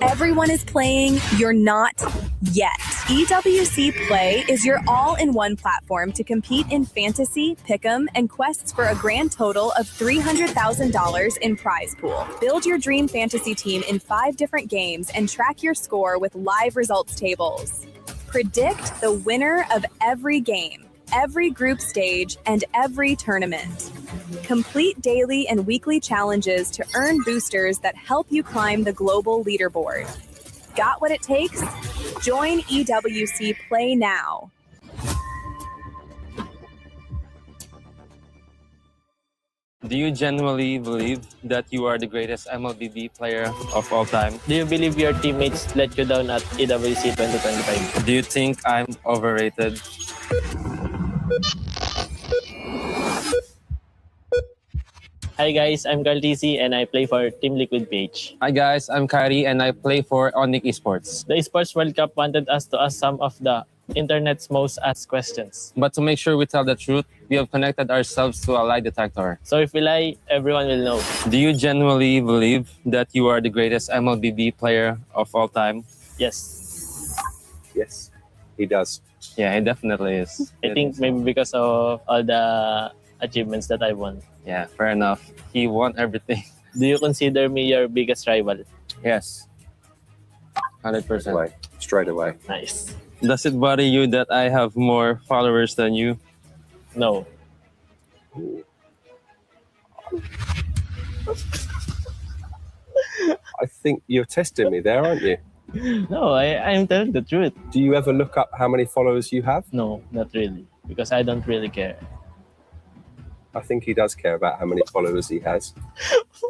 Everyone is playing, you're not yet. EWC Play is your all-in-one platform to compete in fantasy, pick'em, and quests for a grand total of $300,000 in prize pool. Build your dream fantasy team in 5 different games and track your score with live results tables. Predict the winner of every game, every group stage, and every tournament. Complete daily and weekly challenges to earn boosters that help you climb the global leaderboard. Got what it takes? Join EWC Play now. Do you genuinely believe that you are the greatest MLBB player of all time? Do you believe your teammates let you down at EWC 2025? Do you think I'm overrated? Hi guys, I'm Carl TC and I play for Team Liquid PH. Hi guys, I'm Kyrie and I play for Onyx Esports. The Esports World Cup wanted us to ask some of the internet's most asked questions. But to make sure we tell the truth, we have connected ourselves to a lie detector. So if we lie, everyone will know. Do you genuinely believe that you are the greatest MLBB player of all time? Yes. Yes, he does. Yeah, he definitely is. I think maybe because of all the achievements that I won. Yeah, fair enough. He won everything. Do you consider me your biggest rival? Yes. 100%. Straight away. Nice. Does it bother you that I have more followers than you? No. I think you're testing me there, aren't you? No, I'm telling the truth. Do you ever look up how many followers you have? No, not really. Because I don't really care. I think he does care about how many followers he has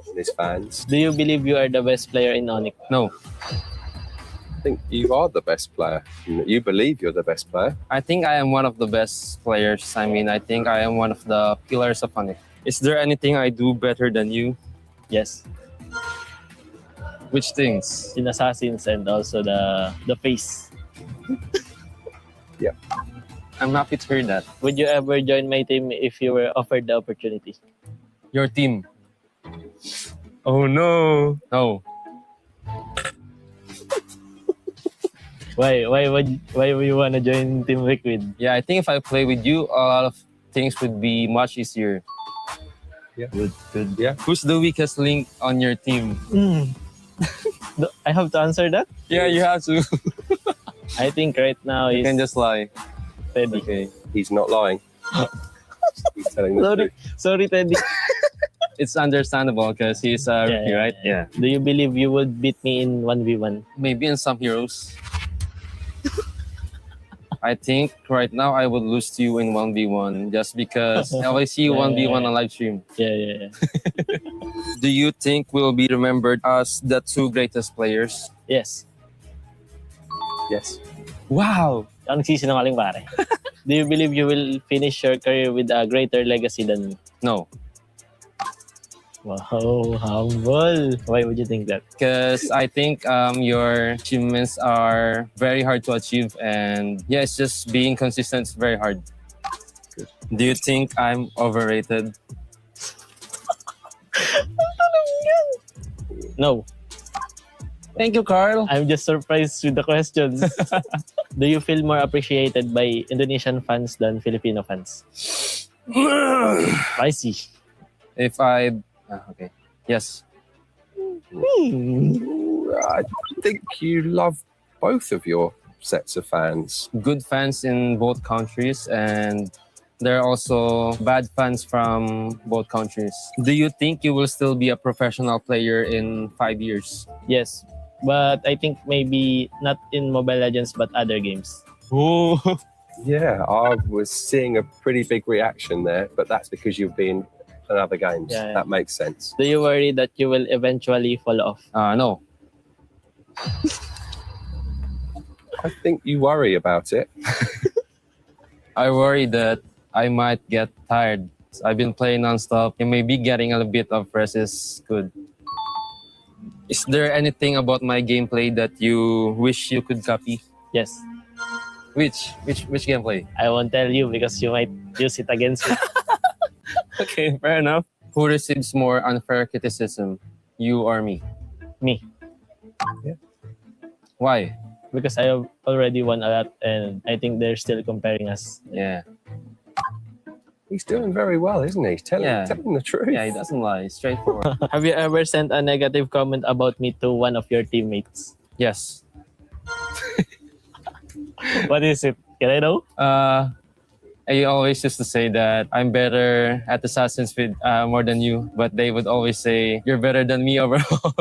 and his fans. Do you believe you are the best player in Onyx? No. I think you are the best player. You believe you're the best player. I think I am one of the best players. I mean, I think I am one of the pillars of Onyx. Is there anything I do better than you? Yes. Which things? In Assassins and also the face. Yeah. I'm happy to hear that. Would you ever join my team if you were offered the opportunity? Your team. Oh no. No. Why would you want to join Team Liquid? Yeah, I think if I play with you, a lot of things would be much easier. Yeah. Good. Yeah. Who's the weakest link on your team? I have to answer that? Yeah, you have to. I think right now You is can just lie. Teddy. Okay. He's not lying. He's telling the truth. Sorry, Teddy. It's understandable because he's a rookie, right? Yeah. Do you believe you would beat me in 1v1? Maybe in some heroes. I think right now I would lose to you in 1v1 just because I see you 1v1 on live stream. Yeah. Do you think we'll be remembered as the 2 greatest players? Yes. Yes. Wow! Ang nagsisinungaling pare. Do you believe you will finish your career with a greater legacy than me? No. Wow, humble. Why would you think that? Because I think your achievements are very hard to achieve and yeah, it's just being consistent is very hard. Good. Do you think I'm overrated? No. Thank you, Carl. I'm just surprised with the questions. Do you feel more appreciated by Indonesian fans than Filipino fans? I see. If I... okay. Yes. I think you love both of your sets of fans. Good fans in both countries and there are also bad fans from both countries. Do you think you will still be a professional player in 5 years? Yes. But I think maybe not in Mobile Legends but other games. Oh. Yeah, I was seeing a pretty big reaction there, but that's because you've been in other games. Yeah. That makes sense. Do you worry that you will eventually fall off? No. I think you worry about it. I worry that I might get tired. I've been playing non-stop and maybe getting a little bit of rest is good. Is there anything about my gameplay that you wish you could copy? Yes. Which gameplay? I won't tell you because you might use it against me. Okay, fair enough. Who receives more unfair criticism, you or me? Me. Yeah. Why? because I have already won a lot, and I think they're still comparing us. Yeah. He's doing very well, isn't he? He's telling the truth. Yeah, he doesn't lie. Straightforward. Have you ever sent a negative comment about me to one of your teammates? Yes. What is it? Can I know? I always used to say that I'm better at Assassin's Creed more than you, but they would always say you're better than me overall.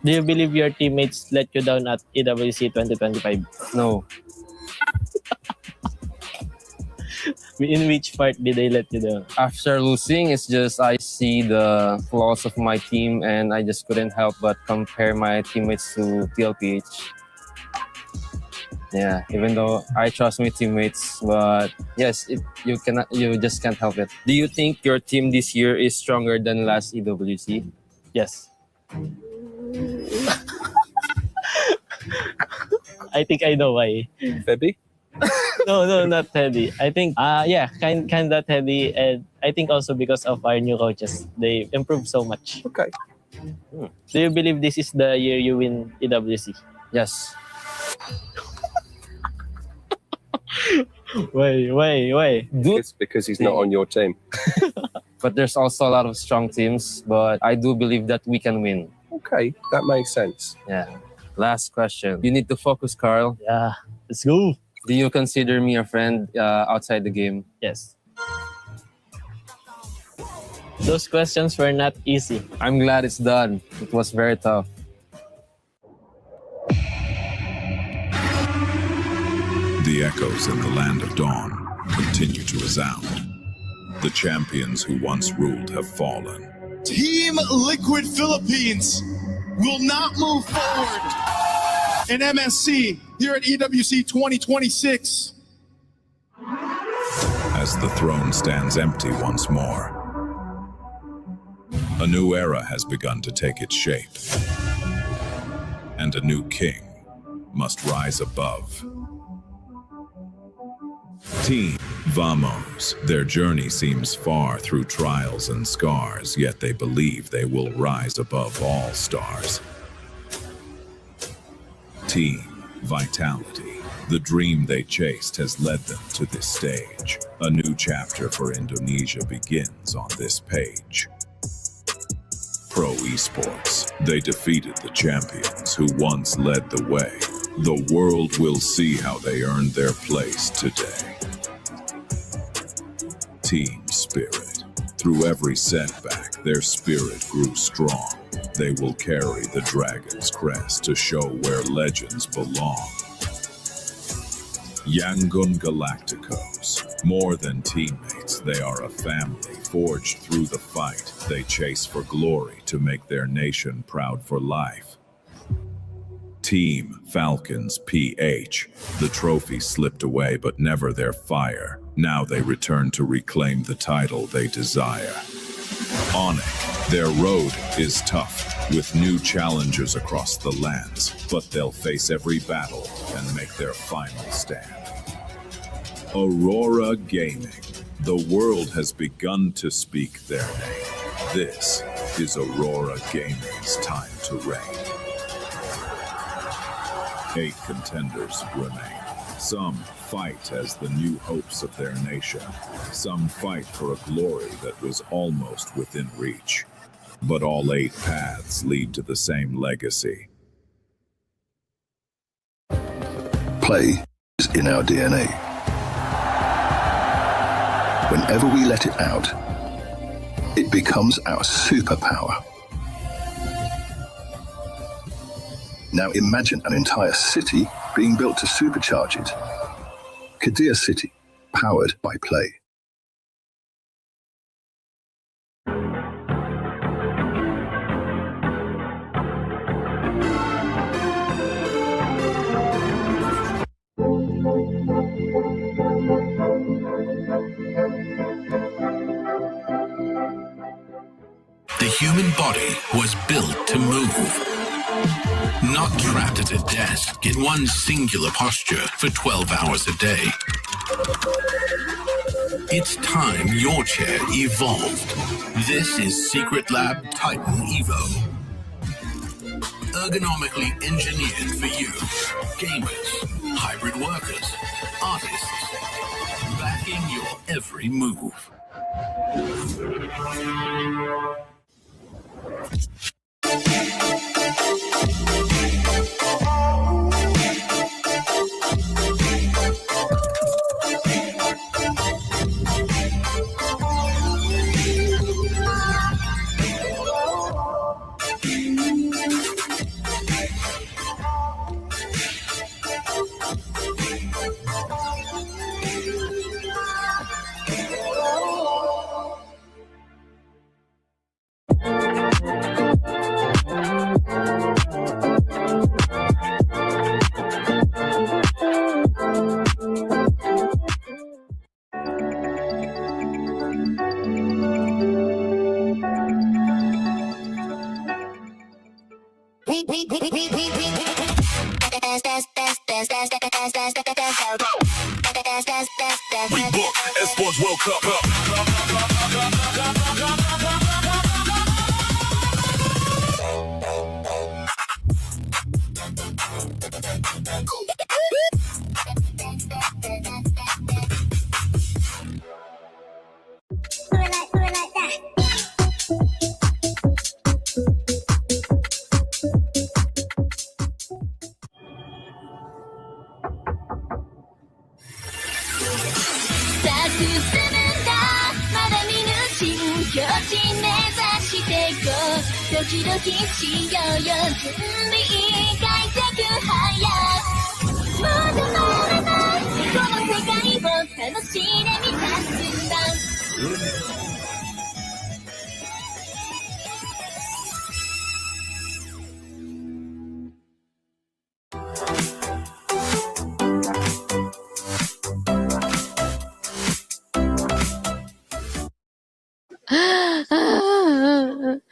Do you believe your teammates let you down at EWC 2025? No. In which part did they let you down? After losing, it's just I see the flaws of my team and I just couldn't help but compare my teammates to TLPH. Yeah, even though I trust my teammates, but yes, you just can't help it. Do you think your team this year is stronger than last EWC? Yes. I think I know why. Febby? No, not Teddy. I think, kind of Teddy, and I think also because of our new coaches, they improved so much. Okay. Do you believe this is the year you win EWC? Yes. Why? It's because he's not on your team. But there's also a lot of strong teams, but I do believe that we can win. Okay, that makes sense. Yeah. Last question. You need to focus, Carl. Yeah, let's go. Do you consider me a friend outside the game? Yes. Those questions were not easy. I'm glad it's done. It was very tough. The echoes in the land of dawn continue to resound. The champions who once ruled have fallen. Team Liquid Philippines will not move forward in MSC here at EWC 2026. As the throne stands empty once more, a new era has begun to take its shape, and a new king must rise above. Team Vamos, their journey seems far through trials and scars, yet they believe they will rise above all stars. Team Vitality, the dream they chased has led them to this stage. A new chapter for Indonesia begins on this page. Pro Esports, they defeated the champions who once led the way. The world will see how they earned their place today. Team Spirit, through every setback, their spirit grew strong. They will carry the dragon's crest to show where legends belong. Yangon Galacticos, more than teammates, they are a family forged through the fight. They chase for glory to make their nation proud for life. Team Falcons PH, the trophy slipped away but never their fire. Now they return to reclaim the title they desire. Onyx, their road is tough, with new challengers across the lands, but they'll face every battle and make their final stand. Aurora Gaming, the world has begun to speak their name. This is Aurora Gaming's time to reign. 8 contenders remain. Some fight as the new hopes of their nation. Some fight for a glory that was almost within reach. But all 8 paths lead to the same legacy. Play is in our DNA. Whenever we let it out, it becomes our superpower. Now imagine an entire city being built to supercharge it. Kadir City, powered by Play. The human body was built to move. Not trapped at a desk in one singular posture for 12 hours a day. It's time your chair evolved. This is Secret Lab Titan Evo. ergonomically engineered for you. Gamers, hybrid workers, artists, backing your every move. We book Esports World Cup.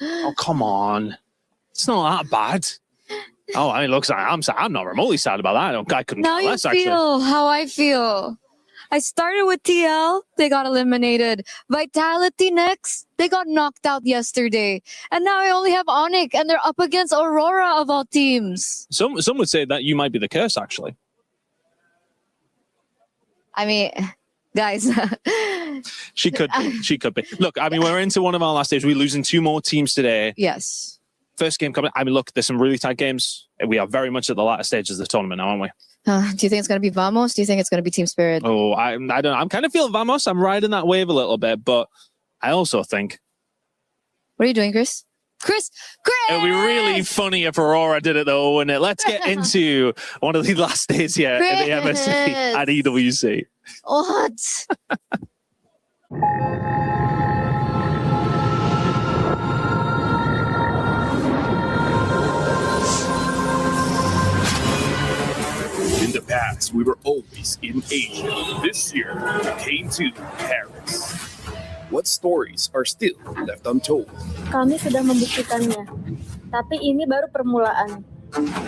Oh, come on. It's not that bad. Oh, I mean, look, I'm not remotely sad about that. I couldn't Now care you less, feel actually. how I feel. I started with TL, they got eliminated. Vitality next, they got knocked out yesterday. And now I only have Onyx, and they're up against Aurora of all teams. Some would say that you might be the curse, actually. I mean, guys. She could be. She could be. Look, I mean, we're into one of our last days. We're losing 2 more teams today. Yes. First game coming. I mean, look, there's some really tight games. We are very much at the latter stages of the tournament now, aren't we? Do you think it's going to be Vamos? Do you think it's going to be Team Spirit? Oh, I don't know. I'm kind of feeling Vamos. I'm riding that wave a little bit, but I also think What are you doing, Chris? Chris! it would be really funny if Aurora did it, though, wouldn't it? Let's get into one of the last days here in the MSC at EWC. What? In the past, we were always in Asia. This year, we came to Paris. What stories are still left untold? Kami sudah membuktikannya, tapi ini baru permulaan.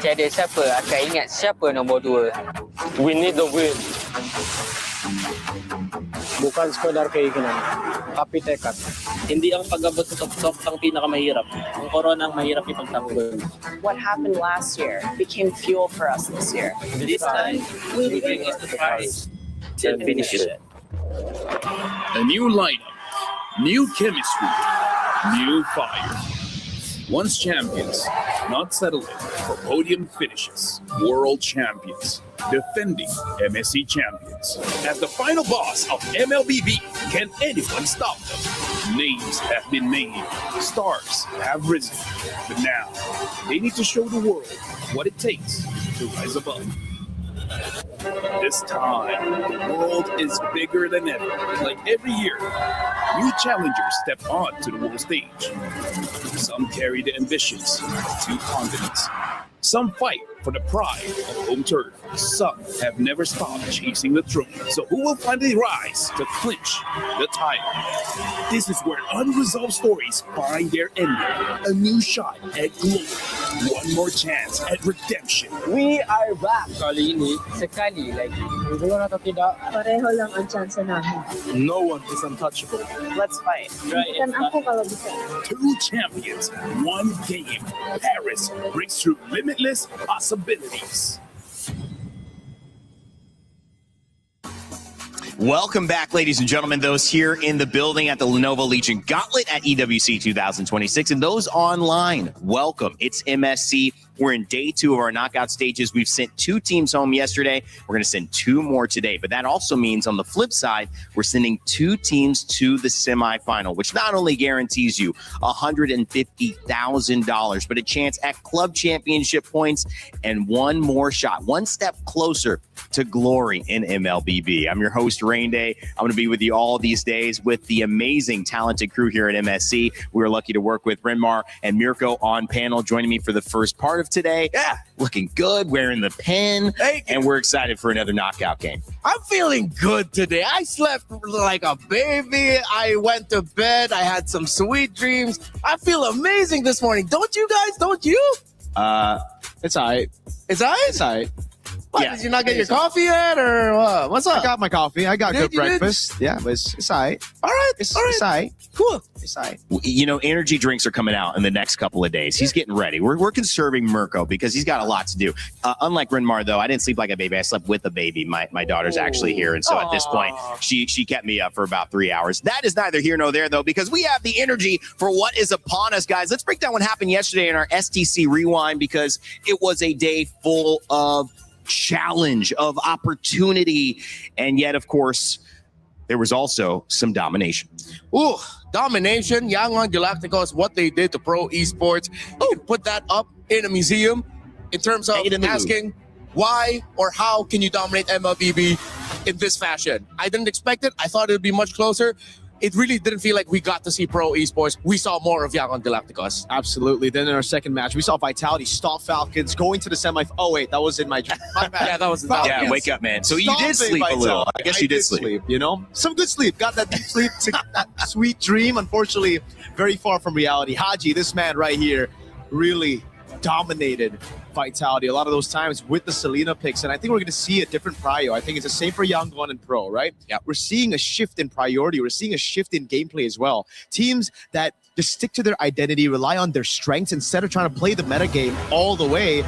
Tiada siapa akan ingat siapa nombor 2. We need the win. Bukan sekadar keinginan, tapi tekad. Hindi ang pag-abot sa top ang pinakamahirap. Ang corona ang mahirap ipagtanggol. What happened last year became fuel for us this year. This time, we'll bring us the prize to finish it. A new lineup, new chemistry, new fire. Once champions, not settling for podium finishes. World champions, defending MSC champions. As the final boss of MLBB, can anyone stop them? Names have been made, stars have risen, but now they need to show the world what it takes to rise above. This time, the world is bigger than ever. Like every year, new challengers step on to the world stage. Some carry the ambitions to continents. Some fight for the pride of home turf. Some have never stopped chasing the throne. So who will finally rise to clinch the title? This is where unresolved stories find their ending. A new shot at glory. One more chance at redemption. We are back. Kali ini, sekali lagi. Siguro atau tidak, Pareho lang ang chance namin. No one is untouchable. Let's fight. Kan ako kalau bisa. Two champions, one game. Paris breaks through limitless possibilities. Welcome back, ladies and gentlemen, those here in the building at the Lenovo Legion Gauntlet at EWC 2026, and those online, welcome. It's MSC. We're in day 2 of our knockout stages. We've sent 2 teams home yesterday. We're going to send 2 more today. But that also means on the flip side, we're sending 2 teams to the semifinal, which not only guarantees you $150,000, but a chance at club championship points and one more shot, one step closer to glory in MLBB. I'm your host, Rain Day. I'm going to be with you all these days with the amazing, talented crew here at MSC. We were lucky to work with Renmar and Mirko on panel, joining me for the first part of today. Yeah. Looking good, wearing the pin, and we're excited for another knockout game. I'm feeling good today. I slept like a baby. I went to bed. I had some sweet dreams. I feel amazing this morning. Don't you guys? Don't you? It's all right. It's all right? It's all right. What, Yeah. did you not get your coffee yet, or what? What's up? I got my coffee. I got good You did? breakfast. Yeah, but it's all right. All right. It's all right. all right. Cool. It's all right. You know, energy drinks are coming out in the next couple of days. He's getting ready. We're conserving Mirko because he's got a lot to do. Unlike Renmar, though, I didn't sleep like a baby. I slept with a baby. My daughter's actually here. And so at this point, she kept me up for about 3 hours. That is neither here nor there, though, because we have the energy for what is upon us, guys. Let's break down what happened yesterday in our STC Rewind, because it was a day full of challenge, of opportunity, and yet, of course, there was also some domination. Ooh, domination. Yangon Galacticos, what they did to pro esports. You can put that up in a museum in terms of asking why or how can you dominate MLBB in this fashion. I didn't expect it. I thought it would be much closer. It really didn't feel like we got to see pro esports. We saw more of Yangon Galacticos. Absolutely. Then in our second match, we saw Vitality stop Falcons going to the semi. Oh wait, that was in my dream. My bad. Yeah, that was Yeah, wake up, man. So you did sleep a little. I guess you did sleep. You know, some good sleep. Got that deep sleep, that sweet dream. Unfortunately, very far from reality. Haji, this man right here, really dominated Vitality a lot of those times with the Selena picks, and I think we're going to see a different prio. I think it's the same for Yangon and Pro, right? Yeah, we're seeing a shift in priority. We're seeing a shift in gameplay as well. Teams that just stick to their identity, rely on their strengths instead of trying to play the meta game all the way,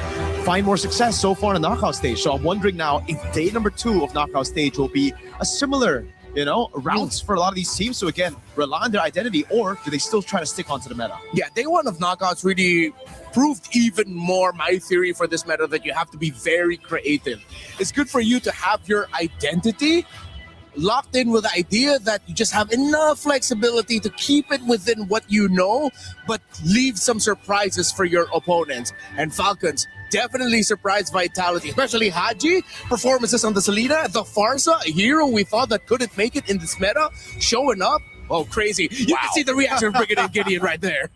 find more success so far in the knockout stage. So I'm wondering now if day number 2 of knockout stage will be a similar, you know, routes for a lot of these teams. So again, rely on their identity, or do they still try to stick onto the meta? Yeah, day 1 of knockouts really proved even more my theory for this meta, that you have to be very creative. It's good for you to have your identity locked in with the idea that you just have enough flexibility to keep it within what you know, but leave some surprises for your opponents. And Falcons definitely surprised Vitality, especially Haji. Performances on the Selena, the Farsa, a hero we thought that couldn't make it in this meta, showing up. Oh, crazy. You can see the reaction of Brigadier Gideon right there.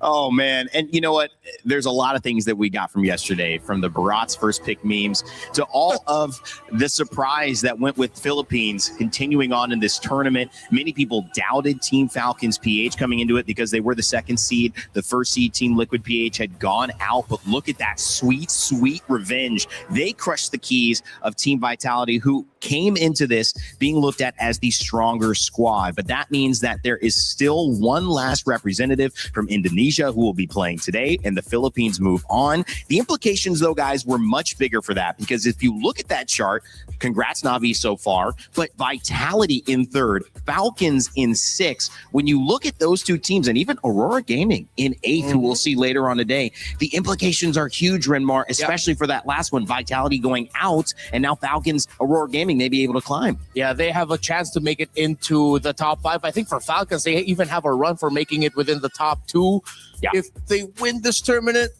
Oh, man. And you know what? There's a lot of things that we got from yesterday, from the Barat's first pick memes to all of the surprise that went with Philippines continuing on in this tournament. Many people doubted Team Falcons PH coming into it because they were the second seed. The first seed, Team Liquid PH, had gone out. But look at that sweet, sweet revenge. They crushed the keys of Team Vitality, who came into this being looked at as the stronger squad. But that means that there is still one last representative from Indonesia who will be playing today, and the Philippines move on. The implications, though, guys, were much bigger for that, because if you look at that chart, congrats, Navi, so far, but Vitality in 3rd, Falcons in 6th. When you look at those two teams, and even Aurora Gaming in 8th, who we'll see later on today, the implications are huge, Renmar, especially for that last one, Vitality going out, and now Falcons, Aurora Gaming may be able to climb. Yeah, they have a chance to make it into the top 5. I think for Falcons, they even have a run for making it within the top 2. Yeah. If they win this tournament,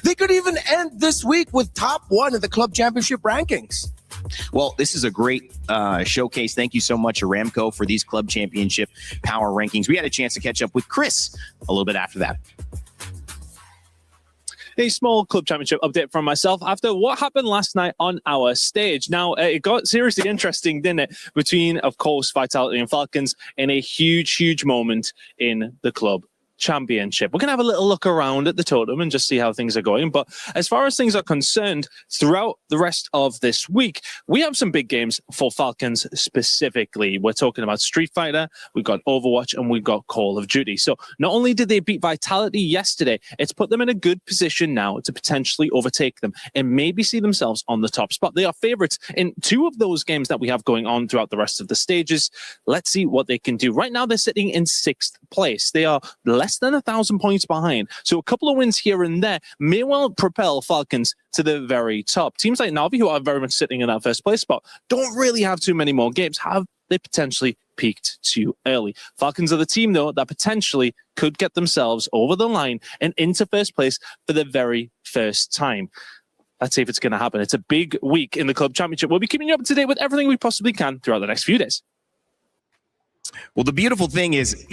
they could even end this week with top 1 in the club championship rankings. Well, this is a great showcase. Thank you so much, Aramco, for these club championship power rankings. We had a chance to catch up with Chris a little bit after that. A small club championship update from myself after what happened last night on our stage. Now, it got seriously interesting, didn't it? Between, of course, Vitality and Falcons in a huge moment in the club championship. We're going to have a little look around at the totem and just see how things are going. But as far as things are concerned, throughout the rest of this week, we have some big games for Falcons specifically. We're talking about Street Fighter, we've got Overwatch, and we've got Call of Duty. So not only did they beat Vitality yesterday, it's put them in a good position now to potentially overtake them and maybe see themselves on the top spot. They are favorites in 2 of those games that we have going on throughout the rest of the stages. Let's see what they can do. Right now, they're sitting in 6th place. They are less than 1,000 points behind. So a couple of wins here and there may well propel Falcons to the very top. Teams like Navi, who are very much sitting in that first place spot, don't really have too many more games. Have they potentially peaked too early? Falcons are the team, though, that potentially could get themselves over the line and into first place for the very first time. Let's see if it's going to happen. It's a big week in the club championship. We'll be keeping you up to date with everything we possibly can throughout the next few days. Well, the beautiful thing is,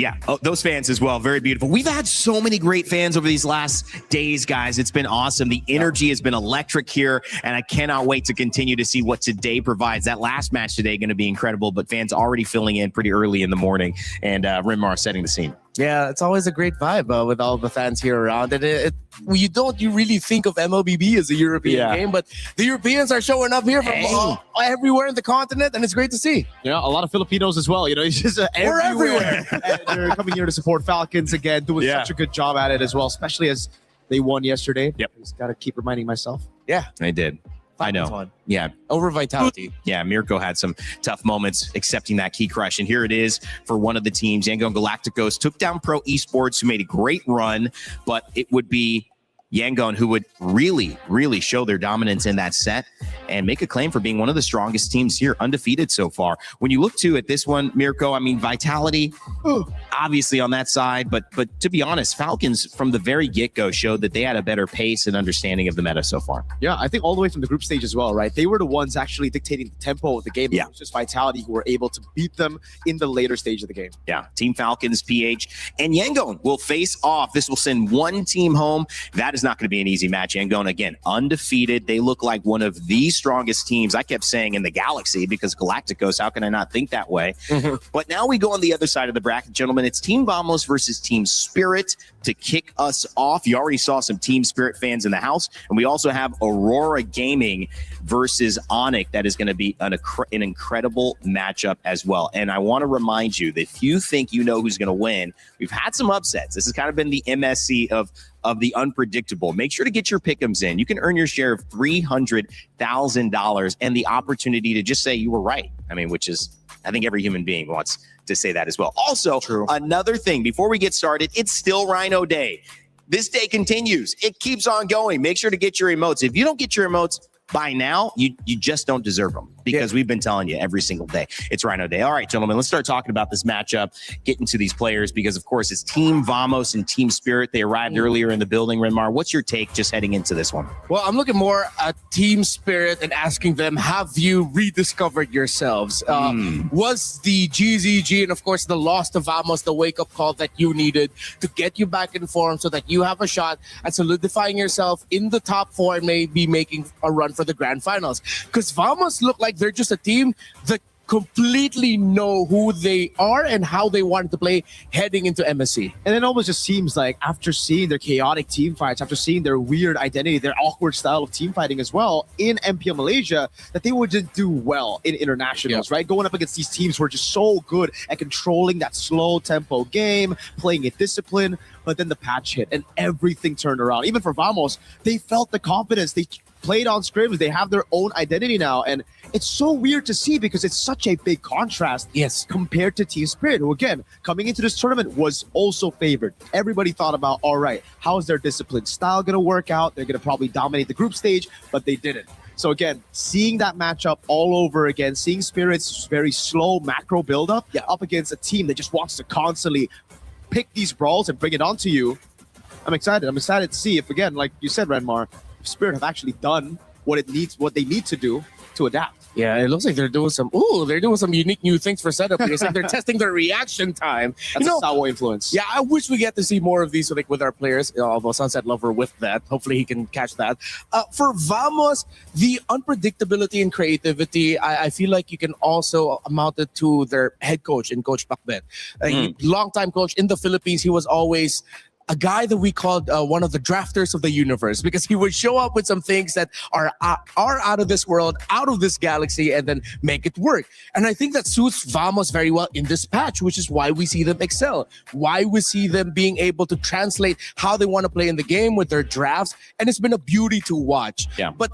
those fans as well, very beautiful. We've had so many great fans over these last days, guys. It's been awesome. The energy has been electric here, and I cannot wait to continue to see what today provides. That last match today going to be incredible, but fans already filling in pretty early in the morning, and Rinmar setting the scene. Yeah, it's always a great vibe with all the fans here around. And you really think of MLBB as a European game, but the Europeans are showing up here from everywhere in the continent, and it's great to see. A lot of Filipinos as well. It's just We're everywhere. And they're coming here to support Falcons again, doing such a good job at it as well, especially as they won yesterday. Yep. Just got to keep reminding myself. Yeah, they did. I know. Fun. Yeah. Over Vitality. Yeah, Mirko had some tough moments accepting that key crush. And here it is for one of the teams. Yangon Galacticos took down Pro Esports, who made a great run, but it would be Yangon who would really show their dominance in that set and make a claim for being one of the strongest teams here, undefeated so far. When you look at this one, Mirko, I mean, Vitality, obviously on that side, but to be honest, Falcons from the very get-go showed that they had a better pace and understanding of the meta so far. Yeah, I think all the way from the group stage as well, right? They were the ones actually dictating the tempo of the game. Yeah. It was just Vitality who were able to beat them in the later stage of the game. Yeah, Team Falcons, PH, and Yangon will face off. This will send one team home. That is not going to be an easy match. Yangon, again, undefeated. They look like one of the strongest teams, I kept saying, in the galaxy, because Galacticos, how can I not think that way? But now we go on the other side of the bracket, gentlemen. It's Team Vamos versus Team Spirit to kick us off. You already saw some Team Spirit fans in the house, and we also have Aurora Gaming versus Onyx. That is going to be an incredible matchup as well. And I want to remind you that if you think you know who's going to win, we've had some upsets. This has kind of been the MSC of the unpredictable. Make sure to get your pick'ems in. You can earn your share of $300,000 and the opportunity to just say you were right. I mean, which is, I think every human being wants to say that as well. Also, another thing, before we get started, it's still Rhino Day. This day continues. It keeps on going. Make sure to get your emotes. If you don't get your emotes by now, you just don't deserve them, because we've been telling you every single day. It's Rhino Day. All right, gentlemen, let's start talking about this matchup, get into these players, because, of course, it's Team Vamos and Team Spirit. They arrived earlier in the building. Renmar, what's your take just heading into this one? Well, I'm looking more at Team Spirit and asking them, have you rediscovered yourselves? Was the GZG and, of course, the loss to Vamos the wake-up call that you needed to get you back in form so that you have a shot at solidifying yourself in the top 4 and maybe making a run for the grand finals? Because Vamos look like they're just a team that completely know who they are and how they want to play heading into MSC. And it almost just seems like after seeing their chaotic team fights, after seeing their weird identity, their awkward style of team fighting as well in MPL Malaysia, that they would just do well in internationals, right? Going up against these teams who are just so good at controlling that slow tempo game, playing it disciplined, but then the patch hit and everything turned around. Even for Vamos, they felt the confidence. They played on scrims. They have their own identity now. And it's so weird to see because it's such a big contrast compared to Team Spirit, who, again, coming into this tournament was also favored. Everybody thought about, all right, how is their discipline style going to work out? They're going to probably dominate the group stage, but they didn't. So again, seeing that matchup all over again, seeing Spirit's very slow macro buildup up against a team that just wants to constantly pick these brawls and bring it onto you. I'm excited. I'm excited to see if, again, like you said, Renmar, Spirit have actually done what they need to do to adapt. Yeah, it looks like they're doing some unique new things for setup. It's like they're testing their reaction time. That's a Sawo influence. Yeah, I wish we get to see more of these with our players. Although Sunset Lover with that, hopefully he can catch that. For Vamos, the unpredictability and creativity, I feel like you can also amount it to their head coach and Coach Pakbet. Longtime coach in the Philippines. He was always a guy that we called one of the drafters of the universe, because he would show up with some things that are out of this world, out of this galaxy, and then make it work. And I think that suits Vamos very well in this patch, which is why we see them excel, why we see them being able to translate how they want to play in the game with their drafts. And it's been a beauty to watch. Yeah. But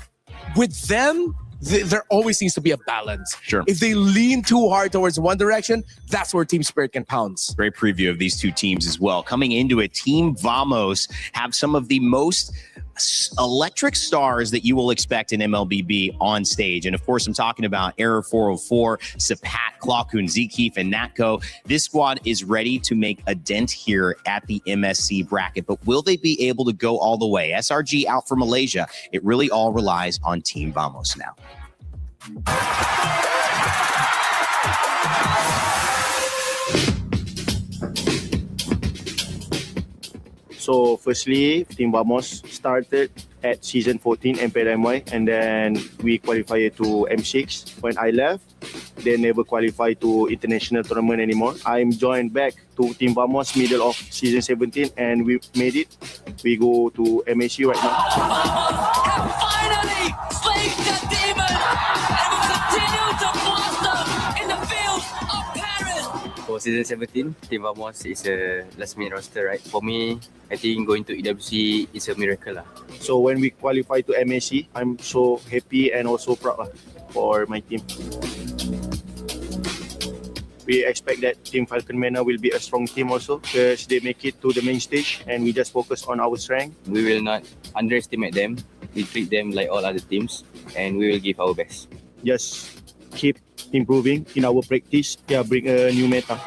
with them, there always needs to be a balance. Sure. If they lean too hard towards one direction, that's where Team Spirit can pounce. Great preview of these two teams as well. Coming into it, Team Vamos have some of the most electric stars that you will expect in MLBB on stage. And of course, I'm talking about Error 404, Sapat, Klakun, Zekeef, and Natko. This squad is ready to make a dent here at the MSC bracket, but will they be able to go all the way? SRG out for Malaysia. It really all relies on Team Vamos now. So firstly, Team Vamos started at season 14 MPLMY, and then we qualified to M6. When I left, they never qualified to international tournament anymore. I'm joined back to Team Vamos middle of season 17, and we made it. We go to MSC right now. And finally, slayed the demon, and will continue to blossom in the field of Paris. For season 17, Team Vamos is a last minute roster, right? For me, I think going to EWC is a miracle. So when we qualify to MSC, I'm so happy and also proud for my team. We expect that Team Falcon Mena will be a strong team also, because they make it to the main stage and we just focus on our strength. We will not underestimate them. We treat them like all other teams, and we will give our best. Just keep improving in our practice. Yeah, bring a new meta.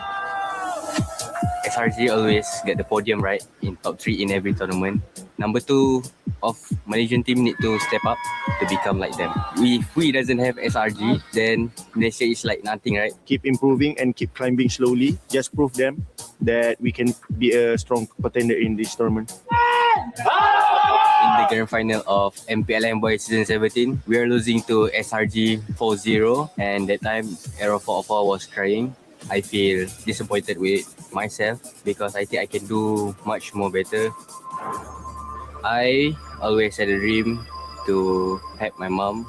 SRG always get the podium, right? In top 3 in every tournament. Number 2 of Malaysian team need to step up to become like them. If we doesn't have SRG, then Malaysia is like nothing, right? Keep improving and keep climbing slowly. Just prove them that we can be a strong contender in this tournament. In the grand final of MPLM Boys Season 17, we are losing to SRG 4-0, and that time Aero 404 was crying. I feel disappointed with myself because I think I can do much more better. I always had a dream to help my mom,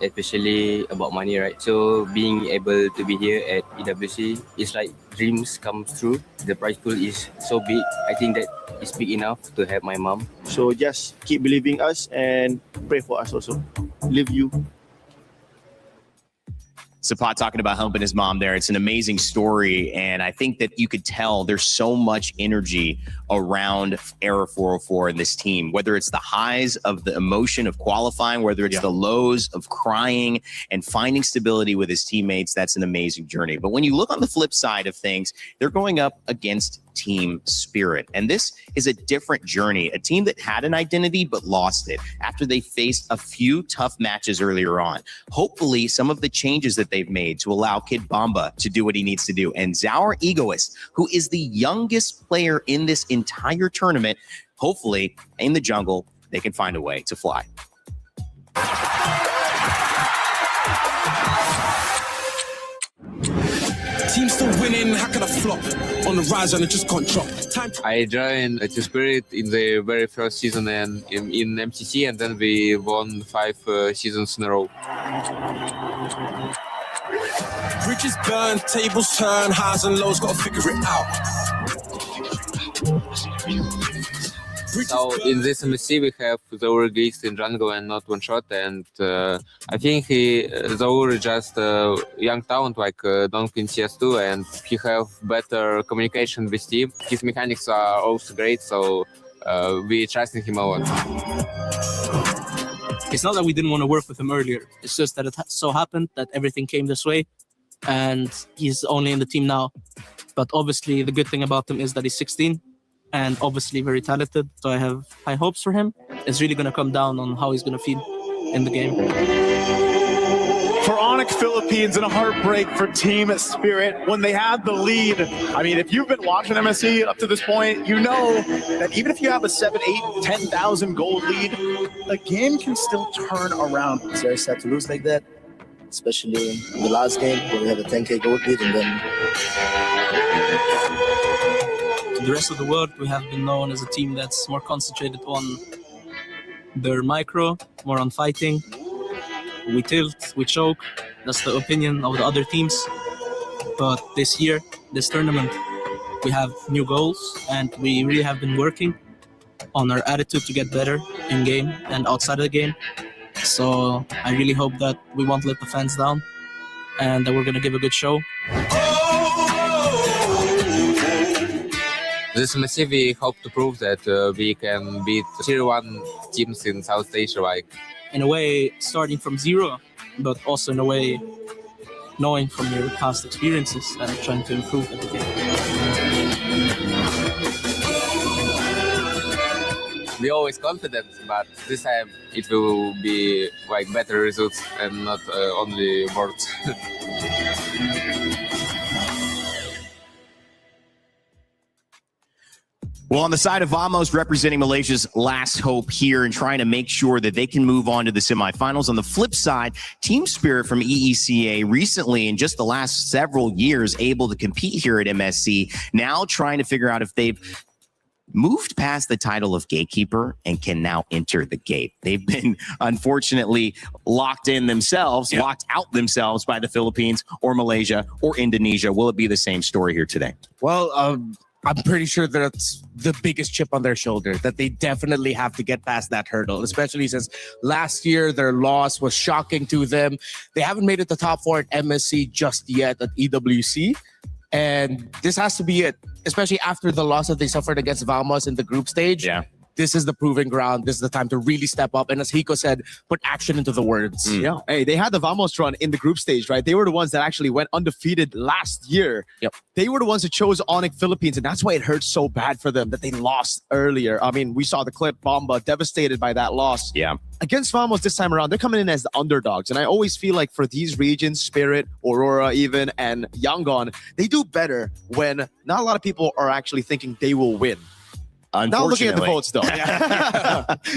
especially about money, right? So being able to be here at EWC is like dreams come true. The prize pool is so big. I think that is big enough to help my mom. So just keep believing us and pray for us also. Love you. Sapat talking about helping his mom there. It's an amazing story. And I think that you could tell there's so much energy around Error 404 in this team, whether it's the highs of the emotion of qualifying, whether it's the lows of crying and finding stability with his teammates. That's an amazing journey. But when you look on the flip side of things, they're going up against Team Spirit. And this is a different journey, a team that had an identity but lost it after they faced a few tough matches earlier on. Hopefully, some of the changes that they've made to allow Kid Bamba to do what he needs to do. And Zaur Egoist, who is the youngest player in this entire tournament, hopefully, in the jungle, they can find a way to fly. Team still winning, how can I flop? On the rise and I just can't drop. I joined Team Spirit in the very first season and in MCC, and then we won 5 seasons in a row. Bridges burn, tables turn, highs and lows, gotta figure it out. So in this MSC we have Zaur Egoist in jungle and not one shot, and I think Zaur is just a young talent like Donk in CS2, and he have better communication with team. His mechanics are also great, so we trust in him a lot. It's not that we didn't want to work with him earlier. It's just that it so happened that everything came this way, and he's only in the team now. But obviously the good thing about him is that he's 16. And obviously very talented, so I have high hopes for him. It's really going to come down on how he's going to feel. in the game. For Onyx Philippines and a heartbreak for Team Spirit when they had the lead. I mean, if you've been watching MSC up to this point, you know that even if you have a 7, 8, 10,000 gold lead, the game can still turn around. It's very sad to lose like that, especially in the last game where we had a 10K gold lead and then... To the rest of the world, we have been known as a team that's more concentrated on their micro, more on fighting. We tilt, we choke. That's the opinion of the other teams. But this year, this tournament, we have new goals and we really have been working on our attitude to get better in game and outside of the game. So I really hope that we won't let the fans down and that we're going to give a good show. This MSC, we hope to prove that we can beat Tier 1 teams in South Asia, like in a way starting from zero, but also in a way knowing from your past experiences and trying to improve everything. We're always confident, but this time it will be like better results and not only words. Well, on the side of Vamos representing Malaysia's last hope here and trying to make sure that they can move on to the semifinals. On the flip side, Team Spirit from EECA recently, in just the last several years, able to compete here at MSC, now trying to figure out if they've moved past the title of gatekeeper and can now enter the gate. They've been, unfortunately, locked in themselves, locked out themselves by the Philippines or Malaysia or Indonesia. Will it be the same story here today? Well, I'm pretty sure that's the biggest chip on their shoulder, that they definitely have to get past that hurdle, especially since last year their loss was shocking to them. They haven't made it to top 4 at MSC just yet at EWC. And this has to be it, especially after the loss that they suffered against Vamos in the group stage. Yeah. This is the proving ground. This is the time to really step up. And as Hiko said, put action into the words. Yeah. Hey, they had the Vamos run in the group stage, right? They were the ones that actually went undefeated last year. Yep. They were the ones who chose Onyx Philippines, and that's why it hurt so bad for them that they lost earlier. I mean, we saw the clip, Bomba, devastated by that loss. Yeah. Against Vamos this time around, they're coming in as the underdogs. And I always feel like for these regions, Spirit, Aurora even, and Yangon, they do better when not a lot of people are actually thinking they will win. Now looking at the votes, though.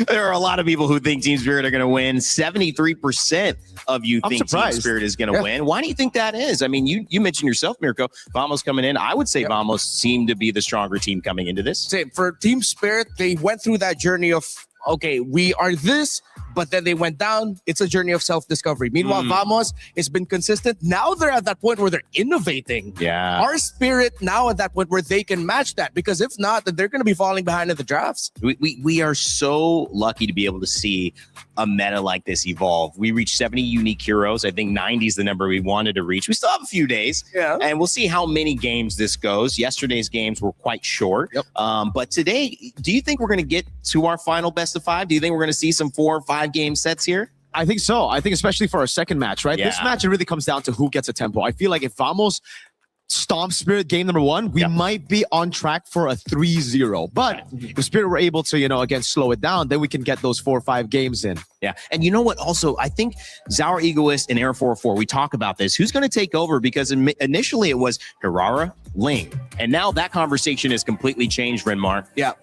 There are a lot of people who think Team Spirit are going to win. 73% of you think surprised. Team Spirit is going to win. Why do you think that is? I mean, you mentioned yourself, Mirko, Vamos coming in. I would say Vamos seemed to be the stronger team coming into this. Same. For Team Spirit, they went through that journey of, okay, we are this, but then they went down. It's a journey of self-discovery. Meanwhile, Vamos, it's been consistent. Now they're at that point where they're innovating. Yeah. Our Spirit now at that point where they can match that, because if not, then they're going to be falling behind in the drafts. We are so lucky to be able to see a meta like this evolve. We reached 70 unique heroes. I think 90 is the number we wanted to reach. We still have a few days, and we'll see how many games this goes. Yesterday's games were quite short, but today, do you think we're going to get to our final best of 5? Do you think we're going to see some 4 or 5 game sets here? I think so. I think especially for our second match, right? This match, it really comes down to who gets a tempo. I feel like if Vamos stomp Spirit game number 1, we might be on track for a 3-0. But if Spirit were able to, again, slow it down, then we can get those 4 or 5 games in. Yeah. And you know what? Also, I think Zaur Egoist and Air 404, we talk about this. Who's going to take over? Because initially it was Hirara, Ling. And now that conversation has completely changed, Renmar. Yeah.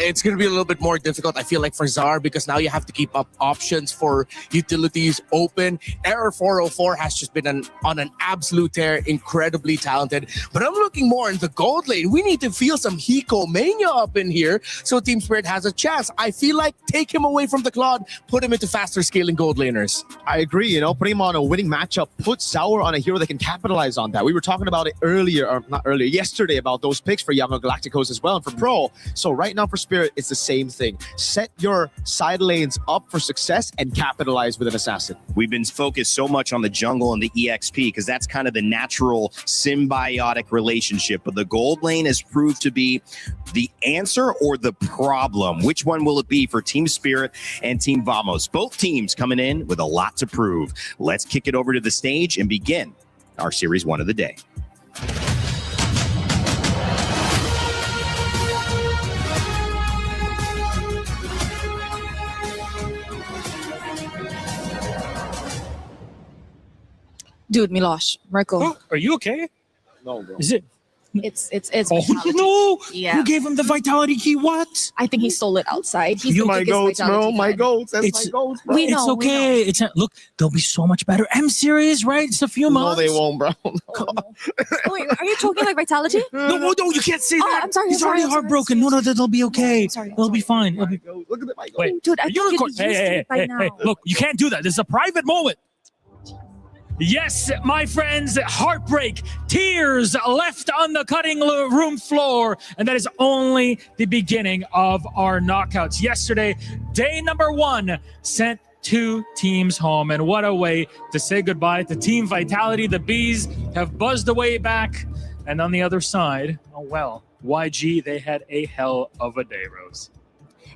It's going to be a little bit more difficult, I feel like, for Zaur, because now you have to keep up options for utilities open. Air 404 has just been on an absolute tear, incredibly talented. But I'm looking more in the gold lane. We need to feel some Hiko mania up in here so Team Spirit has a chance. I feel like take him away from the Claude, put him into faster scaling gold laners. I agree, putting him on a winning matchup, put Zaur on a hero that can capitalize on that. We were talking about it yesterday about those picks for Young Galacticos as well and for Pro. So right now for Spirit, it's the same thing. Set your side lanes up for success and capitalize with an assassin. We've been focused so much on the jungle and the EXP because that's kind of the natural symbiotic relationship. But the gold lane has proved to be the answer or the problem. Which one will it be for Team Spirit and Team Vamos? Both teams coming in with a lot to prove. Let's kick it over to the stage and begin our Series 1 of the day. Dude, Milosh, Marco. Oh, are you okay? No, bro. Is it? It's Oh vitality. no! Yeah. Who gave him the vitality key? What? I think he stole it outside. He's You- the My biggest goats, bro. vitality My fan. goats. That's It's- my goats, bro. We know, It's okay. It's look. They'll be so much better. I'm serious, right? It's a few No, months. they won't, bro. Wait, are you talking like vitality? No, you can't say that. I'm sorry. He's I'm already sorry. heartbroken. No, they'll be okay. It'll be fine. It'll be... Look at my goats. Wait, Dude, I think you'd unicorn. be used to it by now. Look, you can't do that. This is a private moment. Yes, my friends, heartbreak, tears left on the cutting room floor. And that is only the beginning of our knockouts. Yesterday, day number 1 sent 2 teams home. And what a way to say goodbye to Team Vitality. The Bees have buzzed away back. And on the other side, oh well, YG, they had a hell of a day, Rose.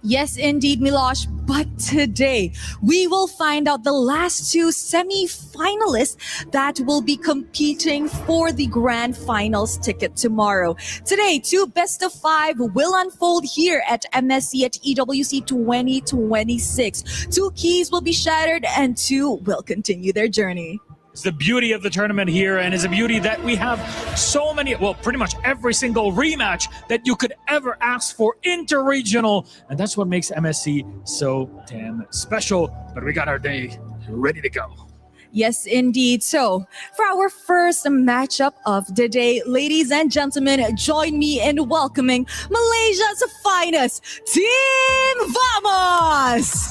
Yes, indeed, Milosh. But today, we will find out the last 2 semi-finalists that will be competing for the grand finals ticket tomorrow. Today, 2 best of 5 will unfold here at MSC at EWC 2026. 2 keys will be shattered and 2 will continue their journey. It's the beauty of the tournament here, and it's a beauty that we have so many, well, pretty much every single rematch that you could ever ask for interregional, and that's what makes MSC so damn special. But we got our day ready to go. Yes, indeed. So, for our first matchup of the day, ladies and gentlemen, join me in welcoming Malaysia's finest, Team Vamos!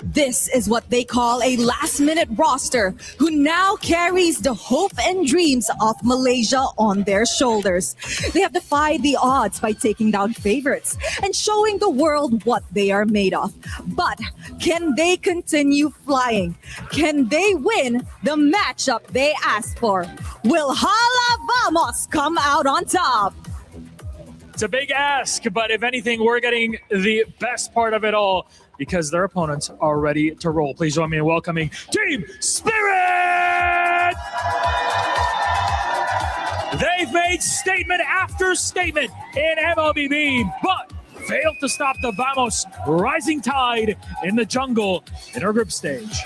This is what they call a last-minute roster who now carries the hope and dreams of Malaysia on their shoulders. They have defied the odds by taking down favorites and showing the world what they are made of. But can they continue flying? Can they win the matchup they asked for? Will Hala Vamos come out on top? It's a big ask, but if anything, we're getting the best part of it all because their opponents are ready to roll. Please join me in welcoming Team Spirit! They've made statement after statement in MLBB, but failed to stop the Vamos rising tide in the jungle in our group stage.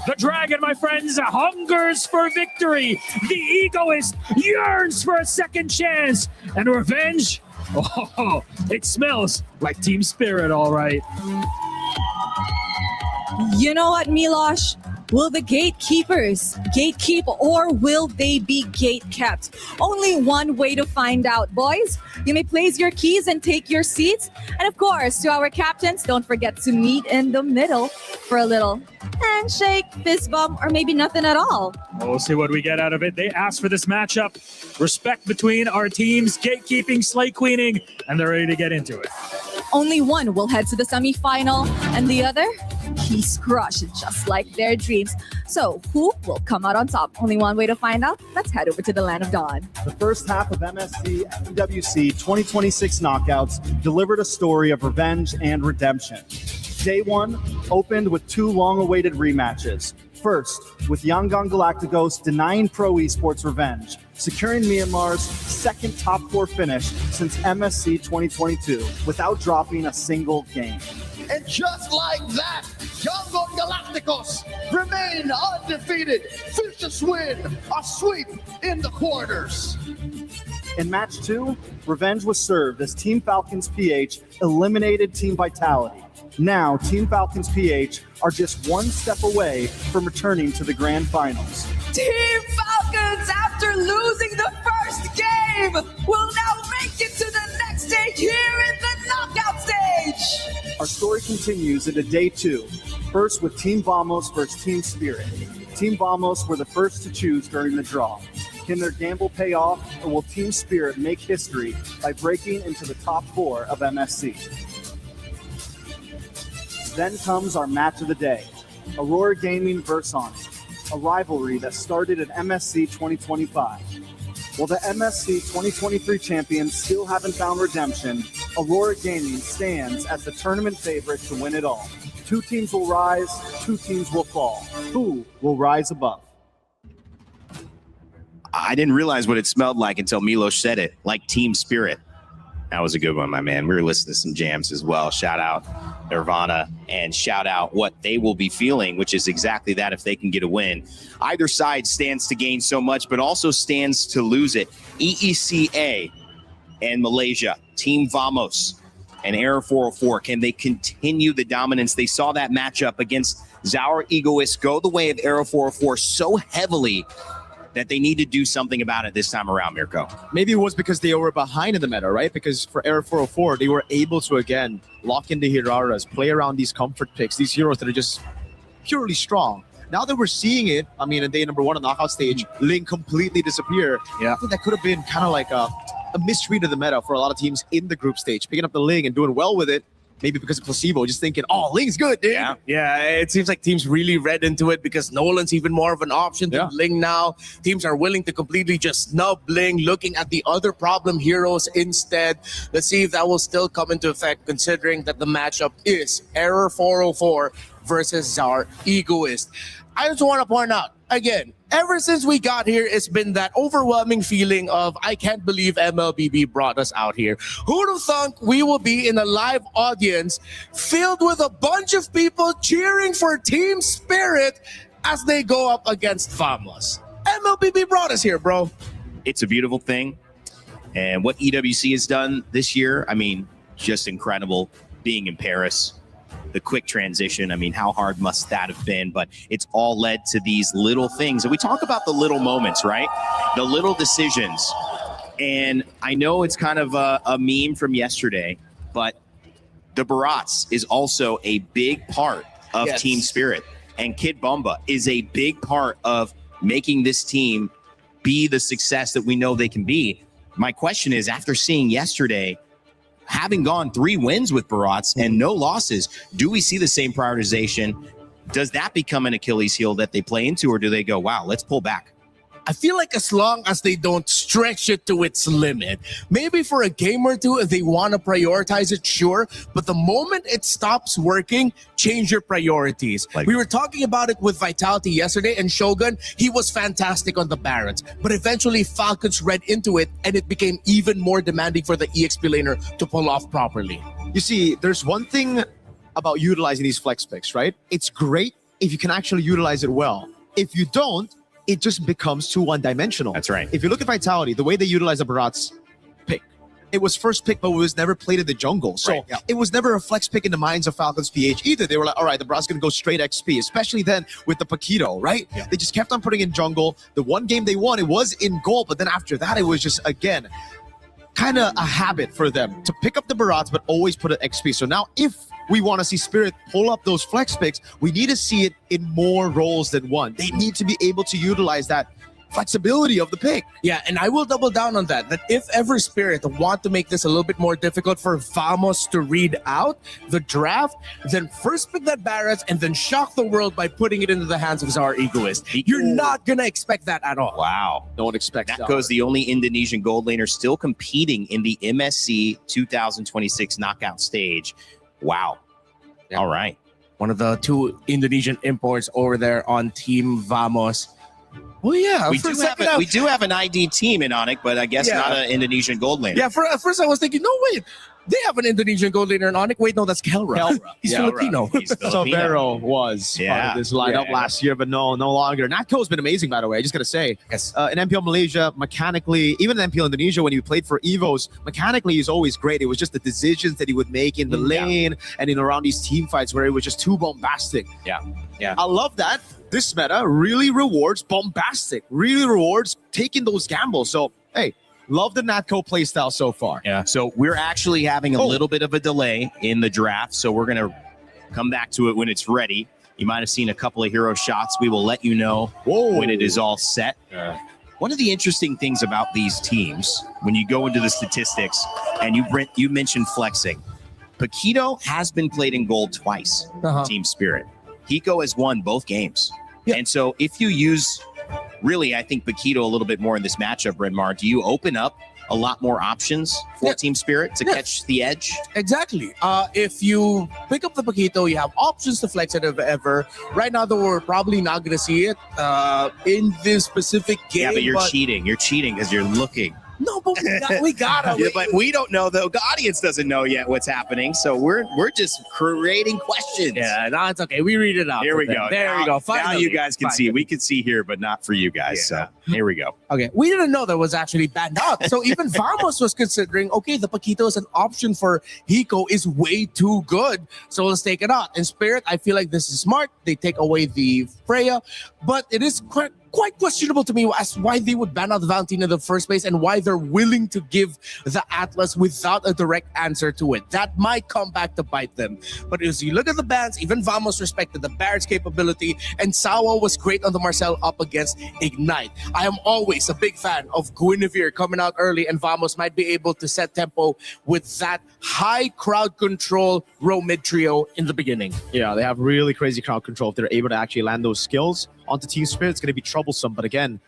The Dragon, my friends, hungers for victory. The Egoist yearns for a second chance. And revenge? Oh, it smells like Team Spirit, all right. You know what, Milosh? Will the gatekeepers gatekeep or will they be gate-kept? Only one way to find out, boys. You may place your keys and take your seats. And of course, to our captains, don't forget to meet in the middle for a little handshake, fist bump, or maybe nothing at all. We'll see what we get out of it. They asked for this matchup. Respect between our teams, gatekeeping, slay queening, and they're ready to get into it. Only one will head to the semi-final, and the other, he's crushed just like their dreams. So, who will come out on top? Only one way to find out. Let's head over to the Land of Dawn. The first half of MSC EWC 2026 knockouts delivered a story of revenge and redemption. Day 1 opened with 2 long-awaited rematches. First, with Yangon Galacticos denying Pro Esports revenge, securing Myanmar's second top 4 finish since MSC 2022 without dropping a single game. And just like that, Yangon Galacticos remain undefeated. Vicious win, a sweep in the quarters. In match 2, revenge was served as Team Falcons PH eliminated Team Vitality. Now, Team Falcons PH are just one step away from returning to the grand finals. Team Falcons, after losing the first game, will now make it to the next stage here in the knockout stage. Our story continues into day 2, first with Team Vamos versus Team Spirit. Team Vamos were the first to choose during the draw. Can their gamble pay off, or will Team Spirit make history by breaking into the top 4 of MSC? Then comes our match of the day, Aurora Gaming versus Onyx, a rivalry that started at MSC 2025. While the MSC 2023 champions still haven't found redemption, Aurora Gaming stands as the tournament favorite to win it all. 2 teams will rise, 2 teams will fall. Who will rise above? I didn't realize what it smelled like until Milos said it, like Team Spirit. That was a good one, my man. We were listening to some jams as well. Shout out Nirvana and shout out what they will be feeling, which is exactly that if they can get a win. Either side stands to gain so much, but also stands to lose it. EECA and Malaysia, Team Vamos and Error 404, can they continue the dominance? They saw that matchup against Zaur Egoist go the way of Error 404 so heavily that they need to do something about it this time around, Mirko. Maybe it was because they were behind in the meta, right? Because for Error 404, they were able to, again, lock into Hiraras, play around these comfort picks, these heroes that are just purely strong. Now that we're seeing it, I mean, in day number 1 on the knockout stage, Ling completely disappear. Yeah. I think that could have been kind of like a misread of the meta for a lot of teams in the group stage, picking up the Ling and doing well with it. Maybe because of placebo, just thinking, oh, Ling's good, dude. Yeah, it seems like teams really read into it because Nolan's even more of an option than Ling now. Teams are willing to completely just snub Ling, looking at the other problem heroes instead. Let's see if that will still come into effect, considering that the matchup is Error 404 versus Zaur Egoist. I just want to point out, again, ever since we got here, it's been that overwhelming feeling of, I can't believe MLBB brought us out here. Who'd have thunk we will be in a live audience filled with a bunch of people cheering for Team Spirit as they go up against Vamos? MLBB brought us here, bro. It's a beautiful thing. And what EWC has done this year, I mean, just incredible. Being in Paris, the quick transition, I mean, how hard must that have been? But it's all led to these little things. And we talk about the little moments, right? The little decisions. And I know it's kind of a meme from yesterday, but the Barats is also a big part of Team Spirit. And Kid Bumba is a big part of making this team be the success that we know they can be. My question is, after seeing yesterday, having gone 3 wins with Barats and no losses, do we see the same prioritization? Does that become an Achilles heel that they play into, or do they go, wow, let's pull back? I feel like as long as they don't stretch it to its limit, maybe for a game or two, if they want to prioritize it, sure. But the moment it stops working, change your priorities. We were talking about it with Vitality yesterday, and Shogun, he was fantastic on the Barons. But eventually, Falcons read into it, and it became even more demanding for the EXP laner to pull off properly. You see, there's one thing about utilizing these flex picks, right? It's great if you can actually utilize it well. If you don't, it just becomes too one-dimensional. That's right. If you look at Vitality, the way they utilize the Barats pick, it was first pick, but it was never played in the jungle. So it was never a flex pick in the minds of Falcons PH either. They were like, all right, the Barats going to go straight XP, especially then with the Paquito, right? They just kept on putting in jungle. The one game they won, it was in gold, but then after that, it was just, again, kind of a habit for them to pick up the Barats, but always put an XP. So now if we want to see Spirit pull up those flex picks, we need to see it in more roles than one. They need to be able to utilize that flexibility of the pick. Yeah, and I will double down on that if ever Spirit want to make this a little bit more difficult for Vamos to read out the draft, then first pick that Barrett and then shock the world by putting it into the hands of Zaur Egoist. You're not going to expect that at all. Wow. Don't expect that. Goes the only Indonesian gold laner still competing in the MSC 2026 knockout stage. Wow. Yeah. All right. One of the 2 Indonesian imports over there on Team Vamos. Well, yeah. We do have an ID team in Onyx, but I guess not an Indonesian gold laner. Yeah, at first I was thinking, no, wait. They have an Indonesian gold laner in Onyx. Wait, no, that's Kelra. He's Filipino. So Vero was part of this lineup last year, but no longer. Natco's been amazing, by the way. I just got to say. Yes. In MPL Malaysia, mechanically, even in MPL Indonesia, when he played for Evos, mechanically he's always great. It was just the decisions that he would make in the lane and in around these team fights where it was just too bombastic. Yeah. I love that. This meta really rewards bombastic, really rewards taking those gambles. So, hey, love the Natco playstyle so far. Yeah. So we're actually having a little bit of a delay in the draft. So we're going to come back to it when it's ready. You might have seen a couple of hero shots. We will let you know when it is all set. One of the interesting things about these teams, when you go into the statistics, and you mentioned flexing, Paquito has been played in gold twice, Team Spirit. Hiko has won both games. And so if you use, really, I think Paquito a little bit more in this matchup, Redmar, do you open up a lot more options for Team Spirit to catch the edge? Exactly. If you pick up the Paquito, you have options to flex it if ever. Right now, though, we're probably not going to see it in this specific game. Yeah, but you're cheating. You're cheating because you're looking. No, but we got Yeah, but we don't know though. The audience doesn't know yet what's happening, so we're just creating questions. Yeah, no, it's okay. We read it out. Here we for go. them. There now, we go. Now Finally. you guys can see. We can see here, but not for you guys. So here we go. Okay, we didn't know that was actually banned out. So even Vamos was considering, okay, the Paquito is an option for Hiko is way too good. So let's take it out. In Spirit, I feel like this is smart. They take away the Freya, but it is quite questionable to me as why they would ban out the Valentina in the first place and why they're willing to give the Atlas without a direct answer to it. That might come back to bite them. But as you look at the bans, even Vamos respected the Barrett's capability, and Sawa was great on the Marcel up against Ignite. I am always a big fan of Guinevere coming out early, and Vamos might be able to set tempo with that high crowd control row mid trio in the beginning. Yeah, they have really crazy crowd control. If they're able to actually land those skills onto Team Spirit, it's going to be troublesome. But again,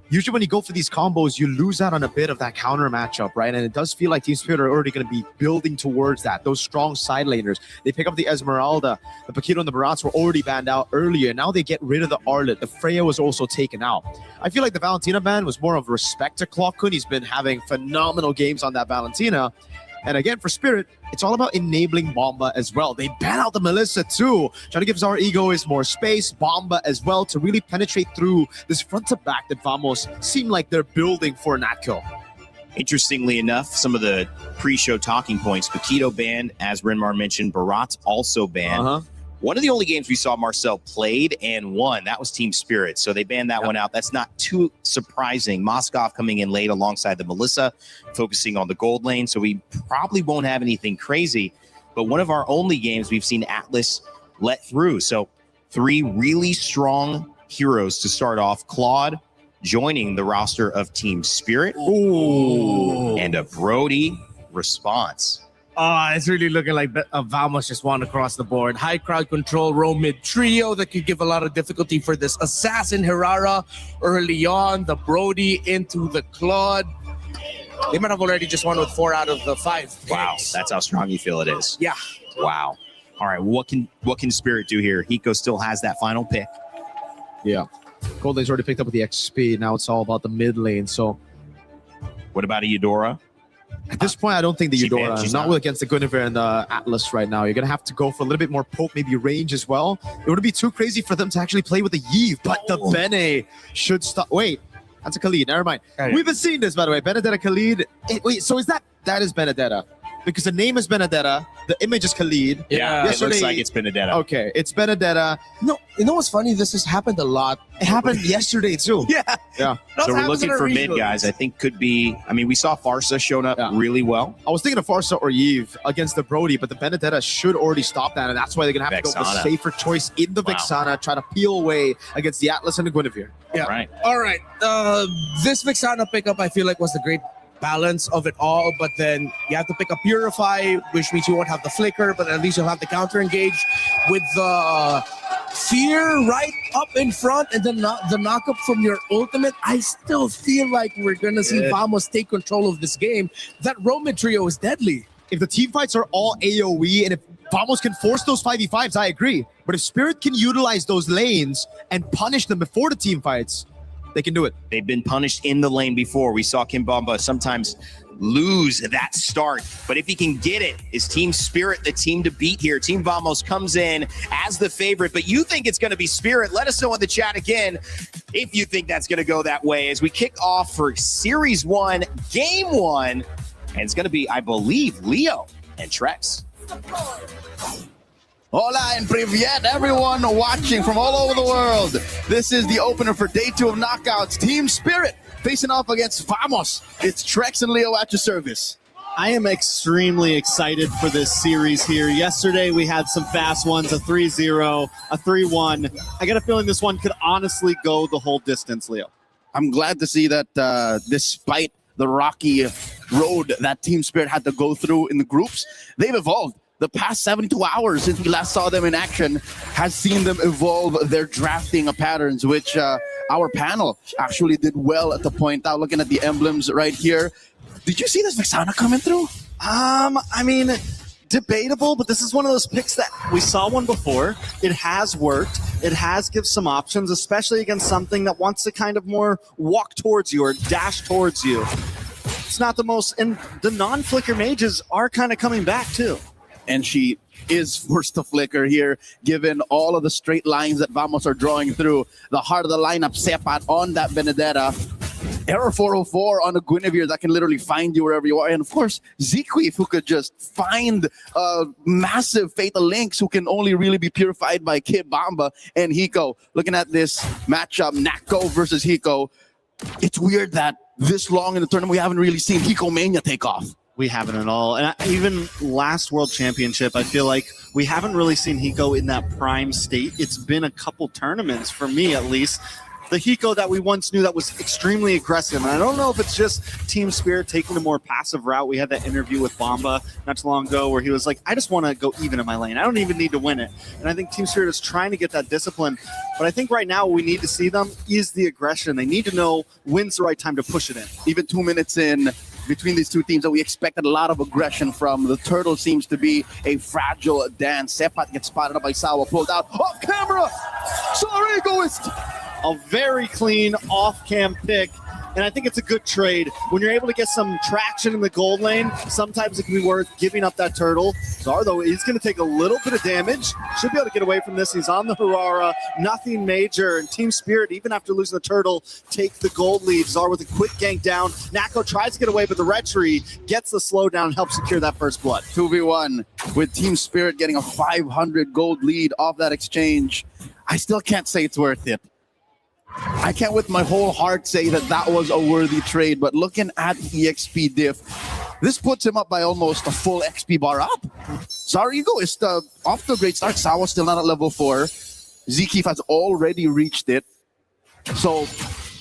usually when you go for these combos, you lose out on a bit of that counter matchup, right? And it does feel like Team Spirit are already going to be building towards that. Those strong side laners. They pick up the Esmeralda. The Paquito and the Barats were already banned out earlier. Now they get rid of the Arlet. The Freya was also taken out. I feel like the Valentina ban was more of respect to Clock Kun. He's been having phenomenal games on that Valentina. And again, for Spirit, it's all about enabling Bomba as well. They ban out the Melissa too, trying to give Zara Egoist more space, Bomba as well, to really penetrate through this front to back that Vamos seem like they're building for Natco. Interestingly enough, some of the pre-show talking points, Paquito banned, as Renmar mentioned, Barat also banned. One of the only games we saw Marcel played and won, that was Team Spirit. So they banned that one out. That's not too surprising. Moskov coming in late alongside the Melissa, focusing on the gold lane. So we probably won't have anything crazy. But one of our only games we've seen Atlas let through. So 3 really strong heroes to start off. Claude joining the roster of Team Spirit. Ooh. And a Brody response. It's really looking like Vamos just won across the board. High crowd control, row mid trio that could give a lot of difficulty for this Assassin Herrera early on. The Brody into the Claude. They might have already just won with 4 out of the 5. Wow, that's how strong you feel it is. Yeah. Wow. All right, what can Spirit do here? Hiko still has that final pick. Yeah. Gold lane's already picked up with the XP. Now it's all about the mid lane. So what about a Eudora? At this point, I don't think the Eudora she's is not against the Guinevere and the Atlas right now. You're going to have to go for a little bit more poke, maybe range as well. It would be too crazy for them to actually play with the Yves, but the Bene should stop. Wait, that's a Khalid. Never mind. We've been seeing this, by the way. Benedetta Khalid. Wait, so is that is Benedetta? Because the name is Benedetta, the image is Khalid. Yeah, it looks like it's Benedetta. Okay, it's Benedetta. No, you know what's funny? This has happened a lot. It happened yesterday too. Yeah. Yeah. So we're looking for mid guys. I think could be. I mean, we saw Farsa showing up really well. I was thinking of Farsa or Yves against the Brody, but the Benedetta should already stop that, and that's why they're gonna have to go with the safer choice in the Vexana, try to peel away against the Atlas and the Guinevere. Yeah. All right. This Vexana pickup, I feel like, was the great balance of it all, but then you have to pick a Purify, which means you won't have the flicker, but at least you'll have the counter engage with the fear right up in front, and then the knockup from your ultimate. I still feel like we're gonna see Vamos take control of this game. That Roman trio is deadly. If the team fights are all AoE, and if Vamos can force those 5v5s, I agree. But if Spirit can utilize those lanes and punish them before the team fights, they can do it. They've been punished in the lane before. We saw Kimbamba sometimes lose that start. But if he can get it, is Team Spirit the team to beat here? Team Vamos comes in as the favorite, but you think it's going to be Spirit. Let us know in the chat again if you think that's going to go that way as we kick off for Series 1, Game 1. And it's going to be, I believe, Leo and Trex. Hola and Privyet, everyone watching from all over the world. This is the opener for Day 2 of Knockouts. Team Spirit facing off against Vamos. It's Trex and Leo at your service. I am extremely excited for this series here. Yesterday we had some fast ones, a 3-0, a 3-1. I got a feeling this one could honestly go the whole distance, Leo. I'm glad to see that despite the rocky road that Team Spirit had to go through in the groups, they've evolved. The past 72 hours since we last saw them in action has seen them evolve their drafting patterns, which our panel actually did well to point out. Looking at the emblems right here. Did you see this Vexana coming through? I mean, debatable, but this is one of those picks that we saw one before. It has worked. It has given some options, especially against something that wants to kind of more walk towards you or dash towards you. it's not the most, and the non-flicker mages are kind of coming back too. And she is forced to flicker here, given all of the straight lines that Vamos are drawing through. The heart of the lineup, Sepat on that Benedetta. Error 404 on a Guinevere that can literally find you wherever you are. And of course, Zequif, who could just find massive Fatal Links, who can only really be purified by Kid Bamba and Hiko. Looking at this matchup, Nako versus Hiko. It's weird that this long in the tournament, we haven't really seen Hiko Mania take off. We haven't at all. And even last World Championship, I feel like we haven't really seen Hiko in that prime state. It's been a couple tournaments, for me at least. The Hiko that we once knew that was extremely aggressive. And I don't know if it's just Team Spirit taking a more passive route. We had that interview with Bamba not too long ago where he was like, I just want to go even in my lane. I don't even need to win it. And I think Team Spirit is trying to get that discipline. But I think right now what we need to see them is the aggression. They need to know when's the right time to push it in. Even 2 minutes in, between these two teams that we expected a lot of aggression from. The turtle seems to be a fragile dance. Sepat gets spotted up by Sawa, pulled out off camera. Sorry, egoist. A very clean off-cam pick, and I think it's a good trade. When you're able to get some traction in the gold lane, sometimes it can be worth giving up that turtle. Zar, though, he's going to take a little bit of damage. Should be able to get away from this. He's on the Harara, nothing major. And Team Spirit, even after losing the turtle, take the gold lead. Zar with a quick gank down. Nako tries to get away, but the red tree gets the slowdown and helps secure that first blood. 2v1 with Team Spirit getting a 500 gold lead off that exchange. I still can't say it's worth it. I can't with my whole heart say that that was a worthy trade, but looking at EXP diff, this puts him up by almost a full XP bar up. Zarigo is off to a great start. Sawa still not at level 4. Zequif has already reached it. So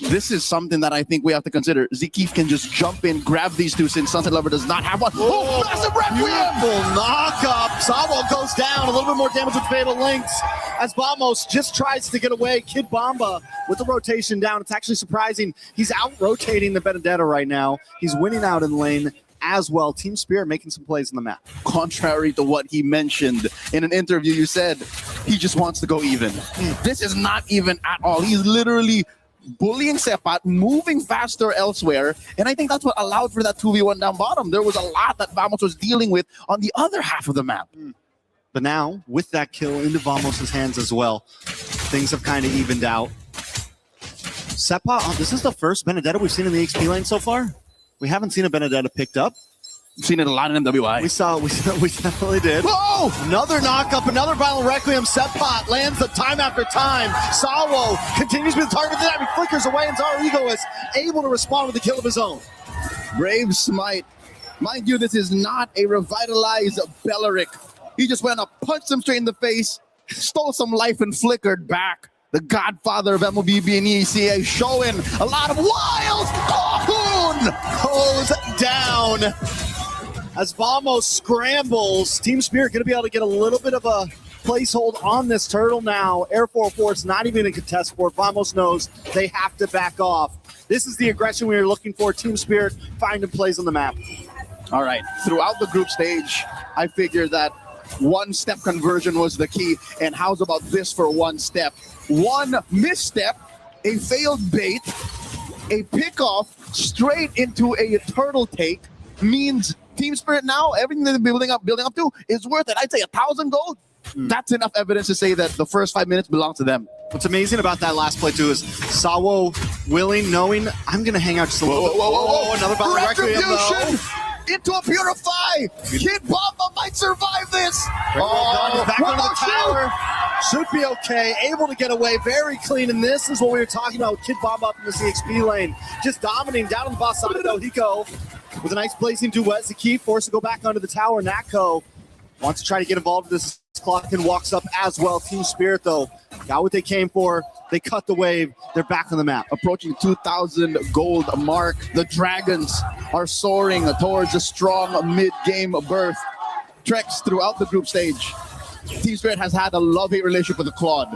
this is something that I think we have to consider. Zequif can just jump in, grab these two since Sunset Lover does not have one. Oh, massive Beautiful knock-up. Sawa goes down. A little bit more damage with Fatal Links as Vamos just tries to get away. Kid Bamba with the rotation down. It's actually surprising. He's out-rotating the Benedetta right now. He's winning out in lane as well. Team Spirit making some plays in the map. Contrary to what he mentioned in an interview, you said he just wants to go even. This is not even at all. He's literally bullying Sepat, moving faster elsewhere, and I think that's what allowed for that 2v1 down bottom. There was a lot that Vamos was dealing with on the other half of the map. But now, with that kill into Vamos' hands as well, things have kind of evened out. Sepat, this is the first Benedetta we've seen in the XP lane so far. We haven't seen a Benedetta picked up. We've seen it a lot in MWI. We definitely did. Oh! Another knockup, another Violent Requiem. Sepat lands the time after time. Sawo continues to be the target of the time. He flickers away, and Zarigo is able to respond with a kill of his own. Brave Smite. Mind you, this is not a revitalized Bellaric. He just went up, punched him straight in the face, stole some life, and flickered back. The godfather of MLBB and ECA showing a lot of wild. Cocoon goes down. As Vamos scrambles, Team Spirit going to be able to get a little bit of a placehold on this turtle now. Air 404 is not even a contest for it. Vamos knows they have to back off. This is the aggression we were looking for. Team Spirit finding plays on the map. All right. Throughout the group stage, I figured that one-step conversion was the key. And how's about this for one step? One misstep, a failed bait, a pickoff straight into a turtle take means Team Spirit now, everything they're building up to is worth it. I'd say 1,000 gold. That's enough evidence to say that the first 5 minutes belong to them. What's amazing about that last play too is Sawo willing, knowing I'm going to hang out just a little bit. Whoa. Another Violent Requiem though. Into a Purify. Kid Bamba might survive this. Back onto the tower. Should be okay. Able to get away. Very clean. And this is what we were talking about with Kid Bamba up in the CXP lane. Just dominating down on the boss side though. Hiko with a nice blazing duet. Zequif forced to go back onto the tower. Nako wants to try to get involved with this clock and walks up as well. Team Spirit though got what they came for. They cut the wave. They're back on the map. Approaching 2,000 gold mark. The Dragons are soaring towards a strong mid-game berth. Treks throughout the group stage. Team Spirit has had a love-hate relationship with the Claude.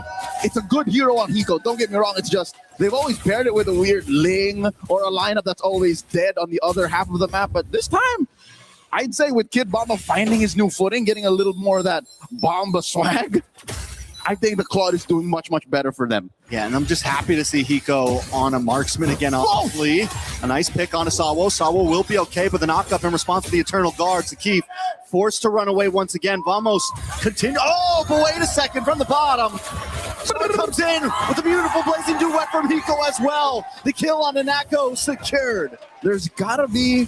It's a good hero on Hiko. Don't get me wrong. It's just they've always paired it with a weird Ling or a lineup that's always dead on the other half of the map. But this time, I'd say with Kid Bamba finding his new footing, getting a little more of that Bamba swag, I think the Claude is doing much, much better for them. Yeah, and I'm just happy to see Hiko on a marksman again, obviously. A nice pick on Sawo. Sawo will be okay, but the knockup in response to the Eternal Guards. Zakif forced to run away once again. Vamos continue. Oh, but wait a second, from the bottom. Someone comes in with a beautiful blazing duet from Hiko as well. The kill on Nanako secured. There's got to be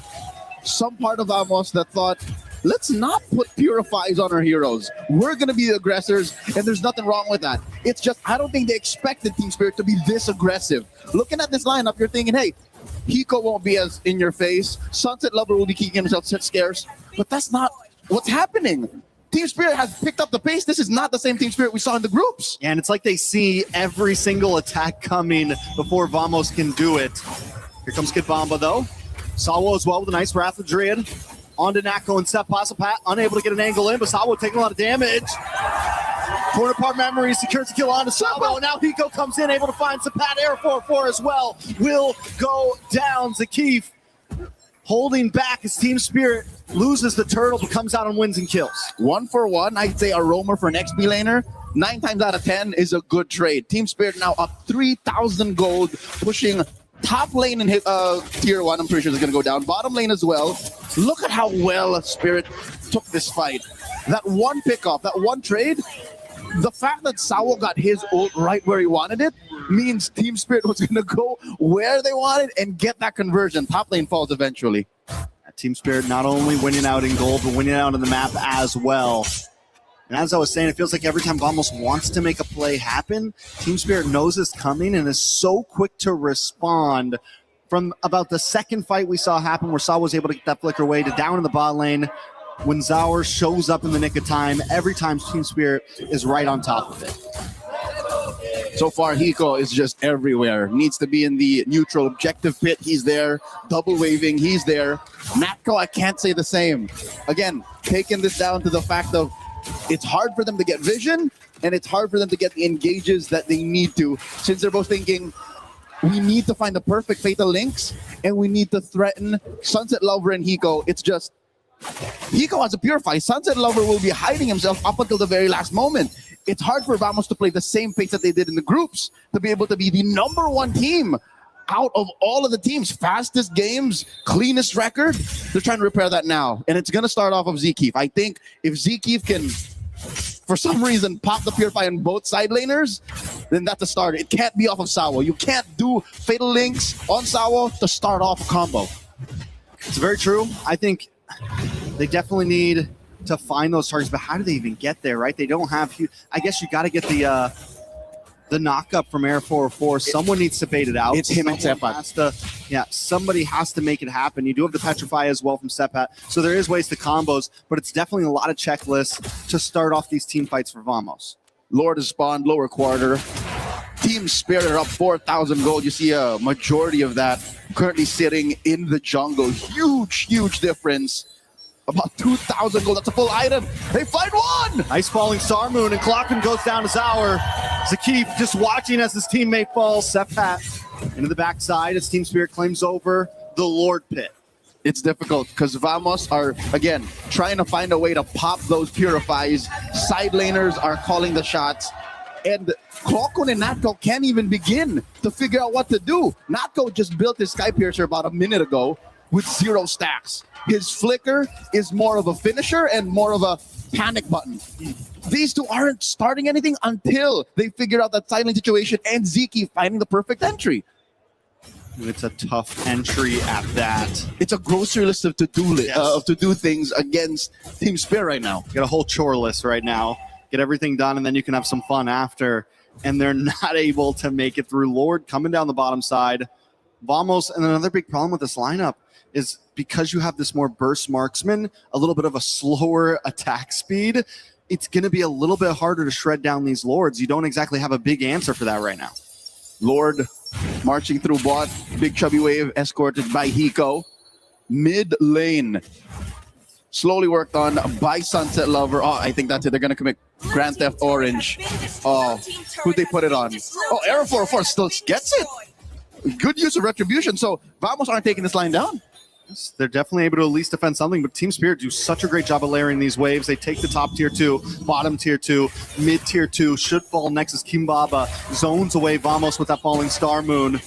some part of Vamos that thought, let's not put purifies on our heroes. We're going to be the aggressors, and there's nothing wrong with that. It's just, I don't think they expected Team Spirit to be this aggressive. Looking at this lineup, you're thinking, hey, Hiko won't be as in your face. Sunset Lover will be keeping himself scarce. But that's not what's happening. Team Spirit has picked up the pace. This is not the same Team Spirit we saw in the groups. Yeah, and it's like they see every single attack coming before Vamos can do it. Here comes Kid Bomba, though. Sawo as well with a nice Wrath of Druid. On to Nako and Sepa. Sepa unable to get an angle in, but Sawo taking a lot of damage. Corner part memory secures the kill on to Sawo. Now Hiko comes in, able to find Sepat. Air 4-4 as well. Will go down. Zakif holding back as Team Spirit loses the turtle, but comes out and wins and kills. 1-for-1, I'd say a roamer for an XP laner. 9 times out of 10 is a good trade. Team Spirit now up 3,000 gold, pushing top lane in tier 1. I'm pretty sure it's going to go down. Bottom lane as well. Look at how well Spirit took this fight. That one pickoff, that one trade, the fact that Sawo got his ult right where he wanted it means Team Spirit was going to go where they wanted and get that conversion. Top lane falls eventually. Team Spirit not only winning out in gold, but winning out on the map as well. And as I was saying, it feels like every time Vamos wants to make a play happen, Team Spirit knows it's coming and is so quick to respond. From about the second fight we saw happen where Saw was able to get that flicker away to down in the bot lane, when Zaur shows up in the nick of time, every time Team Spirit is right on top of it. So far, Hiko is just everywhere. Needs to be in the neutral objective pit. He's there. Double waving. He's there. Natko, I can't say the same. Again, taking this down to the fact of it's hard for them to get vision, and it's hard for them to get the engages that they need to, since they're both thinking, we need to find the perfect fatal links, and we need to threaten Sunset Lover and Hiko. It's just, Hiko has a purify. Sunset Lover will be hiding himself up until the very last moment. It's hard for Vamos to play the same pace that they did in the groups to be able to be the #1 team out of all of the teams. Fastest games, cleanest record. They're trying to repair that now. And it's going to start off of Zekif. I think if Zekif can, for some reason, pop the Purify on both side laners, then that's a start. It can't be off of Sawo. You can't do Fatal Links on Sawo to start off a combo. It's very true. I think they definitely need to find those targets, but how do they even get there, right? They don't have, I guess you got to get the knock-up from Air 4-4. Someone needs to bait it out. It's him and Sepat. Yeah, somebody has to make it happen. You do have the Petrify as well from Sepat, so there is ways to combos, but it's definitely a lot of checklists to start off these team fights for Vamos. Lord has spawned lower quarter. Team Spirit are up 4,000 gold. You see a majority of that currently sitting in the jungle. Huge, huge difference. About 2,000 gold. That's a full item. They find one! Ice falling Star Moon, and Clockman goes down to Zaur. Zakif just watching as his teammate falls. Sepat into the backside as Team Spirit claims over the Lord Pit. It's difficult because Vamos are, again, trying to find a way to pop those purifies. Side laners are calling the shots. And Clockman and Natko can't even begin to figure out what to do. Natko just built his Sky Piercer about a minute ago with 0 stacks. His flicker is more of a finisher and more of a panic button. These two aren't starting anything until they figure out that silent situation and Zeki finding the perfect entry. It's a tough entry at that. It's a grocery list of to-do things against Team Spirit right now. Got a whole chore list right now. Get everything done, and then you can have some fun after. And they're not able to make it through. Lord coming down the bottom side. Vamos, and another big problem with this lineup is because you have this more burst marksman, a little bit of a slower attack speed, it's going to be a little bit harder to shred down these Lords. You don't exactly have a big answer for that right now. Lord marching through bot, big chubby wave escorted by Hiko. Mid lane, slowly worked on by Sunset Lover. Oh, I think that's it. They're going to commit Grand Theft Orange. Oh, who'd they put it on? Oh, Arrow 404 still gets it. Good use of retribution. So Vamos aren't taking this line down. They're definitely able to at least defend something, but Team Spirit do such a great job of layering these waves. They take the top tier 2, bottom tier 2, mid tier 2, should fall next as Kimbaba zones away Vamos with that falling Star Moon.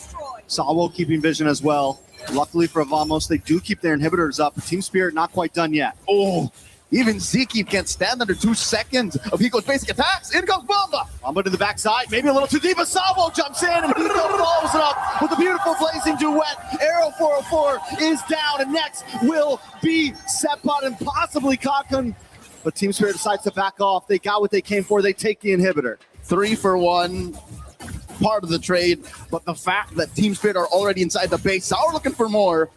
Sawo keeping vision as well. Luckily for Vamos, they do keep their inhibitors up, but Team Spirit not quite done yet. Oh, even Ziki can't stand under 2 seconds of Hiko's basic attacks. In comes Bomba. Bomba to the backside, maybe a little too deep, but Sawo jumps in and Hiko follows it up with a beautiful blazing duet. Arrow 404 is down, and next will be Sepot and possibly Kakun. But Team Spirit decides to back off. They got what they came for. They take the inhibitor. 3 for 1. Part of the trade, but the fact that Team Spirit are already inside the base, Sour looking for more.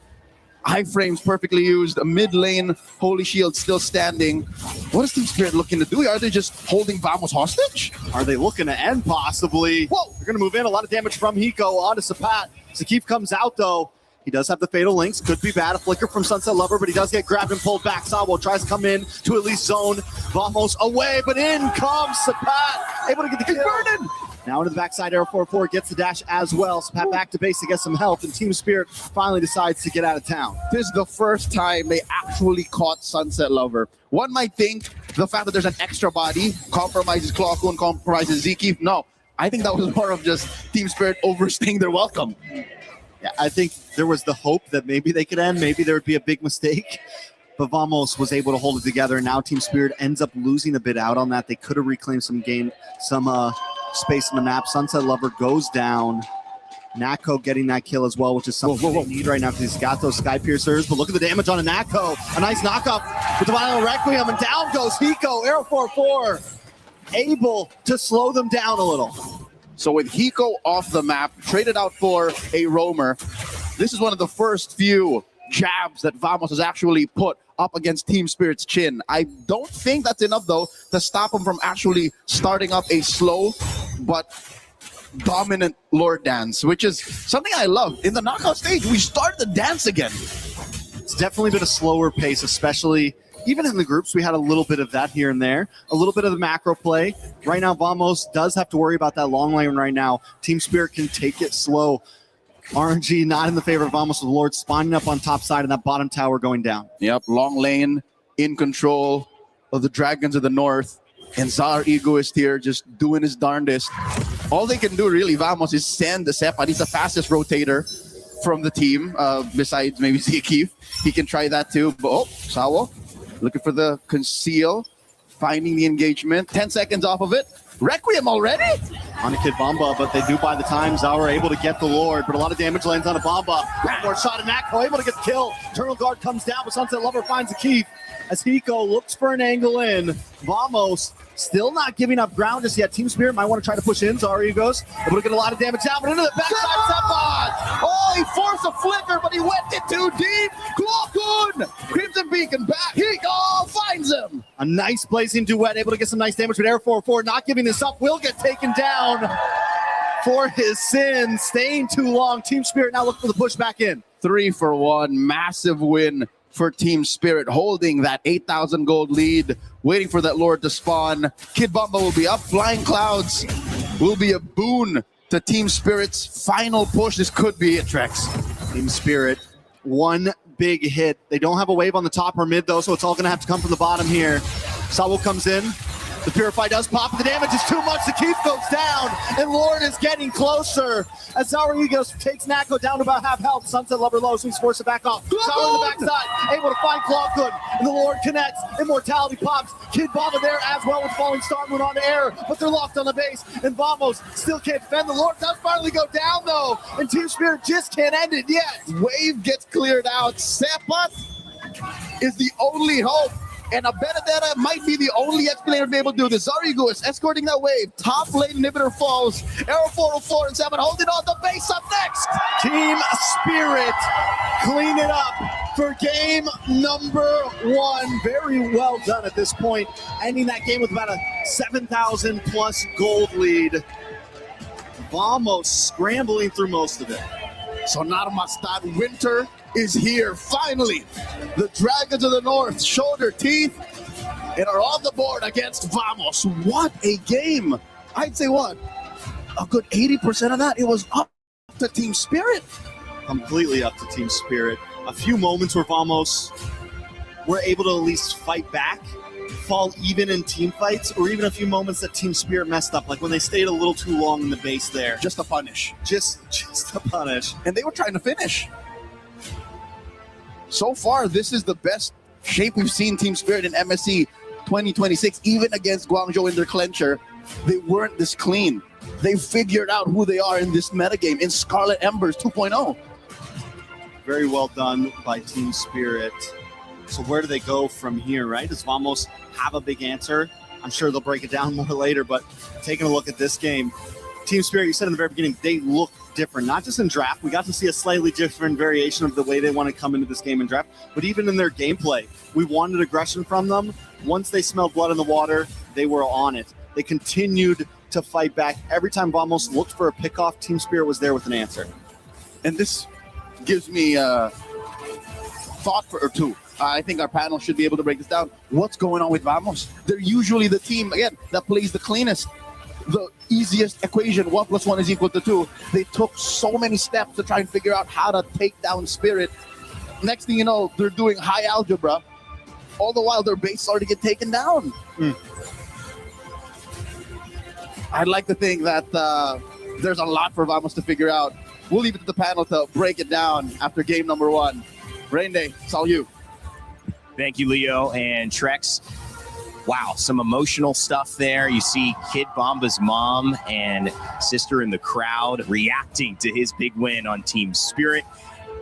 High frames perfectly used, a mid lane, Holy Shield still standing. What is Team Spirit looking to do? Are they just holding Vamos hostage? Are they looking to end possibly? Whoa, they're going to move in. A lot of damage from Hiko onto Sapat. Zakif comes out though. He does have the Fatal Links. Could be bad. A flicker from Sunset Lover, but he does get grabbed and pulled back. Sawo tries to come in to at least zone Vamos away, but in comes Sapat. Able to get the kill. Burning. Now into the backside, Arrow 4-4 gets the dash as well. Sapat back to base to get some help, and Team Spirit finally decides to get out of town. This is the first time they actually caught Sunset Lover. One might think the fact that there's an extra body compromises Clockwo and compromises Ziki. No, I think that was more of just Team Spirit overstaying their welcome. Yeah, I think there was the hope that maybe they could end, maybe there would be a big mistake. But Vamos was able to hold it together, and now Team Spirit ends up losing a bit out on that. They could have reclaimed some space in the map. Sunset Lover goes down. Nako getting that kill as well, which is something they need right now because he's got those Sky Piercers. But look at the damage on a Nako. A nice knockup with the Violent Requiem, and down goes Hiko. Arrow 4-4, able to slow them down a little. So with Hiko off the map, traded out for a roamer, this is one of the first few jabs that Vamos has actually put up against Team Spirit's chin. I don't think that's enough, though, to stop him from actually starting up a slow but dominant Lord Dance, which is something I love. In the knockout stage, we start the dance again. It's definitely been a slower pace, especially even in the groups. We had a little bit of that here and there, a little bit of the macro play. Right now, Vamos does have to worry about that long lane right now. Team Spirit can take it slow. RNG not in the favor of Vamos, with the Lord spawning up on top side and that bottom tower going down. Yep, long lane in control of the Dragons of the North. And Zar Egoist here just doing his darndest. All they can do really, Vamos, is send the Sepa. He's the fastest rotator from the team, besides maybe Ziki. He can try that too. But oh, Sawo looking for the conceal, finding the engagement. 10 seconds off of it. Requiem already? On a Kid Bomba, but they do buy the time. Zawa able to get the Lord, but a lot of damage lands on a Bomba. One more shot at Nako, able to get the kill. Eternal Guard comes down, but Sunset Lover finds a Keith as Hiko looks for an angle in. Vamos still not giving up ground just yet. Team Spirit might want to try to push in. Zario goes, able to get a lot of damage down, but into the backside Sepon! Oh, he forced a flicker, but he went it too deep. Clockwood! Crimson Beacon back. Hiko finds him. A nice blazing duet, able to get some nice damage, but Air 4-4 not giving this up, will get taken down for his sins. Staying too long. Team Spirit now looking for the push back in. 3 for 1. Massive win for Team Spirit, holding that 8,000 gold lead, waiting for that Lord to spawn. Kid Bomba will be up. Flying Clouds will be a boon to Team Spirit's final push. This could be it, Trex. Team Spirit, one big hit. They don't have a wave on the top or mid, though, so it's all going to have to come from the bottom here. Sawo comes in. The Purify does pop, but the damage is too much. The Keith goes down, and Lord is getting closer. As Sour Egos takes Nako down to about half health. Sunset Lover low, so he's forced it back off. Sour on the backside, able to find Clawgood, and the Lord connects. Immortality pops. Kid Bomba there as well with Falling Star Moon on the air, but they're locked on the base, and Vamos still can't defend. The Lord does finally go down, though, and Team Spirit just can't end it yet. Wave gets cleared out. Sepot is the only hope. And a Benedetta might be the only explainer to be able to do this. Zarigo is escorting that wave. Top lane inhibitor falls. Arrow 404 and 7 holding on the base up next. Team Spirit clean it up for game number 1. Very well done at this point. Ending that game with about a 7,000 plus gold lead. Vamos scrambling through most of it. So Narmastad winter is here, finally. The Dragons of the North show their teeth and are on the board against Vamos. What a game. I'd say what? A good 80% of that, it was up to Team Spirit. Completely up to Team Spirit. a few moments where Vamos were able to at least fight back, fall even in team fights, or even a few moments that Team Spirit messed up, like when they stayed a little too long in the base there. Just a punish. Just a punish. And they were trying to finish. So far, this is the best shape we've seen Team Spirit in MSC 2026, even against Guangzhou in their clincher. They weren't this clean. They figured out who they are in this metagame in Scarlet Embers 2.0. Very well done by Team Spirit. So where do they go from here, right? Does Vamos have a big answer? I'm sure they'll break it down more later, but taking a look at this game, Team Spirit, you said in the very beginning, they look different, not just in draft. We got to see a slightly different variation of the way they want to come into this game in draft, but even in their gameplay. We wanted aggression from them. Once they smelled blood in the water, they were on it. They continued to fight back. Every time Vamos looked for a pickoff, Team Spirit was there with an answer. And this gives me a thought or two. I think our panel should be able to break this down. What's going on with Vamos? They're usually the team, again, that plays the cleanest. The easiest equation, 1 + 1 = 2. They took so many steps to try and figure out how to take down Spirit. Next thing you know, they're doing high algebra. All the while, their base started to get taken down. I'd like to think that there's a lot for Vamos to figure out. We'll leave it to the panel to break it down after game number 1. Rain Day, it's all you. Thank you, Leo and Trex. Wow, some emotional stuff there. You see Kid Bomba's mom and sister in the crowd reacting to his big win on Team Spirit,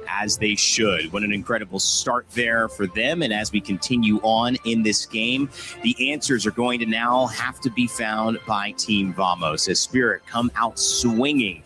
as they should. What an incredible start there for them. And as we continue on in this game, the answers are going to now have to be found by Team Vamos as Spirit come out swinging.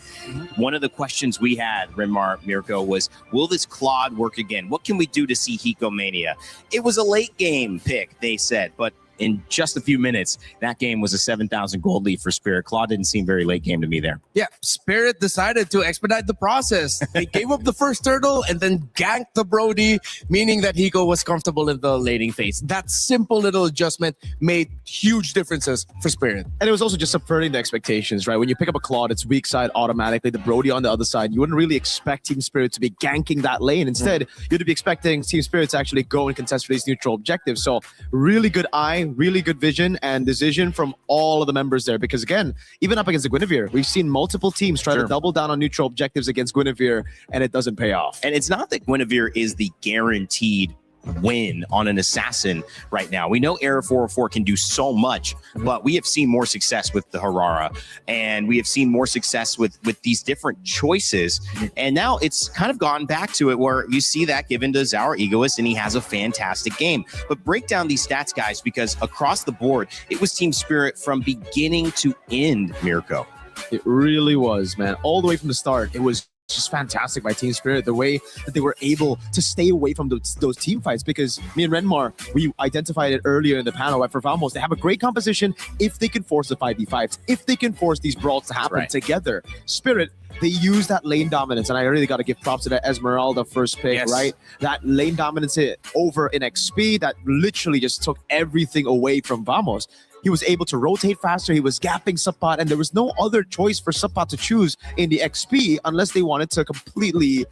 One of the questions we had, Renmar, Mirko, was, will this Claude work again? What can we do to see Hikomania? It was a late game pick, they said, but in just a few minutes, that game was a 7,000 gold lead for Spirit. Claude didn't seem very late game to me there. Yeah, Spirit decided to expedite the process. They gave up the first turtle and then ganked the Brody, meaning that Hiko was comfortable in the laning phase. That simple little adjustment made huge differences for Spirit. And it was also just subverting the expectations, right? When you pick up a Claude, it's weak side automatically, the Brody on the other side. You wouldn't really expect Team Spirit to be ganking that lane. Instead, you'd be expecting Team Spirit to actually go and contest for these neutral objectives. So really good eye, really good vision and decision from all of the members there. Because again, even up against the Guinevere, we've seen multiple teams try to double down on neutral objectives against Guinevere, and it doesn't pay off. And it's not that Guinevere is the guaranteed win on an assassin right now. We know Era 404 can do so much, but we have seen more success with the Harara, and we have seen more success with these different choices. And now it's kind of gone back to it where you see that given to Zaur Egoist, and he has a fantastic game. But break down these stats, guys, because across the board, it was Team Spirit from beginning to end, Mirko. It really was, man. All the way from the start, it was just fantastic by Team Spirit, the way that they were able to stay away from those team fights, because me and Renmar, we identified it earlier in the panel, but for Vamos, they have a great composition if they can force the 5v5s, if they can force these brawls to happen together. Spirit, they use that lane dominance, and I really got to give props to that Esmeralda first pick, right? That lane dominance over in XP that literally just took everything away from Vamos. He was able to rotate faster, he was gapping Subpot, and there was no other choice for Subpot to choose in the XP unless they wanted to completely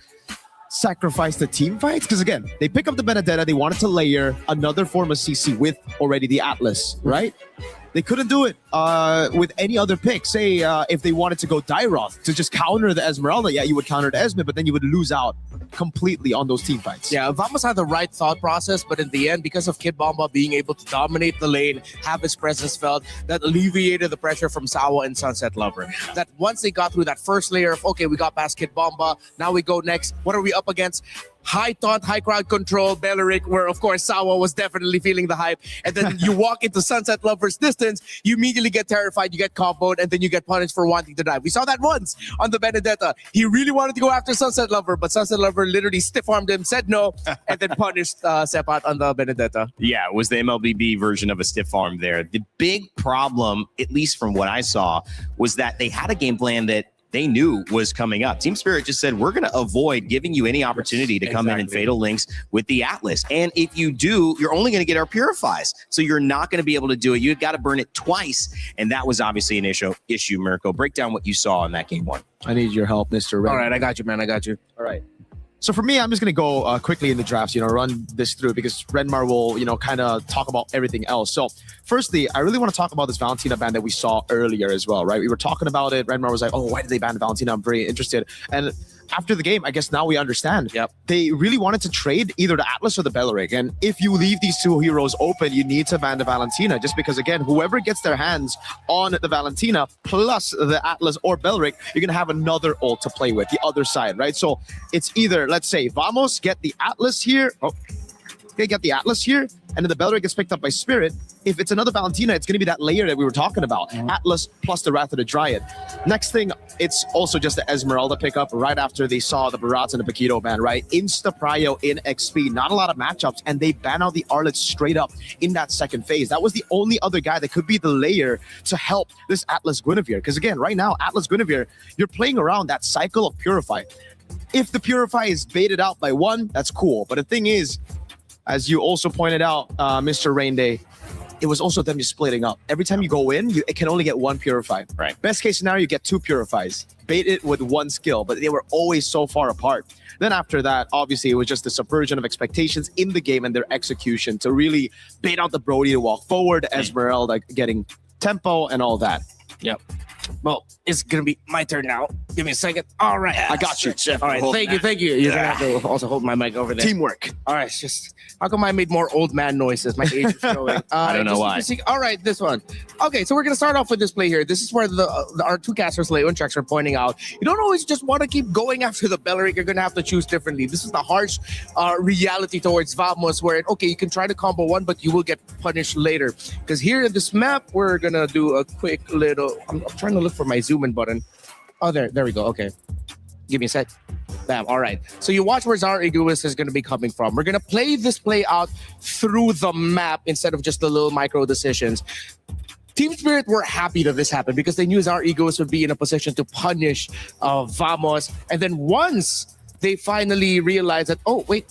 sacrifice the team fights. Because again, they pick up the Benedetta, they wanted to layer another form of CC with already the Atlas, right? They couldn't do it with any other pick. Say if they wanted to go Dyroth to just counter the Esmeralda, yeah, you would counter the Esme, but then you would lose out completely on those team fights. Yeah, Vamos had the right thought process, but in the end, because of Kid Bomba being able to dominate the lane, have his presence felt, that alleviated the pressure from Sawa and Sunset Lover. That once they got through that first layer of, okay, we got past Kid Bomba, now we go next. What are we up against? High taunt, high crowd control, Belleric, where of course Sawa was definitely feeling the hype. And then you walk into Sunset Lover's distance, you immediately get terrified, you get comboed, and then you get punished for wanting to dive. We saw that once on the Benedetta. He really wanted to go after Sunset Lover, but Sunset Lover literally stiff-armed him, said no, and then punished Sepat on the Benedetta. Yeah, it was the MLBB version of a stiff arm there. The big problem, at least from what I saw, was that they had a game plan that they knew was coming up. Team Spirit just said, we're going to avoid giving you any opportunity to come in and Fatal Links with the Atlas. And if you do, you're only going to get our Purifies. So you're not going to be able to do it. You've got to burn it twice. And that was obviously an issue, Mirko. Break down what you saw in that game one. I need your help, Mr. Red. All right, I got you, man. I got you. All right. So for me, I'm just going to go quickly in the drafts, run this through because Renmar will, kind of talk about everything else. So firstly, I really want to talk about this Valentina ban that we saw earlier as well, right? We were talking about it. Renmar was like, oh, why did they ban Valentina? I'm very interested. And after the game, I guess now we understand. Yep. They really wanted to trade either the Atlas or the Belleric. And if you leave these two heroes open, you need to ban the Valentina just because, again, whoever gets their hands on the Valentina plus the Atlas or Belleric, you're going to have another ult to play with, the other side, right? So it's either, let's say, Vamos get the Atlas here. They get the Atlas here, and then the Belleric gets picked up by Spirit. If it's another Valentina, it's going to be that layer that we were talking about. Atlas plus the Wrath of the Dryad. Next thing, it's also just the Esmeralda pickup right after they saw the Barats and the Paquito ban, right? Insta-prio in XP. Not a lot of matchups, and they ban out the Arlet straight up in that second phase. That was the only other guy that could be the layer to help this Atlas Guinevere. Because again, right now, Atlas Guinevere, you're playing around that cycle of Purify. If the Purify is baited out by one, that's cool. But the thing is, as you also pointed out, Mr. Rainday, it was also them just splitting up. Every time you go in, it can only get one Purify. Right. Best case scenario, you get two Purifies. Bait it with one skill, but they were always so far apart. Then after that, obviously, it was just the subversion of expectations in the game and their execution to really bait out the Brody to walk forward, Esmeralda getting tempo and all that. Yep. Well, it's going to be my turn now. Give me a second. All right. I got you, Chef. All right. Thank you. You're going to have to also hold my mic over there. Teamwork. All right. It's just, how come I made more old man noises? My age is showing. I don't know why. All right. This one. Okay. So we're going to start off with this play here. This is where our two casters, Leo and Trex, are pointing out. You don't always just want to keep going after the Belleric. You're going to have to choose differently. This is the harsh reality towards Vamos where, okay, you can try to combo one, but you will get punished later. Because here in this map, we're going to do a quick little, I'm trying to look for my zoom in button. Oh, there we go. Okay. Give me a sec. Bam. All right. So you watch where Zara Egoist is going to be coming from. We're going to play this play out through the map instead of just the little micro decisions. Team Spirit were happy that this happened because they knew Zara Egoist would be in a position to punish Vamos. And then once they finally realized that, oh, wait,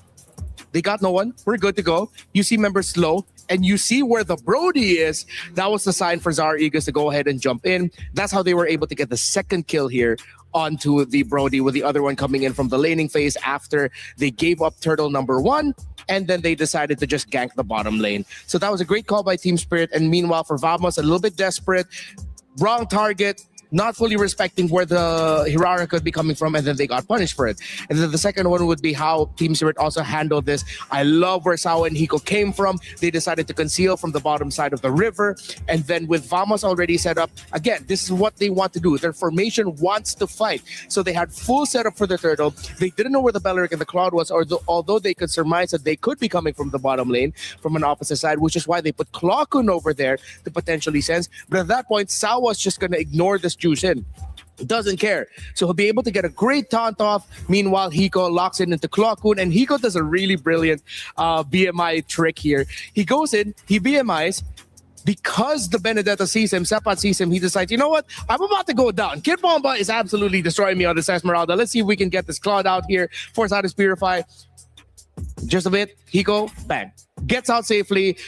they got no one. We're good to go. You see members slow. And you see where the Brody is, that was the sign for Zara Eagles to go ahead and jump in. That's how they were able to get the second kill here onto the Brody, with the other one coming in from the laning phase after they gave up turtle number one, and then they decided to just gank the bottom lane. So that was a great call by Team Spirit. And meanwhile, for Vamos, a little bit desperate, wrong target, not fully respecting where the Hirara could be coming from, and then they got punished for it. And then the second one would be how Team Spirit also handled this. I love where Sawa and Hiko came from. They decided to conceal from the bottom side of the river, and then with Vamos already set up, again, this is what they want to do. Their formation wants to fight. So they had full setup for the turtle. They didn't know where the Belleric and the Cloud was, although they could surmise that they could be coming from the bottom lane, from an opposite side, which is why they put Klokun over there to potentially sense. But at that point, Sawa's just going to ignore this juice in. He doesn't care. So he'll be able to get a great taunt off. Meanwhile, Hiko locks in into Klokun, and Hiko does a really brilliant BMI trick here. He goes in, he BMIs. Because the Benedetta sees him, Sepat sees him, he decides, you know what? I'm about to go down. Kid Bomba is absolutely destroying me on this Esmeralda. Let's see if we can get this Cloud out here. Force out his Purify. Just a bit. Hiko, bang. Gets out safely.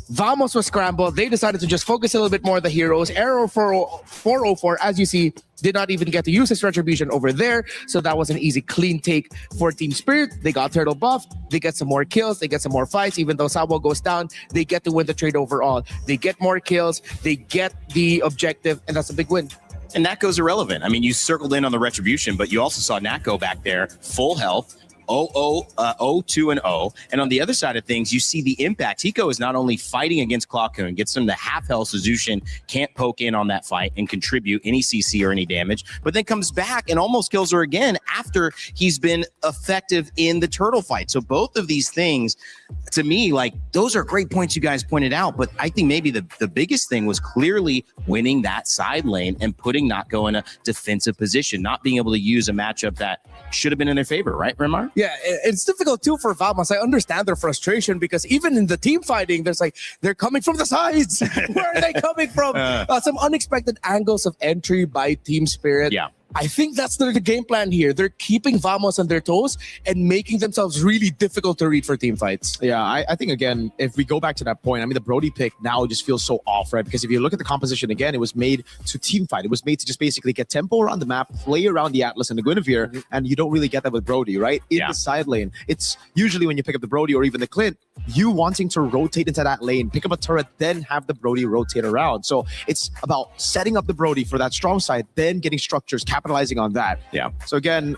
Vamos was scrambled. They decided to just focus a little bit more on the heroes. Arrow 404, as you see, did not even get to use his retribution over there. So that was an easy, clean take for Team Spirit. They got turtle buff. They get some more kills. They get some more fights. Even though Sawa goes down, they get to win the trade overall. They get more kills. They get the objective, and that's a big win. And that goes irrelevant. I mean, you circled in on the retribution, but you also saw Nako back there, full health. 0-2 and 0. And on the other side of things, you see the impact. Hiko is not only fighting against Klokun, gets him to half health, so Zushin can't poke in on that fight and contribute any CC or any damage, but then comes back and almost kills her again after he's been effective in the turtle fight. So both of these things, to me, like, those are great points you guys pointed out, but I think maybe the biggest thing was clearly winning that side lane and putting Nako in a defensive position, not being able to use a matchup that should have been in their favor, right, Remar? Yeah, it's difficult too for Vamos. I understand their frustration because even in the team fighting, there's like, they're coming from the sides. Where are they coming from? Some unexpected angles of entry by Team Spirit. Yeah. I think that's the game plan here. They're keeping Vamos on their toes and making themselves really difficult to read for team fights. Yeah, I think, again, if we go back to that point, I mean, the Brody pick now just feels so off, right? Because if you look at the composition again, it was made to team fight. It was made to just basically get tempo around the map, play around the Atlas and the Guinevere, and you don't really get that with Brody, right? In the side lane. It's usually when you pick up the Brody or even the Clint, you wanting to rotate into that lane, pick up a turret, then have the Brody rotate around. So it's about setting up the Brody for that strong side, then getting structures, capitalizing on that. Yeah. So again,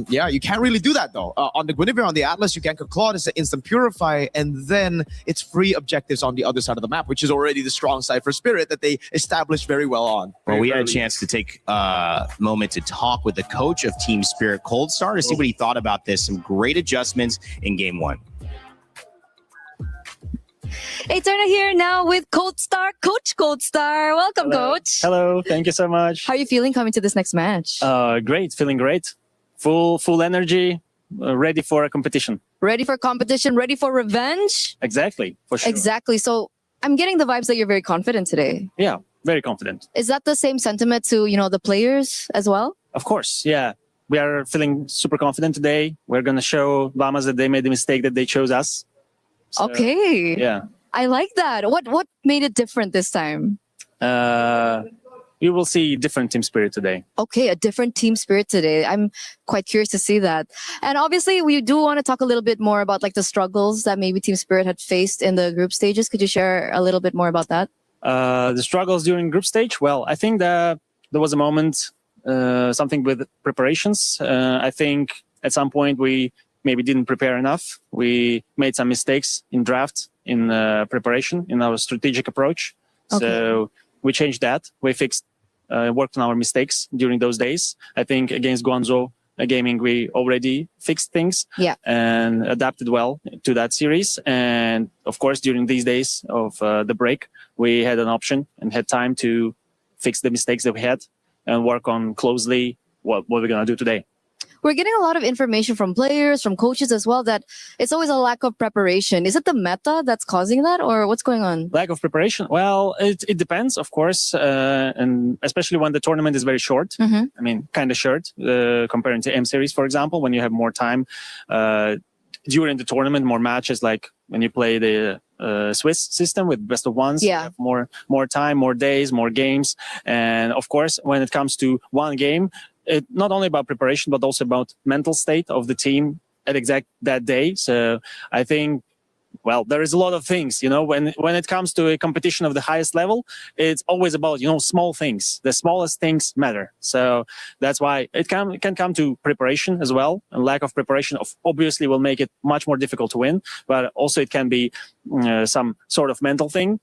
you can't really do that though. On the Guinevere, on the Atlas, you can Claude, it's an instant purify, and then it's free objectives on the other side of the map, which is already the strong side for Spirit that they established very well on. Well, we had a chance to take a moment to talk with the coach of Team Spirit, Cold Star, to see what he thought about this. Some great adjustments in Game 1. Hey, Turner here now with Cold Star, Coach Cold Star. Welcome, Hello. Coach. Hello, thank you so much. How are you feeling coming to this next match? Great, feeling great. Full energy, ready for a competition. Ready for competition, ready for revenge? Exactly, for sure. Exactly. So I'm getting the vibes that you're very confident today. Yeah, very confident. Is that the same sentiment to, the players as well? Of course, yeah. We are feeling super confident today. We're going to show Bahamas that they made the mistake that they chose us. So, okay. Yeah. I like that. What made it different this time? You will see different team spirit today. Okay, a different team spirit today. I'm quite curious to see that. And obviously, we do want to talk a little bit more about like the struggles that maybe Team Spirit had faced in the group stages. Could you share a little bit more about that? The struggles during group stage? Well, I think that there was a moment, something with preparations. I think at some point we maybe didn't prepare enough. We made some mistakes in draft, in preparation, in our strategic approach. Okay. So we changed that. We fixed, worked on our mistakes during those days. I think against Guangzhou Gaming, we already fixed things and adapted well to that series. And of course, during these days of the break, we had an option and had time to fix the mistakes that we had and work on closely what we're going to do today. We're getting a lot of information from players, from coaches as well, that it's always a lack of preparation. Is it the meta that's causing that, or what's going on? Lack of preparation? Well, it depends, of course, and especially when the tournament is very short. Mm-hmm. I mean, kind of short, comparing to M Series, for example, when you have more time during the tournament, more matches, like when you play the Swiss system with best of ones. You have more time, more days, more games. And of course, when it comes to one game, it's not only about preparation, but also about mental state of the team at exact that day. So I think, well, there is a lot of things, when it comes to a competition of the highest level, it's always about, small things. The smallest things matter. So that's why it can come to preparation as well. And lack of preparation obviously will make it much more difficult to win, but also it can be some sort of mental thing.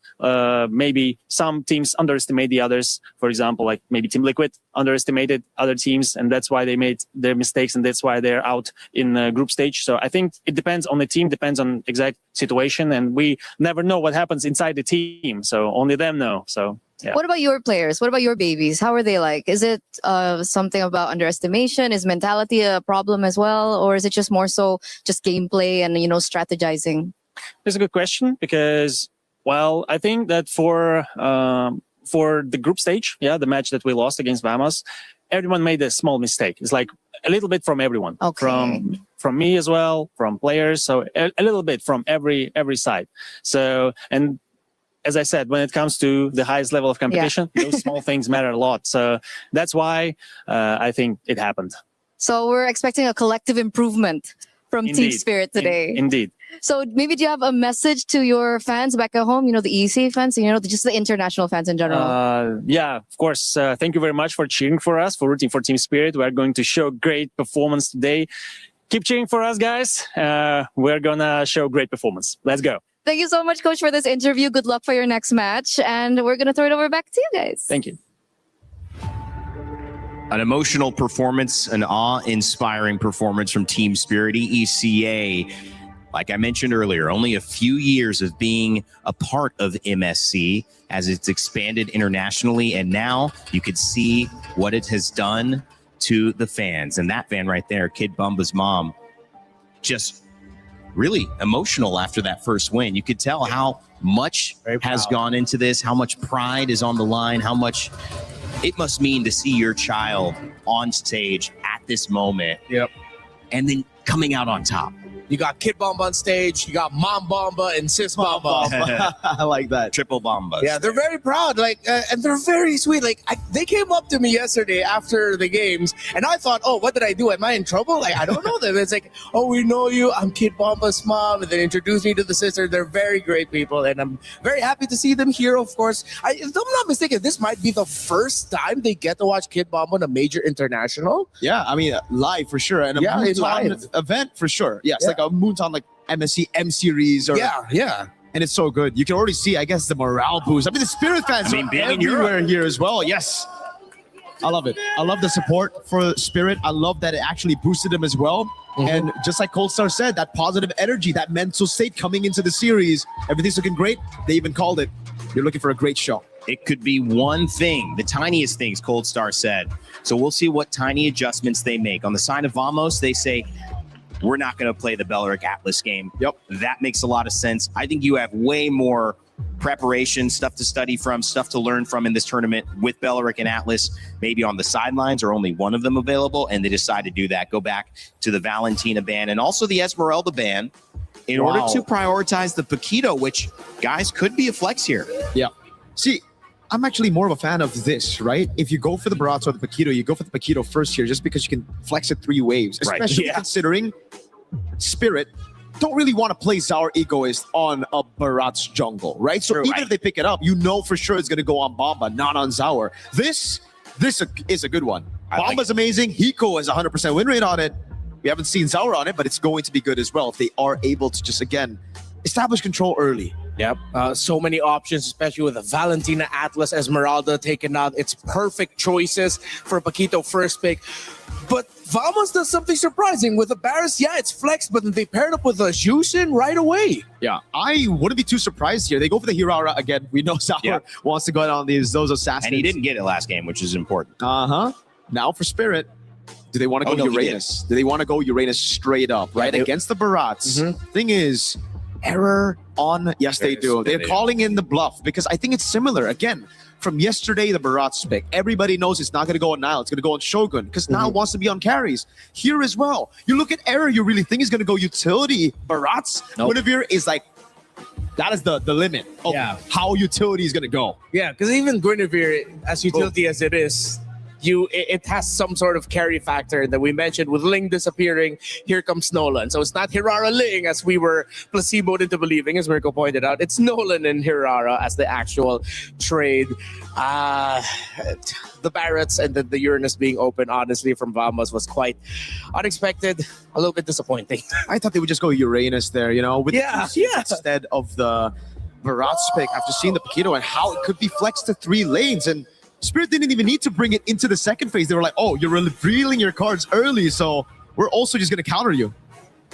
Maybe some teams underestimate the others. For example, like maybe Team Liquid underestimated other teams, and that's why they made their mistakes, and that's why they're out in group stage. So I think it depends on the team, depends on exact situation, and we never know what happens inside the team. So only them know. So yeah. What about your players? What about your babies? How are they like? Is it something about underestimation? Is mentality a problem as well? Or is it just more so just gameplay and, strategizing? It's a good question because, well, I think that for the group stage, the match that we lost against Bahamas, everyone made a small mistake. It's like a little bit from everyone, from me as well, from players. So a little bit from every side. So, and as I said, when it comes to the highest level of competition, those small things matter a lot. So that's why I think it happened. So we're expecting a collective improvement from Team Spirit today. Indeed. So maybe do you have a message to your fans back at home, the EC fans, just the international fans in general? Yeah, of course. Thank you very much for cheering for us, for rooting for Team Spirit. We're going to show great performance today. Keep cheering for us, guys. We're going to show great performance. Let's go. Thank you so much, Coach, for this interview. Good luck for your next match. And we're going to throw it over back to you guys. Thank you. An emotional performance, an awe-inspiring performance from Team Spirit. EECA, like I mentioned earlier, only a few years of being a part of MSC as it's expanded internationally, and now you could see what it has done to the fans. And that fan right there, Kid Bumba's mom, just really emotional after that first win. You could tell how much has gone into this, how much pride is on the line, how much it must mean to see your child on stage at this moment. Yep. And then coming out on top. You got Kid Bomba on stage, you got Mom Bomba and Sis Bomba. I like that. Triple Bombas. Yeah, they're very proud, and they're very sweet. They came up to me yesterday after the games, and I thought, oh, what did I do? Am I in trouble? I don't know them. It's like, oh, we know you. I'm Kid Bomba's mom, and then introduced me to the sister. They're very great people, and I'm very happy to see them here. Of course, if I'm not mistaken, this might be the first time they get to watch Kid Bomba on a major international. Yeah, I mean, live for sure, and a it's Moontown live. event for sure. Yes, Yeah. like a Moontown like MSC M series or Yeah. And it's so good. You can already see, I guess, the morale boost. I mean, the Spirit fans I mean, are being in everywhere Europe. here as well. Yes. I love it. I love the support for Spirit. I love that it actually boosted them as well. And just like Cold Star said, that positive energy, that mental state coming into the series, everything's looking great. They even called it. You're looking for a great show. It could be one thing, the tiniest things, Cold Star said. So we'll see what tiny adjustments they make. On the side of Vamos, they say, we're not going to play the Belleric Atlas game. Yep. That makes a lot of sense. I think you have way more preparation, stuff to study from, stuff to learn from in this tournament with Belleric and Atlas, maybe on the sidelines or only one of them available, and they decide to do that. Go back to the Valentina ban and also the Esmeralda ban in order to prioritize the Paquito, which, guys, could be a flex here. Yeah. See, I'm actually more of a fan of this, right? If you go for the Barats or the Paquito, you go for the Paquito first here just because you can flex it 3 waves, Right. especially Yeah. considering Spirit don't really want to play Sour Egoist on a Barats jungle, right? So even if they pick it up, you know for sure it's going to go on Bomba, not on Sour. This is a good one. Bomba's amazing. Hiko has 100% win rate on it. We haven't seen Sour on it, but it's going to be good as well if they are able to just, again, establish control early. Yep. So many options, especially with the Valentina Atlas Esmeralda taken out. It's perfect choices for Paquito first pick. But Vamos does something surprising with the Barris. Yeah, it's flexed, but then they paired up with a Jushin right away. Yeah, I wouldn't be too surprised here. They go for the Hirara again. We know Sour wants to go on those assassins. And he didn't get it last game, which is important. Uh-huh. Now for Spirit. Do they want to go no, he Uranus? Do they want to go Uranus straight up, right? Against the Barats. Thing is, error on... Yes, they do. They're calling in the bluff because I think it's similar. Again, from yesterday, the Barats pick. Everybody knows it's not going to go on Nile. It's going to go on Shogun because Nile wants to be on carries. Here as well. You look at error, you really think he's going to go utility Barats. Nope. Guinevere is like... That is the limit of how utility is going to go. Yeah, because even Guinevere, as utility as it is, it has some sort of carry factor that we mentioned with Ling disappearing. Here comes Nolan. So it's not Hirara Ling as we were placeboed into believing, as Mirko pointed out. It's Nolan and Hirara as the actual trade. The Barretts and the Uranus being open, honestly, from Vamos was quite unexpected. A little bit disappointing. I thought they would just go Uranus there, you know, with the instead of the Barats pick after seeing the Paquito and how it could be flexed to 3 lanes. And Spirit didn't even need to bring it into the second phase. They were like, oh, you're revealing your cards early, so we're also just going to counter you.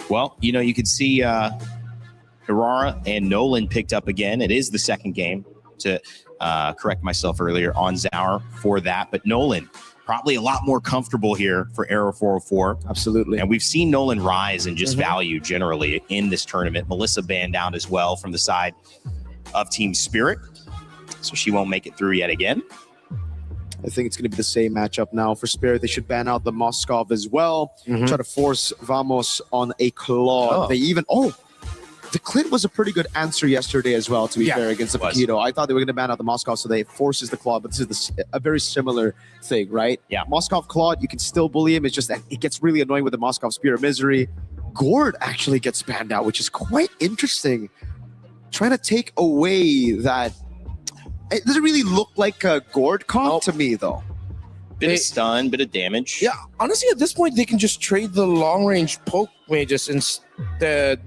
Well, you know, you can see Hirara and Nolan picked up again. It is the second game, to correct myself earlier, on Zaur for that. But Nolan, probably a lot more comfortable here for Arrow 404. Absolutely. And we've seen Nolan rise in just value generally in this tournament. Melissa banned down as well from the side of Team Spirit, so she won't make it through yet again. I think it's going to be the same matchup now for Spirit. They should ban out the Moskov as well. Try to force Vamos on a claw. They even... Oh, the Clit was a pretty good answer yesterday as well, to be fair, against the Paquito. I thought they were going to ban out the Moskov, so they forces the claw, but this is a very similar thing, right? Yeah. Moskov claw, you can still bully him. It's just that it gets really annoying with the Moskov Spear of Misery. Gord actually gets banned out, which is quite interesting. Trying to take away that... It doesn't really look like a Gord comp to me, though. Bit of stun, bit of damage. Yeah, honestly, at this point, they can just trade the long-range poke mages instead.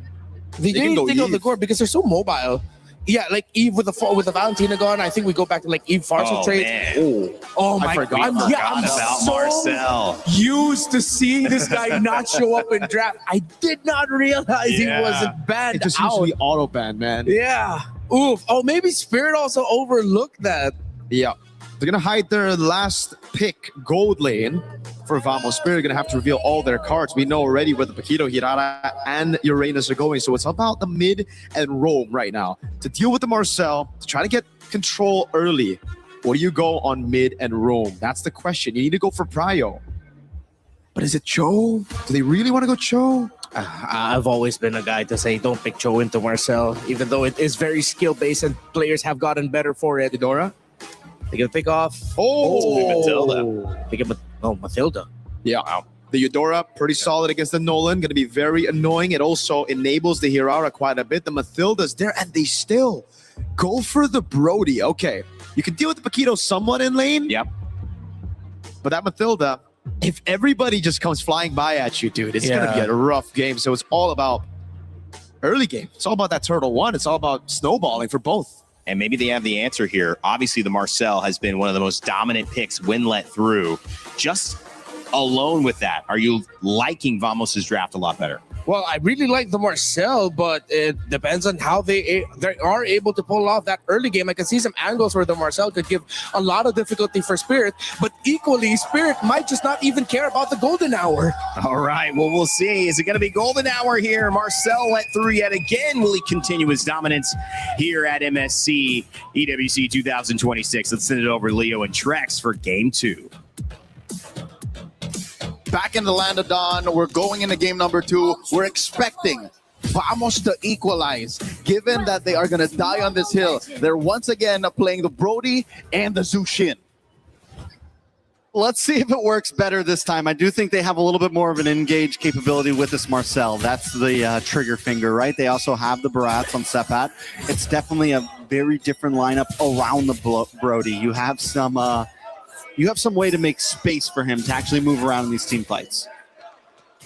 They can go the Gord because they're so mobile. Yeah, like Eve with the Valentina gone. I think we go back to like Eve Farsa trade. Oh my God! I'm about so Marcel. used to seeing this guy not show up in draft. I did not realize he wasn't banned It just out. usually auto ban, man. Yeah. Oof. Oh, maybe Spirit also overlooked that. Yeah. They're going to hide their last pick, gold lane, for Vamos. Spirit are going to have to reveal all their cards. We know already where the Paquito, Hirara, and Uranus are going. So it's about the mid and Rome right now to deal with the Marcel, to try to get control early. Or do you go on mid and roam? That's the question. You need to go for prio. But is it Cho? Do they really want to go Cho? I've always been a guy to say don't pick Cho into Marcel, even though it is very skill-based and players have gotten better for it. Eudora? They can pick off. Matilda. They can, Matilda. Yeah. Wow. The Eudora, pretty solid against the Nolan. Going to be very annoying. It also enables the Hirara quite a bit. The Matilda's there, and they still go for the Brody. Okay. You can deal with the Paquito somewhat in lane. Yep. But that Matilda, if everybody just comes flying by at you, dude, it's going to be a rough game. So it's all about early game. It's all about that Turtle 1. It's all about snowballing for both. And maybe they have the answer here. Obviously, the Marcel has been one of the most dominant picks when let through. Just alone with that, are you liking Vamos' draft a lot better? Well, I really like the Marcel, but it depends on how they are able to pull off that early game. I can see some angles where the Marcel could give a lot of difficulty for Spirit, but equally, Spirit might just not even care about the golden hour. All right, well, we'll see. Is it going to be golden hour here? Marcel let through yet again. Will he continue his dominance here at MSC EWC 2026? Let's send it over to Leo and Trex for game 2. Back in the land of Dawn, we're going into game number 2. We're expecting Vamos to equalize, given that they are going to die on this hill. They're once again playing the Brody and the Zushin. Let's see if it works better this time. I do think they have a little bit more of an engage capability with this Marcel. That's the trigger finger, right? They also have the Barats on Sepat. It's definitely a very different lineup around the Brody. You have some way to make space for him to actually move around in these team fights.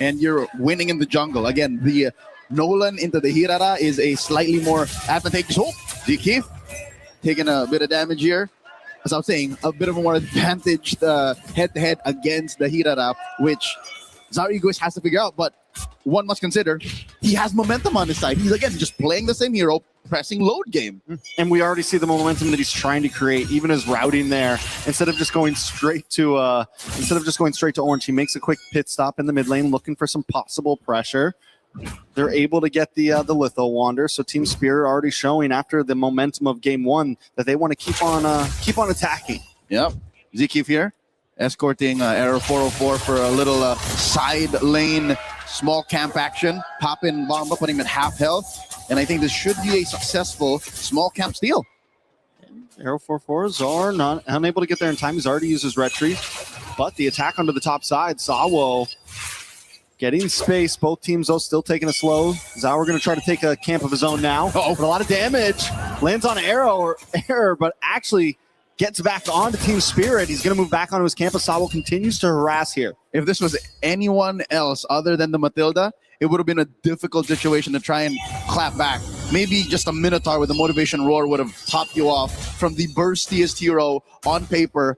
And you're winning in the jungle. Again, the Nolan into the Hirara is a slightly more advantageous. Oh, Ziki taking a bit of damage here. As I was saying, a bit of a more advantaged head-to-head against the Hirara, which Zarigois has to figure out. But one must consider, he has momentum on his side. He's, again, just playing the same hero, pressing load game. And we already see the momentum that he's trying to create, even his routing there. Instead of just going straight to orange, he makes a quick pit stop in the mid lane, looking for some possible pressure. They're able to get the Litho Wander, so Team Spirit already showing after the momentum of game 1 that they want to keep on attacking. Yep, Zikif here, escorting Error 404 for a little side lane small camp action. Pop in Bomba, putting him at half health. And I think this should be a successful small camp steal. Arrow 4/4s are unable to get there in time. He's already used his retreat. But the attack onto the top side, Sawo getting space. Both teams, though, still taking it slow. Zauer going to try to take a camp of his own now. But a lot of damage. Lands on Error, but actually gets back onto Team Spirit. He's going to move back onto his camp. Sawo continues to harass here. If this was anyone else other than the Matilda, it would have been a difficult situation to try and clap back. Maybe just a Minotaur with a motivation roar would have popped you off from the burstiest hero on paper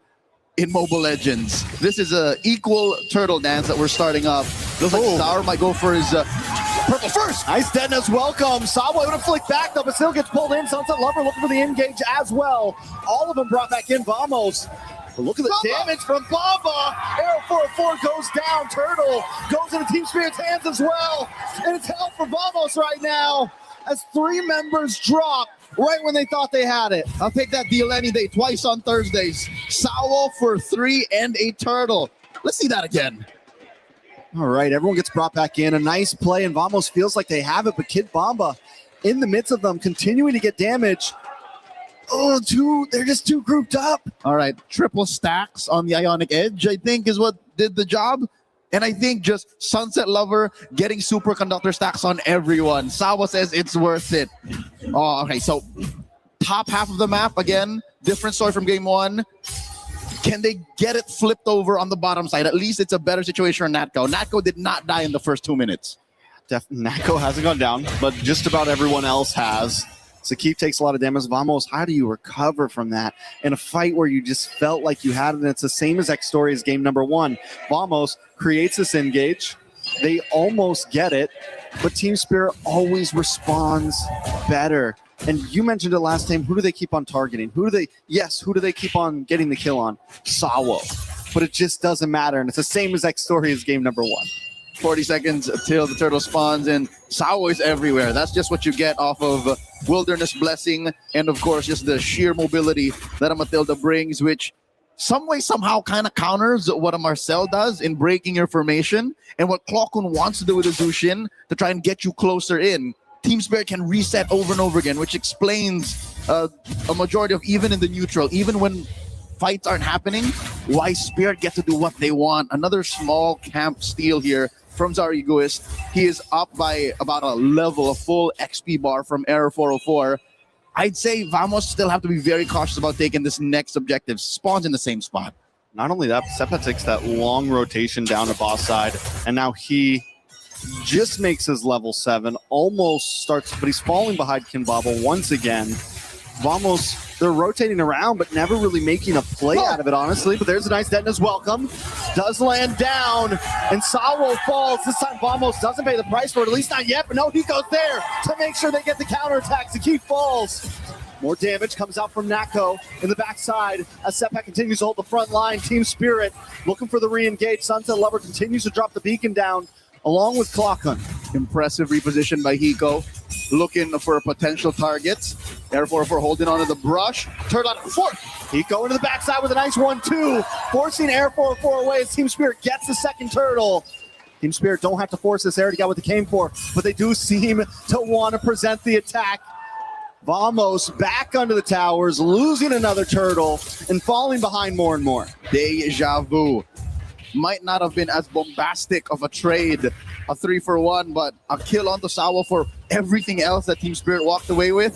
in Mobile Legends. This is a equal turtle dance that we're starting up. Looks like Sour might go for his purple first. Nice Dennis, welcome. Sawa would have flicked back though, but still gets pulled in. Sunset Lover looking for the engage as well. All of them brought back in Vamos. But look at the damage from Bamba. Arrow 404 goes down. Turtle goes into Team Spirit's hands as well. And it's hell for Vamos right now as 3 members drop right when they thought they had it. I'll take that deal any day, twice on Thursdays. Sawo for 3 and a turtle. Let's see that again. All right, everyone gets brought back in. A nice play, and Vamos feels like they have it, but Kid Bamba in the midst of them, continuing to get damage. They're just too grouped up. All right, triple stacks on the Ionic Edge, I think, is what did the job. And I think just Sunset Lover getting superconductor stacks on everyone. Sawa says it's worth it. Oh, okay, so top half of the map, again, different story from game 1. Can they get it flipped over on the bottom side? At least it's a better situation for Natko. Natko did not die in the first 2 minutes. Natko hasn't gone down, but just about everyone else has. Sakif takes a lot of damage. Vamos, how do you recover from that in a fight where you just felt like you had it? And it's the same as X-Story's game number 1. Vamos creates this engage. They almost get it, but Team Spirit always responds better. And you mentioned it last time. Who do they keep on targeting? Who do they keep on getting the kill on? Sawo. But it just doesn't matter. And it's the same as X-Story's game number 1. 40 seconds till the turtle spawns, and Sawo is everywhere. That's just what you get off of Wilderness Blessing, and of course just the sheer mobility that a Matilda brings, which some way somehow kind of counters what a Marcel does in breaking your formation, and what Klokun wants to do with a Zushin to try and get you closer in. Team Spirit can reset over and over again, which explains a majority of, even in the neutral, even when fights aren't happening, why Spirit get to do what they want. Another small camp steal here from Zariguist. He is up by about a level, a full XP bar from Error 404. I'd say Vamos still have to be very cautious about taking this next objective. Spawns in the same spot. Not only that, Sepa takes that long rotation down to boss side, and now he just makes his level 7, almost starts, but he's falling behind Kinbaba once again. Vamos, they're rotating around, but never really making a play out of it, honestly. But there's a nice Detna's welcome. Does land down, and Sawo falls. This time Vamos doesn't pay the price for it, at least not yet, but no, Hiko's there to make sure they get the counterattack to keep falls. More damage comes out from Nako in the backside as Sepak continues to hold the front line. Team Spirit looking for the re-engage. Sunset Lover continues to drop the beacon down along with Klokun. Impressive reposition by Hiko, looking for potential targets. Air 404 holding onto the brush. Turn on 4. Hiko into the backside with a nice 1-2, forcing Air 404 away as Team Spirit gets the second turtle. Team Spirit don't have to force this. They already got what they came for, but they do seem to want to present the attack. Vamos back under the towers, losing another turtle and falling behind more and more. Deja vu. Might not have been as bombastic of a trade, a 3-for-1, but a kill onto Sawa for everything else that Team Spirit walked away with,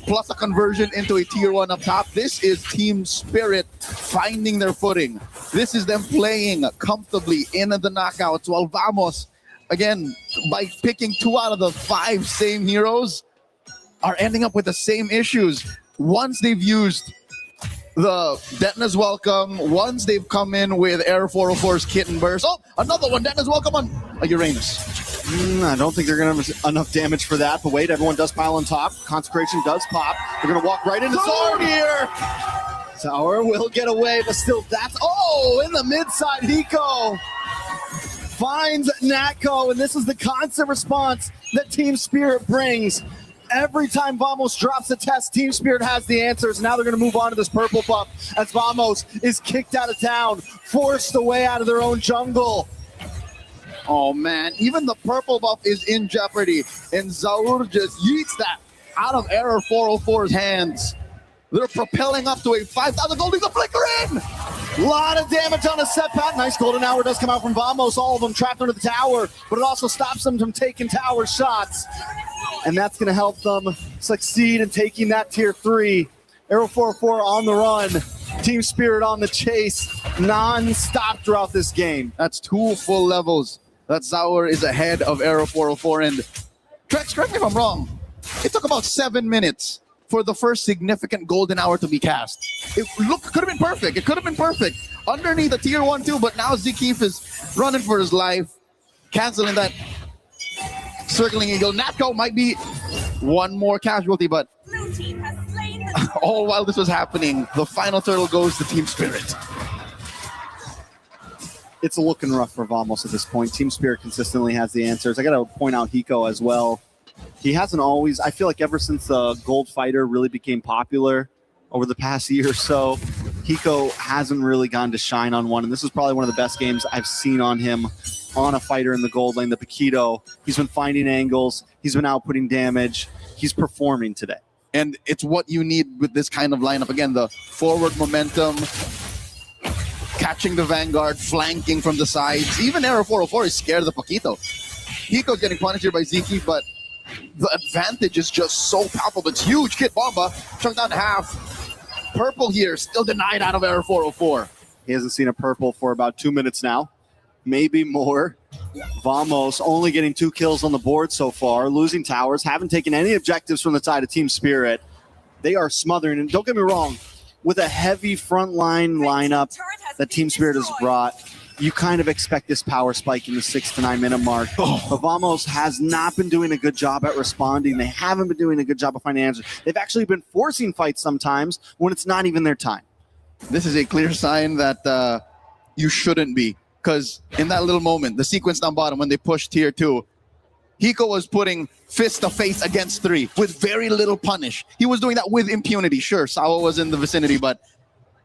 plus a conversion into a tier 1 up top. This is Team Spirit finding their footing. This is them playing comfortably in the knockouts, while Vamos, again, by picking 2 out of the 5 same heroes, are ending up with the same issues. Once they've used the Detna's welcome, once they've come in with Air 404's Kitten Burst. Oh, another one, Detna's welcome on a Uranus. I don't think they're going to have enough damage for that, but wait, everyone does pile on top. Consecration does pop. They're going to walk right into Sour here. Sour will get away, but still that's, oh, in the mid side, Hiko finds Natko, and this is the constant response that Team Spirit brings. Every time Vamos drops a test, Team Spirit has the answers. Now they're going to move on to this purple buff as Vamos is kicked out of town, forced away out of their own jungle. Oh man, even the purple buff is in jeopardy, and Zaur just yeets that out of Error 404's hands. They're propelling up to a 5,000 gold. He's a flicker in! A lot of damage on a setback. Nice golden hour does come out from Vamos. All of them trapped under the tower, but it also stops them from taking tower shots. And that's going to help them succeed in taking that tier 3. Arrow 404 on the run. Team Spirit on the chase non-stop throughout this game. That's 2 full levels. That Zaur is ahead of Arrow 404. And Trex, correct me if I'm wrong, it took about 7 minutes for the first significant golden hour to be cast. It could have been perfect. It could have been perfect. Underneath the tier 1-2, but now Zkeef is running for his life, canceling that circling eagle. Natko might be one more casualty, but all while this was happening, the final turtle goes to Team Spirit. It's looking rough for Vamos at this point. Team Spirit consistently has the answers. I got to point out Hiko as well. He hasn't always, I feel like ever since the Gold Fighter really became popular over the past year or so, Hiko hasn't really gotten to shine on one. And this is probably one of the best games I've seen on him on a fighter in the gold lane, the Paquito. He's been finding angles. He's been outputting damage. He's performing today. And it's what you need with this kind of lineup. Again, the forward momentum, catching the Vanguard, flanking from the sides. Even Arrow 404 is scared of the Paquito. Hiko's getting punished here by Zeke, but the advantage is just so palpable. It's huge. Kid Bomba, chunked down to half. Purple here, still denied out of Arrow 404. He hasn't seen a purple for about 2 minutes now. Maybe more. Vamos only getting 2 kills on the board so far, losing towers, haven't taken any objectives from the side of Team Spirit. They are smothering, and don't get me wrong, with a heavy frontline lineup that Team Spirit has brought, you kind of expect this power spike in the 6 to 9 minute mark. But Vamos has not been doing a good job at responding. They haven't been doing a good job of finding answers. They've actually been forcing fights sometimes when it's not even their time. This is a clear sign that you shouldn't be. Because in that little moment, the sequence down bottom, when they push tier 2, Hiko was putting fist to face against 3 with very little punish. He was doing that with impunity. Sure, Sawa was in the vicinity, but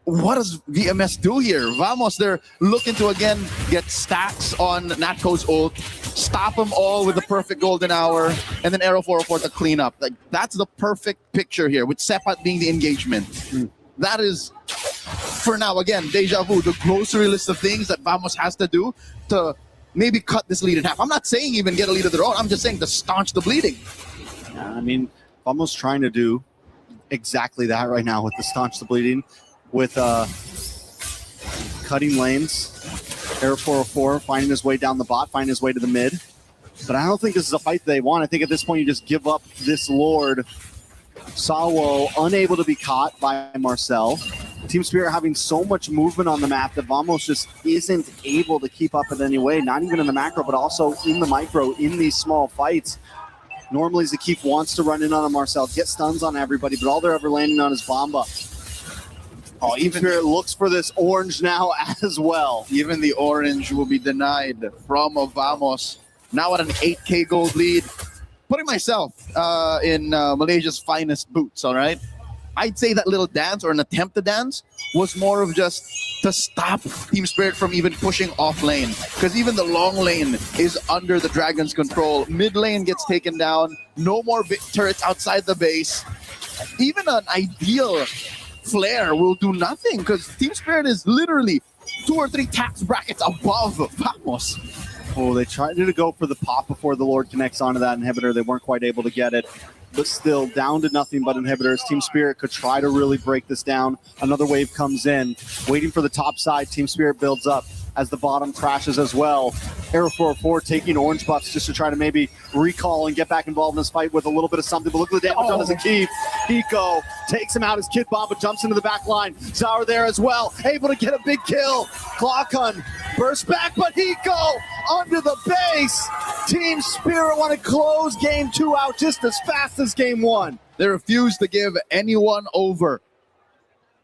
what does VMS do here? Vamos, they're looking to again get stacks on Natco's ult, stop them all with the perfect golden hour, and then Arrow 404 to clean up. Like, that's the perfect picture here, with Sepat being the engagement. That is, for now, again, deja vu, the grocery list of things that Vamos has to do to maybe cut this lead in half. I'm not saying even get a lead of their own. I'm just saying to staunch the bleeding. Yeah, I mean, almost trying to do exactly that right now with the staunch the bleeding, with cutting lanes. Air 404 finding his way down the bot, finding his way to the mid. But I don't think this is a fight they want. I think at this point you just give up this Lord. Sawo unable to be caught by Marcel. Team Spirit having so much movement on the map that Vamos just isn't able to keep up in any way, not even in the macro, but also in the micro, in these small fights. Normally Zakif wants to run in on a Marcel, get stuns on everybody, but all they're ever landing on is Bomba. Oh, Team Spirit looks for this orange now as well. Even the orange will be denied from Vamos. Now at an 8K gold lead. Putting myself in Malaysia's finest boots, all right? I'd say that little dance, or an attempt to dance, was more of just to stop Team Spirit from even pushing off lane. Because even the long lane is under the Dragon's control. Mid lane gets taken down. No more turrets outside the base. Even an ideal flare will do nothing, because Team Spirit is literally 2 or 3 tax brackets above Vamos. Oh, they tried to go for the pop before the Lord connects onto that inhibitor. They weren't quite able to get it, but still down to nothing but inhibitors. Team Spirit could try to really break this down. Another wave comes in, waiting for the top side. Team Spirit builds up as the bottom crashes as well. Arrow 404 taking orange buffs just to try to maybe recall and get back involved in this fight with a little bit of something. But look at the damage done as a Keith. Hiko takes him out as Kid Bomba jumps into the back line. Zaur there as well, able to get a big kill. Clockun bursts back, but Hiko under the base. Team Spirit want to close game 2 out just as fast as game 1. They refuse to give anyone over.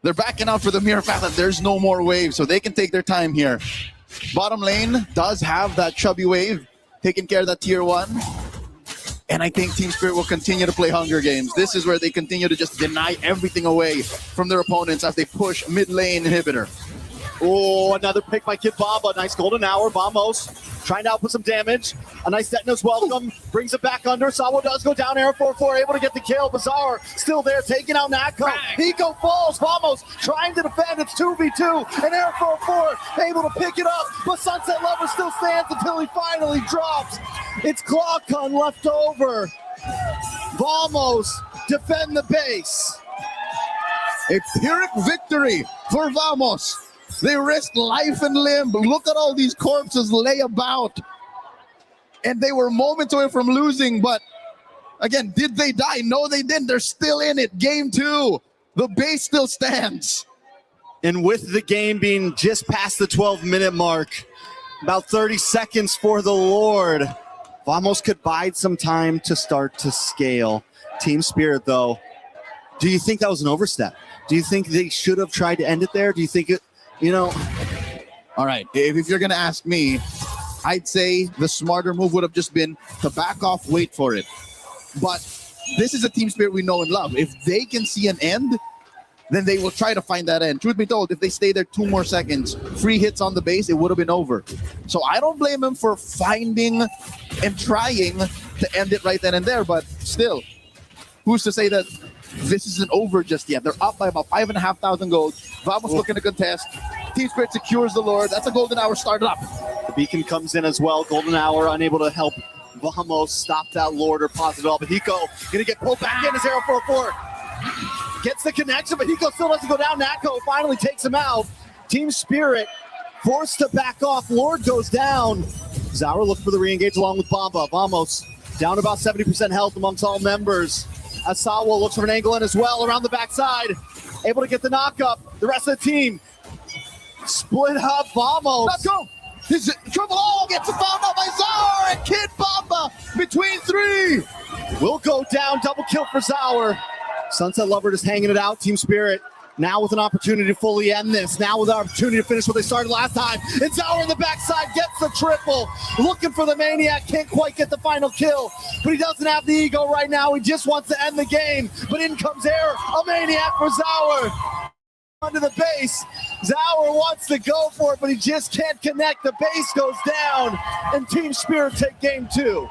They're backing out for the mere fact that there's no more waves, so they can take their time here. Bottom lane does have that chubby wave, taking care of that tier 1. And I think Team Spirit will continue to play Hunger Games. This is where they continue to just deny everything away from their opponents as they push mid lane inhibitor. Oh, another pick by Kid Bomba. Nice golden hour. Vamos trying to output some damage. A nice Detnos welcome. Brings it back under. Sawo does go down. Air 4-4 able to get the kill. Bazaar still there, taking out Natco. Hiko falls. Vamos trying to defend. It's 2v2. And Air 4-4 able to pick it up. But Sunset Lover still stands until he finally drops. It's Clockun left over. Vamos defend the base. A Pyrrhic victory for Vamos. They risked life and limb. Look at all these corpses lay about. And they were moments away from losing, but again, did they die? No, they didn't. They're still in it. Game 2. The base still stands. And with the game being just past the 12-minute mark, about 30 seconds for the Lord, Vamos could bide some time to start to scale. Team Spirit, though, do you think that was an overstep? Do you think they should have tried to end it there? Do you think it, all right, if you're going to ask me, I'd say the smarter move would have just been to back off, wait for it. But this is a Team Spirit we know and love. If they can see an end, then they will try to find that end. Truth be told, if they stay there 2 more seconds, free hits on the base, it would have been over. So I don't blame them for finding and trying to end it right then and there. But still, who's to say that this isn't over just yet? They're up by about 5,500 gold. Vamos looking to contest. Team Spirit secures the Lord. That's a golden hour started up. The beacon comes in as well. Golden hour unable to help Vamos stop that Lord or pause it all. But Hiko gonna get pulled back in as Arrow 4-4. Gets the connection, but Hiko still doesn't go down. Natco finally takes him out. Team Spirit forced to back off. Lord goes down. Zaur looks for the re-engage along with Bomba. Vamos down about 70% health amongst all members. Asawa looks for an angle in as well around the backside. Able to get the knock up. The rest of the team split up. Vamos. Let's go. His trouble all gets found out by Zaur and Kid Bomba between 3. Will go down. Double kill for Zaur. Sunset Lover just hanging it out. Team Spirit Now with an opportunity to fully end this. Now with an opportunity to finish what they started last time. And Zauer on the backside gets the triple. Looking for the Maniac. Can't quite get the final kill. But he doesn't have the ego right now. He just wants to end the game. But in comes air. A Maniac for Zauer. Under the base. Zauer wants to go for it, but he just can't connect. The base goes down. And Team Spirit take game 2.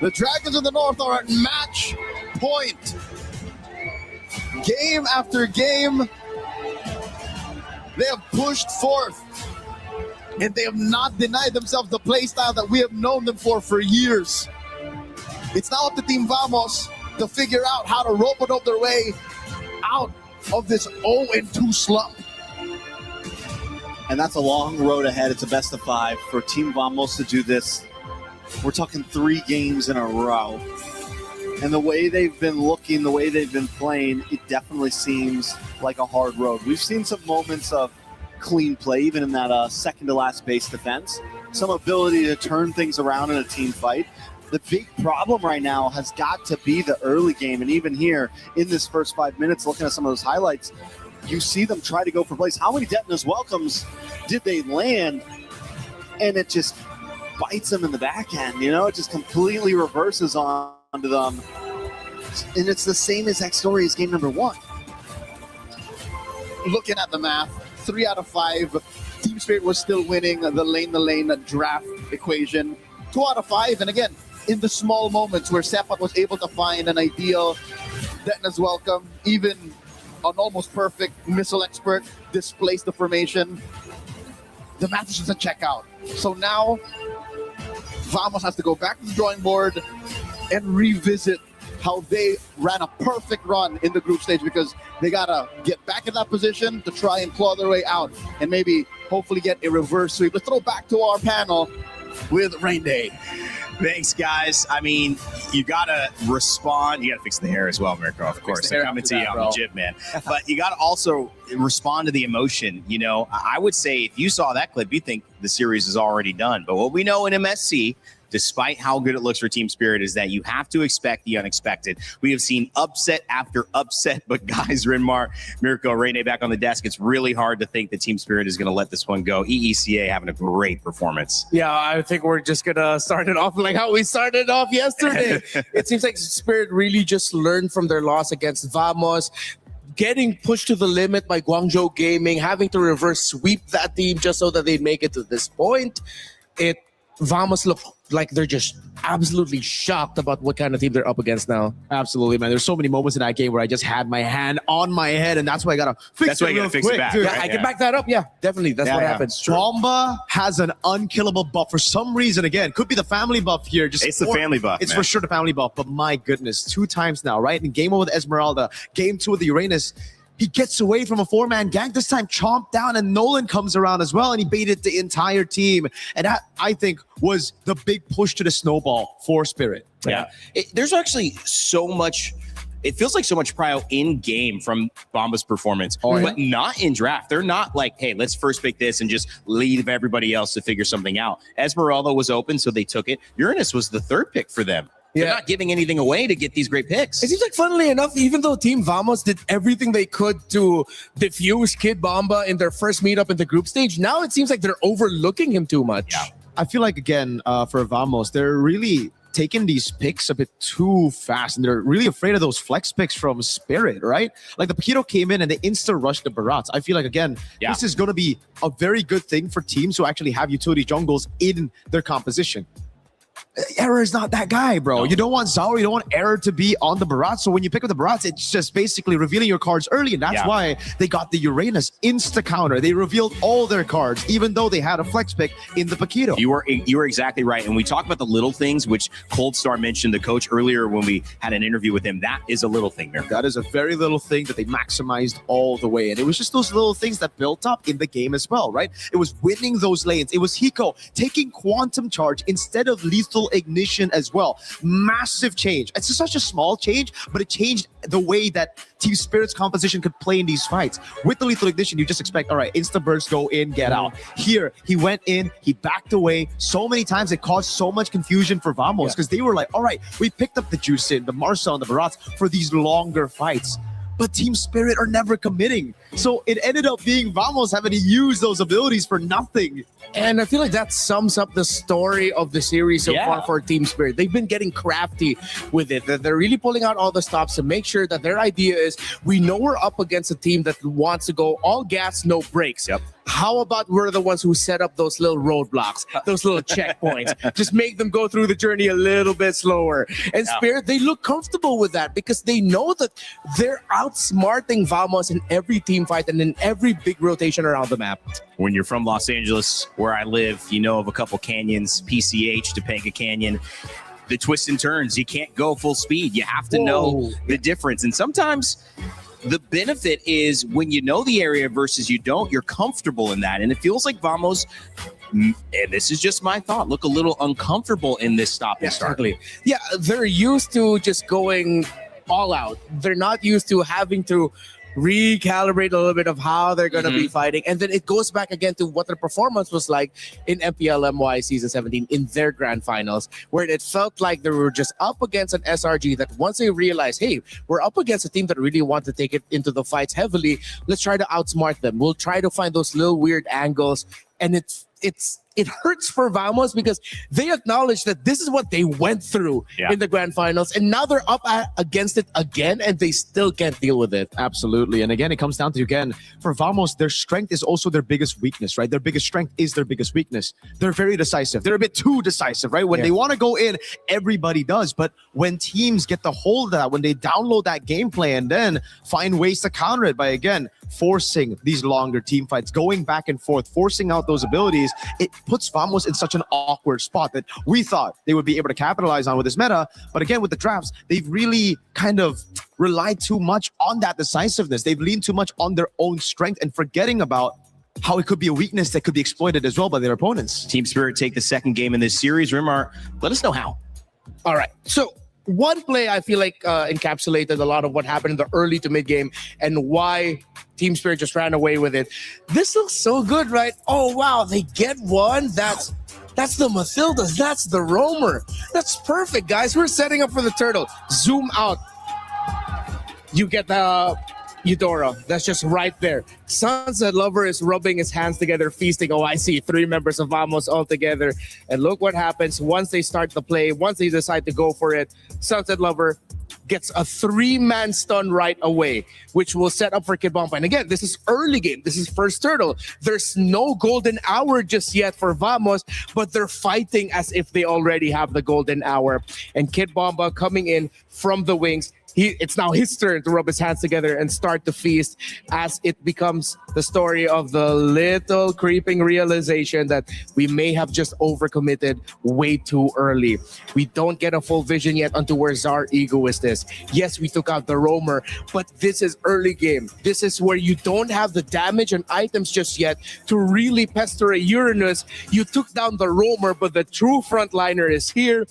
The Dragons of the North are at match point. Game after game, they have pushed forth, and they have not denied themselves the play style that we have known them for years. It's now up to Team Vamos to figure out how to rope their way out of this 0-2 slump. And that's a long road ahead. It's a best of 5 for Team Vamos to do this. We're talking 3 games in a row. And the way they've been looking, the way they've been playing, it definitely seems like a hard road. We've seen some moments of clean play, even in that second-to-last base defense. Some ability to turn things around in a team fight. The big problem right now has got to be the early game. And even here, in this first 5 minutes, looking at some of those highlights, you see them try to go for plays. How many Detona's welcomes did they land? And it just bites them in the back end, you know? It just completely reverses onto them. And it's the same exact story as game number 1. Looking at the math, 3 out of 5. Team Spirit was still winning the lane draft equation. 2 out of 5, and again, in the small moments where Sepat was able to find an ideal Detna's welcome, even an almost perfect missile expert displaced the formation. The math is just a check out. So now, Vamos has to go back to the drawing board and revisit how they ran a perfect run in the group stage, because they gotta get back in that position to try and claw their way out and maybe hopefully get a reverse sweep. Let's throw back to our panel with Rain Day. Thanks, guys. I mean, you got to respond. You got to fix the hair as well, Mirko, of course. I'm coming to you on the jib, man. But you got to also respond to the emotion. You know, I would say if you saw that clip, you think the series is already done. But what we know in MSC, despite how good it looks for Team Spirit, is that you have to expect the unexpected. We have seen upset after upset, but guys, Rinmar, Mirko, Rene back on the desk. It's really hard to think that Team Spirit is going to let this one go. EECA having a great performance. Yeah, I think we're just going to start it off like how we started off yesterday. It seems like Spirit really just learned from their loss against Vamos, getting pushed to the limit by Guangzhou Gaming, having to reverse sweep that team just so that they make it to this point. Vamos look like they're just absolutely shocked about what kind of team they're up against now. Absolutely, man. There's so many moments in that game where I just had my hand on my head, and that's why I gotta fix it real quick. Dude, right? I can back that up. Yeah, definitely. That's what happens. Bomba has an unkillable buff for some reason. Again, could be the family buff here. It's the family buff. It's man. for sure the family buff. But my goodness, 2 times now, right? In game 1 with Esmeralda, game 2 with the Uranus. He gets away from a 4-man gang, this time chomped down, and Nolan comes around as well, and he baited the entire team. And that, I think, was the big push to the snowball for Spirit. Yeah. There's actually so much, it feels like so much prio in game from Bomba's performance, but not in draft. They're not like, hey, let's first pick this and just leave everybody else to figure something out. Esmeralda was open, so they took it. Uranus was the 3rd pick for them. They're not giving anything away to get these great picks. It seems like, funnily enough, even though Team Vamos did everything they could to diffuse Kid Bomba in their first meetup in the group stage, now it seems like they're overlooking him too much. Yeah. I feel like, again, for Vamos, they're really taking these picks a bit too fast, and they're really afraid of those flex picks from Spirit, right? Like the Paquito came in and they insta-rushed the Barats. I feel like, again, this is going to be a very good thing for teams who actually have utility jungles in their composition. Error is not that guy, bro. No. You don't want Zauer, you don't want Error to be on the Barats. So when you pick up the Barats, it's just basically revealing your cards early. And that's why they got the Uranus insta-counter. They revealed all their cards, even though they had a flex pick in the Paquito. You were exactly right. And we talk about the little things, which Cold Star mentioned, the coach, earlier when we had an interview with him. That is a little thing there. That is a very little thing that they maximized all the way. And it was just those little things that built up in the game as well, right? It was winning those lanes. It was Hiko taking Quantum Charge instead of Lethal Ignition as well. Massive change. It's such a small change, but it changed the way that Team Spirit's composition could play in these fights. With the Lethal Ignition, you just expect, all right, insta burst, go in, get out. Here, he went in, he backed away. So many times it caused so much confusion for Vamos because they were like, all right, we picked up the Juicin, the Marcel, and the Barats for these longer fights. but Team Spirit are never committing. So it ended up being Vamos having to use those abilities for nothing. And I feel like that sums up the story of the series so Yeah. far for Team Spirit. They've been getting crafty with it. They're really pulling out all the stops to make sure that their idea is, we know we're up against a team that wants to go all gas, no brakes. Yep. How about we're the ones who set up those little roadblocks, those little checkpoints? Just make them go through the journey a little bit slower. And Yeah. Spirit, they look comfortable with that because they know that they're outsmarting Vamos in every team fight and in every big rotation around the map. When you're from Los Angeles, where I live, you know of a couple canyons, PCH, Topanga Canyon. The twists and turns, you can't go full speed. You have to know the difference. And sometimes the benefit is when you know the area versus you don't, you're comfortable in that. And it feels like Vamos, and this is just my thought, look a little uncomfortable in this stop and start. Exactly. Yeah, they're used to just going all out. They're not used to having to recalibrate a little bit of how they're going to be fighting. And then it goes back again to what their performance was like in MPLMY Season 17 in their grand finals, where it felt like they were just up against an SRG that once they realized, hey, we're up against a team that really wants to take it into the fights heavily, let's try to outsmart them. We'll try to find those little weird angles. And it hurts for Vamos because they acknowledge that this is what they went through in the grand finals, and now they're up against it again, and they still can't deal with it. Absolutely. And again, it comes down to, again, for Vamos, their strength is also their biggest weakness, right? Their biggest strength is their biggest weakness. They're very decisive. They're a bit too decisive, right? When they want to go in, everybody does. But when teams get the hold of that, when they download that gameplay and then find ways to counter it by, again, forcing these longer team fights, going back and forth, forcing out those abilities, it puts Vamos in such an awkward spot that we thought they would be able to capitalize on with this meta. But again, with the drafts, they've really kind of relied too much on that decisiveness. They've leaned too much on their own strength and forgetting about how it could be a weakness that could be exploited as well by their opponents. Team Spirit take the second game in this series. Rimar, let us know how. All right. So one play I feel like encapsulated a lot of what happened in the early to mid game and why Team Spirit just ran away with it. This looks so good, right? Oh, wow. They get one. That's the Mathildas. That's the Roamer. That's perfect, guys. We're setting up for the turtle. Zoom out. You get the Eudora. That's just right there. Sunset Lover is rubbing his hands together, feasting. Oh, I see 3 members of Vamos all together. And look what happens once they start the play, once they decide to go for it. Sunset Lover gets a 3-man stun right away, which will set up for Kid Bomba. And again, this is early game. This is first turtle. There's no golden hour just yet for Vamos, but they're fighting as if they already have the golden hour. And Kid Bomba coming in from the wings. It's now his turn to rub his hands together and start to feast as it becomes the story of the little creeping realization that we may have just overcommitted way too early. We don't get a full vision yet onto where Czar Egoist is. Yes, we took out the Roamer, but this is early game. This is where you don't have the damage and items just yet to really pester a Uranus. You took down the Roamer, but the true frontliner is here.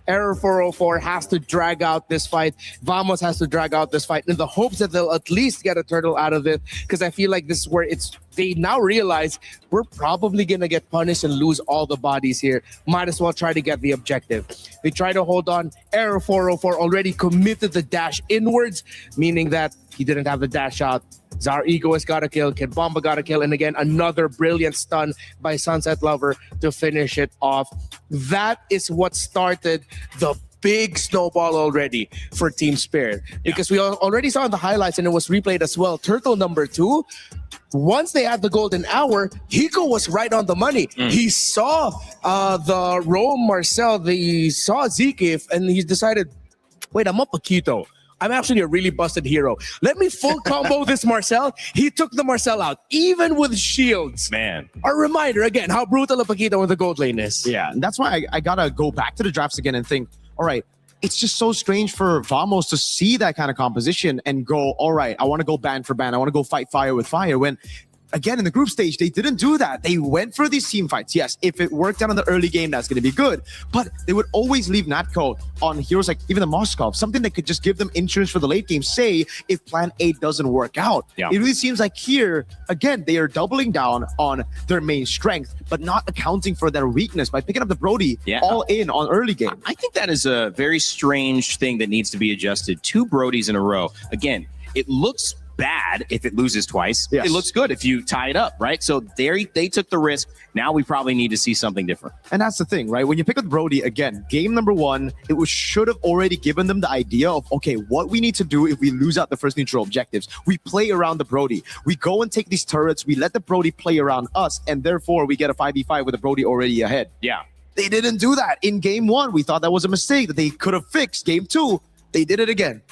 Error 404 has to drag out this fight. Vamos has to drag out this fight in the hopes that they'll at least get a turtle out of it, because I feel like this is where they now realize we're probably going to get punished and lose all the bodies here. Might as well try to get the objective. They try to hold on. Error 404 already committed the dash inwards, meaning that he didn't have the dash out. Czar Egoist got a kill. Kid Bomba got a kill. And again, another brilliant stun by Sunset Lover to finish it off. That is what started the big snowball already for Team Spirit. Because we already saw in the highlights, and it was replayed as well, Turtle number 2, once they had the golden hour, Hiko was right on the money. He saw the Rome Marcel, he saw Zekif, and he decided, wait, I'm up a Quito. I'm actually a really busted hero. Let me full combo this Marcel. He took the Marcel out, even with shields. Man. A reminder, again, how brutal a Paquito with the gold lane is. Yeah, and that's why I gotta go back to the drafts again and think, all right, it's just so strange for Vamos to see that kind of composition and go, all right, I want to go ban for ban. I want to go fight fire with fire. When, again, in the group stage, they didn't do that. They went for these team fights. Yes, if it worked out in the early game, that's going to be good. But they would always leave Natco on heroes like even the Moskov, something that could just give them insurance for the late game, say, if plan A doesn't work out. Yeah. It really seems like here, again, they are doubling down on their main strength, but not accounting for their weakness by picking up the Brody all in on early game. I think that is a very strange thing that needs to be adjusted. 2 Brodies in a row. Again, it looks bad if it loses twice. Yes. It looks good if you tie it up, right? So they took the risk. Now we probably need to see something different. And that's the thing, right? When you pick up Brody again, game number one, should have already given them the idea of, okay, what we need to do if we lose out the first neutral objectives. We play around the Brody. We go and take these turrets. We let the Brody play around us, and therefore we get a 5v5 with the Brody already ahead. Yeah. They didn't do that in game one. We thought that was a mistake that they could have fixed. Game two, they did it again.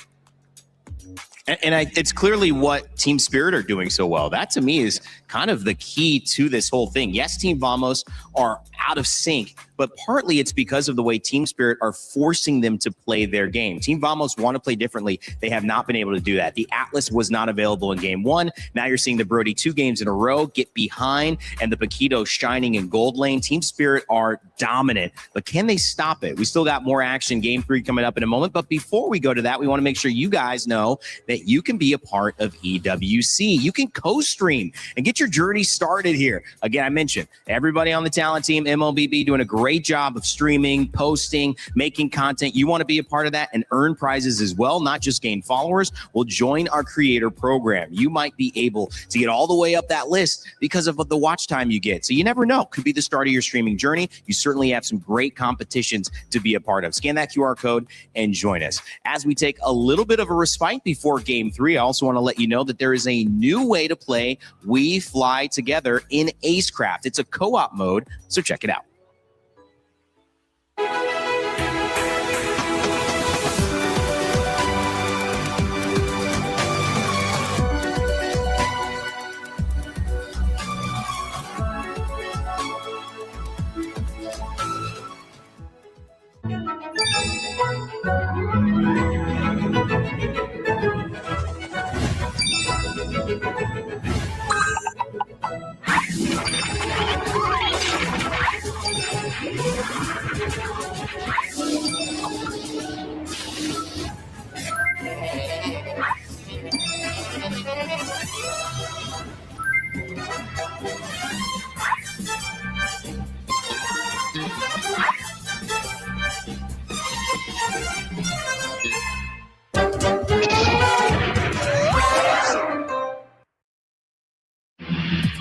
And it's clearly what Team Spirit are doing so well. That to me is kind of the key to this whole thing. Yes, Team Vamos are out of sync, but partly it's because of the way Team Spirit are forcing them to play their game. Team Vamos want to play differently. They have not been able to do that. The Atlas was not available in game one. Now you're seeing the Brody 2 games in a row get behind and the Paquito shining in gold lane. Team Spirit are dominant, but can they stop it? We still got more action. Game 3 coming up in a moment. But before we go to that, we want to make sure you guys know that you can be a part of EWC. You can co-stream and get your journey started here. Again, I mentioned everybody on the talent team, MLBB, doing a great job of streaming, posting, making content. You want to be a part of that and earn prizes as well, not just gain followers. Well, join our creator program. You might be able to get all the way up that list because of the watch time you get. So you never know. Could be the start of your streaming journey. You certainly have some great competitions to be a part of. Scan that QR code and join us. As we take a little bit of a respite before game 3, I also want to let you know that there is a new way to play We Fly Together in Acecraft. It's a co-op mode, so check it out.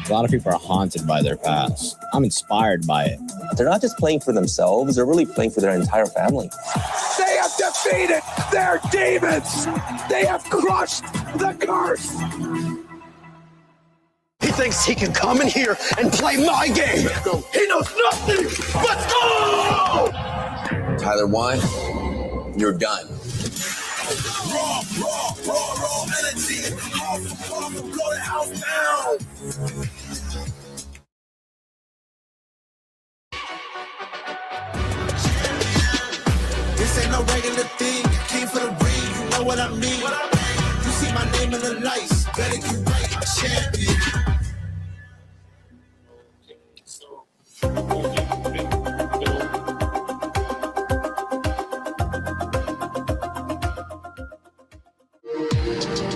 A lot of people are haunted by their past. I'm inspired by it. They're not just playing for themselves, they're really playing for their entire family. They have defeated their demons. They have crushed the curse. He thinks he can come in here and play my game. He knows nothing. Let's go! Tyler 1, you're done. Raw energy. Go to house now. This ain't no regular thing. Came for the ring, you know what I mean. You see my name in the lights. Better get right, I'm champion.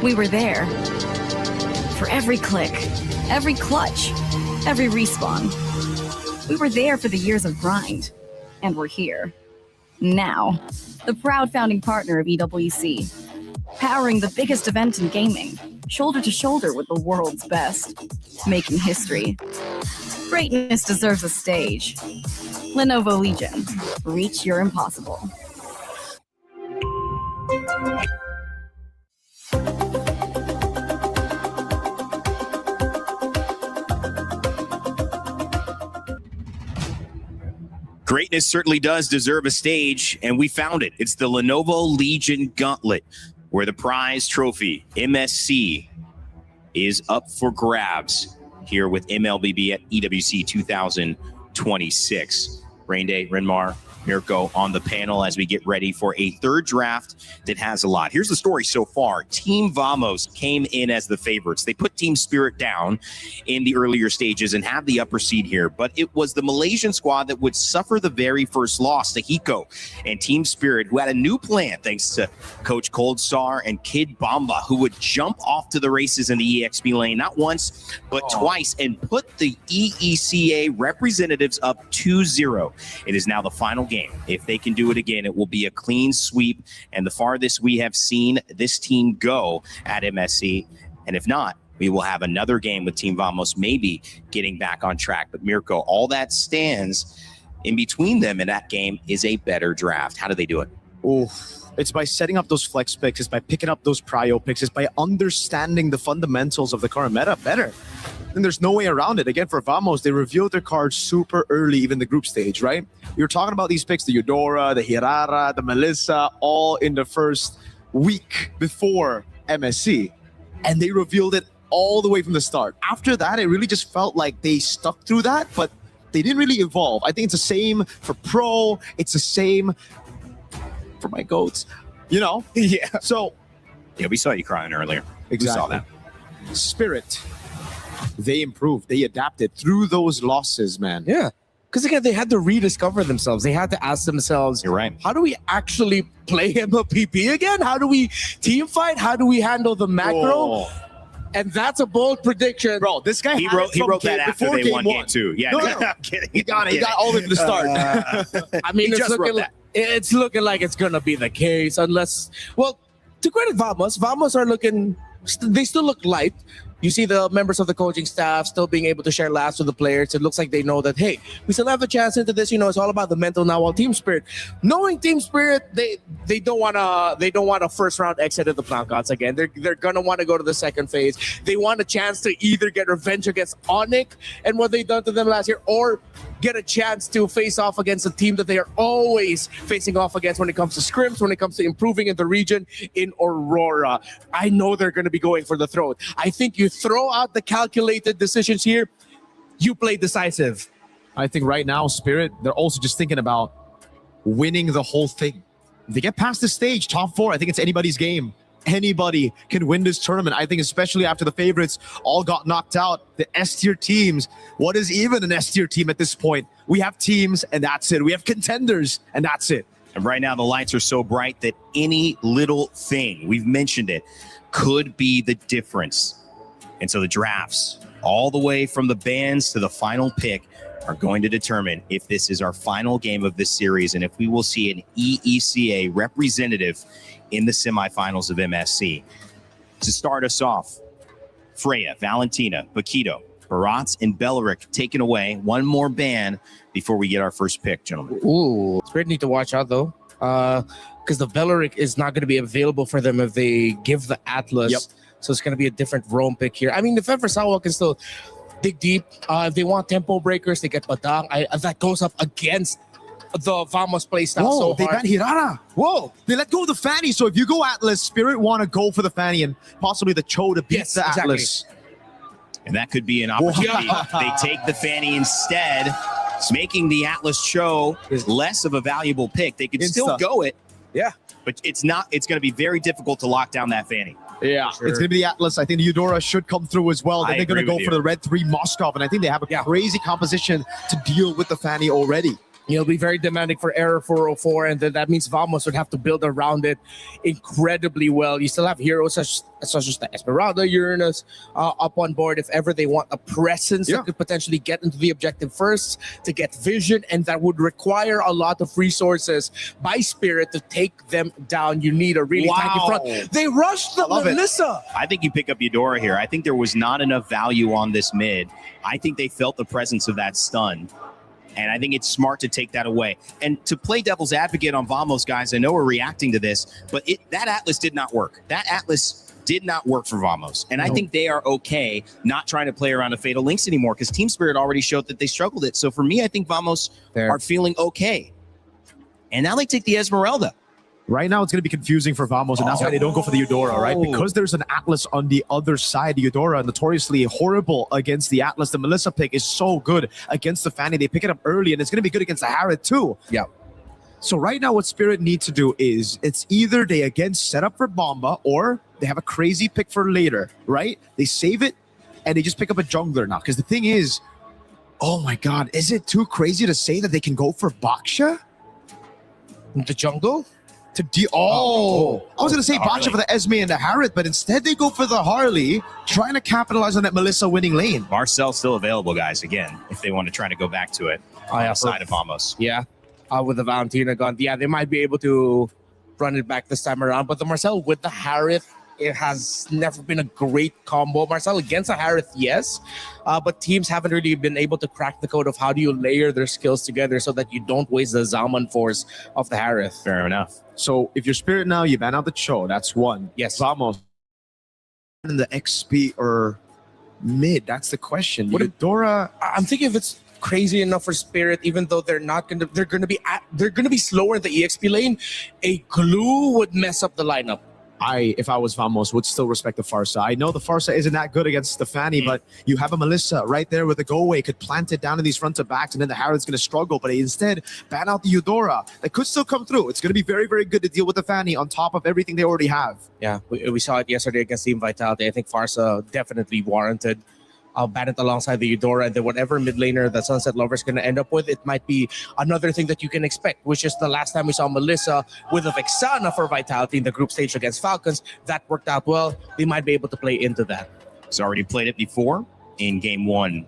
We were there for every click, every clutch, every respawn. We were there for the years of grind, and we're here now, the proud founding partner of EWC, powering the biggest event in gaming, shoulder to shoulder with the world's best, making history. Greatness deserves a stage. Lenovo Legion, reach your impossible. Greatness certainly does deserve a stage, and we found it. It's the Lenovo Legion Gauntlet, where the prize trophy, MSC, is up for grabs here with MLBB at EWC 2026. Rain Day, Renmar, Mirko on the panel as we get ready for a third draft that has a lot. Here's the story so far. Team Vamos came in as the favorites. They put Team Spirit down in the earlier stages and have the upper seed here, but it was the Malaysian squad that would suffer the very first loss to Hiko and Team Spirit, who had a new plan thanks to Coach Cold Star and Kid Bamba, who would jump off to the races in the EXP lane, not once, but twice, and put the EECA representatives up 2-0. It is now the final game game. If they can do it again, it will be a clean sweep and the farthest we have seen this team go at MSC. And if not, we will have another game with Team Vamos maybe getting back on track. But Mirko, all that stands in between them in that game is a better draft. How do they do it? Oh, it's by setting up those flex picks. It's by picking up those prio picks. It's by understanding the fundamentals of the current meta better. And there's no way around it. Again, for Vamos, they revealed their cards super early, even the group stage, right? You're talking about these picks, the Eudora, the Hirara, the Melissa, all in the first week before MSC. And they revealed it all the way from the start. After that, it really just felt like they stuck through that, but they didn't really evolve. I think it's the same for Pro. It's the same for my goats, you know? Yeah. So, yeah, we saw you crying earlier. exactly. We saw that. Spirit, they improved. They adapted through those losses, man. Yeah. Because again, they had to rediscover themselves. They had to ask themselves, you're right, how do we actually play MLPP again? How do we team fight? How do we handle the macro? And that's a bold prediction. Bro, this guy He wrote that after they won game 2. Yeah, no. I'm kidding. He got it. He got all the way from the start. I mean, He just wrote that. it's looking like it's going to be the case unless, well, to credit Vamos are looking, they still look light. You see the members of the coaching staff still being able to share laughs with the players. It looks like they know that, hey, we still have a chance into this. You know, it's all about the mental now. While Team Spirit, knowing Team Spirit, they don't want a first round exit at the Blancouts again. They're gonna want to go to the second phase. They want a chance to either get revenge against Onyx and what they done to them last year, or get a chance to face off against a team that they are always facing off against when it comes to scrims, when it comes to improving in the region in Aurora. I know they're going to be going for the throat. I think you throw out the calculated decisions here, you play decisive. I think right now, Spirit, they're also just thinking about winning the whole thing. If they get past this stage, top 4, I think it's anybody's game. Anybody can win this tournament. I think especially after the favorites all got knocked out, the S-tier teams, what is even an S-tier team at this point? We have teams and that's it. We have contenders and that's it. And right now the lights are so bright that any little thing, we've mentioned it, could be the difference. And so the drafts, all the way from the bans to the final pick, are going to determine if this is our final game of this series and if we will see an EECA representative in the semifinals of MSC. To start us off, Freya, Valentina, Bakito, Barats, and Belleric taken away. One more ban before we get our first pick, gentlemen. Ooh, Spirit need to watch out though, because the Belleric is not going to be available for them if they give the Atlas. Yep. So it's going to be a different roam pick here. I mean, the Feversawa can still dig deep. If they want tempo breakers, they get Padang. That goes up against the Vamos play style. Whoa, so they hard. got Hirara. Whoa, they let go of the Fanny. So if you go Atlas, Spirit want to go for the Fanny and possibly the Cho to beat the Atlas. And that could be an opportunity. They take the Fanny instead, making the Atlas Cho less of a valuable pick. They could still go it. Yeah. But it's not. It's going to be very difficult to lock down that Fanny. Yeah, it's going to be the Atlas. I think the Eudora should come through as well. Then they're going to go for the Red 3 Moskov, and I think they have a crazy composition to deal with the Fanny already. It'll be very demanding for Error 404, and then that means Vamos would have to build around it incredibly well. You still have heroes such as the Esmeralda, Uranus up on board if ever they want a presence that could potentially get into the objective first to get vision, and that would require a lot of resources by Spirit to take them down. You need a really tanky front. They rushed the Melissa. I think you pick up Eudora here. I think there was not enough value on this mid. I think they felt the presence of that stun. And I think it's smart to take that away. And to play devil's advocate on Vamos, guys, I know we're reacting to this, but that Atlas did not work. That Atlas did not work for Vamos. And I think they are okay not trying to play around a Fatal Links anymore because Team Spirit already showed that they struggled it. So for me, I think Vamos are feeling okay. And now they take the Esmeralda. Right now, it's going to be confusing for Vamos, and that's why they don't go for the Eudora, right? Because there's an Atlas on the other side. The Eudora, notoriously horrible against the Atlas. The Melissa pick is so good against the Fanny. They pick it up early, and it's going to be good against the Harriet, too. Yeah. So right now, what Spirit needs to do is, it's either they, again, set up for Bomba, or they have a crazy pick for later, right? They save it, and they just pick up a jungler now. Because the thing is, oh my God, is it too crazy to say that they can go for Baksha? The jungle? I was going to say Baksha for the Esme and the Harriet, but instead they go for the Harley, trying to capitalize on that Melissa winning lane. Marcel's still available, guys, again, if they want to try to go back to it outside of Vamos. Yeah. with the Valentina gun. Yeah, they might be able to run it back this time around. But the Marcel with the Harith, it has never been a great combo. Marcel against a Harith, yes. But teams haven't really been able to crack the code of how do you layer their skills together so that you don't waste the Zaman force of the Harith. Fair enough. So if you're Spirit now, you ban out the Cho. That's one. Yes. Vamos. In the XP or mid, that's the question. What if Dora? I'm thinking if it's crazy enough for Spirit, even though they're gonna be slower in the EXP lane, a glue would mess up the lineup. If I was Vamos, would still respect the Farsa. I know the Farsa isn't that good against Stefani, but you have a Melissa right there with a go away, could plant it down in these front to backs, and then the Harrod's going to struggle. But instead, ban out the Eudora. That could still come through. It's going to be very, very good to deal with the Fanny on top of everything they already have. Yeah, we saw it yesterday against Team Vitality. I think Farsa definitely warranted. I'll ban it alongside the Eudora, and then whatever mid laner that Sunset Lover is going to end up with, it might be another thing that you can expect, which is the last time we saw Melissa with a Vexana for Vitality in the group stage against Falcons. That worked out well. They might be able to play into that. He's already played it before. In game one,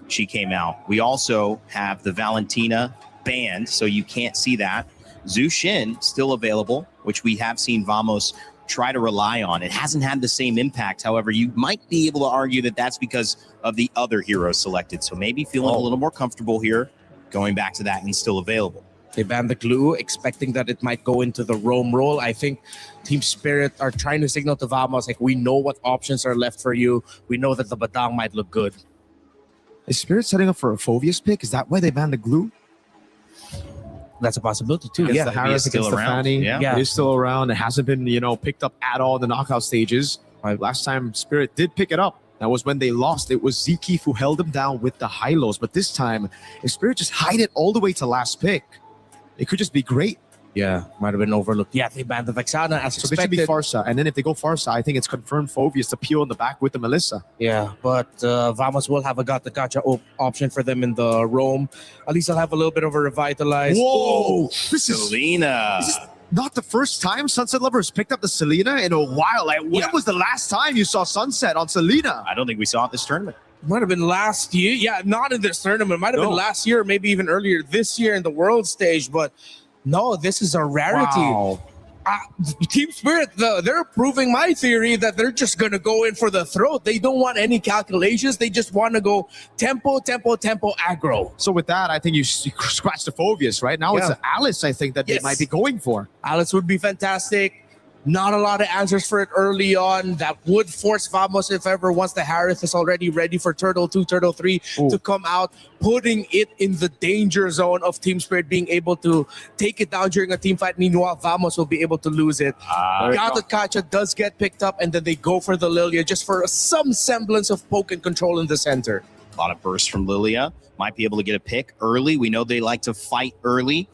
she came out. We also have the Valentina banned, so you can't see that. Zhu Xin still available, which we have seen Vamos try to rely on. It hasn't had the same impact. However, you might be able to argue that that's because of the other heroes selected. So maybe feeling a little more comfortable here, going back to that and still available. They banned the glue, expecting that it might go into the roam role. I think Team Spirit are trying to signal to Vamos, like, we know what options are left for you. We know that the Badang might look good. Is Spirit setting up for a Phoveus pick? Is that why they banned the glue? That's a possibility too. The Harris against the Fanny. Yeah. It is still around. It hasn't been, picked up at all in the knockout stages. Last time Spirit did pick it up, that was when they lost. It was Zkeef who held them down with the high-lows. But this time, if Spirit just hide it all the way to last pick, it could just be great. Yeah, might have been overlooked. Yeah, they banned the Vexana as So they should be Farsa. And then if they go Farsa, I think it's confirmed Phoveus to peel in the back with the Melissa. Yeah, but Vamos will have a gotcha option for them in the roam. At least I'll have a little bit of a revitalize. Whoa! This is Selena. This is not the first time Sunset Lovers picked up the Selena in a while. Like, when was the last time you saw Sunset on Selena? I don't think we saw it this tournament. Might have been last year. Yeah, not in this tournament. Might have been last year, maybe even earlier this year in the world stage. But no, this is a rarity. Wow. Team Spirit, they're proving my theory that they're just going to go in for the throat. They don't want any calculations. They just want to go tempo, aggro. So with that, I think you scratch the Phoveus, right? Now it's Alice, I think, that they might be going for. Alice would be fantastic. Not a lot of answers for it early on. That would force Vamos, if ever, once the Harith is already ready for Turtle 2, Turtle 3 to come out, putting it in the danger zone of Team Spirit being able to take it down during a team fight. Meanwhile, Vamos will be able to lose it. Kacha does get picked up, and then they go for the Lilia just for some semblance of poke and control in the center. A lot of bursts from Lilia. Might be able to get a pick early. We know they like to fight early.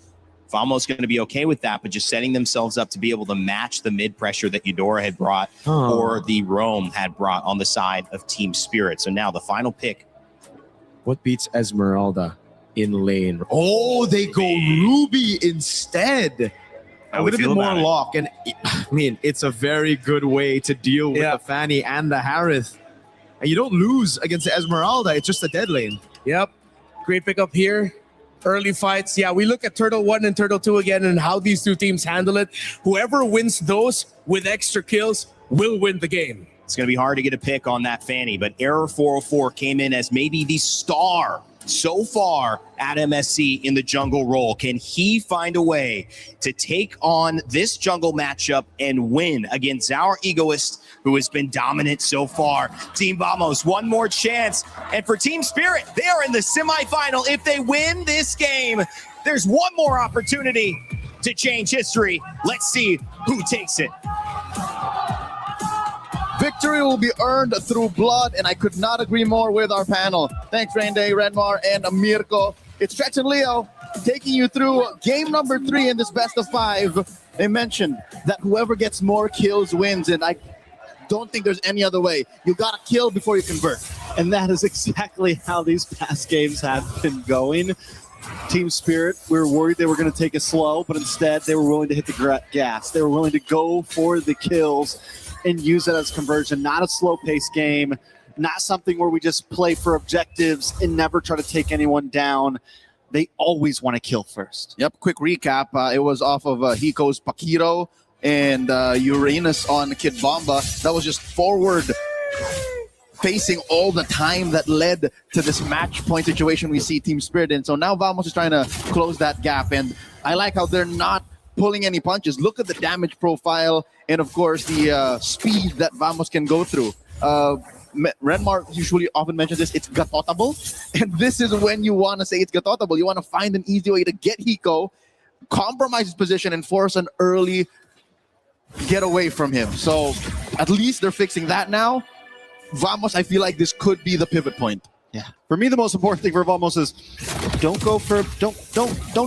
Vamos going to be okay with that, but just setting themselves up to be able to match the mid pressure that Eudora had brought or the Rome had brought on the side of Team Spirit. So now the final pick. What beats Esmeralda in lane? Oh, they go Ruby instead. A little bit more lock. And I mean, it's a very good way to deal with the Fanny and the Harith. And you don't lose against the Esmeralda. It's just a dead lane. Yep. Great pickup here. Early fights. Yeah, we look at Turtle 1 and Turtle 2 again and how these two teams handle it. Whoever wins those with extra kills will win the game. It's going to be hard to get a pick on that Fanny, but Error 404 came in as maybe the star so far at MSC in the jungle role. Can he find a way to take on this jungle matchup and win against our Egoist, who has been dominant so far? Team Vamos, one more chance. And for Team Spirit, they are in the semifinal. If they win this game, there's one more opportunity to change history. Let's see who takes it. Victory will be earned through blood, and I could not agree more with our panel. Thanks, Rainday, Redmar, and Mirko. It's Stretch and Leo taking you through game number 3 in this best of 5. They mentioned that whoever gets more kills wins, and I don't think there's any other way. You got to kill before you convert. And that is exactly how these past games have been going. Team Spirit, we were worried they were going to take it slow, but instead they were willing to hit the gas. They were willing to go for the kills and use it as conversion. Not a slow-paced game, not something where we just play for objectives and never try to take anyone down. they always want to kill first. Yep, quick recap. It was off of Hiko's Pakiro and Uranus on Kid Bomba. That was just forward facing all the time that led to this match point situation we see Team Spirit in. So now Vamos is trying to close that gap, and I like how they're not pulling any punches. Look at the damage profile and, of course, the speed that Vamos can go through. Renmar usually often mentions this, it's gatotable. And this is when you want to say it's gatotable. You want to find an easy way to get Hiko, compromise his position, and force an early get away from him. So at least they're fixing that now. Vamos, I feel like this could be the pivot point. Yeah. For me, the most important thing for Vamos is don't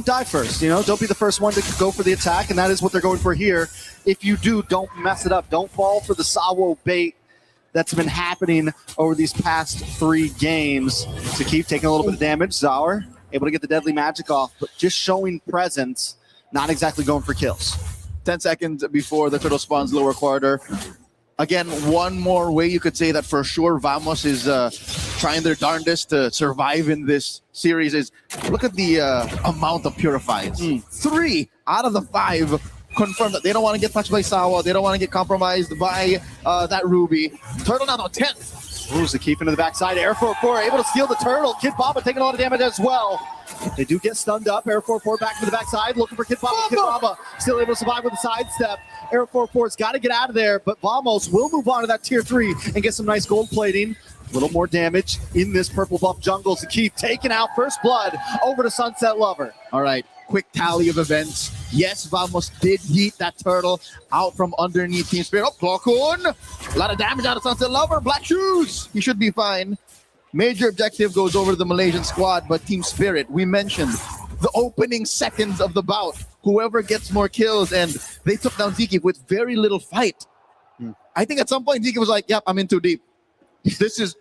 die first. You know, don't be the first one to go for the attack, and that is what they're going for here. If you do, don't mess it up. Don't fall for the Sawo bait that's been happening over these past 3 games. To keep taking a little bit of damage, Zauer able to get the deadly magic off, but just showing presence, not exactly going for kills. 10 seconds before the turtle spawns lower quarter. Again, one more way you could say that for sure Vamos is trying their darndest to survive in this series is look at the amount of purifies. 3 out of the 5 confirm that they don't want to get touched by Sawa. They don't want to get compromised by that Ruby. Turtle now 10. Uzi keeping to the backside. Air 4-4 able to steal the turtle. Kid Baba taking a lot of damage as well. They do get stunned up. Air 4-4 back to the backside, looking for Kid Baba. Kid Baba still able to survive with a sidestep. Air 4-4's got to get out of there, but Vamos will move on to that tier 3 and get some nice gold plating. A little more damage in this purple buff jungle to keep taking out first blood over to Sunset Lover. All right, quick tally of events. Yes, Vamos did yeet that turtle out from underneath Team Spirit. Oh, Clockun! A lot of damage out of Sunset Lover. Black Shoes! He should be fine. Major objective goes over to the Malaysian squad, but Team Spirit, we mentioned the opening seconds of the bout. Whoever gets more kills, and they took down Zeke with very little fight. I think at some point Zeke was like, yep, I'm in too deep. This is,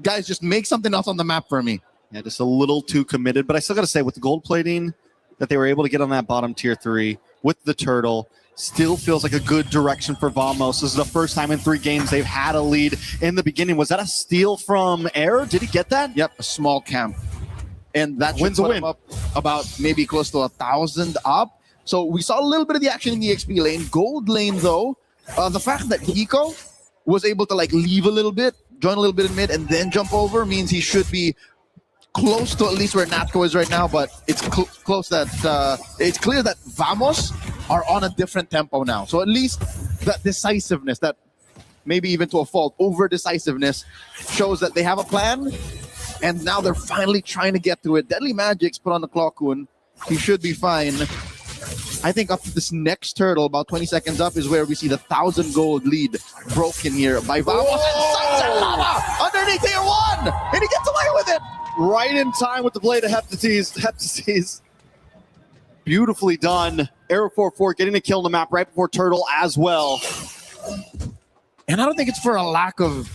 guys, just make something else on the map for me. Yeah, just a little too committed, but I still got to say, with the gold plating that they were able to get on that bottom tier 3 with the turtle, still feels like a good direction for Vamos. This is the first time in 3 games they've had a lead in the beginning. Was that a steal from Air? Did he get that? Yep, a small camp. And that wins a win. Up about maybe close to 1,000 up. So we saw a little bit of the action in the XP lane. Gold lane, though, the fact that Hiko was able to like leave a little bit, join a little bit in mid, and then jump over means he should be close to at least where Natko is right now. But it's close that it's clear that Vamos are on a different tempo now. So at least that decisiveness, that maybe even to a fault, over decisiveness, shows that they have a plan. And now they're finally trying to get to it. Deadly Magic's put on the Clockun. He should be fine. I think up to this next turtle, about 20 seconds up, is where we see the 1,000 gold lead broken here by Vamos. And Sunset Lava underneath tier 1! And he gets away with it! Right in time with the blade of Heptates. Beautifully done. Arrow 4-4 getting a kill on the map right before turtle as well. And I don't think it's for a lack of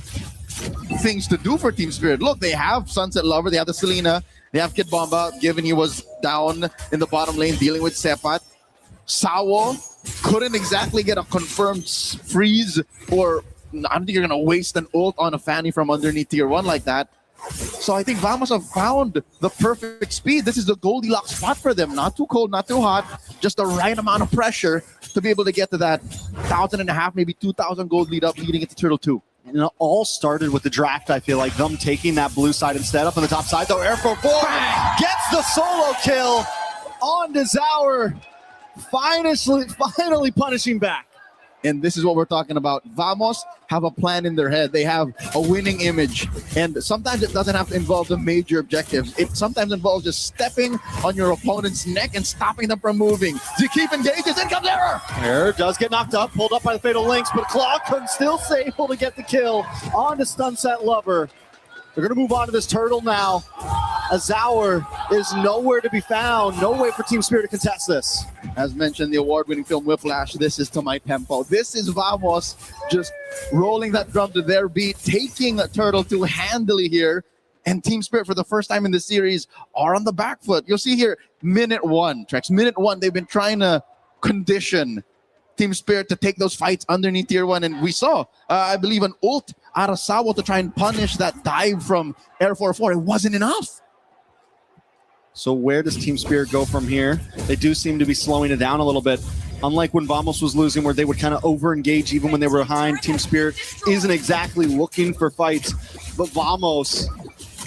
things to do for Team Spirit. Look, they have Sunset Lover, they have the Selena, they have Kid Bomba, given he was down in the bottom lane dealing with Sepat. Sawo couldn't exactly get a confirmed freeze, or I don't think you're going to waste an ult on a Fanny from underneath tier 1 like that. So I think Vamos have found the perfect speed. This is the Goldilocks spot for them. Not too cold, not too hot, just the right amount of pressure to be able to get to that 1,500, maybe 2,000 gold lead up leading into Turtle 2. And it all started with the draft, I feel like. Them taking that blue side instead. Up on the top side, though. Air 4-4 gets the solo kill on to Zauer. Finally punishing back. And this is what we're talking about. Vamos have a plan in their head. They have a winning image. And sometimes it doesn't have to involve the major objectives. It sometimes involves just stepping on your opponent's neck and stopping them from moving. Zikip engages, in comes Error! Error does get knocked up, pulled up by the Fatal Links, but Clockun still able to get the kill on to Sunset Lover. They're going to move on to this turtle now. Zauer is nowhere to be found. No way for Team Spirit to contest this. As mentioned, the award-winning film Whiplash, this is to my tempo. This is Vamos just rolling that drum to their beat, taking a turtle to handily here. And Team Spirit, for the first time in the series, are on the back foot. You'll see here, minute 1, Trex. Minute 1, they've been trying to condition Team Spirit to take those fights underneath tier 1. And we saw, I believe, an ult out of Sawo to try and punish that dive from Air 4-4. It wasn't enough. So where does Team Spirit go from here? They do seem to be slowing it down a little bit. Unlike when Vamos was losing, where they would kind of over-engage even when they were behind, Team Spirit isn't exactly looking for fights. But Vamos,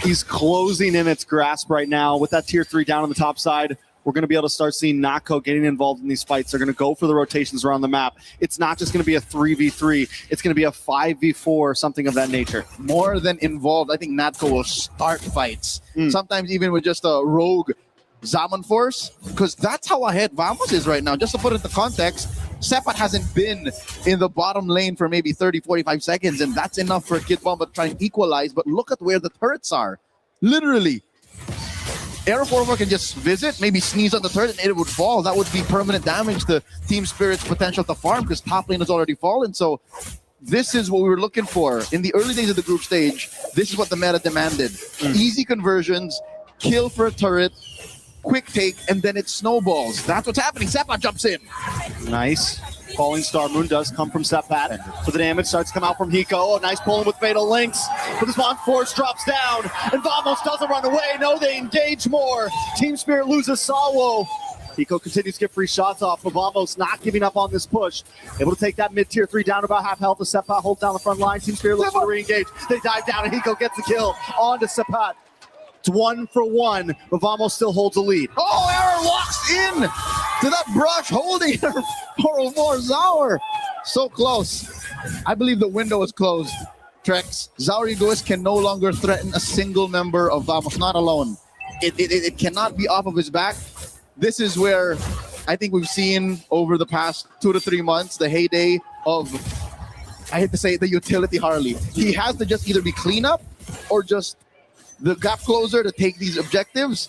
he's closing in its grasp right now. With that tier 3 down on the top side, we're going to be able to start seeing Nako getting involved in these fights. They're going to go for the rotations around the map. It's not just going to be a 3v3. It's going to be a 5v4, something of that nature. More than involved, I think Natco will start fights. Sometimes even with just a rogue Zaman force, because that's how ahead Vamos is right now. Just to put it into context, Sepat hasn't been in the bottom lane for maybe 30, 45 seconds, and that's enough for Kid Bomba to try and equalize. But look at where the turrets are. Literally. Air 4 can just visit, maybe sneeze on the turret, and it would fall. That would be permanent damage to Team Spirit's potential to farm, because top lane has already fallen. So this is what we were looking for. In the early days of the group stage, this is what the meta demanded. Easy conversions, kill for a turret, quick take, and then it snowballs. That's what's happening. Sepat jumps in. Nice. Falling Star Moon does come from Sepat. So the damage starts to come out from Hiko. Oh, nice pulling with Fatal Links. But this Spawn Force drops down, and Vamos doesn't run away. No, they engage more. Team Spirit loses Sawo. Hiko continues to get free shots off, but Vamos not giving up on this push. Able to take that mid-tier 3 down to about half health. The Sepat holds down the front line. Team Spirit looks to re-engage. They dive down, and Hiko gets the kill onto Sepat. It's 1 for 1, but Vamos still holds a lead. Oh, Error walks in to that brush, holding her 404 Zaur. So close. I believe the window is closed. Trex, Zaur Egoist can no longer threaten a single member of Vamos, not alone. It cannot be off of his back. This is where I think we've seen over the past 2 to 3 months the heyday of, I hate to say it, the utility Harley. He has to just either be cleanup or just the gap closer to take these objectives,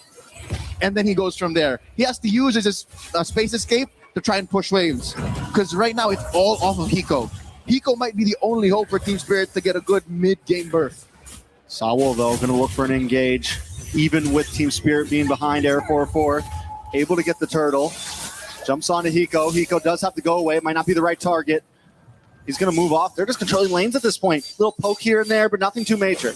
and then he goes from there. He has to use his space escape to try and push waves, because right now it's all off of Hiko. Hiko might be the only hope for Team Spirit to get a good mid-game berth. Sawo, though, going to look for an engage, even with Team Spirit being behind Air 4-4. Able to get the turtle. Jumps onto Hiko. Hiko does have to go away. It might not be the right target. He's going to move off. They're just controlling lanes at this point. Little poke here and there, but nothing too major.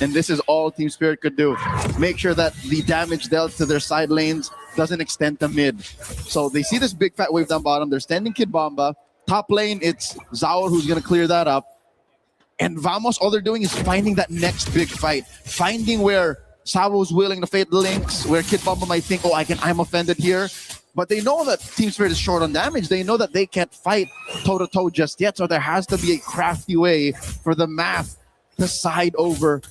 And this is all Team Spirit could do. Make sure that the damage dealt to their side lanes doesn't extend to mid. So they see this big fat wave down bottom. They're standing Kid Bomba. Top lane, it's Zaur who's going to clear that up. And Vamos, all they're doing is finding that next big fight. Finding where Sawo's willing to fade the links, where Kid Bomba might think, oh, I'm offended here. But they know that Team Spirit is short on damage. They know that they can't fight toe-to-toe just yet. So there has to be a crafty way for the math to side over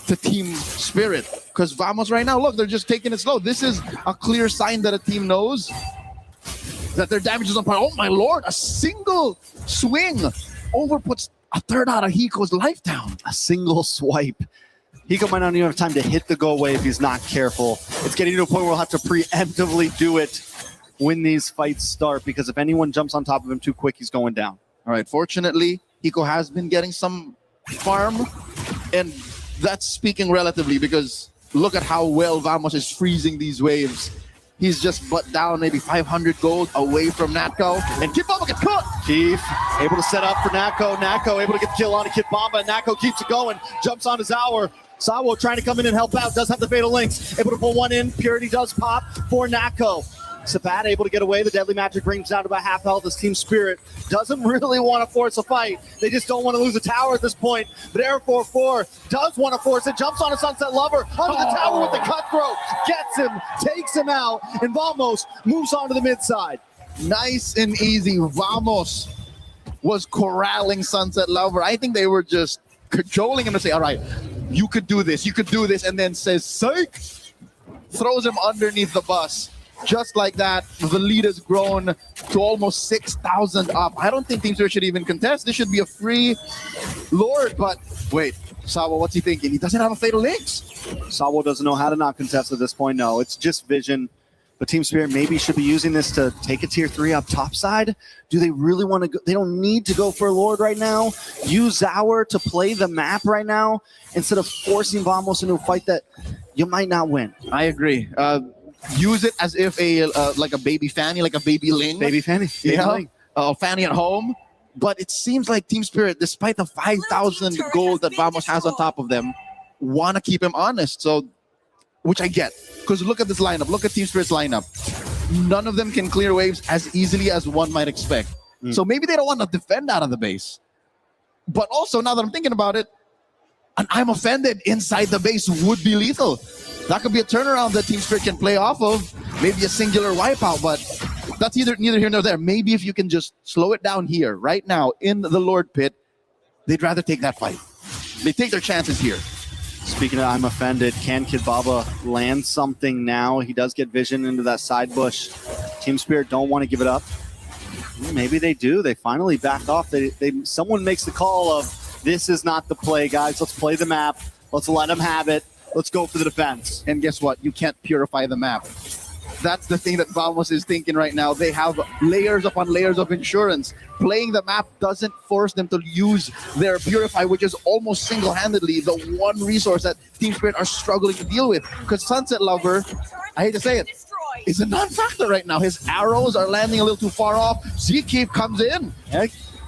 to Team Spirit. Because Vamos right now, look, they're just taking it slow. This is a clear sign that a team knows that their damage is on par. Oh my lord, a single swing over puts a third out of Hiko's life down. A single swipe. Hiko might not even have time to hit the go away if he's not careful. It's getting to a point where we'll have to preemptively do it when these fights start, because if anyone jumps on top of him too quick, he's going down. All right, fortunately, Hiko has been getting some farm, and that's speaking relatively, because look at how well Vamos is freezing these waves. He's just butt down maybe 500 gold away from Natco, and Kid Bomba gets caught. Keith able to set up for Nako. Nako able to get the kill on Kid Bomba. Nako keeps it going, jumps on his hour. Sawo trying to come in and help out, does have the fatal links, able to pull one in. Purity does pop for Nako. Sepat able to get away. The Deadly Magic brings down to about half health as Team Spirit doesn't really want to force a fight. They just don't want to lose a tower at this point. But Air 4-4 does want to force it. Jumps on a Sunset Lover onto the tower with the cutthroat. Gets him, takes him out, and Vamos moves on to the mid side. Nice and easy. Vamos was corralling Sunset Lover. I think they were just cajoling him to say, all right, you could do this, and then says, psych! Throws him underneath the bus. Just like that, the lead has grown to almost 6,000 up. I don't think Team Spirit should even contest. This should be a free Lord, but wait, Sawo, what's he thinking? He doesn't have a Fatal Links. Sawo doesn't know how to not contest at this point. No, it's just vision. But Team Spirit maybe should be using this to take a tier 3 up top side. Do they really want to go? They don't need to go for a Lord right now. Use Zaur to play the map right now instead of forcing Vamos into a fight that you might not win. I agree. Use it as if like a baby Fanny, like a baby Ling. Baby Fanny. Fanny at home. But it seems like Team Spirit, despite the 5,000 gold that Vamos has on top of them, want to keep him honest. So which I get. Because look at this lineup. Look at Team Spirit's lineup. None of them can clear waves as easily as one might expect. So maybe they don't want to defend out of the base. But also, now that I'm thinking about it, an I'm offended inside the base would be lethal. That could be a turnaround that Team Spirit can play off of. Maybe a singular wipeout, but that's neither here nor there. Maybe if you can just slow it down here, right now, in the Lord Pit, they'd rather take that fight. They take their chances here. Speaking of I'm offended, can Kid Baba land something now? He does get vision into that side bush. Team Spirit don't want to give it up. Maybe they do. They finally back off. Someone makes the call of, this is not the play, guys. Let's play the map. Let's let them have it. Let's go for the defense. And guess what? You can't purify the map. That's the thing that Vamos is thinking right now. They have layers upon layers of insurance. Playing the map doesn't force them to use their Purify, which is almost single-handedly the one resource that Team Spirit are struggling to deal with. Because Sunset Lover, I hate to say it, is a non-factor right now. His arrows are landing a little too far off. Zkeep comes in.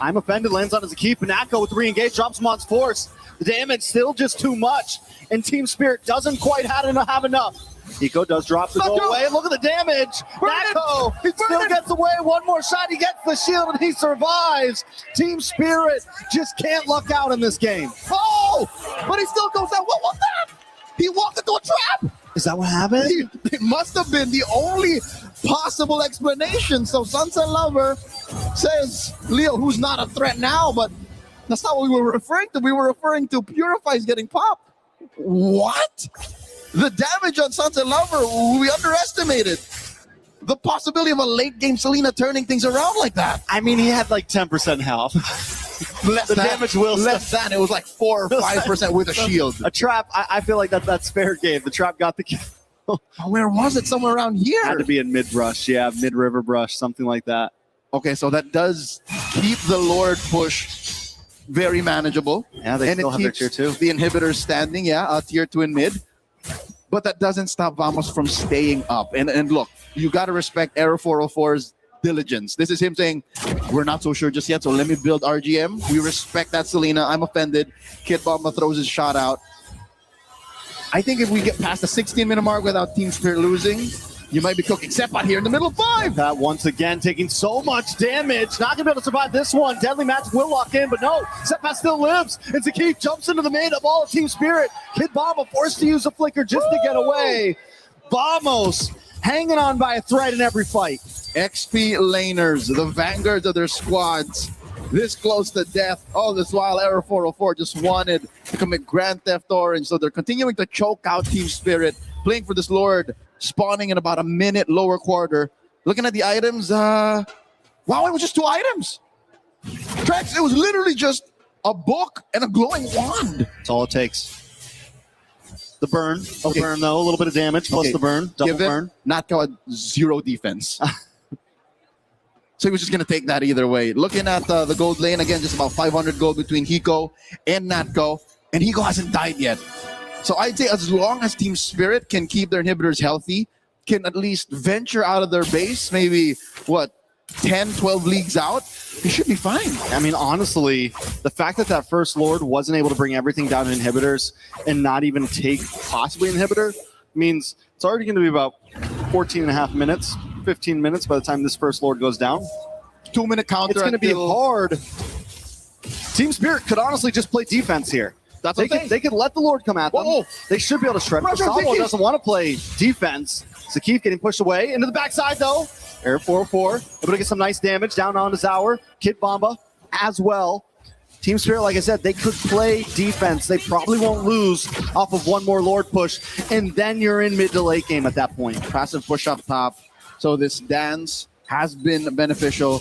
I'm offended, lands on his Zkeep. Nako with re-engage, drops him on force. The damage still just too much. And Team Spirit doesn't quite have enough. Hiko does drop the goal away. Look at the damage. Nako still gets away. One more shot. He gets the shield and he survives. Team Spirit just can't luck out in this game. Oh! But he still goes down. What was that? He walked into a trap. Is that what happened? It must have been the only possible explanation. So Sunset Lover says, Leo, who's not a threat now, but that's not what we were referring to. We were referring to Purify's getting popped. What? The damage on Sunset Lover, we underestimated. The possibility of a late game Selena turning things around like that. I mean, he had like 10% health. The damage will less than. It was like 4 or 5% with a shield. A trap. I feel like that's fair game. The trap got the kill. Where was it? Somewhere around here. Had to be in mid brush. Yeah, mid river brush, something like that. Okay, so that does keep the Lord push very manageable. Yeah, they still have their tier 2. The inhibitors standing. Yeah, tier 2 in mid. But that doesn't stop Vamos from staying up. And look, you got to respect Aero 404's diligence. This is him saying, we're not so sure just yet, so let me build RGM. We respect that, Selena. I'm offended. Kid Bomba throws his shot out. I think if we get past the 16-minute mark without Team Spirit losing, you might be cooking Seppat here in the middle of 5. That once again taking so much damage. Not going to be able to survive this one. Deadly Match will lock in, but no. Seppat still lives. And Zkeep jumps into the main of all of Team Spirit. Kid Bomba forced to use a flicker just to get away. Vamos hanging on by a thread in every fight. XP laners, the vanguards of their squads, this close to death. All this while, Aero 404 just wanted to commit Grand Theft Orange, so they're continuing to choke out Team Spirit, playing for this Lord, spawning in about a minute lower quarter. Looking at the items, wow, it was just 2 items. Trex, it was literally just a book and a glowing wand. That's all it takes. The burn. The burn, though. A little bit of damage plus the burn. Double burn. Natko had 0 defense. So he was just going to take that either way. Looking at the gold lane, again, just about 500 gold between Hiko and Natko. And Hiko hasn't died yet. So I'd say as long as Team Spirit can keep their inhibitors healthy, can at least venture out of their base, maybe, 10, 12 leagues out, he should be fine. I mean, honestly, the fact that that first Lord wasn't able to bring everything down to inhibitors and not even take possibly inhibitor means it's already going to be about 14 and a half minutes, 15 minutes by the time this first Lord goes down. 2-minute counter. It's going to be hard. Team Spirit could honestly just play defense here. That's they could let the Lord come at them. They should be able to shred. Samo doesn't want to play defense. Zkeep getting pushed away into the backside though. Air 404 able to get some nice damage down on his hour. Kid Bomba as well. Team Spirit, like I said, they could play defense. They probably won't lose off of one more Lord push, and then you're in mid to late game at that point. Passive push up top. So this dance has been beneficial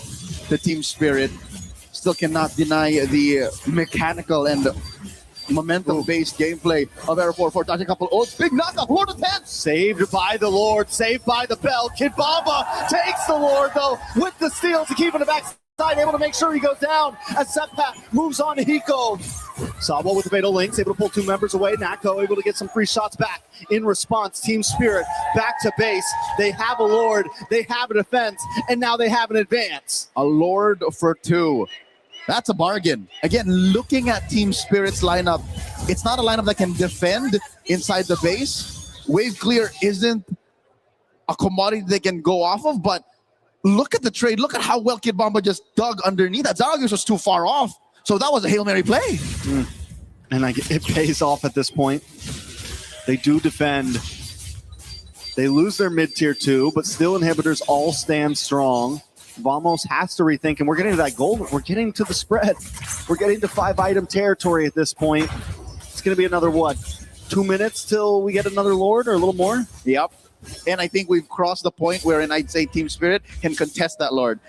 to Team Spirit. Still cannot deny the mechanical and momentum-based gameplay of Aero 404. Touching a couple ults. Big knockup. Lord of Tents. Saved by the Lord. Saved by the bell. Kid Bomba takes the Lord, though, with the steal to keep in the backside. Able to make sure he goes down as Seppat moves on to Hiko. Sabo with the fatal links, able to pull 2 members away. Nako able to get some free shots back in response. Team Spirit back to base. They have a Lord, they have a defense, and now they have an advance. A Lord for 2. That's a bargain. Again, looking at Team Spirit's lineup, it's not a lineup that can defend inside the base. wave clear isn't a commodity they can go off of, but look at the trade. Look at how well Kid Bomba just dug underneath. That Zaragoza was too far off. So that was a Hail Mary play. And it pays off at this point. They do defend. They lose their mid-tier 2, but still inhibitors all stand strong. Vamos has to rethink, and we're getting to that goal. We're getting to the spread. We're getting to 5-item territory at this point. It's going to be another, 2 minutes till we get another Lord or a little more? Yep. And I think we've crossed the point wherein I'd say Team Spirit can contest that Lord.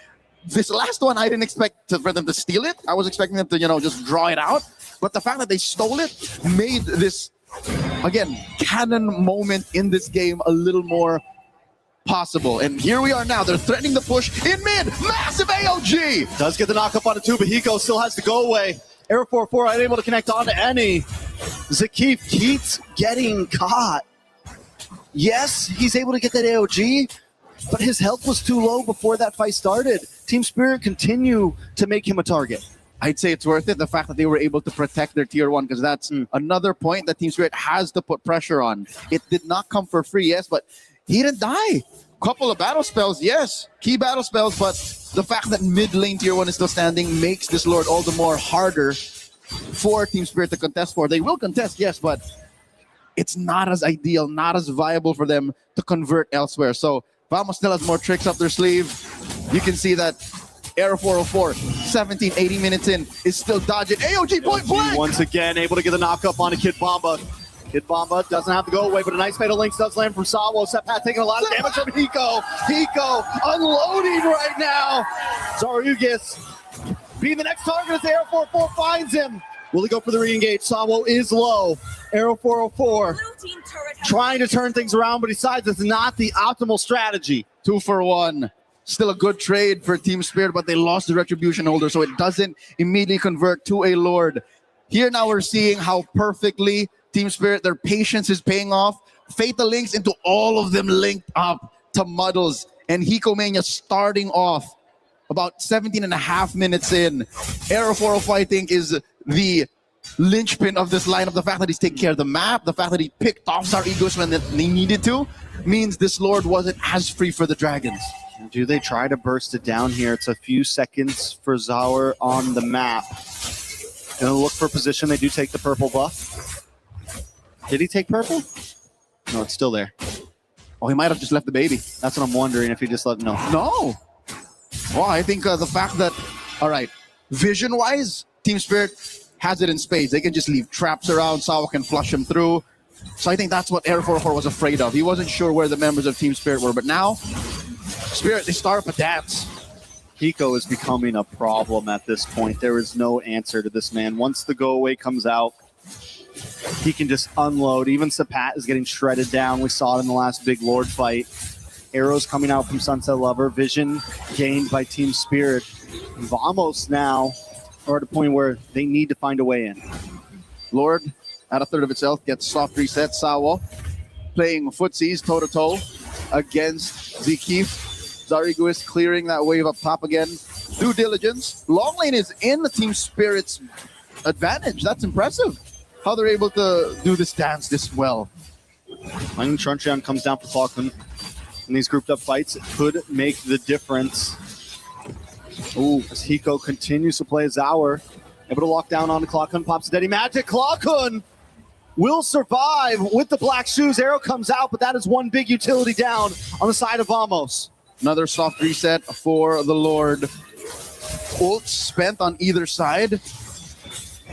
This last one, I didn't expect for them to steal it. I was expecting them to, just draw it out. But the fact that they stole it made this, again, canon moment in this game a little more possible. And here we are now. They're threatening the push in mid. Massive AOG. Does get the knock-up on it too, but Hiko still has to go away. Air 4-4 unable to connect on to any. Zakif keeps getting caught. Yes, he's able to get that AOG, but his health was too low before that fight started. Team Spirit continue to make him a target. I'd say it's worth it, the fact that they were able to protect their tier 1, because that's another point that Team Spirit has to put pressure on. It did not come for free, yes, but he didn't die. Couple of battle spells, yes, key battle spells, but the fact that mid lane tier 1 is still standing makes this Lord all the more harder for Team Spirit to contest for. They will contest, yes, but it's not as ideal, not as viable for them to convert elsewhere. So Vamos still has more tricks up their sleeve. You can see that Aero 404, 17, 80 minutes in, is still dodging. AOG point blank! Once again, able to get the knock-up on a Kid Bomba. Kid Bomba doesn't have to go away, but a nice Fatal Links does land from Sawo. Sepat taking a lot of damage from Hiko. Hiko unloading right now. Zarugis being the next target as Aero 404 finds him. Will he go for the re-engage? Sawo is low. Aero 404 trying to turn things around, but he decides it's not the optimal strategy. 2 for 1. Still a good trade for Team Spirit, but they lost the Retribution holder, so it doesn't immediately convert to a Lord. Here now we're seeing how perfectly Team Spirit, their patience is paying off. Fatal Links into all of them linked up to Muddles. And Hiko Mania starting off about 17 and a half minutes in. Aero 405, I think, is the linchpin of this lineup. The fact that he's taking care of the map, the fact that he picked off Zarugis when they needed to, means this Lord wasn't as free for the Dragons. Do they try to burst it down here? It's a few seconds for Zaur on the map. Gonna look for position. They do take the purple buff. Did he take purple? No, it's still there. Oh, he might have just left the baby. That's what I'm wondering, if he just let no. No. Well, I think the fact that, all right, vision-wise, Team Spirit has it in spades. They can just leave traps around. Sawa can flush him through. So I think that's what Air 404 was afraid of. He wasn't sure where the members of Team Spirit were, but now Spirit, they start up a dance. Hiko is becoming a problem at this point. There is no answer to this man. Once the go away comes out, he can just unload. Even Sapat is getting shredded down. We saw it in the last big Lord fight. Arrows coming out from Sunset Lover. Vision gained by Team Spirit. Vamos now are at a point where they need to find a way in. Lord, at a third of its health, gets soft reset. Sawo playing footsies toe-to-toe against Zakif. Zarugis clearing that wave up top again. Due diligence. Long lane is in the Team Spirit's advantage. That's impressive. How they're able to do this dance this well. When Truncheon comes down for Falcon in these grouped up fights, it could make the difference. Ooh, as Hiko continues to play Zaur, able to lock down on the Clockun, pops a Daddy Magic. Clockun will survive with the black shoes. Arrow comes out, but that is one big utility down on the side of Vamos. Another soft reset for the Lord. Ult spent on either side.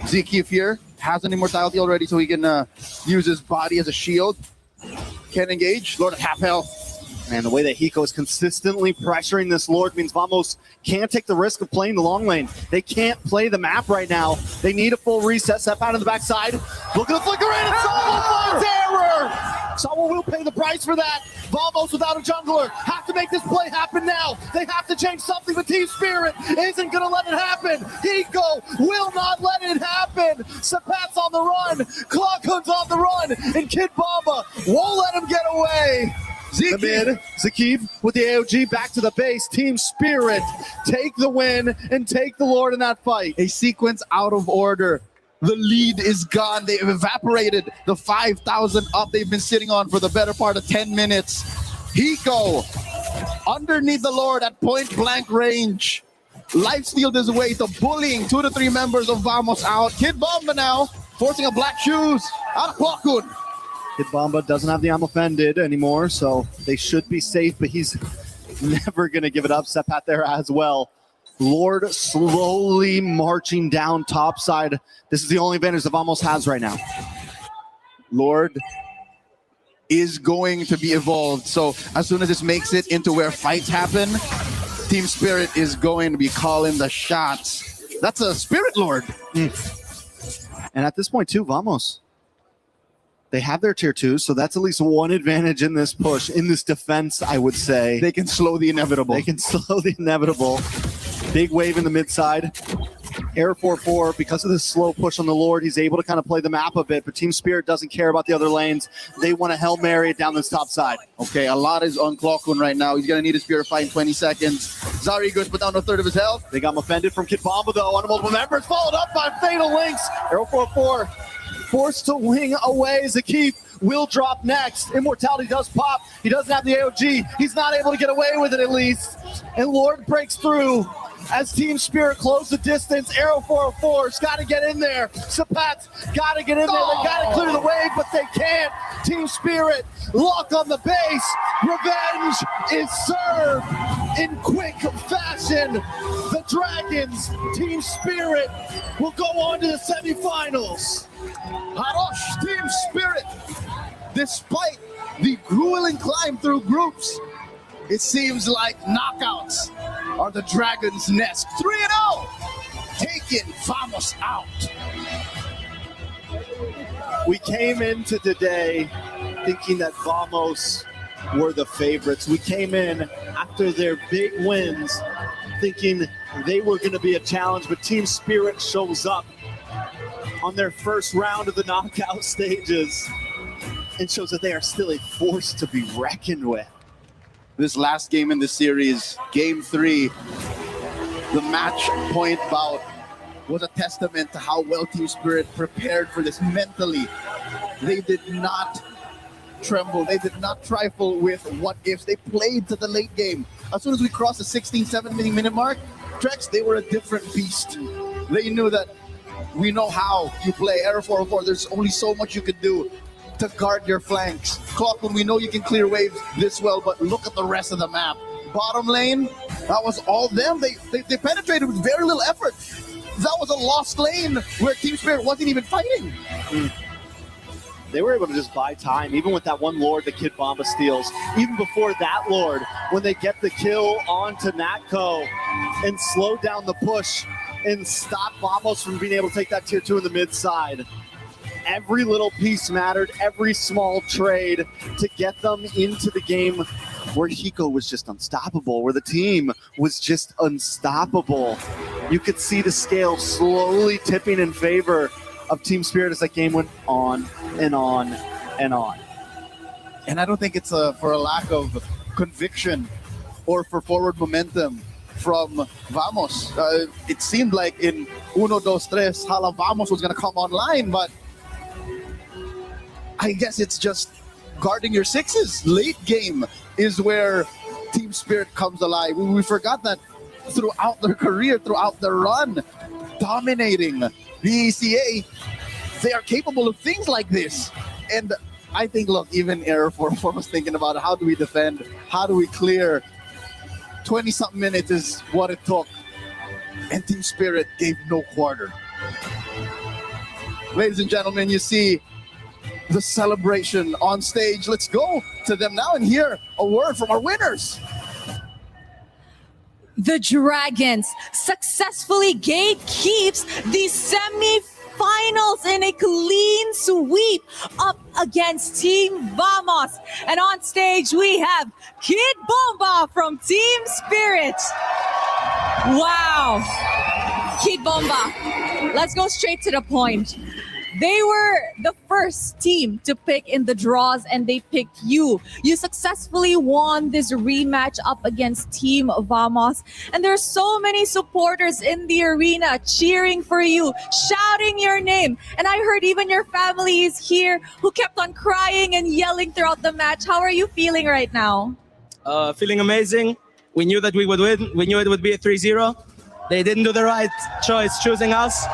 Zakif here has an immortality already, so he can use his body as a shield. Can engage. Lord at half health. And the way that Hiko is consistently pressuring this Lord means Vamos can't take the risk of playing the long lane. They can't play the map right now. They need a full reset. Step out on the backside. Look at the flicker in, and Sawa finds error! Sawa will pay the price for that. Vamos without a jungler have to make this play happen now. They have to change something, but Team Spirit isn't going to let it happen. Hiko will not let it happen. Sapat's on the run. Clockun's on the run. And Kid Bomba won't let him get away. Zakif with the AOG back to the base. Team Spirit take the win and take the Lord in that fight. A sequence out of order. The lead is gone. They've evaporated the 5,000 up they've been sitting on for the better part of 10 minutes. Hiko underneath the Lord at point blank range. Lifestealed his way to bullying 2 to 3 members of Vamos out. Kid Bomba now forcing a black shoes out of Klokun. Kid Bomba doesn't have the I'm offended anymore, so they should be safe, but he's never going to give it up. Sepat there as well. Lord slowly marching down topside. This is the only advantage that Vamos has right now. Lord is going to be evolved. So as soon as this makes it into where fights happen, Team Spirit is going to be calling the shots. That's a Spirit Lord. And at this point too, Vamos, they have their tier 2, so that's at least one advantage in this push, in this defense, I would say. They can slow the inevitable. They can slow the inevitable. Big wave in the mid side. Air 4-4, because of this slow push on the Lord, he's able to kind of play the map a bit, but Team Spirit doesn't care about the other lanes. They want to Hail Mary it down this top side. Okay, a lot is on Klokun right now. He's going to need a Spirit fight in 20 seconds. Zari goes put down a third of his health. They got him offended from Kid Bomba, though, on multiple members, followed up by Fatal Links. Air 4-4, forced to wing away. Zakith will drop next. Immortality does pop. He doesn't have the AOG. He's not able to get away with it, at least. And Lord breaks through. As Team Spirit close the distance, Arrow 404's got to get in there. Sapat's got to get in there. They got to clear the wave, but they can't. Team Spirit lock on the base. Revenge is served in quick fashion. The Dragons, Team Spirit, will go on to the semifinals. Harosh, Team Spirit, despite the grueling climb through groups, it seems like knockouts are the Dragons' nest. 3-0, taking Vamos out. We came into today thinking that Vamos were the favorites. We came in after their big wins thinking they were going to be a challenge, but Team Spirit shows up on their first round of the knockout stages and shows that they are still a force to be reckoned with. This last game in the series, Game 3, the match point bout was a testament to how well Team Spirit prepared for this mentally. They did not tremble. They did not trifle with what ifs. They played to the late game. As soon as we crossed the 16, 17 minute mark, Trex, they were a different beast. They knew that we know how you play. Error 404, there's only so much you could do to guard your flanks. Klokun, we know you can clear waves this well, but look at the rest of the map. Bottom lane, that was all them. They penetrated with very little effort. That was a lost lane where Team Spirit wasn't even fighting. They were able to just buy time, even with that one Lord that Kid Bomba steals. Even before that Lord, when they get the kill onto Natco and slow down the push and stop Vamos from being able to take that tier 2 in the mid side. Every little piece mattered, every small trade to get them into the game where Hiko was just unstoppable, where the team was just unstoppable. You could see the scale slowly tipping in favor of Team Spirit as that game went on and on and on. And I don't think it's for a lack of conviction or for forward momentum from Vamos. It seemed like in 1, 2, 3, Hala Vamos was going to come online, but I guess it's just guarding your sixes. Late game is where Team Spirit comes alive. We forgot that throughout their career, throughout their run, dominating the ECA, they are capable of things like this. And I think, look, even Error 4 was thinking about it. How do we defend? How do we clear? 20-something minutes is what it took. And Team Spirit gave no quarter. Ladies and gentlemen, you see the celebration on stage. Let's go to them now and hear a word from our winners. The Dragons successfully gatekeeps the semi-finals in a clean sweep up against Team Vamos. And on stage we have Kid Bomba from Team Spirit. Wow. Kid Bomba, let's go straight to the point. They were the first team to pick in the draws and they picked you. You successfully won this rematch up against Team Vamos. And there's so many supporters in the arena cheering for you, shouting your name. And I heard even your family is here who kept on crying and yelling throughout the match. How are you feeling right now? Feeling amazing. We knew that we would win. We knew it would be a 3-0. They didn't do the right choice choosing us.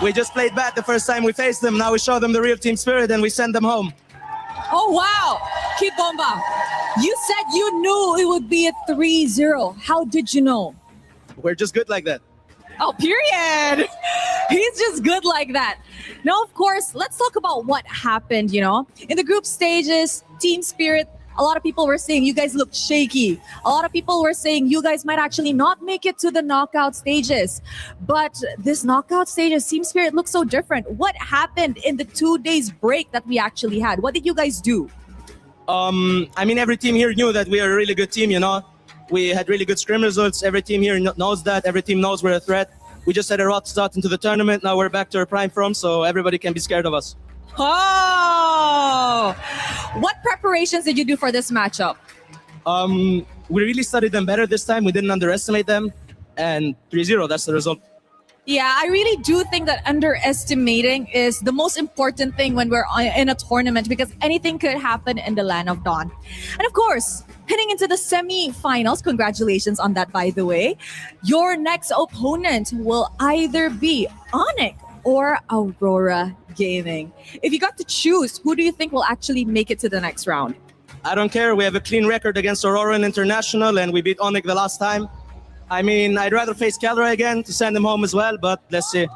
We just played bad the first time we faced them. Now we show them the real team spirit and we send them home. Oh, wow. Kid Bomba, you said you knew it would be a 3-0. How did you know? We're just good like that. Oh, period. He's just good like that. Now, of course, let's talk about what happened, you know. In the group stages, team spirit, a lot of people were saying you guys looked shaky. A lot of people were saying you guys might actually not make it to the knockout stages. But this knockout stages, Team Spirit looks so different. What happened in the 2 days break that we actually had? What did you guys do? I mean, every team here knew that we are a really good team, you know. We had really good scrim results. Every team here knows that. Every team knows we're a threat. We just had a rough start into the tournament. Now we're back to our prime form, so everybody can be scared of us. Oh! What preparations did you do for this matchup? We really studied them better this time. We didn't underestimate them. And 3-0, that's the result. Yeah, I really do think that underestimating is the most important thing when we're in a tournament because anything could happen in the Land of Dawn. And of course, heading into the semi-finals, congratulations on that, by the way. Your next opponent will either be Onyx or Aurora Gaming. If you got to choose, who do you think will actually make it to the next round? I don't care. We have a clean record against Aurora in International, and we beat Onyx the last time. I mean, I'd rather face Calra again to send him home as well, but let's see.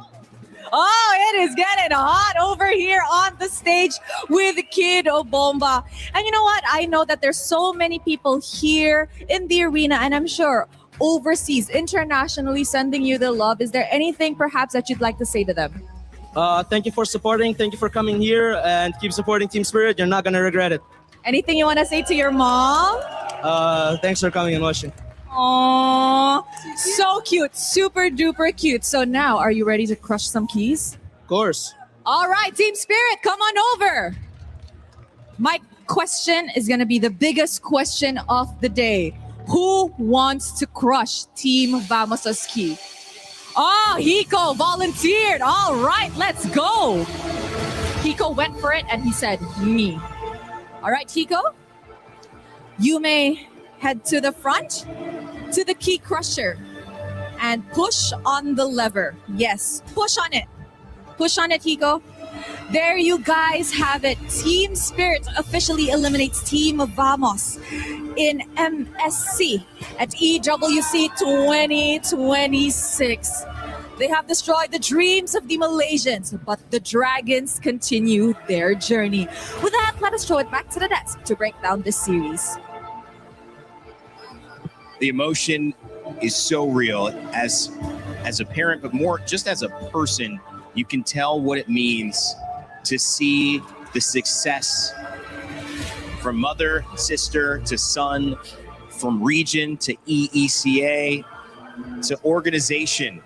Oh, it is getting hot over here on the stage with Kid Bomba. And you know what? I know that there's so many people here in the arena, and I'm sure overseas, internationally sending you the love. Is there anything perhaps that you'd like to say to them? Thank you for supporting. Thank you for coming here, and keep supporting Team Spirit. You're not going to regret it. Anything you want to say to your mom? Thanks for coming and watching. Aww, so cute, super duper cute. So now, are you ready to crush some keys? Of course. All right, Team Spirit, come on over. My question is going to be the biggest question of the day. Who wants to crush Team Vamos' key? Oh, Hiko volunteered. All right, let's go. Hiko went for it and he said, me. All right, Hiko, you may head to the front, to the key crusher, and push on the lever. Yes, push on it. Push on it, Hiko. There you guys have it. Team Spirit officially eliminates Team Vamos in MSC at EWC 2026. They have destroyed the dreams of the Malaysians, but the Dragons continue their journey. With that, let us throw it back to the desk to break down this series. The emotion is so real as a parent, but more just as a person. You can tell what it means to see the success from mother, sister to son, from region to EECA to organization,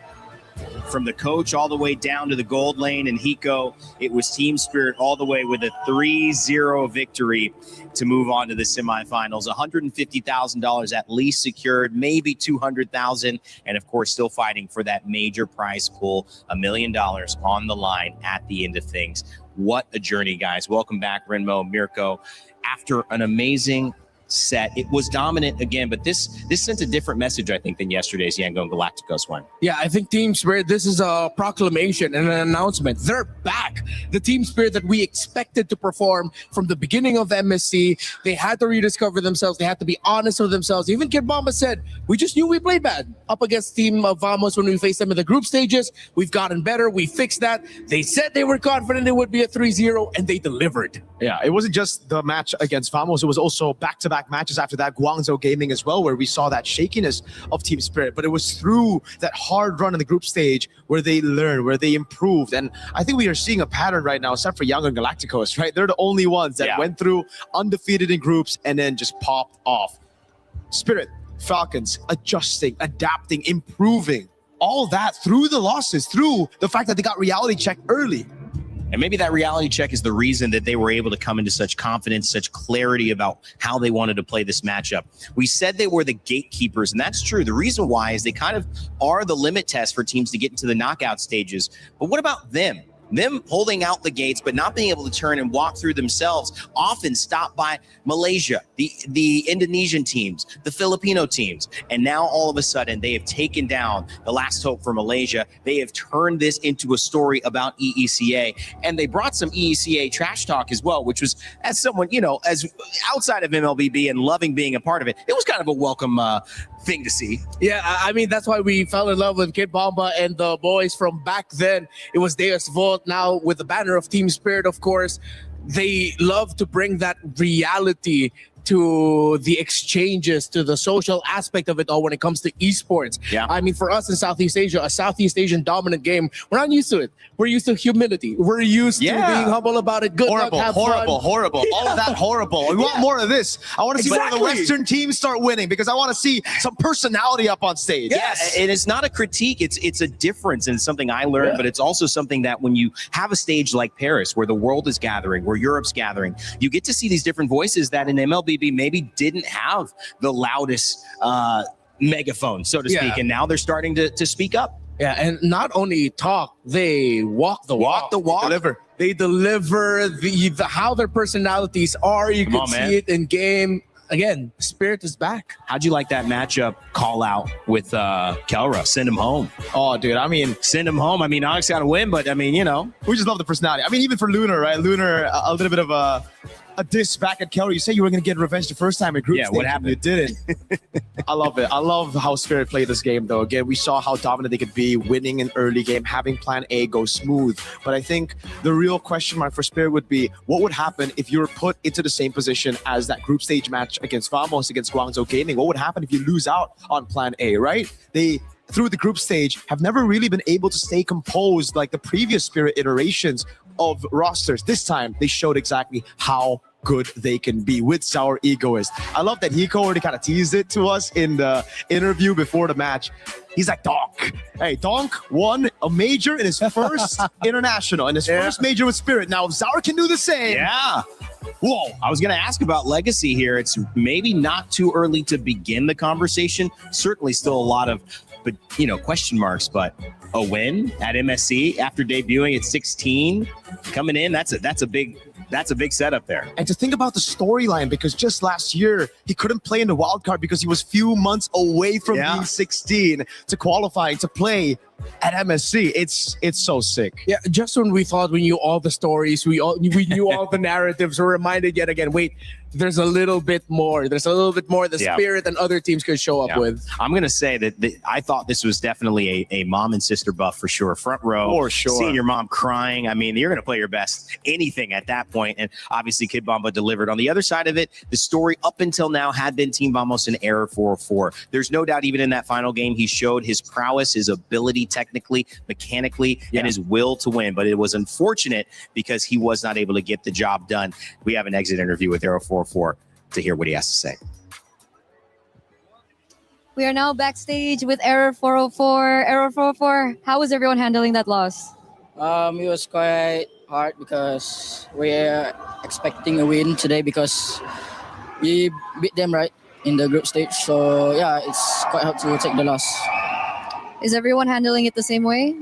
from the coach all the way down to the gold lane. And Hiko, it was Team Spirit all the way with a 3-0 victory to move on to the semifinals. $150,000 at least secured, maybe $200,000, and of course still fighting for that major prize pool, $1 million on the line at the end of things. What a journey, guys. Welcome back, Renmo, Mirko. After an amazing set, it was dominant again, but this sent a different message, I think, than yesterday's Yangon Galacticos one. Yeah, I think Team Spirit, this is a proclamation and an announcement. They're back. The Team Spirit that we expected to perform from the beginning of MSC. They had to rediscover themselves. They had to be honest with themselves. Even Kid Bomba said, we just knew we played bad up against Team Vamos when we faced them in the group stages. We've gotten better. We fixed that. They said they were confident it would be a 3-0, and they delivered. Yeah, it wasn't just the match against Vamos. It was also back-to-back matches after that, Guangzhou Gaming as well, where we saw that shakiness of Team Spirit. But it was through that hard run in the group stage where they learned, where they improved. And I think we are seeing a pattern right now, except for Yangon Galacticos, right? They're the only ones that went through undefeated in groups and then just popped off. Spirit, Falcons, adjusting, adapting, improving. All that through the losses, through the fact that they got reality checked early. And maybe that reality check is the reason that they were able to come into such confidence, such clarity about how they wanted to play this matchup. We said they were the gatekeepers, and that's true. The reason why is they kind of are the limit test for teams to get into the knockout stages. But what about them? Them holding out the gates, but not being able to turn and walk through themselves, often stopped by Malaysia, the Indonesian teams, the Filipino teams. And now all of a sudden they have taken down the last hope for Malaysia. They have turned this into a story about EECA. And they brought some EECA trash talk as well, which was, as someone, as outside of MLBB and loving being a part of it, it was kind of a welcome thing to see. Yeah, I mean, that's why we fell in love with Kid Bomba and the boys from back then. It was Deus Volt. Now with the banner of Team Spirit, of course, they love to bring that reality to the exchanges, to the social aspect of it all when it comes to esports. Yeah. I mean, for us in Southeast Asia, a Southeast Asian dominant game, we're not used to it. We're used to humility. We're used to being humble about it. Good horrible, luck, have horrible, fun. horrible. All of that horrible. We want more of this. I want to see more of the Western teams start winning because I want to see some personality up on stage. Yes, and it's not a critique. It's a difference, and it's something I learned. But it's also something that when you have a stage like Paris, where the world is gathering, where Europe's gathering, you get to see these different voices that in MLBB maybe didn't have the loudest megaphone, so to speak, and now they're starting to speak up. Yeah, and not only talk, they walk the walk. They deliver the how their personalities are. You can see it in game. Again, Spirit is back. How'd you like that matchup call out with Kelra? Send him home. Oh, dude, I mean, send him home. I mean, Onyx got to win, but I mean, we just love the personality. I mean, even for Lunar, right? Lunar, a little bit of a diss back at Kelly. You said you were going to get revenge the first time in group stage. What happened? You didn't. I love it. I love how Spirit played this game, though. Again, we saw how dominant they could be, winning an early game, having plan A go smooth. But I think the real question mark for Spirit would be, what would happen if you were put into the same position as that group stage match against Vamos, against Guangzhou Gaming? What would happen if you lose out on plan A, right? They, through the group stage, have never really been able to stay composed like the previous Spirit iterations of rosters. This time, they showed exactly how good they can be with Sour Egoist. I love that Hiko already kind of teased it to us in the interview before the match. He's like, Donk. Hey, Donk won a major in his first international, in his first major with Spirit. Now, if Sour can do the same. Yeah. Whoa. I was going to ask about legacy here. It's maybe not too early to begin the conversation. Certainly still a lot of question marks, but a win at MSC after debuting at 16, coming in, that's a big setup there. And to think about the storyline, because just last year he couldn't play in the wild card because he was few months away from being 16 to qualifying to play at MSC. It's so sick. Yeah, just when we thought we knew all the stories, we knew all the narratives, we're reminded yet again, wait, there's a little bit more. There's a little bit more the Spirit and other teams could show up with. I'm going to say that I thought this was definitely a mom and sister buff for sure. Front row. For sure. Seeing your mom crying. I mean, you're going to play your best anything at that point. And obviously Kid Bomba delivered. On the other side of it, the story up until now had been Team Vamos and Error 404. There's no doubt even in that final game, he showed his prowess, his ability technically, mechanically, and his will to win. But it was unfortunate because he was not able to get the job done. We have an exit interview with Error 404 to hear what he has to say. We are now backstage with Error 404. Error 404, how was everyone handling that loss? It was quite hard because we're expecting a win today because we beat them right in the group stage. So yeah, it's quite hard to take the loss. Is everyone handling it the same way?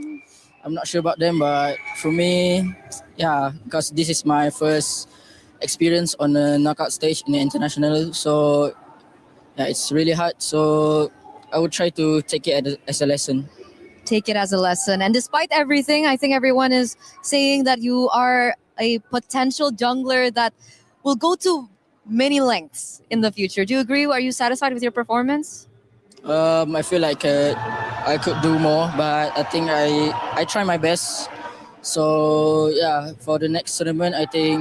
I'm not sure about them, but for me, yeah, because this is my first experience on the knockout stage in the international. So yeah, it's really hard. So I would try to take it as a lesson. Take it as a lesson. And despite everything, I think everyone is saying that you are a potential jungler that will go to many lengths in the future. Do you agree? Are you satisfied with your performance? I feel like I could do more, but I think I try my best. So yeah, for the next tournament, I think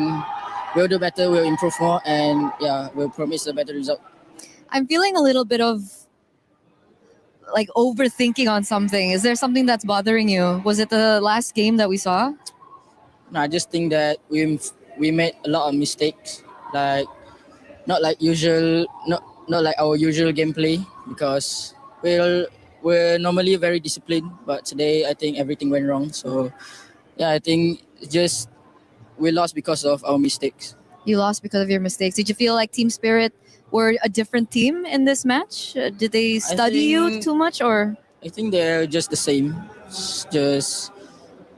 we'll do better, we'll improve more, and yeah, we'll promise a better result. I'm feeling a little bit of like overthinking on something. Is there something that's bothering you? Was it the last game that we saw? No, I just think that we made a lot of mistakes, like not like our usual gameplay, because we're normally very disciplined, but today I think everything went wrong. So yeah, I think just we lost because of our mistakes. You lost because of your mistakes. Did you feel like Team Spirit were a different team in this match? Did they study you too much, or? I think they're just the same. It's just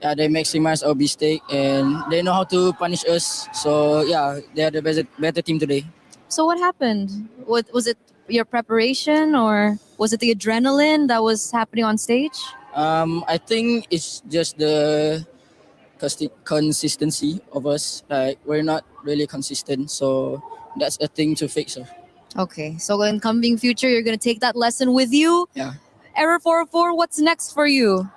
they maximize our mistake and they know how to punish us. So yeah, they are the better team today. So what happened? What was it? Your preparation, or was it the adrenaline that was happening on stage? I think it's just the consistency of us. Like we're not really consistent, so that's a thing to fix. Okay, so in coming future, you're gonna take that lesson with you. Yeah. Error 404. What's next for you?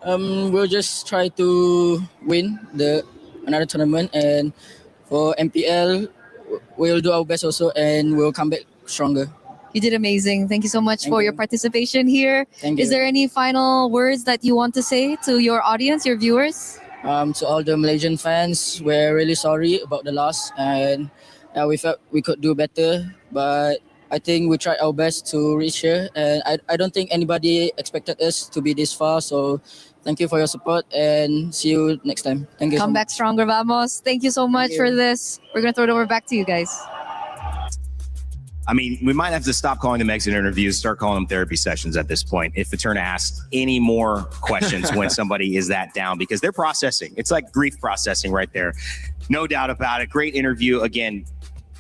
We'll just try to win another tournament, and for MPL, we'll do our best also, and we'll come back stronger. You did amazing. Thank you so much for your participation here. Thank you. Is there any final words that you want to say to your audience, your viewers? To all the Malaysian fans, we're really sorry about the loss, and we felt we could do better, but I think we tried our best to reach here, and I don't think anybody expected us to be this far, so thank you for your support, and see you next time. Thank you. Come back stronger, vamos. Thank you so much for this. We're going to throw it over back to you guys. I mean, we might have to stop calling them exit interviews, start calling them therapy sessions at this point if Eterna asks any more questions when somebody is that down, because they're processing. It's like grief processing right there. No doubt about it. Great interview. Again,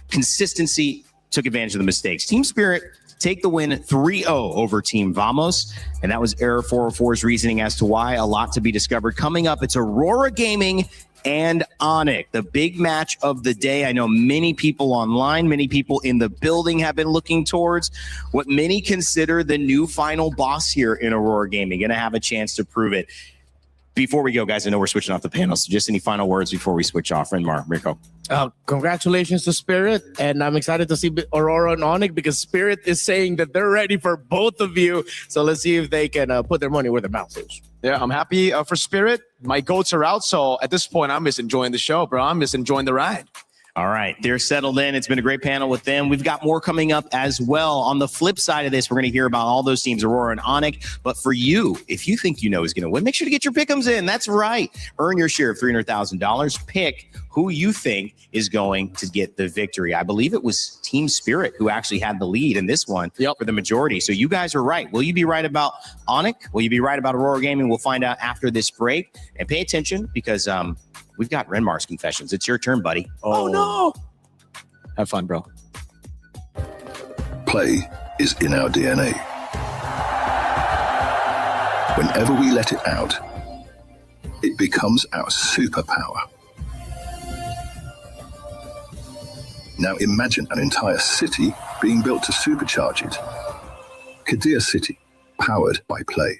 consistency, took advantage of the mistakes. Team Spirit take the win 3-0 over Team Vamos. And that was Error 404's reasoning as to why. A lot to be discovered. Coming up, it's Aurora Gaming and Onyx, the big match of the day. I know many people online, many people in the building have been looking towards what many consider the new final boss here in Aurora Gaming. Going to have a chance to prove it. Before we go, guys, I know we're switching off the panel, so just any final words before we switch off. Renmar, Mirko. Congratulations to Spirit, and I'm excited to see Aurora and Onyx because Spirit is saying that they're ready for both of you. So let's see if they can put their money where their mouth is. Yeah, I'm happy for Spirit. My goats are out, so at this point, I'm just enjoying the show, bro. I'm just enjoying the ride. All right, they're settled in. It's been a great panel with them. We've got more coming up as well. On the flip side of this, we're going to hear about all those teams, Aurora and Onyx. But for you, if you think you know who's going to win, make sure to get your pick'ems in. That's right. Earn your share of $300,000. Pick who you think is going to get the victory. I believe it was Team Spirit who actually had the lead in this one for the majority. So you guys are right. Will you be right about Onyx? Will you be right about Aurora Gaming? We'll find out after this break. And pay attention because we've got Renmar's confessions. It's your turn, buddy. Oh no! Have fun, bro. Play is in our DNA. Whenever we let it out, it becomes our superpower. Now imagine an entire city being built to supercharge it. Kadir City, powered by Play.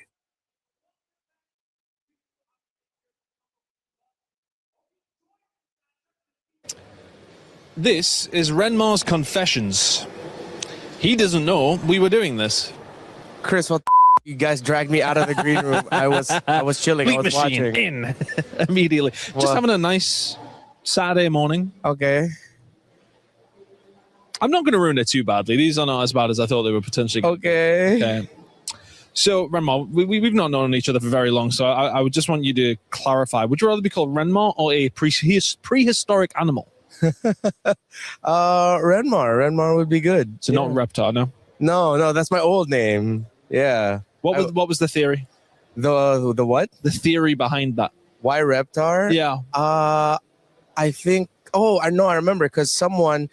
This is Renmar's confessions. He doesn't know we were doing this. Chris, what you guys dragged me out of the green room. I was chilling. Bleep I was machine watching. in immediately. What? Just having a nice Saturday morning. Okay. I'm not going to ruin it too badly. These are not as bad as I thought they were potentially. Okay. So, Renmar, we've not known each other for very long, so I would just want you to clarify. Would you rather be called Renmar or a prehistoric animal? Renmar would be good. So not Reptar, no? No, that's my old name. Yeah. What was the theory? The what? The theory behind that. Why Reptar? Yeah. I think. Oh, I know. I remember because someone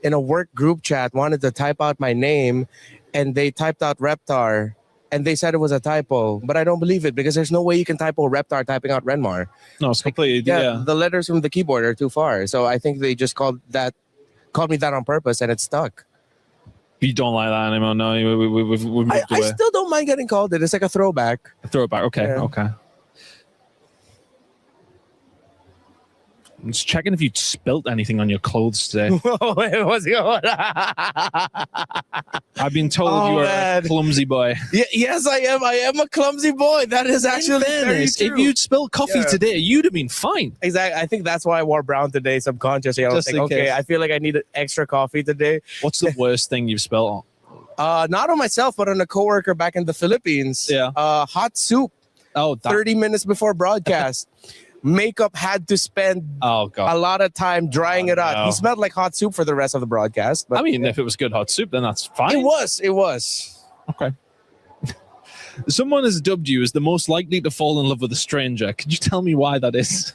in a work group chat wanted to type out my name, and they typed out Reptar, and they said it was a typo. But I don't believe it because there's no way you can typo Reptar typing out Renmar. No, it's completely The letters from the keyboard are too far. So I think they just called me that on purpose, and it stuck. You don't like that anymore, no? We've moved away. I still don't mind getting called it. It's like a throwback. A throwback. Okay. Yeah. Okay. I'm just checking if you spilt anything on your clothes today. What's going on? I've been told you are a clumsy boy. Yes, I am. I am a clumsy boy. That is actually very true. If you'd spilled coffee today, you'd have been fine. Exactly. I think that's why I wore brown today subconsciously. I was Just like, in okay, case. I feel like I need extra coffee today. What's the worst thing you've spilled on? Not on myself, but on a coworker back in the Philippines. Yeah. Hot soup. Oh, 30 minutes before broadcast. makeup had to spend a lot of time drying it out. no. He smelled like hot soup for the rest of the broadcast. But I mean, if it was good hot soup, then that's fine. It was. Okay. Someone has dubbed you as the most likely to fall in love with a stranger. Could you tell me why that is?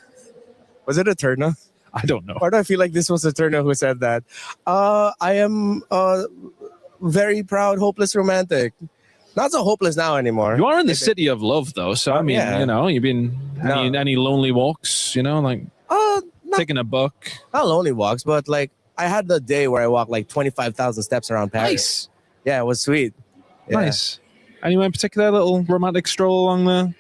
Was it Eterna? I don't know. Why do I feel like this was Eterna who said that? I am very proud, hopeless romantic. Not so hopeless now anymore. You are in the city of love, though. So, I mean, yeah. you know, you've been any lonely walks, you know, like taking a book. Not lonely walks, but like I had the day where I walked like 25,000 steps around Paris. Nice. Yeah, it was sweet. Yeah. Nice. Anywhere in particular, little romantic stroll along the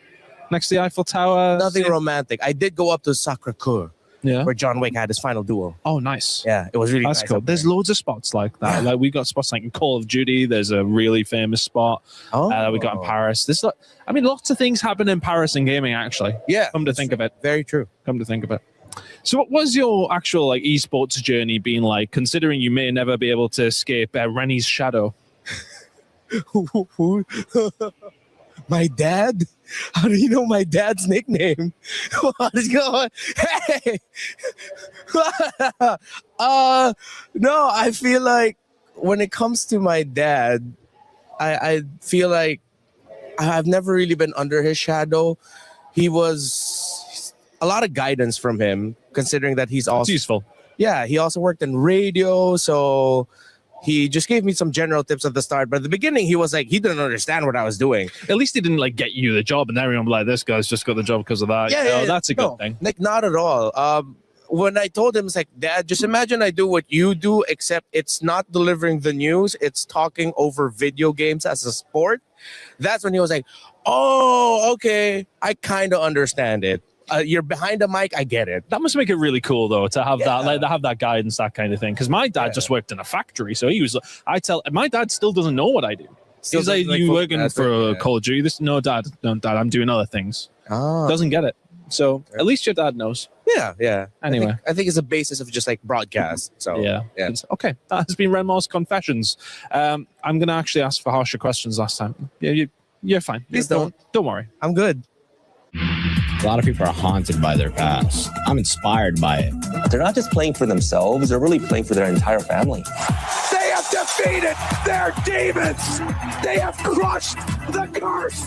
next to the Eiffel Tower? Nothing romantic. I did go up to Sacré-Cœur, where John Wick had his final duel. Oh, nice. Yeah, it was really That's nice. cool. There's loads of spots like that. Like we got spots like in Call of Duty. There's a really famous spot that we got in Paris. I mean, lots of things happen in Paris in gaming, actually. Yeah. Come to think of it. Very true. Come to think of it. So what was your actual like esports journey been like, considering you may never be able to escape Rennie's shadow? Who? My dad? How do you know my dad's nickname? What is going on? Hey! No, I feel like when it comes to my dad, I feel like I've never really been under his shadow. He was a lot of guidance from him, considering that he's also useful. Yeah, he also worked in radio, so he just gave me some general tips at the start. But at the beginning, he was like, he didn't understand what I was doing. At least he didn't like get you the job, and everyone was like, this guy's just got the job because of that. Yeah, You know, yeah, that's a good thing. Like, not at all. When I told him, it's like, Dad, just imagine I do what you do, except it's not delivering the news. It's talking over video games as a sport. That's when he was like, oh, okay, I kind of understand it. You're behind the mic, I get it. That must make it really cool, though, to have that, like, to have that guidance, that kind of thing. Because my dad just worked in a factory, so he was. My dad still doesn't know what I do. Still He's like, doesn't like you football, working that's for right, Call of Duty? No, dad, I'm doing other things. Ah. Doesn't get it. So at least your dad knows. Yeah. Anyway. I think it's a basis of just like broadcast. So Yeah. Okay. That has been Renmar's Confessions. I'm going to actually ask for harsher questions last time. Yeah, you're fine. Please don't. Don't worry. I'm good. A lot of people are haunted by their past. I'm inspired by it. They're not just playing for themselves, they're really playing for their entire family. They have defeated their demons. They have crushed the curse.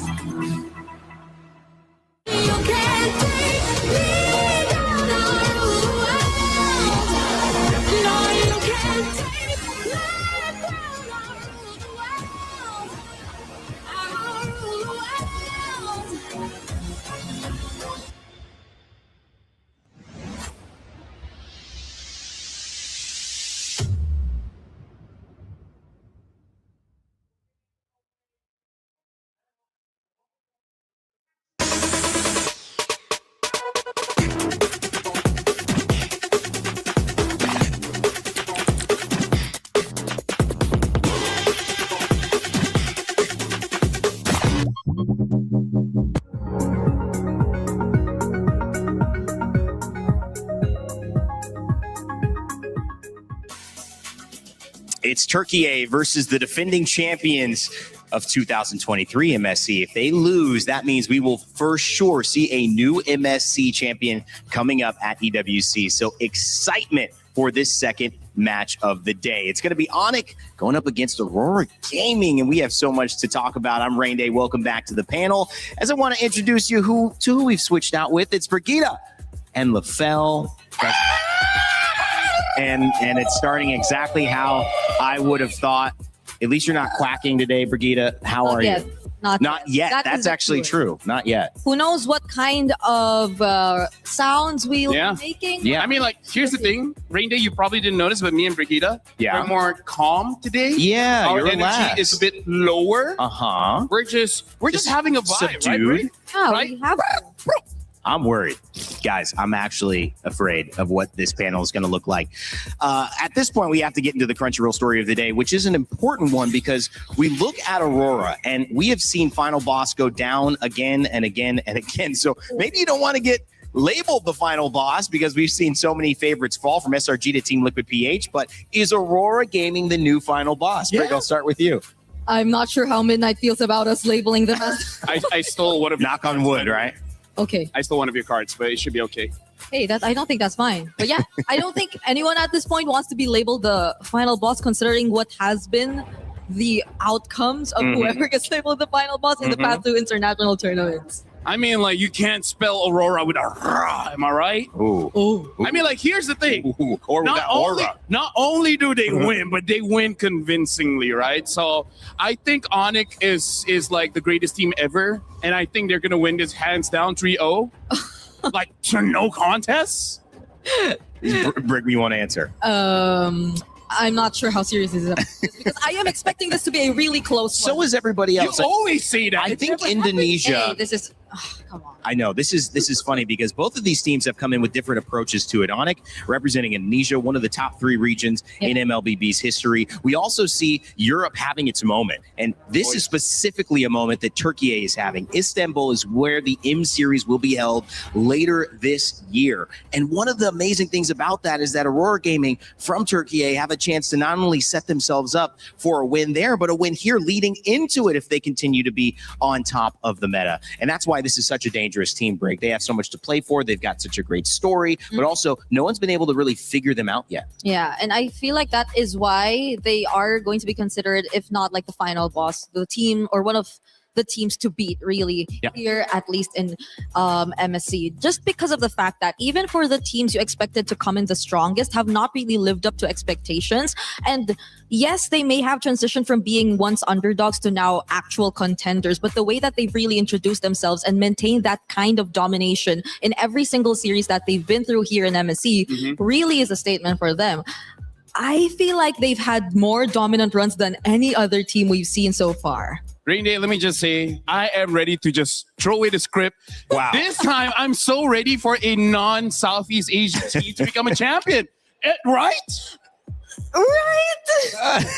It's Turkey A versus the defending champions of 2023 MSC. If they lose, that means we will for sure see a new MSC champion coming up at EWC. So excitement for this second match of the day. It's going to be Onyx going up against Aurora Gaming, and we have so much to talk about. I'm Rain Day. Welcome back to the panel. As I want to introduce you to who we've switched out with, it's Brigitte and LaFell. And it's starting exactly how I would have thought. At least you're not quacking today, Brigitte. How are you? Not yet. That That's is actually true. Not yet. Who knows what kind of sounds we'll Yeah. be making? Yeah. I mean, like, here's the thing. Rain Day, you probably didn't notice, but me and Brigitte, Yeah. we're more calm today. Yeah, Our you're energy relaxed. is a bit lower. Uh-huh. We're just having a vibe, right? subdued. Right? Yeah, Right? we have to. I'm worried. Guys, I'm actually afraid of what this panel is going to look like. At this point, we have to get into the Crunchyroll story of the day, which is an important one because we look at Aurora and we have seen Final Boss go down again and again and again. So maybe you don't want to get labeled the Final Boss because we've seen so many favorites fall from SRG to Team Liquid PH. But is Aurora Gaming the new Final Boss? Greg, I'll start with you. I'm not sure how Midnight feels about us labeling them as. I still would have knock on wood, right? Okay. I stole one of your cards, but it should be okay. Hey, I don't think that's fine. But yeah, I don't think anyone at this point wants to be labeled the final boss, considering what has been the outcomes of whoever gets labeled the final boss in the past two international tournaments. I mean, like, you can't spell Aurora with a R, am I right? Ooh. I mean, like, here's the thing. Or with that aura. Not only do they win, but they win convincingly, right? So I think Onyx is like the greatest team ever. And I think they're going to win this hands down 3-0. Like, no contest? Brick, you want to answer? I'm not sure how serious this is because I am expecting this to be a really close one. So is everybody else. You always say that. I think Indonesia. Hey, this is come on. I know this is funny because both of these teams have come in with different approaches to it. Onyx representing Indonesia, one of the top 3 regions in MLBB's history. We also see Europe having its moment, and this is specifically a moment that Turkey is having. Istanbul is where the M Series will be held later this year, and one of the amazing things about that is that Aurora Gaming from Turkey have a chance to not only set themselves up for a win there, but a win here leading into it if they continue to be on top of the meta, and that's why this is such a dangerous team. Break. They have so much to play for. They've got such a great story, but also no one's been able to really figure them out yet. Yeah, and I feel like that is why they are going to be considered, if not like the final boss, the team or one of the teams to beat really here, at least in MSC, just because of the fact that even for the teams you expected to come in the strongest have not really lived up to expectations. And yes, they may have transitioned from being once underdogs to now actual contenders, but the way that they've really introduced themselves and maintained that kind of domination in every single series that they've been through here in MSC really is a statement for them. I feel like they've had more dominant runs than any other team we've seen so far. Rain Day, let me just say, I am ready to just throw away the script. Wow. This time, I'm so ready for a non-Southeast Asian team to become a champion. Right? Right?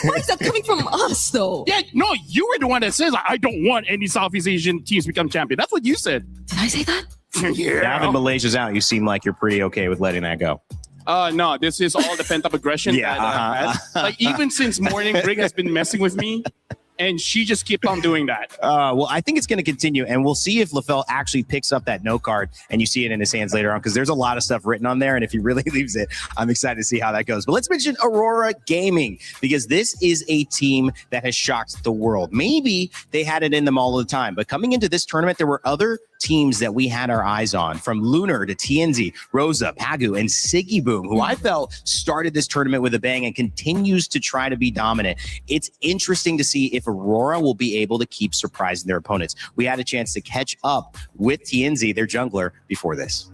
Why is that coming from us, though? Yeah, no, you were the one that says, I don't want any Southeast Asian teams to become champion. That's what you said. Did I say that? Yeah. Now that Malaysia's out, you seem like you're pretty okay with letting that go. No, this is all the pent-up aggression that I've had. Like, even since morning, Brig has been messing with me. And she just kept on doing that. Well, I think it's going to continue, and we'll see if LaFell actually picks up that note card and you see it in his hands later on, because there's a lot of stuff written on there, and if he really leaves it, I'm excited to see how that goes. But let's mention Aurora Gaming, because this is a team that has shocked the world. Maybe they had it in them all the time, but coming into this tournament, there were other teams that we had our eyes on, from Lunar to TNZ, Rosa, Pagu, and Siggy Boom, who I felt started this tournament with a bang and continues to try to be dominant. It's interesting to see if Aurora will be able to keep surprising their opponents. We had a chance to catch up with TNZ, their jungler, before this.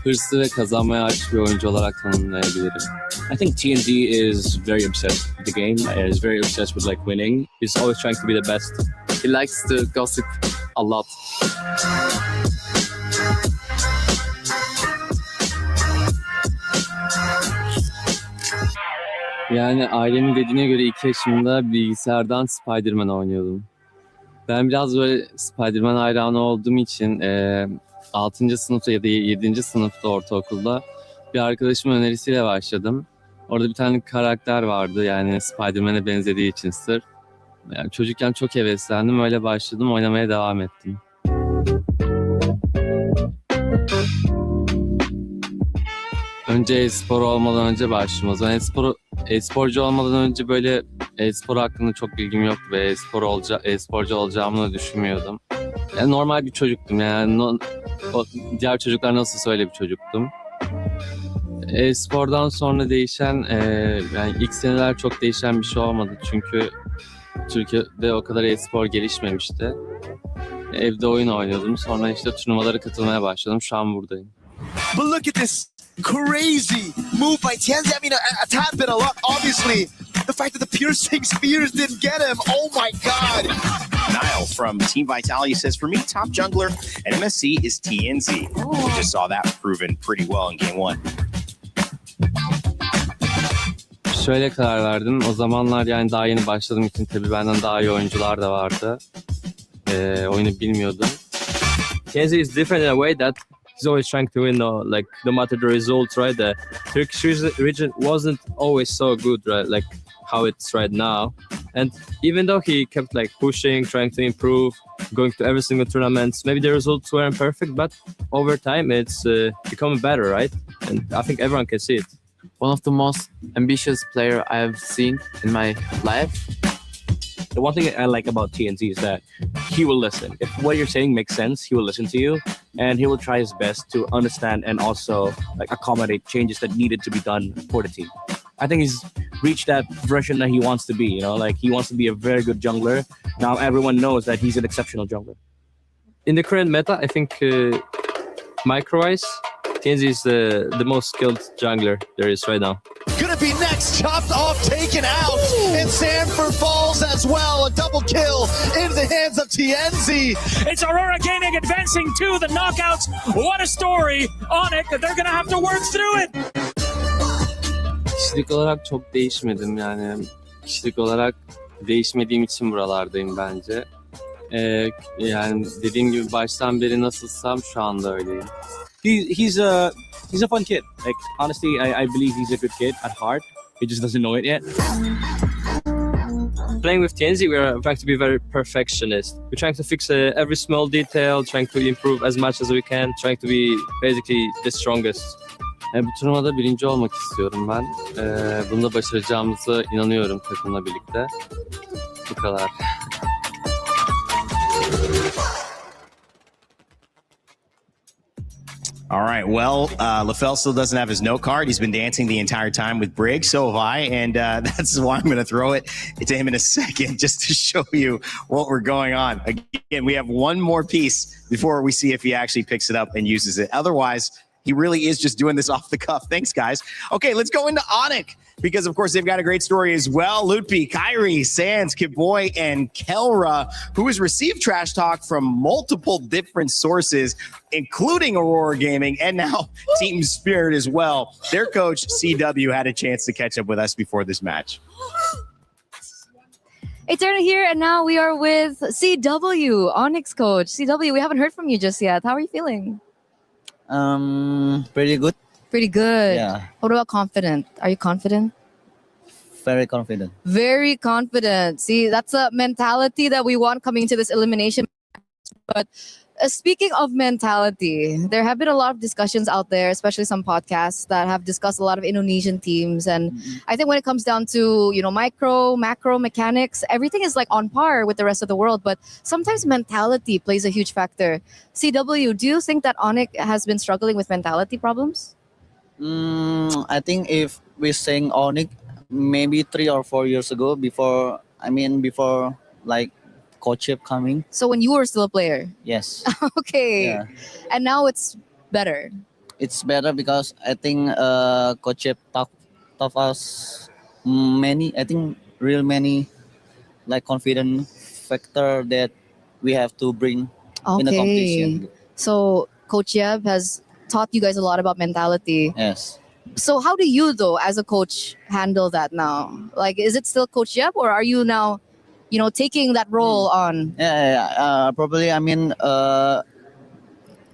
Hırslı ve kazanmaya açık bir oyuncu olarak tanımlayabilirim. I think TND is very obsessed with the game. Is very obsessed with like winning. He's always trying to be the best. He likes to gossip a lot. Yani ailemin dediğine göre 2 yaşımda bilgisayardan Spider-Man oynuyordum. Ben biraz böyle Spider-Man hayranı olduğum için 6. sınıfta ya da 7. sınıfta ortaokulda bir arkadaşımın önerisiyle başladım. Orada bir tane karakter vardı, yani Spider-Man'e benzediği için sırf. Yani çocukken çok heveslendim, öyle başladım, oynamaya devam ettim. Önce e-spor olmadan önce başladım. O zaman e-sporcu olmadan önce böyle e-spor hakkında çok bilgim yoktu ve e-sporcu olacağımı da düşünmüyordum. Yani normal bir çocuktum, yani diğer çocuklar nasıl öyle bir çocuktum. E-spordan sonra değişen, yani ilk seneler çok değişen bir şey olmadı çünkü Türkiye'de o kadar e-spor gelişmemişti. Evde oyun oynuyordum, sonra işte turnuvalara katılmaya başladım, şu an buradayım. But look at this crazy move by Tianzi. I mean, a tad bit of luck, obviously. The fact that the piercing spears didn't get him. Oh my God. Nile from Team Vitality says, for me, top jungler at MSC is TNZ. We just saw that proven pretty well in game 1. Şöyle karar verdim. O zamanlar yani daha yeni başladığım için tabii benden daha iyi oyuncular da vardı. Oyunu bilmiyordum. TNZ is different in a way that he's always trying to win, like no matter the results, right? The Turkish region wasn't always so good, right? Like how it's right now. And even though he kept like pushing, trying to improve, going to every single tournament, maybe the results weren't perfect, but over time it's becoming better, right? And I think everyone can see it. One of the most ambitious player I have seen in my life. The one thing I like about TNZ is that he will listen. If what you're saying makes sense, he will listen to you, and he will try his best to understand and also like accommodate changes that needed to be done for the team. I think he's reached that version that he wants to be. You know, like he wants to be a very good jungler. Now everyone knows that he's an exceptional jungler. In the current meta, I think micro-wise, TNZ is the most skilled jungler there is right now. Gonna be next, chopped off, taken out, and Sanford falls as well. A double kill into the hands of TNZ. It's Aurora Gaming advancing to the knockouts. What a story. Onyx, they're gonna have to work through it. Kişilik olarak çok değişmedim yani. Kişilik olarak değişmediğim için buralardayım bence. Yani dediğim gibi baştan beri nasılsam şu anda öyleyim. He's a fun kid. Like honestly, I believe he's a good kid at heart. He just doesn't know it yet. Playing with TNZ, we're trying to be very perfectionist. We're trying to fix every small detail, trying to improve as much as we can, trying to be basically the strongest. Bu turnuvada birinci olmak istiyorum ben. Bunu da başaracağımıza inanıyorum takımla birlikte. Bu kadar. All right. Well, LaFell still doesn't have his note card. He's been dancing the entire time with Briggs. So have I. And that's why I'm going to throw it to him in a second just to show you what we're going on. Again, we have one more piece before we see if he actually picks it up and uses it. Otherwise, he really is just doing this off the cuff. Thanks, guys. Okay, let's go into Onyx because, of course, they've got a great story as well. Lutpi, Kyrie, Sands, Kidboy, and Kelra, who has received trash talk from multiple different sources, including Aurora Gaming and now Team Spirit as well. Their coach, CW, had a chance to catch up with us before this match. Hey, Turner here, and now we are with CW, Onyx coach. CW, we haven't heard from you just yet. How are you feeling? Pretty good. Pretty good. Yeah. What about confident? Are you confident? Very confident. Very confident. See, that's a mentality that we want coming into this elimination. But speaking of mentality, there have been a lot of discussions out there, especially some podcasts that have discussed a lot of Indonesian teams. And I think when it comes down to, micro, macro mechanics, everything is like on par with the rest of the world. But sometimes mentality plays a huge factor. CW, do you think that Onyx has been struggling with mentality problems? I think if we're saying Onyx, maybe 3 or 4 years ago, before like Coach Chip coming. So when you were still a player? Yes. Okay. Yeah. And now it's better. It's better because I think Coach Chip taught us many like confident factor that we have to bring in the competition. So Coach Yeb has taught you guys a lot about mentality. Yes. So how do you though as a coach handle that now? Like is it still Coach Yeb or are you now taking that role on? Yeah. Probably,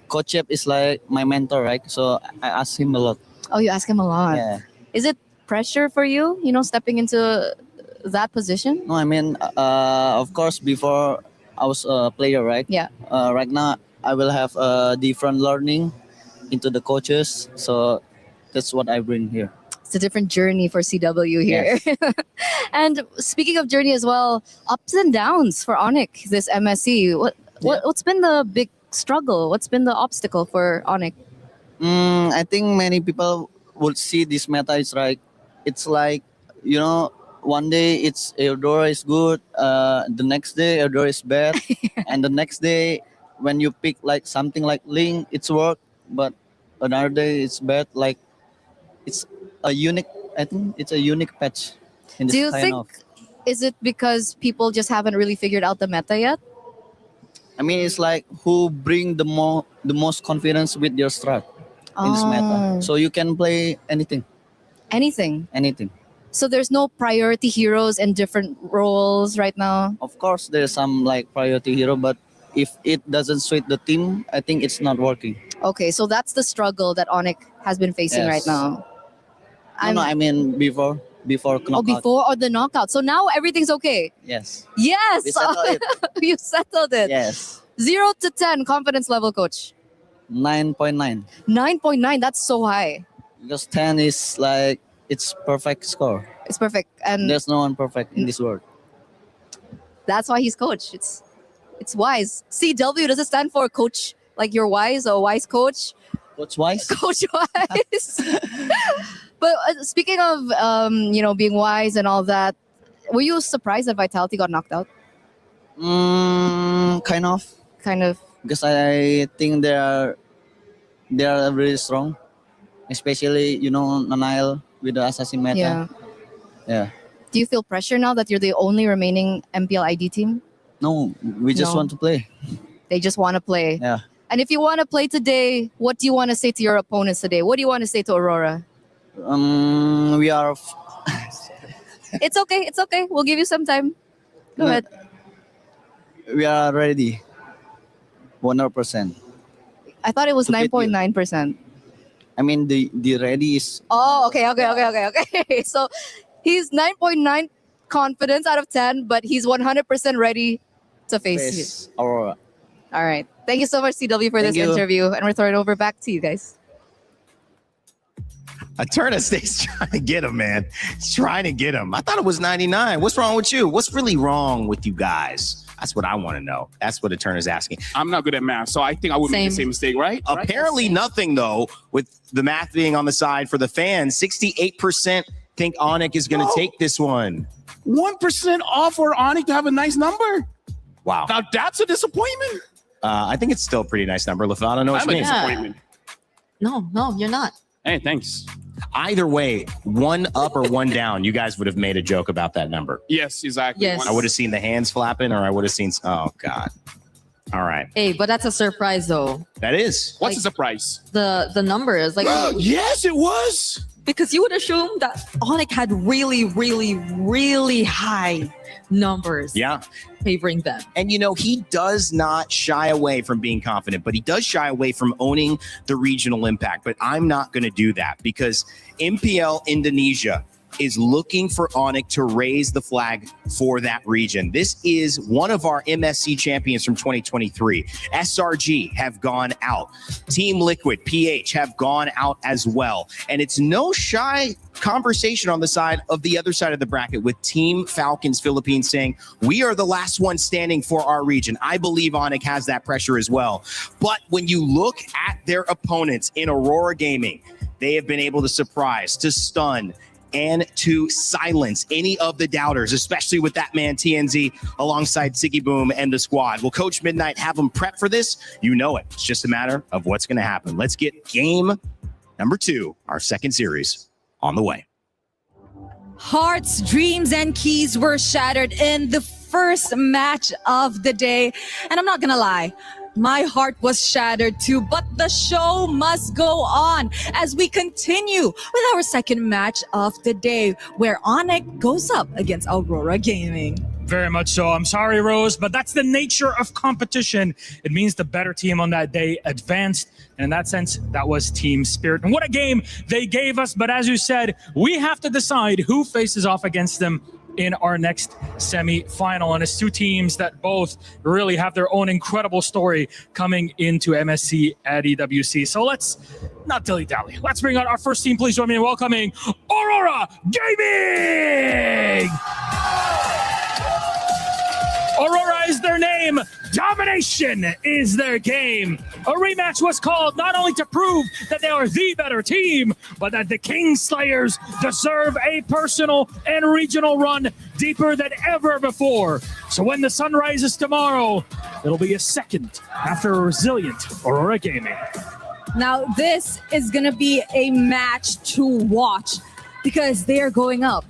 Coach Yep is like my mentor, right? So I ask him a lot. Oh, you ask him a lot. Yeah. Is it pressure for you, stepping into that position? No, of course, before I was a player, right? Yeah. Right now, I will have a different learning into the coaches. So that's what I bring here. It's a different journey for CW here. Yes. And speaking of journey as well, ups and downs for Onyx, this MSC. What's been the big struggle? What's been the obstacle for Onyx? I think many people would see this meta is like, it's like, one day it's Eudora is good, the next day Eudora is bad, and the next day when you pick like something like Link, it's work, but another day it's bad. Like it's a unique patch. In this Do you think, is it because people just haven't really figured out the meta yet? It's like who bring the most confidence with your strat in this meta. So you can play anything. Anything? Anything. So there's no priority heroes and different roles right now? Of course, there's some like priority hero, but if it doesn't suit the team, I think it's not working. Okay, so that's the struggle that Onyx has been facing right Yes. now. No, I mean before knockout. Oh, before or the knockout. So now everything's okay. Yes. Yes. We settled it. You settled it. Yes. 0 to 10 confidence level, coach. 9.9. 9.9. That's so high. Because 10 is like it's perfect score. It's perfect, and There's no one perfect in this world. that's why he's coach. It's wise. CW, does it stand for coach? Like you're wise, a wise coach? Coach wise? Coach wise. But speaking of being wise and all that, were you surprised that Vitality got knocked out? Kind of. Kind of. Because I think they are really strong, especially Nanail with the assassin meta. Yeah. Yeah. Do you feel pressure now that you're the only remaining MPL ID team? No, we just No. want to play. They just want to play. Yeah. And if you want to play today, what do you want to say to your opponents today? What do you want to say to Aurora? We are. It's okay. It's okay. We'll give you some time. Go ahead. We are ready. 100%. I thought it was To beat you. 9.9%. I mean the ready is Oh, okay. So he's 9.9 confidence out of 10, but he's 100% ready to face you. face Aurora. All right. Thank you so much, CW, for Thank this you. interview. And we're throwing it over back to you guys. Eterna stays trying to get him, man. He's trying to get him. I thought it was 99. What's wrong with you? What's really wrong with you guys? That's what I want to know. That's what Eterna's asking. I'm not good at math, so I think I would make the Same. same mistake, right? Apparently nothing, though, with the math being on the side for the fans. 68% think Onyx is going to take this one. 1% off for Onyx to have a nice number. Wow. Now that's a disappointment. I think it's still a pretty nice number. Lafayette, I don't know what I'm you a mean. disappointment. No, you're not. Hey, thanks. Either way, one up or one down, you guys would have made a joke about that number. Yes, exactly. Yes. I would have seen the hands flapping, or I would have seen. Oh God! All right, Hey, but that's a surprise though. that is. What's the surprise? The number is like Yes, it was. because you would assume that Onyx had really, really, really high numbers Yeah. favoring them. And he does not shy away from being confident, but he does shy away from owning the regional impact. But I'm not going to do that because MPL Indonesia is looking for Onyx to raise the flag for that region. This is one of our MSC champions from 2023. SRG have gone out. Team Liquid, PH have gone out as well. And it's no shy conversation on the side of the other side of the bracket with Team Falcons Philippines saying, we are the last one standing for our region. I believe Onyx has that pressure as well. But when you look at their opponents in Aurora Gaming, they have been able to surprise, to stun, and to silence any of the doubters, especially with that man TNZ alongside Siggy Boom and the squad. Will Coach Midnight have them prep for this? You know it. It's just a matter of what's going to happen. Let's get game number 2, our second series, on the way. Hearts, dreams, and keys were shattered in the first match of the day. And I'm not gonna lie, my heart was shattered too, but the show must go on as we continue with our second match of the day, where Onyx goes up against Aurora Gaming. Very much so. I'm sorry, Rose, but that's the nature of competition. It means the better team on that day advanced. And in that sense, that was Team Spirit. And what a game they gave us. But as you said, we have to decide who faces off against them in our next semi-final. And it's two teams that both really have their own incredible story coming into MSC at EWC. So let's not dilly-dally. Let's bring on our first team. Please join me in welcoming Aurora Gaming! Aurora is their name. Domination is their game. A rematch was called not only to prove that they are the better team, but that the Kingslayers deserve a personal and regional run deeper than ever before. So when the sun rises tomorrow, it'll be a second after a resilient Aurora Gaming. Now, this is going to be a match to watch because they are going up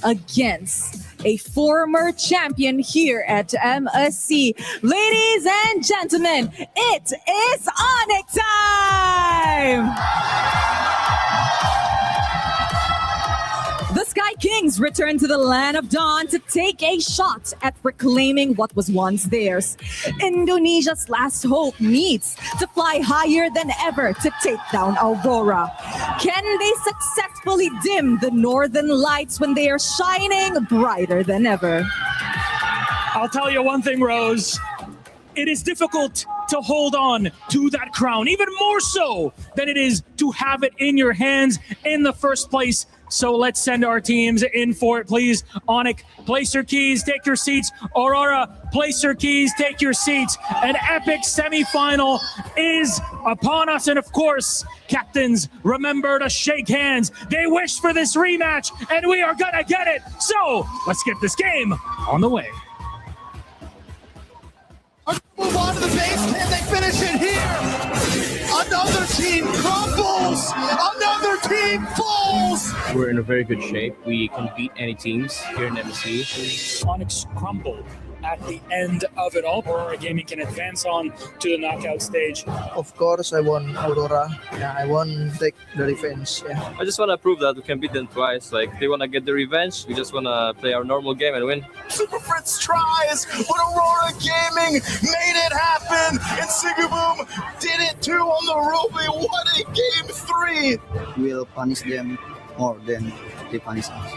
against a former champion here at MSC. Ladies and gentlemen, it is Onyx time! The Sky Kings return to the land of dawn to take a shot at reclaiming what was once theirs. Indonesia's last hope needs to fly higher than ever to take down Aurora. Can they successfully dim the northern lights when they are shining brighter than ever? I'll tell you one thing, Rose. It is difficult to hold on to that crown, even more so than it is to have it in your hands in the first place. So let's send our teams in for it, please. Onyx, place your keys, take your seats. Aurora, place your keys, take your seats. An epic semifinal is upon us. And of course, captains, remember to shake hands. They wish for this rematch, and we are gonna get it. So let's get this game on the way. Move on to the base. Can they finish it here? Another team crumbles. Another team falls. We're in a very good shape. We can beat any teams here in MSC. Onyx crumbled at the end of it all. Aurora Gaming can advance on to the knockout stage. Of course, I want Aurora. Yeah, I want take the revenge. Yeah. I just want to prove that we can beat them twice. Like, they want to get the revenge. We just want to play our normal game and win. Super Fritz tries, but Aurora Gaming made it happen. And Sigaboom did it too on the Ruby. What a game 3. We'll punish them more than they punish us.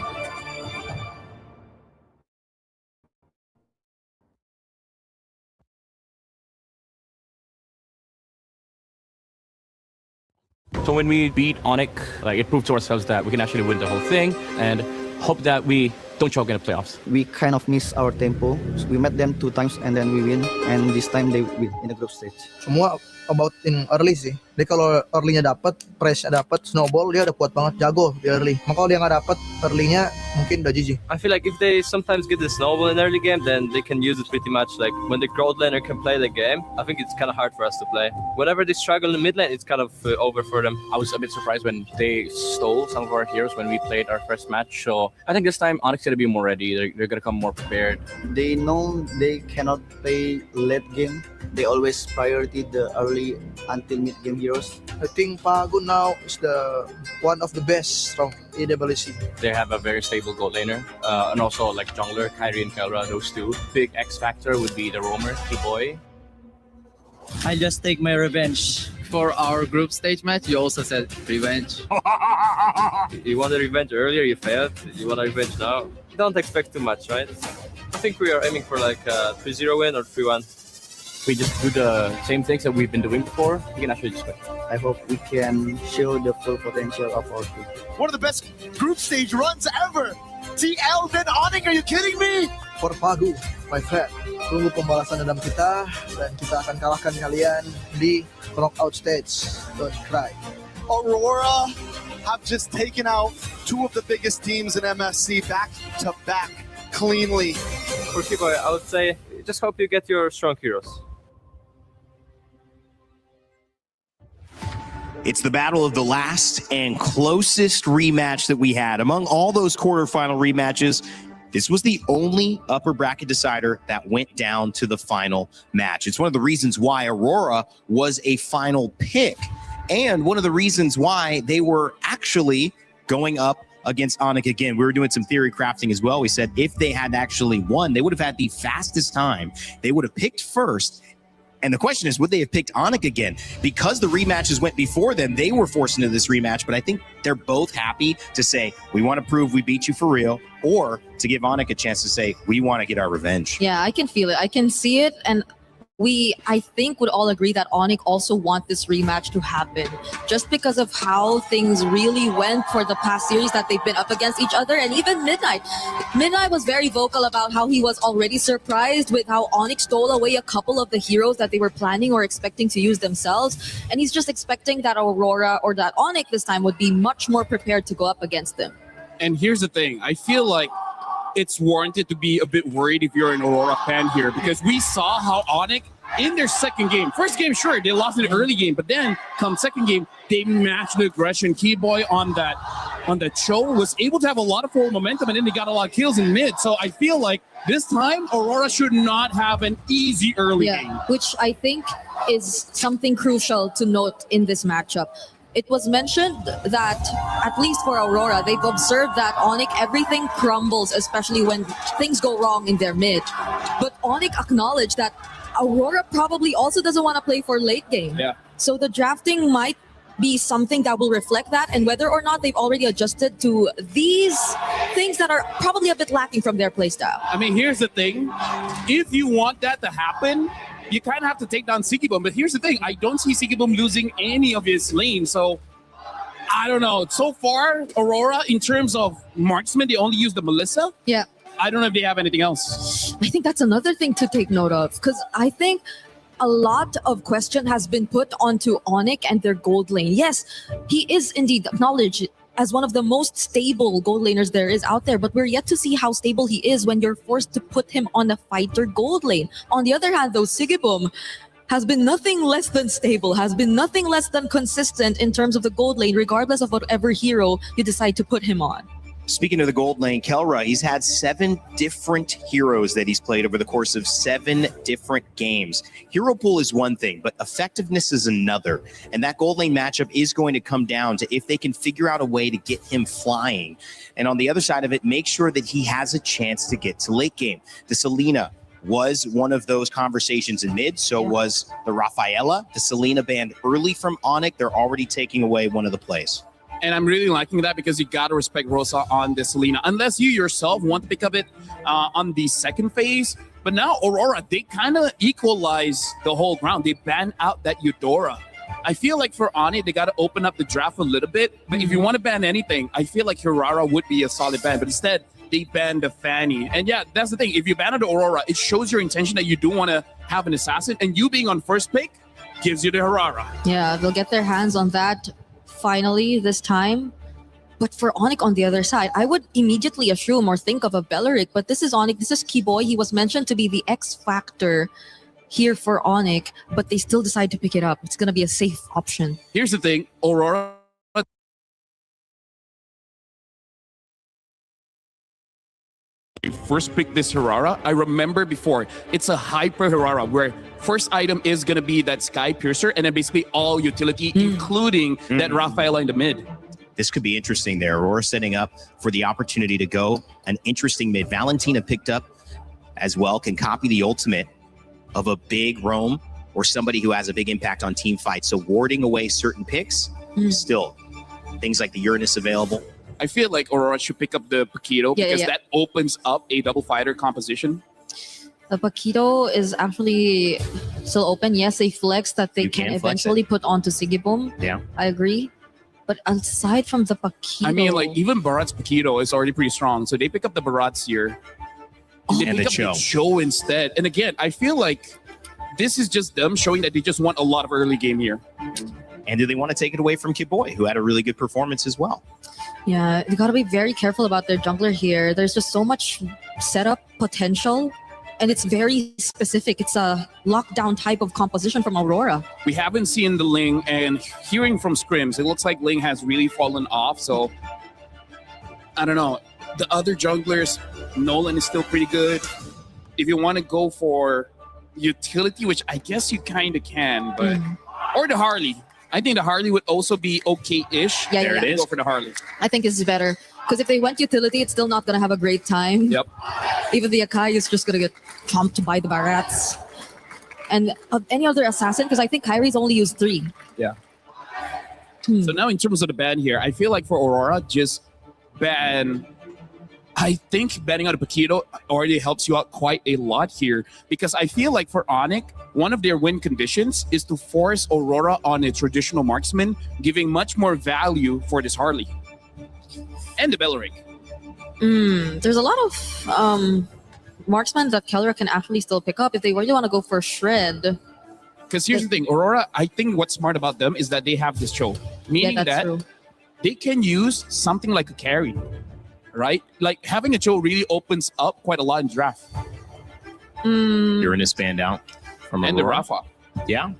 So when we beat Onyx, like, it proved to ourselves that we can actually win the whole thing, and hope that we don't choke in the playoffs. We kind of miss our tempo. We met them 2 times and then we win. And this time they win in the group stage. Semua about in early sih. Dia kalau early-nya dapat, press-nya dapat, snowball dia udah kuat banget, jago di early. Maka kalau dia nggak dapat early-nya, mungkin udah GG. I feel like if they sometimes get the snowball in early game, then they can use it pretty much. Like, when the crowd laner can play the game, I think it's kind of hard for us to play. Whenever they struggle in the mid lane, it's kind of over for them. I was a bit surprised when they stole some of our heroes when we played our first match. So I think this time Onyx is going to be more ready. They're going to come more prepared. They know they cannot play late game. They always priority the early until mid game heroes. I think Pago now is the one of the best from EWC. They have a very stable gold laner, and also like jungler, Kyrie and Kelra, those two. Big X factor would be the roamer, T-Boy. I just take my revenge. For our group stage match, you also said revenge. You want a revenge earlier, you failed. You want a revenge now. You don't expect too much, right? I think we are aiming for like a 3-0 win or 3-1. We just do the same things that we've been doing before. We can actually just win. I hope we can show the full potential of our team. One of the best group stage runs ever. TL then Onyx, are you kidding me? For Pagu, my friend, tunggu pembalasan dendam kita dan kita akan kalahkan kalian di knockout stage. Don't cry. Aurora have just taken out 2 of the biggest teams in MSC back to back cleanly. For T-Boy, I would say just hope you get your strong heroes. It's the battle of the last and closest rematch that we had. Among all those quarterfinal rematches, this was the only upper bracket decider that went down to the final match. It's one of the reasons why Aurora was a final pick, and one of the reasons why they were actually going up against Onyx again. We were doing some theory crafting as well. We said if they had actually won, they would have had the fastest time. They would have picked first. And the question is, would they have picked Onyx again? Because the rematches went before them, they were forced into this rematch, but I think they're both happy to say, we want to prove we beat you for real, or to give Onyx a chance to say, we want to get our revenge. Yeah, I can feel it. I can see it. And I think would all agree that Onyx also want this rematch to happen just because of how things really went for the past series that they've been up against each other. And even Midnight was very vocal about how he was already surprised with how Onyx stole away a couple of the heroes that they were planning or expecting to use themselves. And he's just expecting that Aurora or that Onyx this time would be much more prepared to go up against them. And here's the thing, I feel like it's warranted to be a bit worried if you're an Aurora fan here, because we saw how Onyx in their second game, first game, sure, they lost in the early game, but then come second game, they matched the aggression. Keyboy on that show was able to have a lot of forward momentum, and then they got a lot of kills in mid. So I feel like this time Aurora should not have an easy early game. Which I think is something crucial to note in this matchup. it was mentioned that, at least for Aurora, they've observed that Onyx, everything crumbles, especially when things go wrong in their mid. But Onyx acknowledged that Aurora probably also doesn't want to play for late game. Yeah. So the drafting might be something that will reflect that, and whether or not they've already adjusted to these things that are probably a bit lacking from their playstyle. I mean, here's the thing. If you want that to happen, you kind of have to take down Sigibum. But here's the thing. I don't see Sigibum losing any of his lane. So, I don't know. So far, Aurora, in terms of marksman, they only use the Melissa. Yeah. I don't know if they have anything else. I think that's another thing to take note of, because I think a lot of question has been put onto Onyx and their gold lane. Yes, he is indeed acknowledged as one of the most stable gold laners there is out there, but we're yet to see how stable he is when you're forced to put him on a fighter gold lane. On the other hand, though, Sigibum has been nothing less than stable, has been nothing less than consistent in terms of the gold lane, regardless of whatever hero you decide to put him on. Speaking of the gold lane, Kelra, he's had 7 different heroes that he's played over the course of 7 different games. Hero pool is one thing, but effectiveness is another. And that gold lane matchup is going to come down to if they can figure out a way to get him flying. And on the other side of it, make sure that he has a chance to get to late game. The Selena was one of those conversations in mid, so was the Rafaela. The Selena banned early from Onyx. They're already taking away one of the plays. And I'm really liking that because you got to respect Rosa on the Selena. Unless you yourself want to pick up it on the second phase. But now Aurora, they kind of equalize the whole ground. They ban out that Eudora. I feel like for Ani, they got to open up the draft a little bit. But if you want to ban anything, I feel like Hirara would be a solid ban. But instead, they banned the Fanny. And yeah, that's the thing. If you ban the Aurora, it shows your intention that you do want to have an assassin. And you being on first pick gives you the Hirara. Yeah, they'll get their hands on that finally this time. But for Onyx on the other side, I would immediately assume or think of a Belleric, but this is Onyx, this is Keyboy. He was mentioned to be the X factor here for Onyx, but they still decide to pick it up. It's going to be a safe option. Here's the thing, Aurora first pick this Hirara. I remember before, it's a hyper Hirara where first item is going to be that Sky Piercer and then basically all utility, including that Rafaela in the mid. This could be interesting there. Aurora setting up for the opportunity to go an interesting mid. Valentina picked up as well, can copy the ultimate of a big roam or somebody who has a big impact on team fights. So warding away certain picks, still things like the Uranus available. I feel like Aurora should pick up the Paquito because that opens up a double fighter composition. The Paquito is actually still open. Yes, a flex that they can eventually put onto Sigibum. Yeah, I agree. But aside from the Paquito, I mean, like even Barat's Paquito is already pretty strong. So they pick up the Barats here. And the Cho instead. And again, I feel like this is just them showing that they just want a lot of early game here. And do they want to take it away from Keyboy, who had a really good performance as well? Yeah, you got to be very careful about their jungler here. There's just so much setup potential, and it's very specific. It's a lockdown type of composition from Aurora. We haven't seen the Ling, and hearing from scrims, it looks like Ling has really fallen off. So, I don't know. The other junglers, Nolan is still pretty good. If you want to go for utility, which I guess you kind of can, but or the Harley. I think the Harley would also be okay-ish. Yeah, there yeah. it is. Go for the Harley. I think this is better. Because if they went utility, it's still not going to have a great time. Yep. Even the Akai is just going to get chomped by the Barats. And any other assassin, because I think Kyrie's only used 3. Yeah. So now in terms of the ban here, I feel like for Aurora, just ban... I think banning out a Paquito already helps you out quite a lot here because I feel like for Onyx, one of their win conditions is to force Aurora on a traditional marksman, giving much more value for this Harley. And the Belleric. There's a lot of marksmen that Keller can actually still pick up if they really want to go for Shred. Because here's the thing, Aurora, I think what's smart about them is that they have this Cho. Meaning that they can use something like a carry. Right? Like having a Cho really opens up quite a lot in draft. Uranus banned out from and Aurora. The Rafa. Yeah.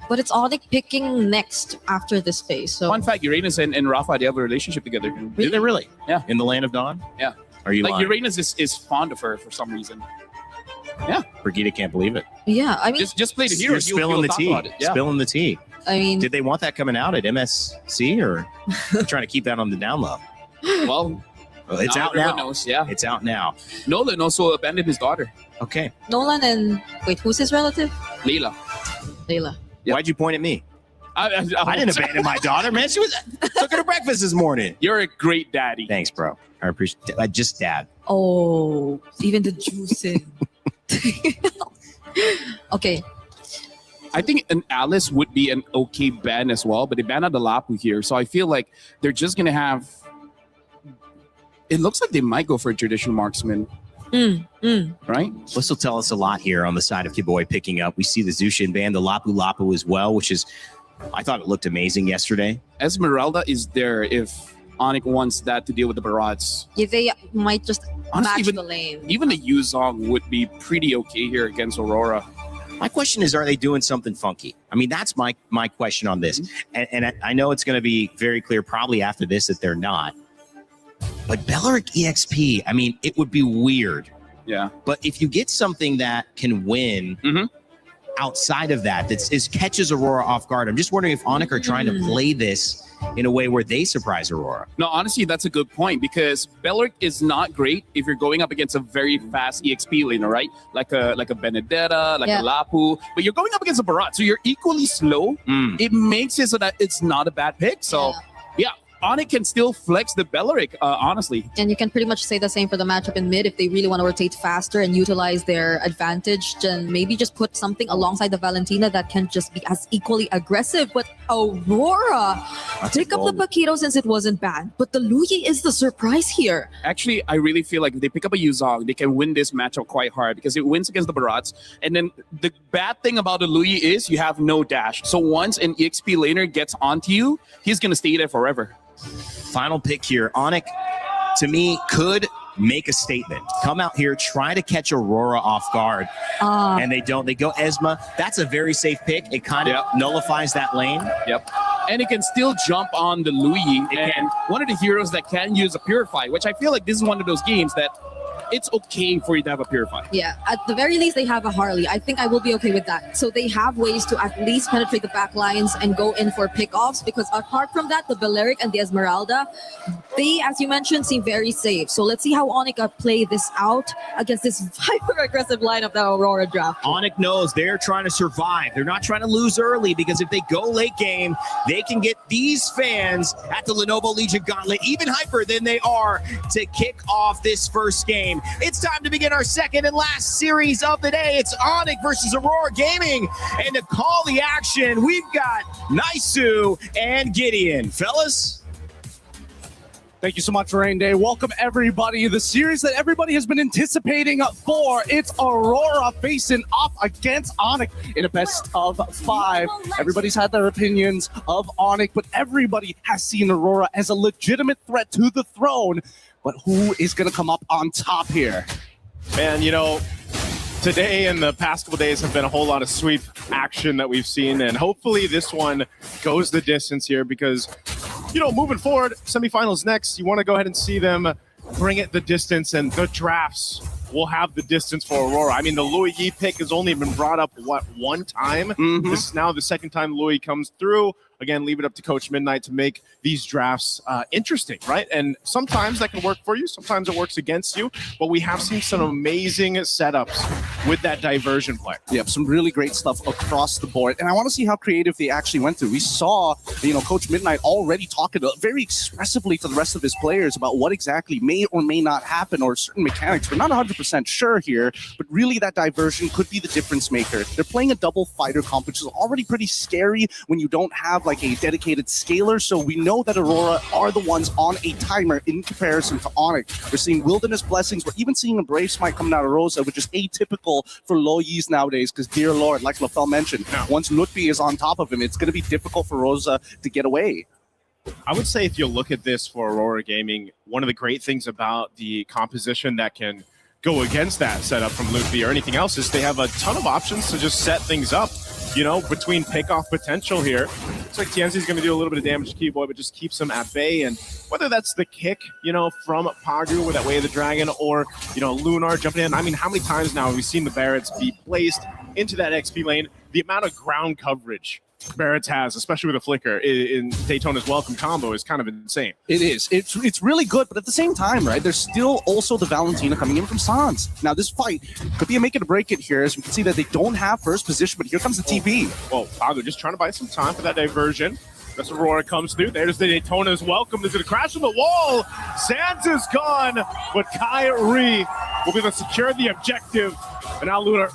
But it's Onyx picking next after this phase. So fun fact, Uranus and Rafa, they have a relationship together. Did they really? Yeah. In the land of Dawn? Yeah. Are you like lying? Uranus is fond of her for some reason. Yeah. Brigitte can't believe it. Yeah, I mean just play the hero. You're spilling the tea. Yeah. Spilling the tea. I mean, Did they want that coming out at MSC or trying to keep that on the down low? Well, It's now out now. everyone knows, yeah. It's out now. Nolan also abandoned his daughter. Okay. Nolan and wait, who's his relative? Layla. Layla. Why'd you point at me? I didn't abandon my daughter, man. She was took her to breakfast this morning. You're a great daddy. Thanks, bro. I appreciate it. Just dad. Oh, even the juicing. Okay. I think an Alice would be an okay ban as well, but they banned out the Lapu here. So I feel like they're just going to have... It looks like they might go for a traditional marksman. Right? This will tell us a lot here on the side of Kiboy picking up. We see the Zushin ban, the Lapu Lapu as well, which is... I thought it looked amazing yesterday. Esmeralda is there if Onyx wants that to deal with the Barats. Yeah, they might just Honestly, match the lane. Even the Yuzong would be pretty okay here against Aurora. My question is, are they doing something funky? I mean, that's my question on this. And I know it's going to be very clear probably after this that they're not. But Belleric EXP, I mean, it would be weird. Yeah. But if you get something that can win outside of that catches Aurora off guard, I'm just wondering if Onyx are trying to play this in a way where they surprise Aurora. No, honestly, that's a good point because Belleric is not great if you're going up against a very fast EXP laner, right? Like a Benedetta, like a Lapu, but you're going up against a Barat, so you're equally slow. It makes it so that it's not a bad pick. So, yeah. Onyx can still flex the Belleric, honestly. And you can pretty much say the same for the matchup in mid. If they really want to rotate faster and utilize their advantage, then maybe just put something alongside the Valentina that can just be as equally aggressive. But Aurora, pick up the Paquito since it wasn't banned. But the Luyi is the surprise here. Actually, I really feel like if they pick up a Yuzong, they can win this matchup quite hard because it wins against the Barats. And then the bad thing about the Luyi is you have no dash. So once an EXP laner gets onto you, he's going to stay there forever. Final pick here. Onyx, to me, could make a statement. Come out here, try to catch Aurora off guard. And they don't. They go Esma. That's a very safe pick. It kind of nullifies that lane. Yep. And it can still jump on the Luyi. And one of the heroes that can use a Purify, which I feel like this is one of those games that it's okay for you to have a Purify. Yeah, at the very least, they have a Harley. I think I will be okay with that. So they have ways to at least penetrate the back lines and go in for pickoffs because apart from that, the Belleric and the Esmeralda, they, as you mentioned, seem very safe. So let's see how Onyx play this out against this hyper-aggressive lineup that Aurora draft. Onyx knows they're trying to survive. They're not trying to lose early because if they go late game, they can get these fans at the Lenovo Legion Gauntlet even hyper than they are to kick off this first game. It's time to begin our second and last series of the day. It's Onyx versus Aurora Gaming. And to call the action, we've got Naisu and Gideon. Fellas? Thank you so much, Rain Day. Welcome, everybody. The series that everybody has been anticipating for. It's Aurora facing off against Onyx in a best of 5. Everybody's had their opinions of Onyx, but everybody has seen Aurora as a legitimate threat to the throne. But who is going to come up on top here? Man, you know, today and the past couple days have been a whole lot of sweep action that we've seen, and hopefully this one goes the distance here because, you know, moving forward, semifinals next, you want to go ahead and see them bring it the distance, and the drafts will have the distance for Aurora. I mean, the Louis Yi pick has only been brought up, one time? This is now the second time Louis comes through. Again, leave it up to Coach Midnight to make these drafts interesting, right? And sometimes that can work for you. Sometimes it works against you. But we have seen some amazing setups with that diversion play. Yep, some really great stuff across the board. And I want to see how creative they actually went through. We saw, Coach Midnight already talking very expressively to the rest of his players about what exactly may or may not happen or certain mechanics. We're not 100% sure here, but really that diversion could be the difference maker. They're playing a double fighter comp, which is already pretty scary when you don't have like a dedicated scaler, so we know that Aurora are the ones on a timer in comparison to Onyx. We're seeing Wilderness Blessings, we're even seeing a Brave Smite coming out of Rosa, which is atypical for low Yis nowadays, because dear Lord, like LaFell mentioned, once Lutfi is on top of him, it's going to be difficult for Rosa to get away. I would say if you look at this for Aurora Gaming, one of the great things about the composition that can go against that setup from Lutfi or anything else is they have a ton of options to just set things up, between pick-off potential here. Looks like Tianzi's going to do a little bit of damage to Keyboy, but just keeps him at bay. And whether that's the kick, from Pagu with that Way of the Dragon or, Lunar jumping in. I mean, how many times now have we seen the Barretts be placed into that XP lane? The amount of ground coverage Barrett's has, especially with a flicker in Daytona's welcome combo, is kind of insane. It is. It's really good, but at the same time, right, there's still also the Valentina coming in from Sans. Now, this fight could be a make it or break it here, as we can see that they don't have first position, but here comes the TP. Whoa, Pago just trying to buy some time for that diversion. As Aurora comes through, there's the Daytona's welcome. There's going to crash on the wall. Sans is gone, but Kyrie will be able to secure the objective. And now Lunar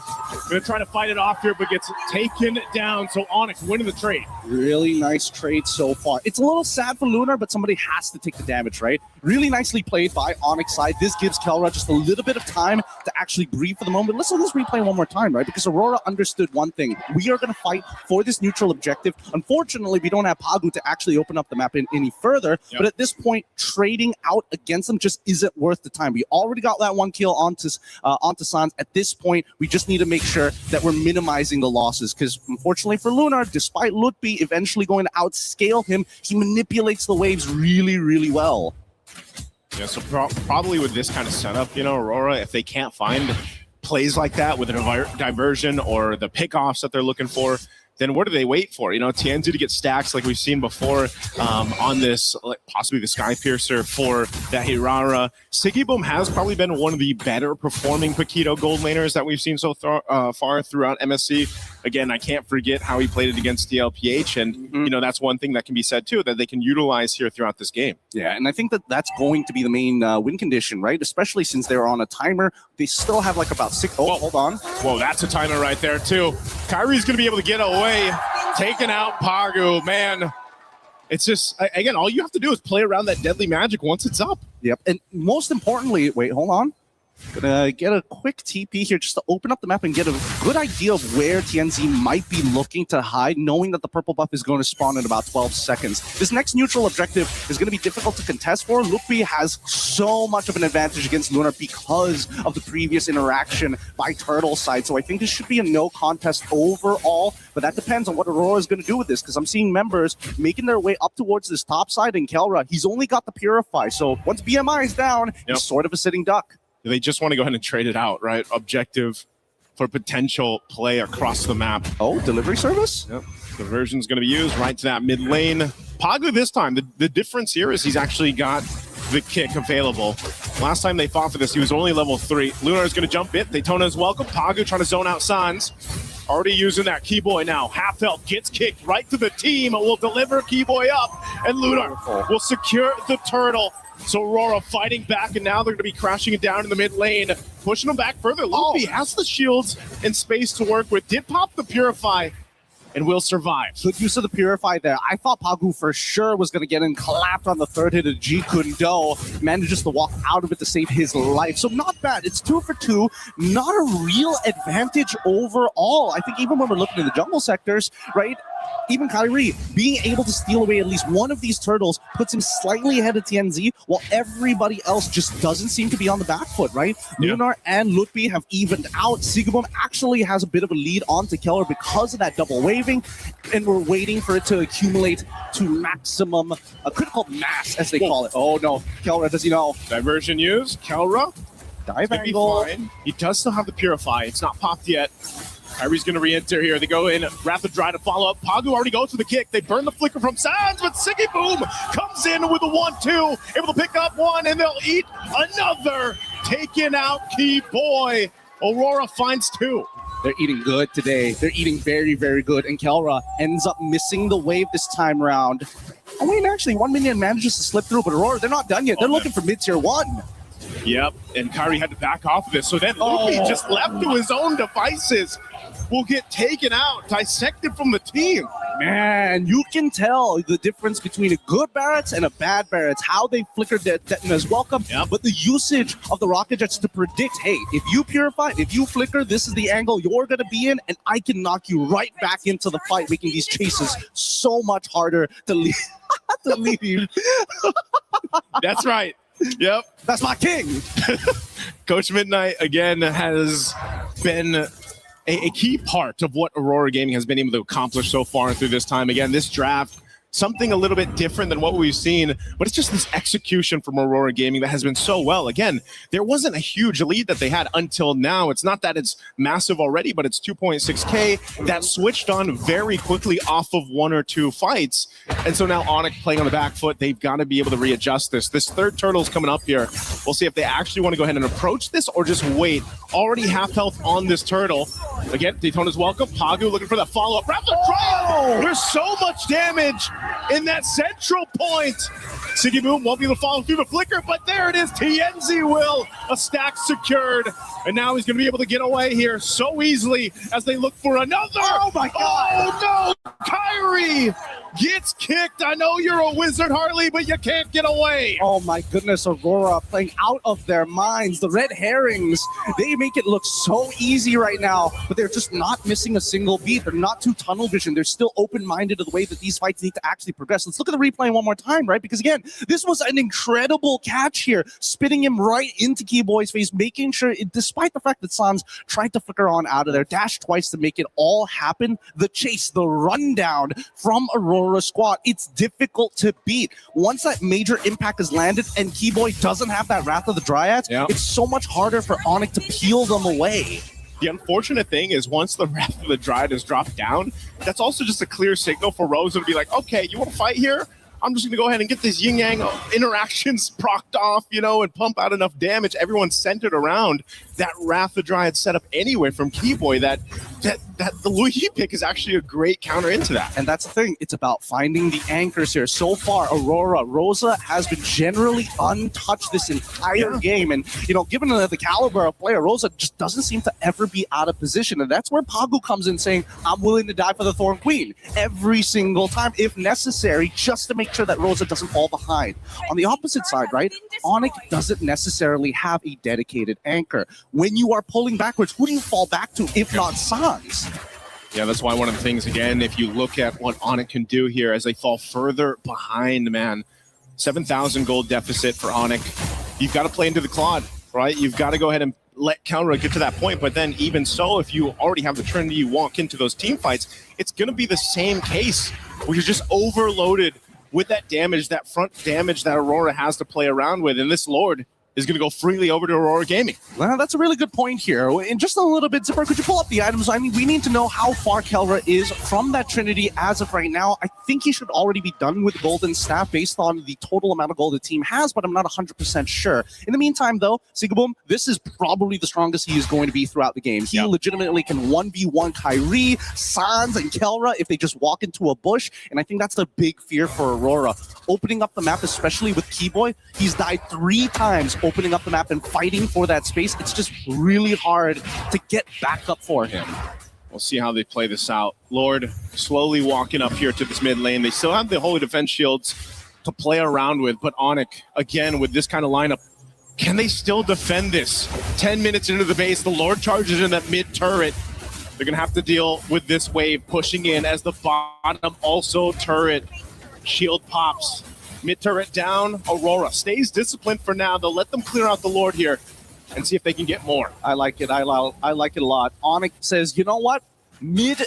going to try to fight it off here, but gets taken down. So Onyx winning the trade. Really nice trade so far. It's a little sad for Lunar, but somebody has to take the damage, right? Really nicely played by Onyx side. This gives Kelra just a little bit of time to actually breathe for the moment. Let's replay one more time, right? Because Aurora understood one thing. We are going to fight for this neutral objective. Unfortunately, we don't have Pagu to actually open up the map any further. Yep. But at this point, trading out against them just isn't worth the time. We already got that one kill onto Sans. At this point, we just need to make sure that we're minimizing the losses. Because unfortunately for Lunar, despite Lutfi eventually going to outscale him, he manipulates the waves really, really well. Yeah, so probably with this kind of setup, you know, Aurora, if they can't find plays like that with a diversion or the pickoffs that they're looking for, then what do they wait for? You know, Tianzi to get stacks like we've seen before on this, like possibly the Sky Piercer for that Hirara. Sigiboom has probably been one of the better performing Paquito gold laners that we've seen so far throughout MSC. Again, I can't forget how he played it against DLPH, and you know, that's one thing that can be said too, that they can utilize here throughout this game. Yeah, and I think that that's going to be the main win condition, right? Especially since they're on a timer. They still have like about 6. Oh, hold on. Whoa, that's a timer right there too. Kyrie's going to be able to get away, taking out Pagu. Man, it's just, again, all you have to do is play around that deadly magic once it's up. Yep, and most importantly, wait, hold on. Gonna get a quick TP here just to open up the map and get a good idea of where TNZ might be looking to hide, knowing that the purple buff is going to spawn in about 12 seconds. This next neutral objective is going to be difficult to contest for. Lutfi has so much of an advantage against Lunar because of the previous interaction by Turtle side, so I think this should be a no contest overall, but that depends on what Aurora is going to do with this, because I'm seeing members making their way up towards this top side, and Kelra, he's only got the Purify, so once BMI is down, he's sort of a sitting duck. They just want to go ahead and trade it out, right? Objective for potential play across the map. Oh, delivery service? Yep. Diversion's going to be used right to that mid lane. Pagu this time, the difference here is he's actually got the kick available. Last time they fought for this, he was only level 3. Lunar is going to jump it. Daytona's welcome. Pagu trying to zone out Sans. Already using that Keyboy now. Half health gets kicked right to the team. Will deliver Keyboy up. And Lunar will secure the turtle. So Aurora fighting back, and now they're going to be crashing it down in the mid lane, pushing them back further. Luffy has the shields and space to work with. Did pop the Purify and will survive. Good use of the Purify there. I thought Pagu for sure was going to get in, clapped on the third hit of G Kundo, manages to walk out of it to save his life. So not bad. It's 2 for 2. Not a real advantage overall. I think even when we're looking at the jungle sectors, right? Even Kyrie being able to steal away at least one of these turtles puts him slightly ahead of TNZ, while everybody else just doesn't seem to be on the back foot, right? Yeah. Lunar and Lutfi have evened out. Sigiboom actually has a bit of a lead onto Keller because of that double waving, and we're waiting for it to accumulate to maximum, a critical mass, as they call it. Oh no, Kelra, does he know? Diversion used. Kelra. Dive angle. He does still have the Purify. It's not popped yet. Kyrie's going to re-enter here. They go in, Rapid Dry to follow up. Pagu already goes for the kick. They burn the flicker from Sans, but Sigiboom comes in with a 1-2, able to pick up one, and they'll eat another. Taking out Key Boy. Aurora finds 2. They're eating good today. They're eating very, very good. And Kelra ends up missing the wave this time around. I mean, actually, 1 minion manages to slip through, but Aurora, they're not done yet. They're looking for mid-tier 1. Yep, and Kyrie had to back off of this. So then Luffy just left to his own devices. Will get taken out, dissected from the team. Man, you can tell the difference between a good Barrett's and a bad Barrett's, how they flickered their Detina's welcome, but the usage of the rocket jets to predict, hey, if you purify, if you flicker, this is the angle you're going to be in, and I can knock you right back into the fight, making these chases so much harder to leave. to leave. That's right. Yep. That's my king. Coach Midnight, again, has been a key part of what Aurora Gaming has been able to accomplish so far through this time. Again, this draft something a little bit different than what we've seen, but it's just this execution from Aurora Gaming that has been so well. Again, there wasn't a huge lead that they had until now. It's not that it's massive already, but it's 2.6K that switched on very quickly off of 1 or 2 fights. And so now Onyx playing on the back foot, they've got to be able to readjust this. This third turtle's coming up here. We'll see if they actually want to go ahead and approach this or just wait. Already half health on this turtle. Again, Daytona's welcome. Pagu looking for that follow-up. There's so much damage in that central point. Sigiboom won't be able to follow through the flicker, but there it is. TNZ will. A stack secured. And now he's going to be able to get away here so easily as they look for another. Oh my God. Oh no. Kyrie gets kicked. I know you're a wizard, Harley, but you can't get away. Oh my goodness, Aurora playing out of their minds. The red herrings, they make it look so easy right now, but they're just not missing a single beat. They're not too tunnel vision. They're still open-minded to the way that these fights need to actually progress. Let's look at the replay one more time, right? Because again, this was an incredible catch here, spitting him right into Keyboy's face, making sure, despite the fact that Sans tried to flicker on out of there, dashed twice to make it all happen. The chase, the rundown from Aurora squad, it's difficult to beat. Once that major impact is landed and Keyboy doesn't have that Wrath of the Dryads, it's so much harder for Onyx to peel them away. The unfortunate thing is once the Wrath of the Dryad is dropped down, that's also just a clear signal for Rosa to be like, okay, you want to fight here? I'm just going to go ahead and get these yin-yang interactions procced off, you know, and pump out enough damage. Everyone's centered around that Wrath of the Dryad setup anyway from Keyboy that the Luigi pick is actually a great counter into that. And that's the thing. It's about finding the anchors here. So far, Aurora, Rosa has been generally untouched this entire game. And, you know, given the caliber of player, Rosa just doesn't seem to ever be out of position. And that's where Pagu comes in saying, I'm willing to die for the Thorn Queen every single time, if necessary, just to make sure that Rosa doesn't fall behind. On the opposite side, right, Onyx doesn't necessarily have a dedicated anchor. When you are pulling backwards, who do you fall back to if not Sans? Yeah, that's why one of the things, again, if you look at what Onyx can do here as they fall further behind, man, 7,000 gold deficit for Onyx. You've got to play into the Claude, right? You've got to go ahead and let Counter get to that point. But then even so, if you already have the Trinity, you walk into those team fights, it's going to be the same case where you're just overloaded with that damage, that front damage that Aurora has to play around with. And this Lord is going to go freely over to Aurora Gaming. Well, that's a really good point here. In just a little bit, Zipper, could you pull up the items? I mean, we need to know how far Kelra is from that Trinity as of right now. I think he should already be done with Golden Staff based on the total amount of gold the team has, but I'm not 100% sure. In the meantime, though, Sigaboom, this is probably the strongest he is going to be throughout the game. He legitimately can 1v1 Kyrie, Sans, and Kelra if they just walk into a bush, and I think that's the big fear for Aurora. Opening up the map, especially with Keyboy, he's died 3 times opening up the map and fighting for that space. It's just really hard to get back up for him. We'll see how they play this out. Lord slowly walking up here to this mid lane. They still have the Holy Defense Shields to play around with, but Onyx, again, with this kind of lineup, can they still defend this? 10 minutes into the base, the Lord charges in that mid turret. They're going to have to deal with this wave pushing in as the bottom also turret. Shield pops. Mid turret down. Aurora stays disciplined for now. They'll let them clear out the Lord here and see if they can get more. I like it. I like it a lot. Onyx says, you know what? Mid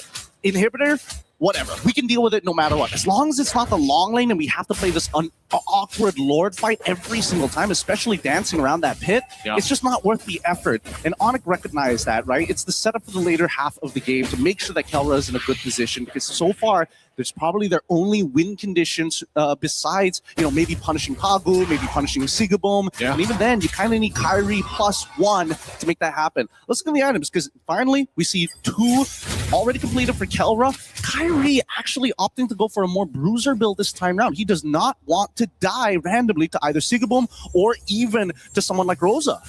inhibitor, whatever. We can deal with it no matter what. As long as it's not the long lane and we have to play this awkward Lord fight every single time, especially dancing around that pit, it's just not worth the effort. And Onyx recognized that, right? It's the setup for the later half of the game to make sure that Kelra is in a good position, because so far, there's probably their only win conditions besides, you know, maybe punishing Pagu, maybe punishing Sigaboom. And even then, you kind of need Kyrie +1 to make that happen. Let's look at the items, because finally, we see 2 already completed for Kelra. Kyrie actually opting to go for a more bruiser build this time around. He does not want to die randomly to either Sigaboom or even to someone like Rosa.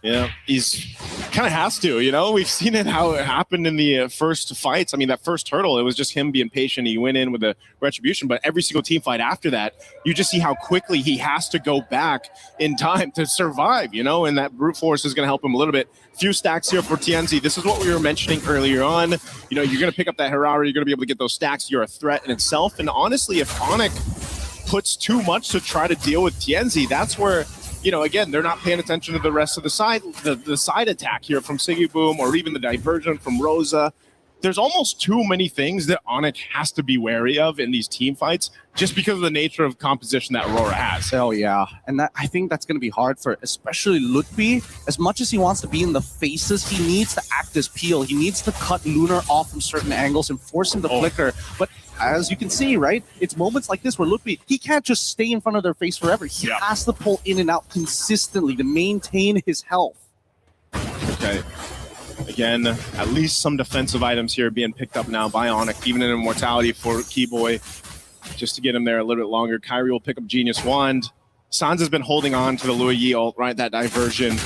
Yeah, he's kind of has to, you know. We've seen it how it happened in the first fights. I mean, that first hurdle, it was just him being patient. He went in with a retribution, but every single team fight after that, you just see how quickly he has to go back in time to survive, you know, and that brute force is going to help him a little bit. Few stacks here for TNZ. This is what we were mentioning earlier on. You know, you're going to pick up that Harari, you're going to be able to get those stacks. You're a threat in itself. And honestly, if Onyx puts too much to try to deal with TNZ, that's where, you know, again, they're not paying attention to the rest of the side, the side attack here from Sigiboom or even the diversion from Rosa. there's almost too many things that Onyx has to be wary of in these team fights just because of the nature of composition that Aurora has. Oh yeah, and I think that's going to be hard for especially Lutfi. As much as he wants to be in the faces, he needs to act as Peel. He needs to cut Lunar off from certain angles and force him to flicker. But as you can see, right, it's moments like this where Lutfi, he can't just stay in front of their face forever. He has to pull in and out consistently to maintain his health. Okay. Again, at least some defensive items here being picked up now by Onyx, even an immortality for Keyboy, just to get him there a little bit longer. Kyrie will pick up Genius Wand. Sans has been holding on to the Lua Yi ult, right? That diversion.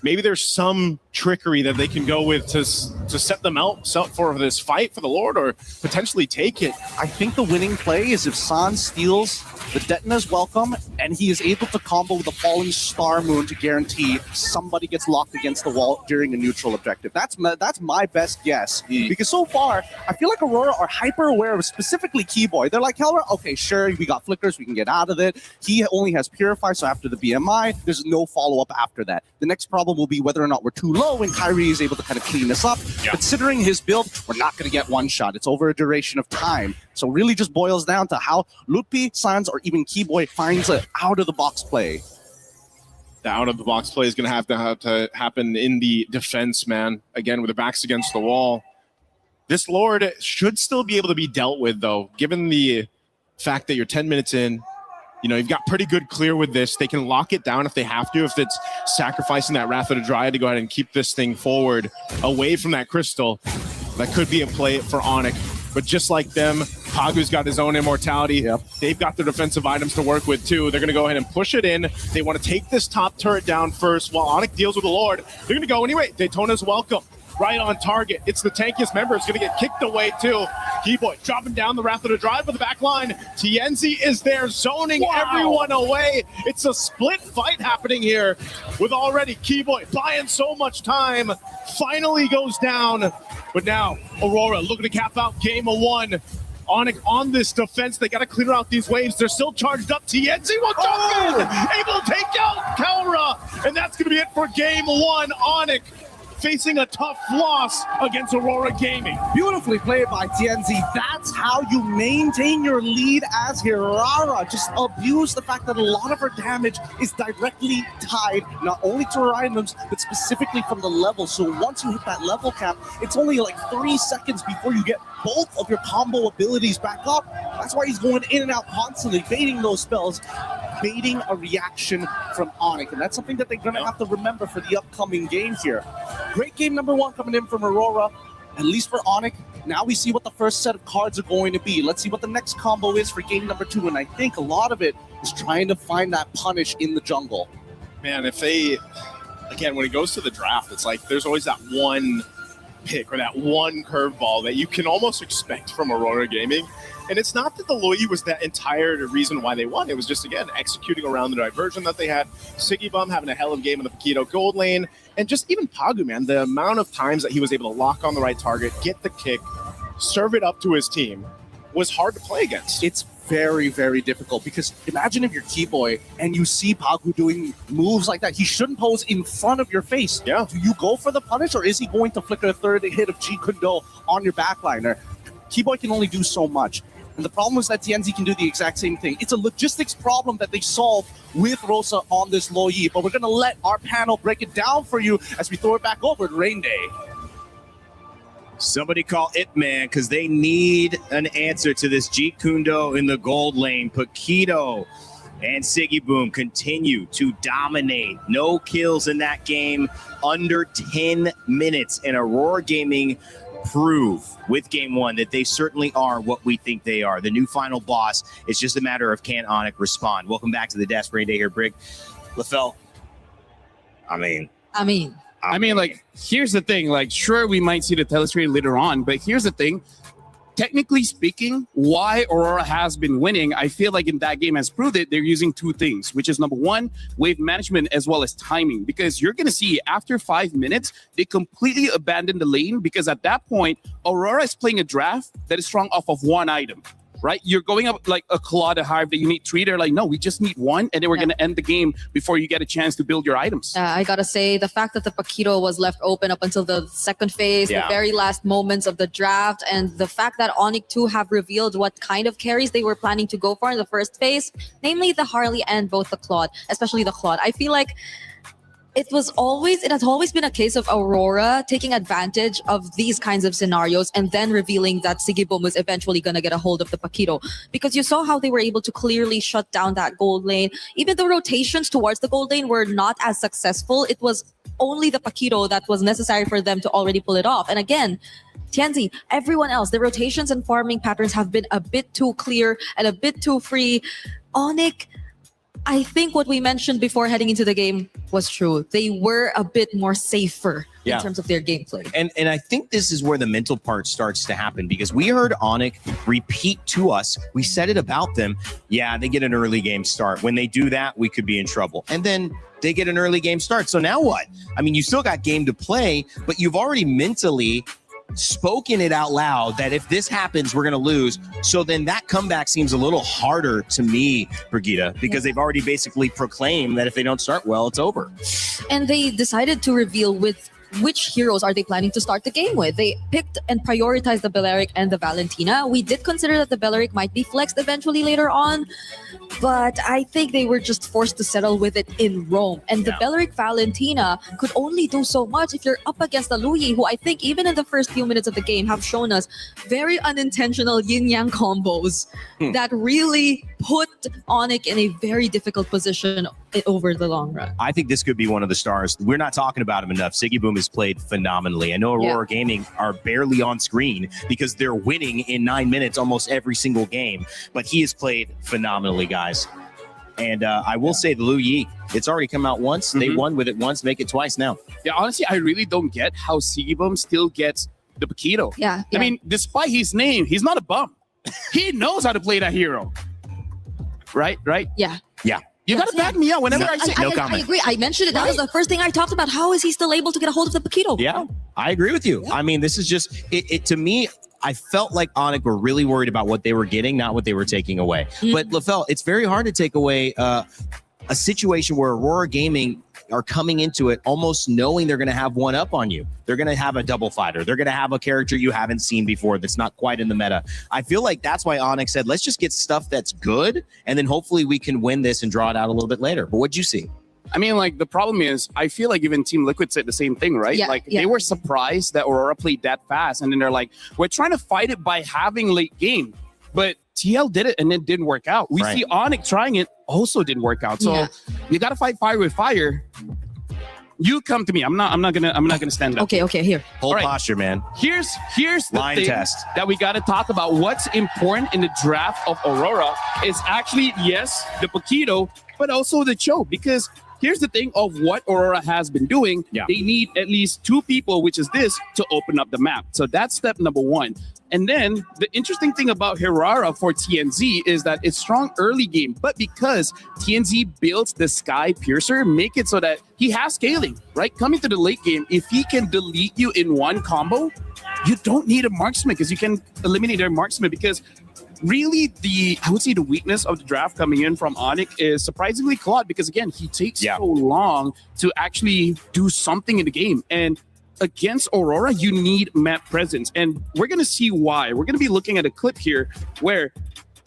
Maybe there's some trickery that they can go with to set them out for this fight for the Lord, or potentially take it. I think the winning play is if Sans steals the Detona's Welcome and he is able to combo with the Falling Star Moon to guarantee somebody gets locked against the wall during a neutral objective. That's my best guess. Because so far, I feel like Aurora are hyper aware of specifically Keyboy. They're like, Helra, okay, sure, we got flickers, we can get out of it. He only has Purify, so after the BMI, there's no follow-up after that. The next problem will be whether or not we're too low and Kyrie is able to kind of clean this up. Considering his build, we're not going to get one shot. It's over a duration of time. So really just boils down to how Lutfi, Sans, or even Keyboy finds an out-of-the-box play. The out-of-the-box play is going to have to happen in the defense, man. Again, with their backs against the wall. This Lord should still be able to be dealt with, though, given the fact that you're 10 minutes in. You know, you've got pretty good clear with this. They can lock it down if they have to, if it's sacrificing that Wrath of the Dryad to go ahead and keep this thing forward away from that crystal. That could be a play for Onyx. But just like them, Pagu's got his own immortality. They've got their defensive items to work with too. They're going to go ahead and push it in. They want to take this top turret down first while Onyx deals with the Lord. They're going to go anyway. Daytona's welcome. Right on target. It's the tankiest member. It's going to get kicked away too. Keyboy dropping down the Wrath of the Drive with the back line. Tienzi is there zoning everyone away. It's a split fight happening here with already Keyboy buying so much time. Finally goes down. But now Aurora looking to cap out game of one. Onyx on this defense. They got to clear out these waves. They're still charged up. Tienzi will jump in. Able to take out Kaura. And that's going to be it for game one. Onyx facing a tough loss against Aurora Gaming. Beautifully played by Tienzi. That's how you maintain your lead as Hirara. Just abuse the fact that a lot of her damage is directly tied not only to her items, but specifically from the level. So once you hit that level cap, it's only like 3 seconds before you get both of your combo abilities back up. That's why he's going in and out constantly, baiting those spells, baiting a reaction from Onyx. And that's something that they're going to have to remember for the upcoming game here. Great game number one coming in from Aurora, at least for Onyx. Now we see what the first set of cards are going to be. Let's see what the next combo is for game number two. And I think a lot of it is trying to find that punish in the jungle. Man, if they, again, when it goes to the draft, it's like there's always that one pick or that one curveball that you can almost expect from Aurora Gaming. And it's not that the Loi was that entire reason why they won. It was just, again, executing around the diversion that they had. Siggy Bum having a hell of a game in the Paquito gold lane. And just even Pagu, man, the amount of times that he was able to lock on the right target, get the kick, serve it up to his team was hard to play against. It's very, very difficult because imagine if you're Keyboy and you see Pagu doing moves like that. He shouldn't pose in front of your face. Yeah. Do you go for the punish or is he going to flicker a third hit of G Kundo on your backliner? Keyboy can only do so much. And the problem is that Tienzi can do the exact same thing. It's a logistics problem that they solve with Rosa on this Loi, but we're going to let our panel break it down for you as we throw it back over to Rain Day. Somebody call it, man, because they need an answer to this Jeet Kundo in the gold lane. Paquito and Siggy Boom continue to dominate. No kills in that game, under 10 minutes. And Aurora Gaming prove with game one that they certainly are what we think they are. The new final boss. It's just a matter of can Onyx respond. Welcome back to the Desk Rain Day here, Brig. LaFell. I mean, like, here's the thing. Like, sure, we might see the telestrain later on, but here's the thing. Technically speaking, why Aurora has been winning, I feel like in that game has proved it, they're using two things, which is number one, wave management as well as timing. Because you're going to see after 5 minutes, they completely abandon the lane because at that point, Aurora is playing a draft that is strong off of one item. right? You're going up like a Claw to Hive that you need 3. They're like, no, we just need 1, and then we're going to end the game before you get a chance to build your items. I gotta say, the fact that the Paquito was left open up until the second phase, the very last moments of the draft, and the fact that Onyx 2 have revealed what kind of carries they were planning to go for in the first phase, namely the Harley and both the Claude, especially the Claude. I feel like it has always been a case of Aurora taking advantage of these kinds of scenarios and then revealing that Sigibum was eventually going to get a hold of the Paquito, because you saw how they were able to clearly shut down that gold lane. Even the rotations towards the gold lane were not as successful. It was only the Paquito that was necessary for them to already pull it off. And again, Tianzi, everyone else, the rotations and farming patterns have been a bit too clear and a bit too free. Onyx, I think what we mentioned before heading into the game was true. They were a bit more safer in terms of their gameplay. And I think this is where the mental part starts to happen, because we heard Onyx repeat to us, we said it about them, yeah, they get an early game start. When they do that, we could be in trouble. And then they get an early game start. So now what? I mean, you still got game to play, but you've already mentally spoken it out loud that if this happens, we're going to lose. So then that comeback seems a little harder to me, Brigitte, because they've already basically proclaimed that if they don't start well, it's over. And they decided to reveal with which heroes are they planning to start the game with. They picked and prioritized the Belleric and the Valentina. We did consider that the Belleric might be flexed eventually later on, but I think they were just forced to settle with it in Rome. And the Belleric Valentina could only do so much if you're up against the Luyi, who I think even in the first few minutes of the game have shown us very unintentional yin-yang combos that really put Onyx in a very difficult position over the long run. I think this could be one of the stars. We're not talking about him enough. Sigibum has played phenomenally. I know Aurora Gaming are barely on screen because they're winning in 9 minutes almost every single game, but he has played phenomenally, guys. And I will say the Lu Yi, it's already come out once. They won with it once, make it twice now. Yeah, honestly, I really don't get how Sigibum still gets the Paquito. Yeah. I mean, despite his name, he's not a bum. He knows how to play that hero. Right? Yeah. Yeah. You gotta back me up whenever I say I agree. I mentioned it. That was the first thing I talked about. How is he still able to get a hold of the Paquito? Yeah, I agree with you. Yeah. I mean, this is just, it to me, I felt like Onyx were really worried about what they were getting, not what they were taking away. But LaFell, it's very hard to take away a situation where Aurora Gaming are coming into it almost knowing they're going to have one up on you. They're going to have a double fighter. They're going to have a character you haven't seen before that's not quite in the meta. I feel like that's why Onyx said, let's just get stuff that's good, and then hopefully we can win this and draw it out a little bit later. But what'd you see? I mean, like, the problem is, I feel like even Team Liquid said the same thing, right? They were surprised that Aurora played that fast, and then they're like, we're trying to fight it by having late game. But TL did it, and it didn't work out. We see Onyx trying it, also didn't work out. So you got to fight fire with fire. You come to me. I'm not gonna stand up. Okay, here. Whole posture, man. Here's the line thing test that we got to talk about. What's important in the draft of Aurora is actually, yes, the Paquito, but also the Cho, because here's the thing of what Aurora has been doing. They need at least 2 people, which is this, to open up the map. So that's step number 1. And then the interesting thing about Hirara for TNZ is that it's strong early game, but because TNZ builds the Sky Piercer, make it so that he has scaling, right? Coming to the late game, if he can delete you in one combo, you don't need a marksman because you can eliminate their marksman, because really I would say the weakness of the draft coming in from Onyx is surprisingly Claude, because again, he takes so long to actually do something in the game. And against Aurora, you need map presence. And we're going to see why. We're going to be looking at a clip here where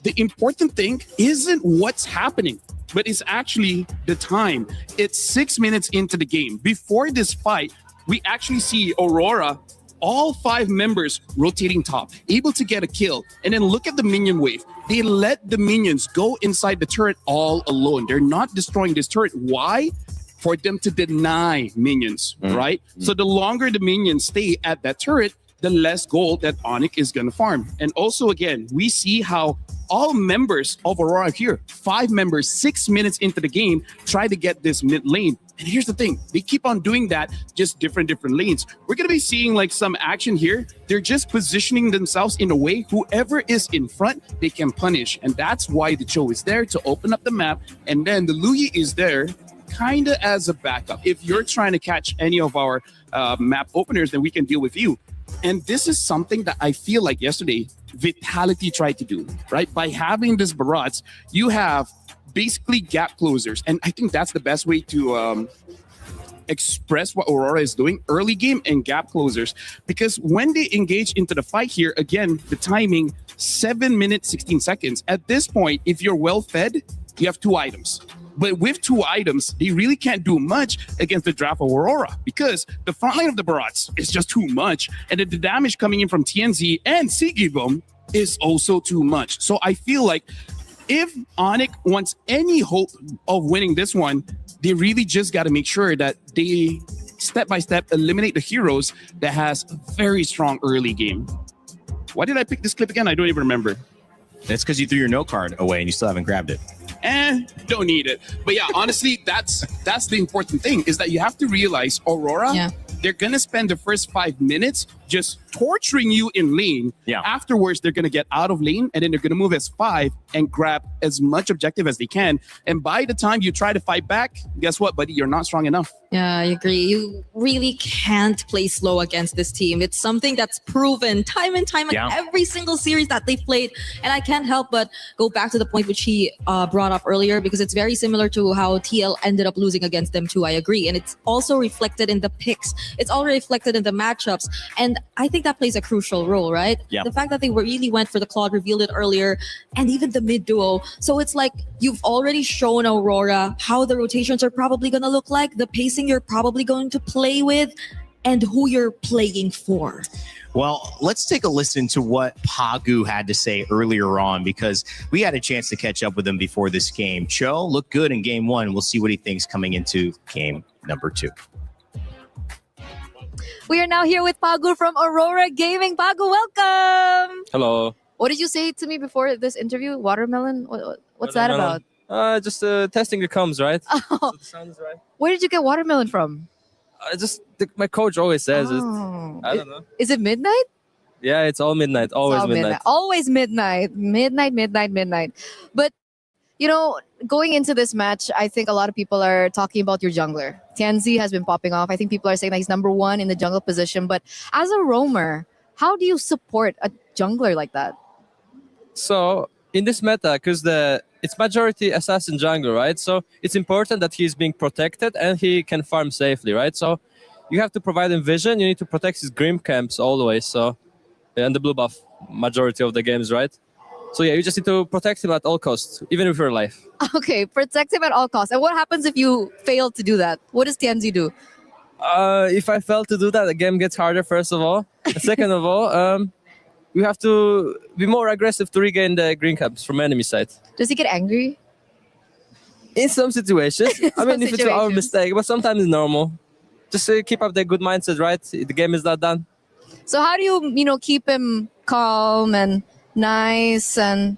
the important thing isn't what's happening, but it's actually the time. It's 6 minutes into the game. Before this fight, we actually see Aurora, all 5 members rotating top, able to get a kill. And then look at the minion wave. They let the minions go inside the turret all alone. They're not destroying this turret. Why? For them to deny minions, right? So the longer the minions stay at that turret, the less gold that Onyx is going to farm. And also, again, we see how all members of Aurora here, 5 members, 6 minutes into the game, try to get this mid lane. And here's the thing, they keep on doing that, just different lanes. We're going to be seeing like some action here. They're just positioning themselves in a way whoever is in front, they can punish. And that's why the Cho is there to open up the map. And then the Luyi is there kind of as a backup. If you're trying to catch any of our map openers, then we can deal with you. And this is something that I feel like yesterday Vitality tried to do, right? By having this Barats, you have basically gap closers. And I think that's the best way to express what Aurora is doing, early game and gap closers. Because when they engage into the fight here, again, the timing, 7 minutes, 16 seconds. At this point, if you're well fed, you have 2 items. But with 2 items, they really can't do much against the draft of Aurora because the front line of the Barats is just too much. And the damage coming in from TNZ and Sigibum is also too much. So I feel like if Onyx wants any hope of winning this one, they really just got to make sure that they step by step eliminate the heroes that has a very strong early game. Why did I pick this clip again? I don't even remember. That's because you threw your note card away and you still haven't grabbed it. Don't need it. But yeah, honestly, that's the important thing is that you have to realize Aurora, they're going to spend the first 5 minutes just torturing you in lane. Yeah. Afterwards, they're going to get out of lane and then they're going to move as 5 and grab as much objective as they can. And by the time you try to fight back, guess what, buddy? You're not strong enough. Yeah, I agree. You really can't play slow against this team. It's something that's proven time and time again, every single series that they've played. And I can't help but go back to the point which he brought up earlier because it's very similar to how TL ended up losing against them too. I agree. And it's also reflected in the picks. It's all reflected in the matchups. And I think that plays a crucial role, right? Yeah. The fact that they really went for the Claude, revealed it earlier, and even the mid duo. So it's like you've already shown Aurora how the rotations are probably going to look like, the pacing you're probably going to play with, and who you're playing for. Well, let's take a listen to what Pagu had to say earlier on because we had a chance to catch up with him before this game. Cho looked good in game 1. We'll see what he thinks coming into game number 2. We are now here with Pagu from Aurora Gaming. Pagu, welcome. Hello. What did you say to me before this interview? Watermelon? What's that about? Just testing the comms, right? Oh. So the sounds right. Where did you get watermelon from? My coach always says it. Oh. I don't know. Is it midnight? Yeah, it's all midnight. Always It's all midnight. Always midnight. Midnight. But, you know, going into this match, I think a lot of people are talking about your jungler. Tianzi has been popping off. I think people are saying that he's number 1 in the jungle position. But as a roamer, how do you support a jungler like that? So in this meta, because it's majority assassin jungle, right? So it's important that he's being protected and he can farm safely, right? So you have to provide him vision. You need to protect his Grim camps always. So and the blue buff majority of the games, right? So yeah, you just need to protect him at all costs, even if you're alive. Okay, protect him at all costs. And what happens if you fail to do that? What does Tianzi do? If I fail to do that, the game gets harder, first of all. And second of all, we have to be more aggressive to regain the green caps from enemy side. Does he get angry? In some situations. I mean, if it's our mistake, but sometimes it's normal. Just keep up the good mindset, right? The game is not done. So how do you, keep him calm and nice and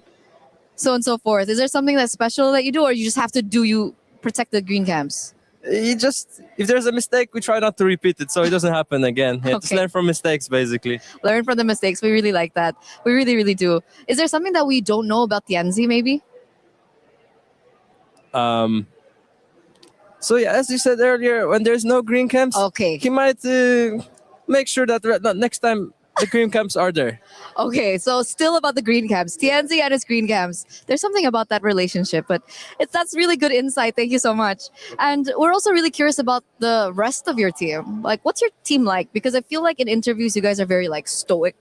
so on and so forth? Is there something that's special that you do, or you just have to protect the green camps? If there's a mistake, we try not to repeat it so it doesn't happen again. Yeah, just learn from mistakes, basically. Learn from the mistakes. We really like that. We really, really do. Is there something that we don't know about Tianzi, maybe? So yeah, as you said earlier, when there's no green camps, he might make sure that next time the green camps are there. Okay, so still about the green camps. Tianzi and his green camps. There's something about that relationship, but that's really good insight. Thank you so much. And we're also really curious about the rest of your team. Like, what's your team like? Because I feel like in interviews, you guys are very stoic.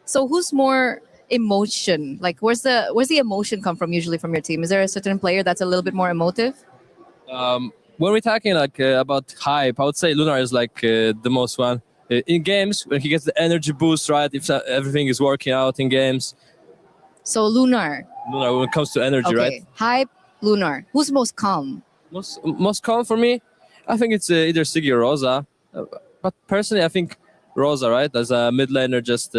So who's more emotion? Like, where's the emotion come from usually from your team? Is there a certain player that's a little bit more emotive? When we're talking about hype, I would say Lunar is the most one. In games, when he gets the energy boost, right? If everything is working out in games. So Lunar. Lunar, when it comes to energy, right? Hype, Lunar. Who's most calm? Most calm for me, I think it's either Siggy or Rosa. But personally, I think Rosa, right? As a mid laner, just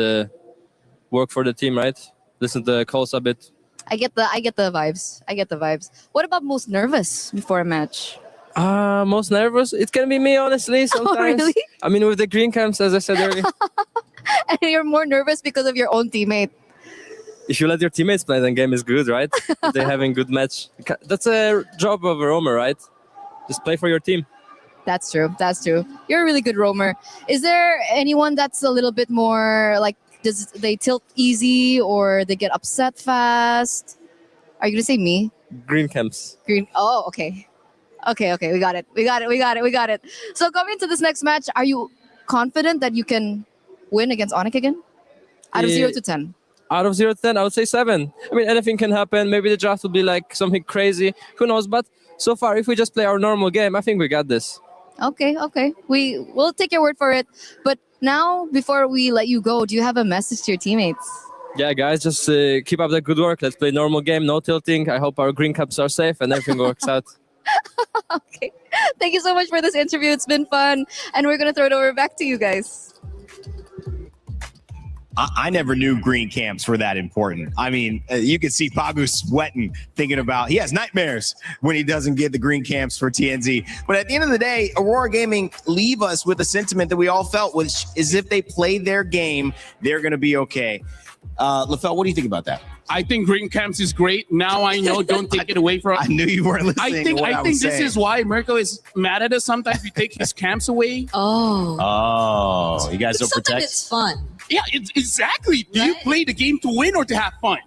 work for the team, right? Listen to the calls a bit. I get the vibes. What about most nervous before a match? Most nervous? It can be me, honestly, sometimes. Oh, really? I mean, with the green camps, as I said earlier. And you're more nervous because of your own teammate. If you let your teammates play, then game is good, right? They're having good match. That's a job of a roamer, right? Just play for your team. That's true. That's true. You're a really good roamer. Is there anyone that's a little bit more like, does they tilt easy or they get upset fast? Are you gonna say me? Green camps. Green. Oh, okay. Okay. We got it. So coming into this next match, are you confident that you can win against Onyx again? Out of 0 to 10. Out of 0 to 10, I would say 7. I mean, anything can happen. Maybe the draft will be like something crazy. Who knows? But so far, if we just play our normal game, I think we got this. Okay. We will take your word for it. But now, before we let you go, do you have a message to your teammates? Yeah, guys, just keep up the good work. Let's play normal game, no tilting. I hope our green caps are safe and everything works out. Okay. Thank you so much for this interview. It's been fun. And we're going to throw it over back to you guys. I never knew green camps were that important. I mean, you can see Pagu sweating, thinking about, he has nightmares when he doesn't get the green camps for TNZ. But at the end of the day, Aurora Gaming leave us with a sentiment that we all felt, which is if they play their game, they're going to be okay. LaFell, what do you think about that? I think green camps is great. Now I know. Don't take it away from. I knew you weren't listening. I think this is why Mirko is mad at us. Sometimes we take his camps away. Oh, you guys don't protect. It's fun. Yeah, it's exactly. Do you play the game to win or to have fun?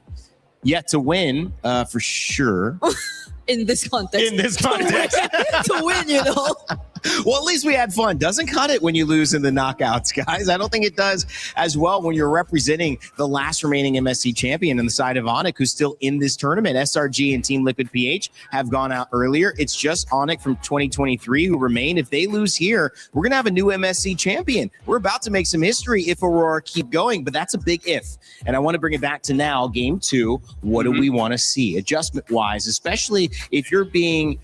Yeah, to win, for sure. In this context. To win, you know. Well, at least we had fun. Doesn't cut it when you lose in the knockouts, guys. I don't think it does as well when you're representing the last remaining MSC champion on the side of Onyx, who's still in this tournament. SRG and Team Liquid PH have gone out earlier. It's just Onyx from 2023 who remain. If they lose here, we're going to have a new MSC champion. We're about to make some history if Aurora keep going, but that's a big if. And I want to bring it back to now, game 2. What do we want to see adjustment-wise, especially if you're being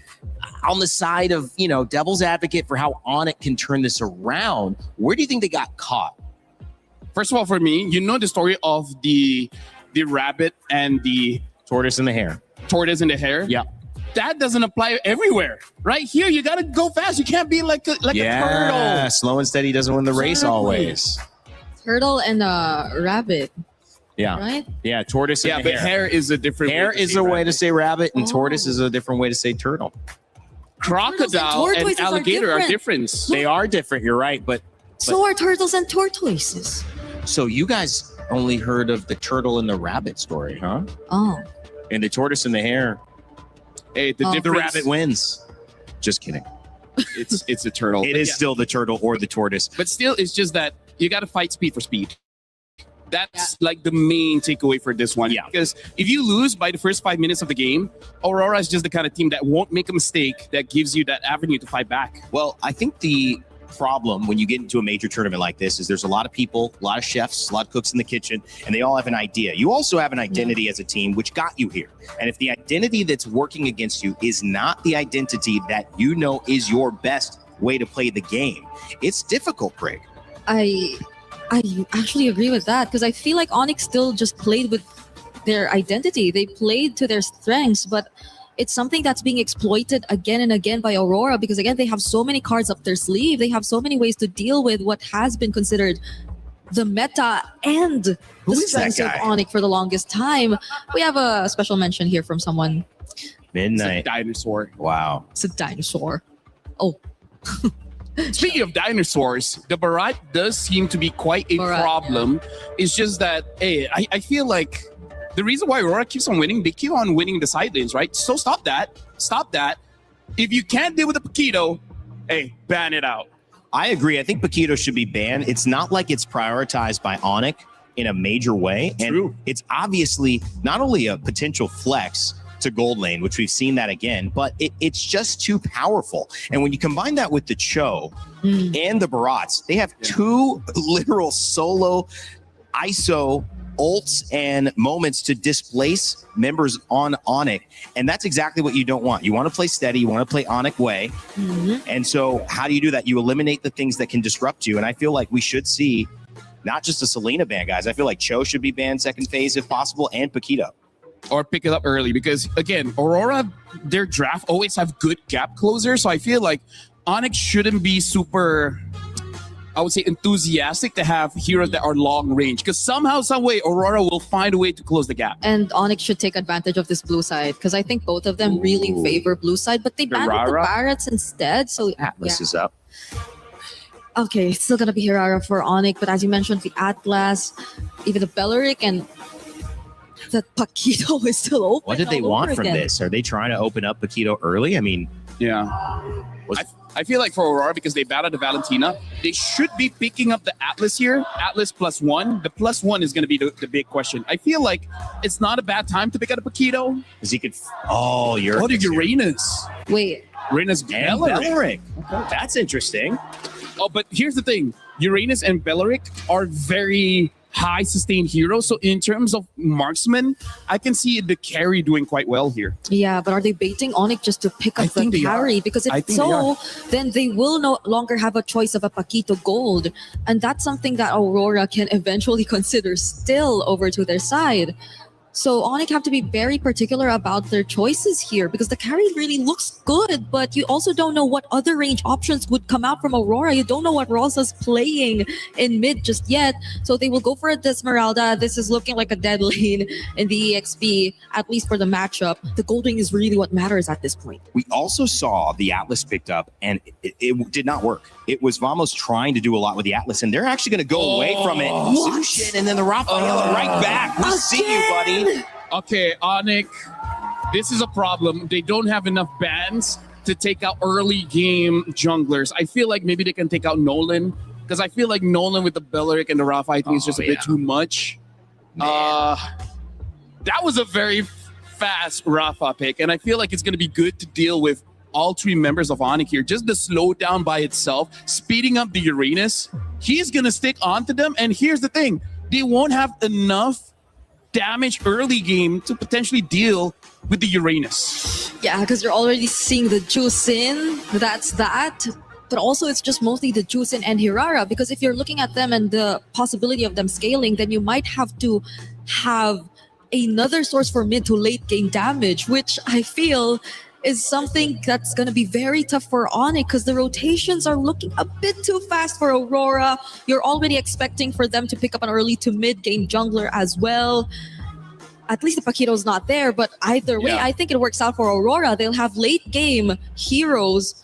on the side of, devil's advocate for how Onyx can turn this around? Where do you think they got caught? First of all, for me, you know the story of the rabbit and the tortoise and the hare. Tortoise and the hare? Yeah. That doesn't apply everywhere. Right here, you got to go fast. You can't be like a turtle. Slow and steady doesn't win the race always. Turtle and a rabbit. Yeah. Right? Yeah, tortoise and but hare is a different hare way to is say a way rabbit. to say rabbit, and tortoise is a different way to say turtle. Crocodile and tortoises are alligator are different. different. They are different, you're right, but So are turtles and tortoises. so you guys only heard of the turtle and the rabbit story, huh? Oh. And the tortoise and the hare. Hey, The rabbit wins. Just kidding. It's a turtle. It But is yeah. still the turtle or the tortoise. But still, it's just that you got to fight speed for speed. That's like the main takeaway for this one. Yeah. Because if you lose by the first 5 minutes of the game, Aurora is just the kind of team that won't make a mistake that gives you that avenue to fight back. Well, I think the problem when you get into a major tournament like this is there's a lot of people, a lot of chefs, a lot of cooks in the kitchen, and they all have an idea. You also have an identity as a team, which got you here. And if the identity that's working against you is not the identity that you know is your best way to play the game, it's difficult, Craig. I actually agree with that because I feel like Onyx still just played with their identity. They played to their strengths, but it's something that's being exploited again and again by Aurora because, again, they have so many cards up their sleeve. They have so many ways to deal with what has been considered the meta and the strengths of Onyx for the longest time. We have a special mention here from someone. Midnight. It's a dinosaur. Wow. It's a dinosaur. Oh. Speaking of dinosaurs, the Barat does seem to be quite a problem. It's just that, hey, I feel like the reason why Aurora keeps on winning, they keep on winning the side lanes, right? So stop that. Stop that. If you can't deal with the Paquito, hey, ban it out. I agree. I think Paquito should be banned. It's not like it's prioritized by Onyx in a major way. And it's obviously not only a potential flex to gold lane, which we've seen that again, but it's just too powerful. And when you combine that with the Cho and the Barats, they have two literal solo ISO ults and moments to displace members on Onyx. And that's exactly what you don't want. You want to play steady. You want to play Onyx way. And so how do you do that? You eliminate the things that can disrupt you. And I feel like we should see not just a Selena ban, guys. I feel like Cho should be banned second phase if possible, and Paquito. Or pick it up early because, again, Aurora, their draft always have good gap closers. So I feel like Onyx shouldn't be super I would say, enthusiastic to have heroes that are long range. Because somehow, some way, Aurora will find a way to close the gap. And Onyx should take advantage of this blue side because I think both of them really favor blue side, but they banned the Barretts instead. So Atlas is up. Okay, it's still gonna be Hirara for Onyx, but as you mentioned, the Atlas, even the Belleric and the Paquito is still open. What did they all want over from again. this? Are they trying to open up Paquito early? I mean, yeah. I feel like for Aurora, because they battled the Valentina, they should be picking up the Atlas here. Atlas +1. The +1 is going to be the big question. I feel like it's not a bad time to pick out a Paquito. Because he could... Oh, you're... Oh, the Uranus. Wait. Uranus and Belleric. Okay. That's interesting. Oh, but here's the thing. Uranus and Belleric are very high sustained heroes. So in terms of marksman, I can see the carry doing quite well here. Yeah, but are they baiting Onyx just to pick up the carry? Because if so, then they will no longer have a choice of a Paquito Gold. And that's something that Aurora can eventually consider still over to their side. So Onyx have to be very particular about their choices here because the carry really looks good, but you also don't know what other range options would come out from Aurora. You don't know what Rosa's playing in mid just yet. So they will go for the Esmeralda. This is looking like a dead lane in the EXP, at least for the matchup. The Golding is really what matters at this point. We also saw the Atlas picked up, and it did not work. It was Vamos trying to do a lot with the Atlas, and they're actually going to go away from it. Sushin, and then the Rafaela right back. We see you, buddy. Okay, Onyx, this is a problem. They don't have enough bans to take out early game junglers. I feel like maybe they can take out Nolan, because I feel like Nolan with the Belleric and the Rafa, I think is just a bit too much. That was a very fast Rafa pick, and I feel like it's going to be good to deal with all three members of Onyx here. Just the slowdown by itself, speeding up the Uranus, he's going to stick onto them, and here's the thing. They won't have enough damage early game to potentially deal with the Uranus. Yeah, because you're already seeing the Juicin. That's that. But also it's just mostly the Juicin and Hirara, because if you're looking at them and the possibility of them scaling, then you might have to have another source for mid to late game damage, which I feel is something that's going to be very tough for Onyx because the rotations are looking a bit too fast for Aurora. You're already expecting for them to pick up an early to mid game jungler as well. At least the Paquito's not there, but either way, I think it works out for Aurora. They'll have late game heroes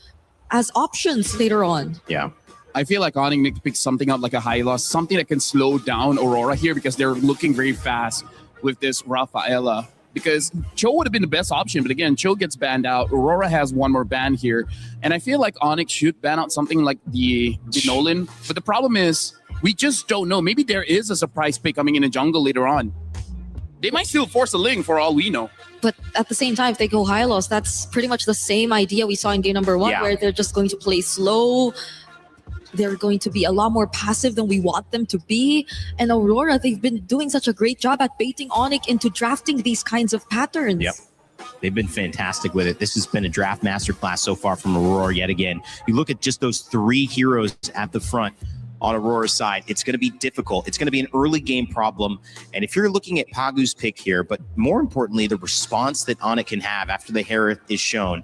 as options later on. Yeah. I feel like Onyx needs to pick something up like a high loss, something that can slow down Aurora here because they're looking very fast with this Rafaela. Because Cho would have been the best option, but again, Cho gets banned out. Aurora has one more ban here. And I feel like Onyx should ban out something like the Nolan. But the problem is, we just don't know. Maybe there is a surprise pick coming in the jungle later on. They might still force a Ling for all we know. But at the same time, if they go high loss, that's pretty much the same idea we saw in game number 1, where they're just going to play slow. They're going to be a lot more passive than we want them to be. And Aurora, they've been doing such a great job at baiting Onyx into drafting these kinds of patterns. Yep. They've been fantastic with it. This has been a draft masterclass so far from Aurora yet again. You look at just those 3 heroes at the front on Aurora's side, it's going to be difficult. It's going to be an early game problem. And if you're looking at Pagu's pick here, but more importantly, the response that Onyx can have after the Hereth is shown,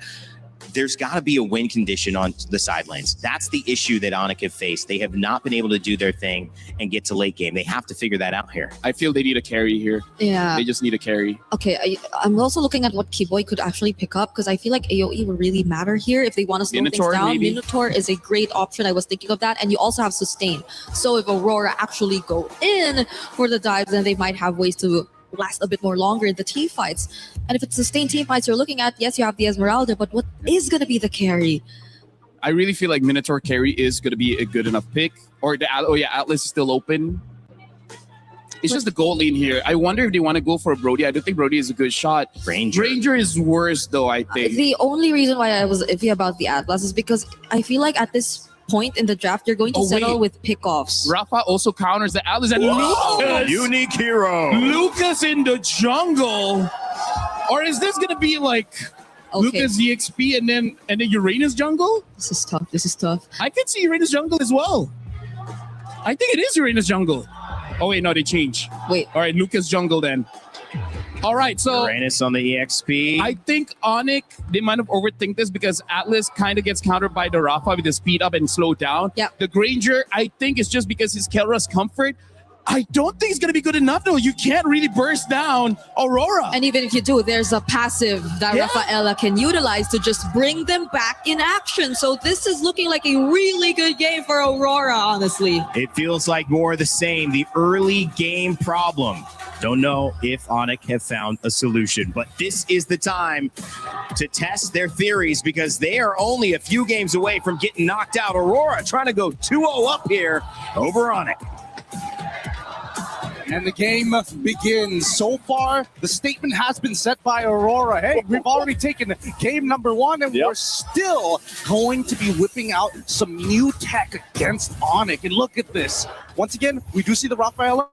there's got to be a win condition on the side lanes. That's the issue that Onyx have faced. They have not been able to do their thing and get to late game. They have to figure that out here. I feel they need a carry here. Yeah. They just need a carry. Okay, I'm also looking at what Keyboy could actually pick up because I feel like AoE would really matter here if they want to slow Minotaur, things down. maybe? Minotaur is a great option. I was thinking of that. And you also have Sustain. So if Aurora actually go in for the dives, then they might have ways to last a bit more longer in the team fights. And if it's sustained team fights you're looking at, yes, you have the Esmeralda, but what is going to be the carry? I really feel like Minotaur carry is going to be a good enough pick. Or the Atlas is still open. It's just the gold lane here. I wonder if they want to go for a Brody. I don't think Brody is a good shot. Ranger is worse though, I think. The only reason why I was iffy about the Atlas is because I feel like at this point in the draft, you're going to settle with pickoffs. Rafa also counters the Atlas and Lucas. Unique hero. Lucas in the jungle. Or is this going to be like Lucas EXP and then Uranus jungle? This is tough. This is tough. I can see Uranus jungle as well. I think it is Uranus jungle. Oh wait, no, they changed. Wait. All right, Lucas jungle then. All right, so Uranus on the EXP. I think Onyx, they might have overthink this because Atlas kind of gets countered by the Rafa with the speed up and slow down. Yeah. The Granger, I think it's just because his Kelra's comfort. I don't think it's going to be good enough, though. You can't really burst down Aurora. And even if you do, there's a passive that Rafaela can utilize to just bring them back in action. So this is looking like a really good game for Aurora, honestly. It feels like more of the same. The early game problem. Don't know if Onyx have found a solution, but this is the time to test their theories because they are only a few games away from getting knocked out. Aurora trying to go 2-0 up here over Onyx. And the game begins. So far, the statement has been set by Aurora. Hey, we've already taken game number 1, and we're still going to be whipping out some new tech against Onyx. And look at this. Once again, we do see the Rafaela.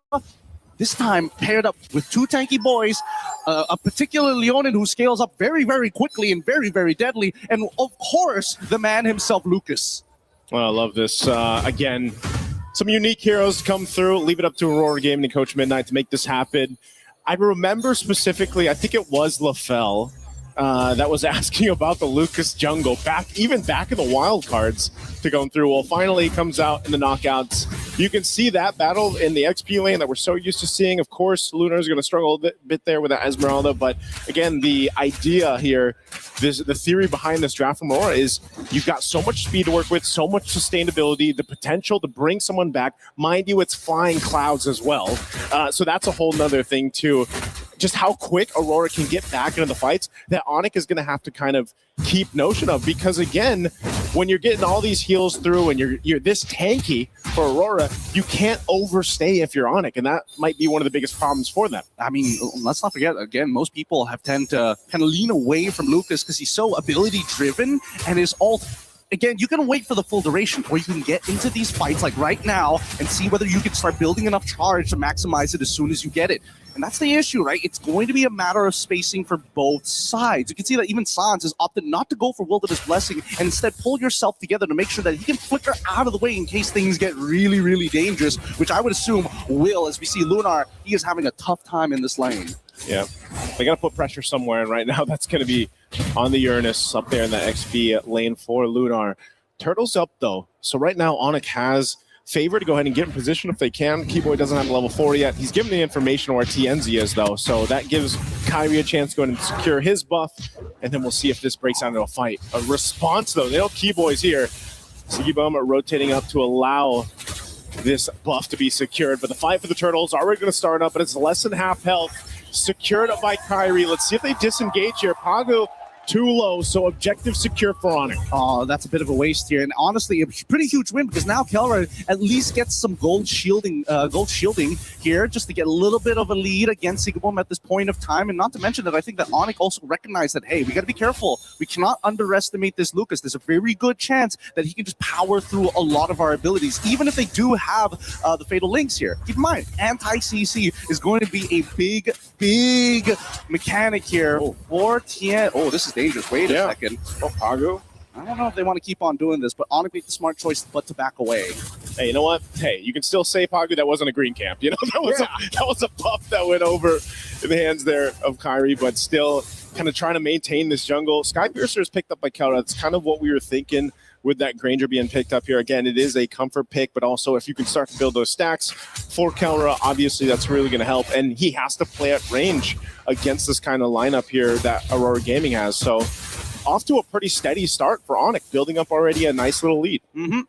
This time paired up with 2 tanky boys, a particular Leonin who scales up very, very quickly and very, very deadly. And of course, the man himself, Lucas. Well, I love this. Again, some unique heroes come through. Leave it up to Aurora Gaming and Coach Midnight to make this happen. I remember specifically, I think it was LaFell that was asking about the Lucas jungle even back in the wild cards to go through. Well, finally it comes out in the knockouts. You can see that battle in the XP lane that we're so used to seeing. Of course, Lunar is going to struggle a bit there with that Esmeralda, but again, the idea here, the theory behind this draft from Aurora is you've got so much speed to work with, so much sustainability, the potential to bring someone back. Mind you, it's flying clouds as well. So that's a whole nother thing too. Just how quick Aurora can get back into the fights that Onyx is going to have to kind of keep notion of, because again, when you're getting all these heals through and you're this tanky for Aurora, you can't overstay if you're Onyx, and that might be one of the biggest problems for them. I mean, let's not forget, again, most people tend to kind of lean away from Lucas because he's so ability driven, and his ult, again, you can wait for the full duration, or you can get into these fights like right now and see whether you can start building enough charge to maximize it as soon as you get it. And that's the issue, right? It's going to be a matter of spacing for both sides. You can see that even Sans has opted not to go for Wilderness Blessing and instead pull yourself together to make sure that he can flicker out of the way in case things get really, really dangerous, which I would assume will, as we see Lunar, he is having a tough time in this lane. Yeah, they got to put pressure somewhere, and right now that's going to be on the Uranus up there in that XP lane for Lunar. Turtle's up, though. So right now, Onyx has favor to go ahead and get in position if they can. Keyboy doesn't have a level 4 yet. He's given the information where TNZ is, though, so that gives Kyrie a chance to go ahead and secure his buff, and then we'll see if this breaks out into a fight. A response, though. They know Keyboy's here. Sigibum rotating up to allow this buff to be secured, but the fight for the Turtles already going to start up, but it's less than half health. Secured up by Kyrie. Let's see if they disengage here. Pagu too low, so objective secure for Onyx. Oh, that's a bit of a waste here, and honestly, a pretty huge win because now Kelra at least gets some gold shielding here, just to get a little bit of a lead against Sigabum at this point of time. And not to mention that I think that Onyx also recognized that, hey, we got to be careful. We cannot underestimate this Lucas. There's a very good chance that he can just power through a lot of our abilities, even if they do have the Fatal Links here. Keep in mind, anti-CC is going to be a big mechanic here for Tien. Oh, this is dangerous. Wait a second. Oh, Pagu. I don't know if they want to keep on doing this, but Onyx made the smart choice but to back away. Hey, you know what? Hey, you can still say, Pagu, that wasn't a green camp. You know, that was a buff that went over in the hands there of Kyrie, but still kind of trying to maintain this jungle. Skypiercer is picked up by Kelra. That's kind of what we were thinking with that Granger being picked up here. Again, it is a comfort pick, but also if you can start to build those stacks for Kelra, obviously that's really going to help. And he has to play at range against this kind of lineup here that Aurora Gaming has. So off to a pretty steady start for Onyx, building up already a nice little lead. And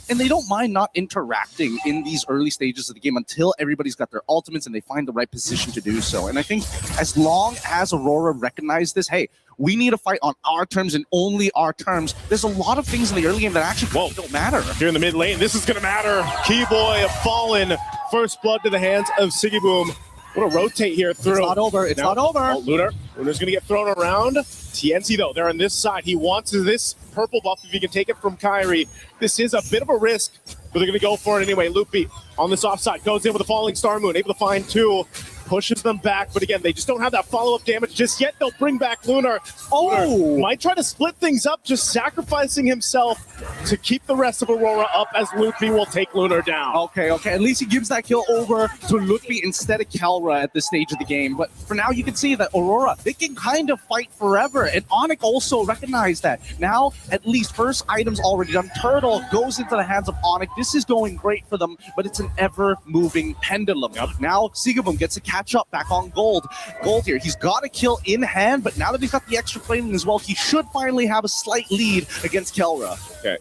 they don't mind not interacting in these early stages of the game until everybody's got their ultimates and they find the right position to do so. And I think as long as Aurora recognizes this, hey, we need to fight on our terms and only our terms. There's a lot of things in the early game that actually don't matter. Here in the mid lane, this is going to matter. Keyboy fallen. First blood to the hands of Sigibum. We're going to rotate here through. It's not over. It's not over. Oh, Lunar's going to get thrown around. TNC, though, they're on this side. He wants this purple buff if he can take it from Kyrie. This is a bit of a risk, but they're going to go for it anyway. Loopy on this offside goes in with a falling Star Moon, able to find 2. pushes them back, but again, they just don't have that follow-up damage just yet. They'll bring back Lunar. Lunar might try to split things up, just sacrificing himself to keep the rest of Aurora up as Loopy will take Lunar down. Okay. At least he gives that kill over to Loopy instead of Kelra at this stage of the game. But for now, you can see that Aurora, they can kind of fight forever. And Onyx also recognized that. Now, at least first item's already done. Turtle goes into the hands of Onyx. This is going great for them, but it's an ever-moving pendulum. Now, Sigabum gets to catch up back on Gold. Gold here, he's got a kill in hand, but now that he's got the extra flaming as well, he should finally have a slight lead against Kelra. Okay.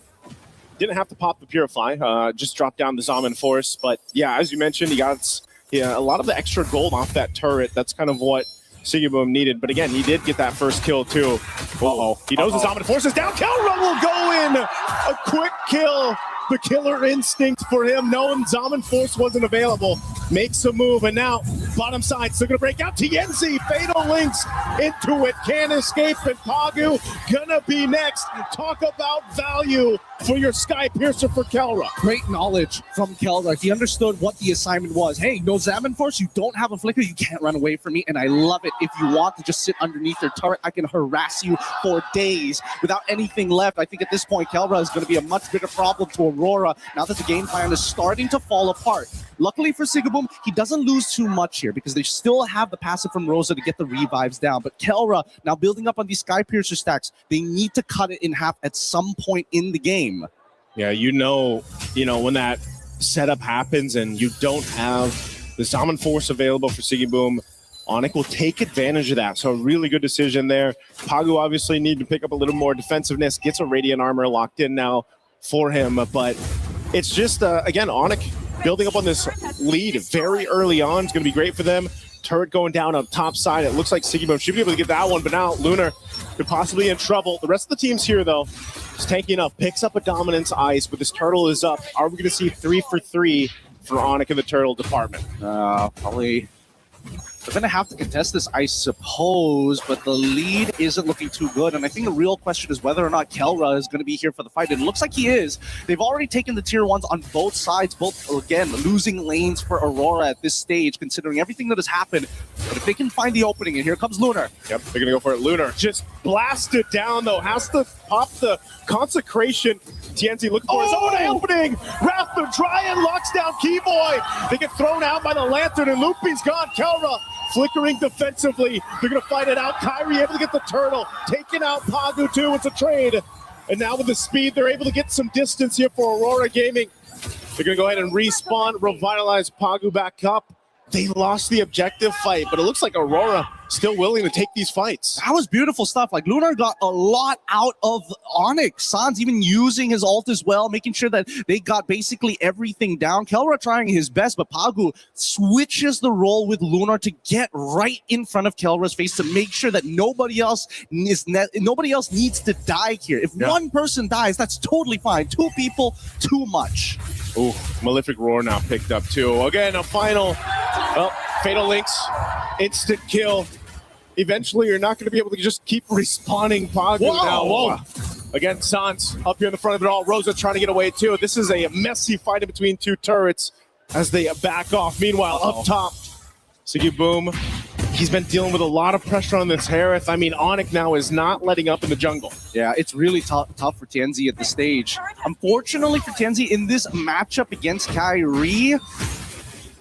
Didn't have to pop the Purify, just dropped down the Zaman Force. But yeah, as you mentioned, he got a lot of the extra gold off that turret. That's kind of what Sigabum needed. But again, he did get that first kill too. He knows the Zaman Force is down. Kelra will go in! A quick kill. The killer instinct for him, knowing Zaman Force wasn't available, makes a move, and now bottom side still gonna break out. TNZ, Fatal Links into it, can't escape, and Pagu gonna be next. Talk about value for your Sky Piercer for Kelra. Great knowledge from Kelra. He understood what the assignment was. Hey, no Zaman Force, you don't have a flicker, you can't run away from me, and I love it. If you want to just sit underneath your turret, I can harass you for days without anything left. I think at this point, Kelra is gonna be a much bigger problem to Aurora now that the game plan is starting to fall apart. Luckily for Sigabum, he doesn't lose too much here because they still have the passive from Rosa to get the revives down. But Kelra, now building up on these Sky Piercer stacks, they need to cut it in half at some point in the game. Yeah, you know when that setup happens and you don't have the Zaman Force available for Sigabum, Onyx will take advantage of that. So a really good decision there. Pagu obviously need to pick up a little more defensiveness, gets a Radiant Armor locked in now for him, but it's just, again, Onyx building up on this lead very early on. It's going to be great for them. Turret going down up top side. It looks like Sigabum should be able to get that one, but now Lunar could possibly in trouble. The rest of the teams here, though, is tanking up. Picks up a Dominance Ice, but this Turtle is up. Are we going to see 3 for 3 for Onyx in the Turtle department? Probably. They're going to have to contest this, I suppose, but the lead isn't looking too good. And I think the real question is whether or not Kelra is going to be here for the fight. And it looks like he is. They've already taken the tier 1s on both sides, both, again, losing lanes for Aurora at this stage, considering everything that has happened. But if they can find the opening, and here comes Lunar. Yep, they're going to go for it. Lunar just blasted down, though. Has to pop the Consecration. TNZ looking for his own opening. Wrath the Dryan locks down Keyboy. They get thrown out by the Lantern, and Loopy's gone. Kelra flickering defensively. They're going to fight it out. Kyrie able to get the Turtle. Taking out Pagu, too. It's a trade. And now with the speed, they're able to get some distance here for Aurora Gaming. They're going to go ahead and respawn, revitalize Pagu back up. They lost the objective fight, but it looks like Aurora still willing to take these fights. That was beautiful stuff. Like, Lunar got a lot out of Onyx. Sans even using his ult as well, making sure that they got basically everything down. Kelra trying his best, but Pagu switches the role with Lunar to get right in front of Kelra's face to make sure that nobody else needs to die here. If one person dies, that's totally fine. 2 people, too much. Ooh, Malefic Roar now picked up too. Again, a final. Well, Fatal Links, instant kill. Eventually, you're not going to be able to just keep respawning Pagu now. Whoa. Again, Sans up here in the front of it all. Rosa trying to get away too. This is a messy fight in between 2 turrets as they back off. Meanwhile, up top, Sigabum, he's been dealing with a lot of pressure on this Harith. I mean, Onyx now is not letting up in the jungle. Yeah, it's really tough for TNZ at this stage. Unfortunately for TNZ, in this matchup against Kyrie,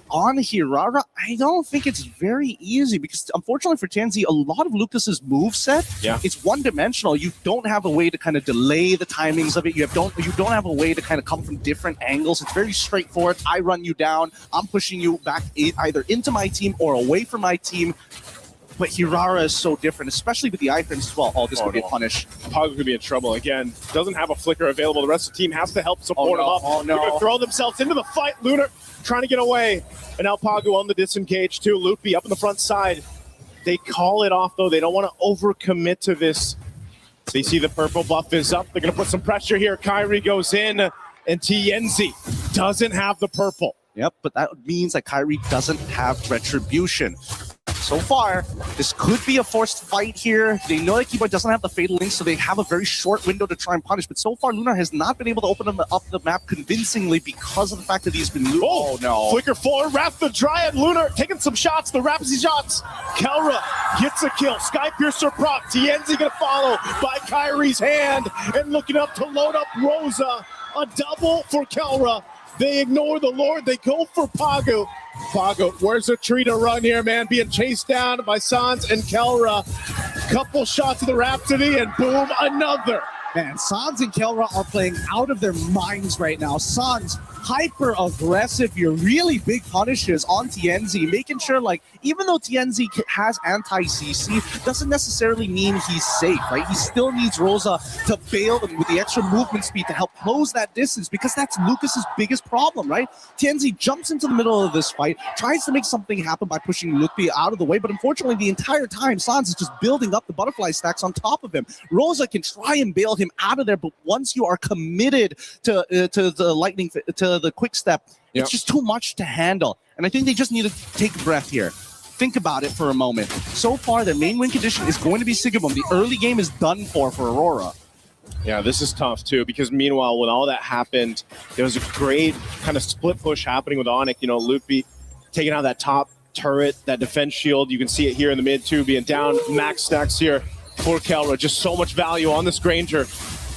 on Hirara, I don't think it's very easy because unfortunately for TNZ, a lot of Lucas's moveset, it's one-dimensional. You don't have a way to kind of delay the timings of it. You don't have a way to kind of come from different angles. It's very straightforward. I run you down. I'm pushing you back either into my team or away from my team. But Hirara is so different, especially with the items as well. Oh, this could be a punish. Pagu could be in trouble again. Doesn't have a flicker available. The rest of the team has to help support him up. They're going to throw themselves into the fight. Lunar trying to get away. And now Pagu on the disengage too. Loopy up in the front side. They call it off though. They don't want to overcommit to this. They see the purple buff is up. They're going to put some pressure here. Kyrie goes in and TNZ doesn't have the purple. Yep, but that means that Kyrie doesn't have Retribution. So far, this could be a forced fight here. They know that Keyboy doesn't have the Fatal Link, so they have a very short window to try and punish. But so far, Lunar has not been able to open up the map convincingly because of the fact that he's been losing. Oh no. Flicker forward, Wrath the Dryad, Lunar taking some shots, the Rapsy shots. Kelra gets a kill. Sky Piercer proc. TNZ gonna follow by Kyrie's hand and looking up to load up Rosa. A double for Kelra. They ignore the Lord. They go for Pagu. Pagu, where's the tree to run here, man? Being chased down by Sans and Kelra. Couple shots of the Rhapsody, and boom, another. Man, Sans and Kelra are playing out of their minds right now. Sans, hyper aggressive, your really big punishes on TNZ, making sure, like, even though TNZ has anti-CC, doesn't necessarily mean he's safe, right? He still needs Rosa to bail him with the extra movement speed to help close that distance, because that's Lucas's biggest problem, right? TNZ jumps into the middle of this fight, tries to make something happen by pushing Lukpi out of the way, but unfortunately the entire time Sans is just building up the butterfly stacks on top of him. Rosa can try and bail him out of there, but once you are committed to the lightning, to the quick step, it's just too much to handle. And I think they just need to take a breath here. Think about it for a moment. So far, their main win condition is going to be Sigaboom. The early game is done for Aurora. Yeah, this is tough too, because meanwhile, when all that happened, there was a great kind of split push happening with Onyx. You know, Lupi taking out that top turret, that defense shield. You can see it here in the mid too, being down. Max stacks here for Kelra. Just so much value on this Granger.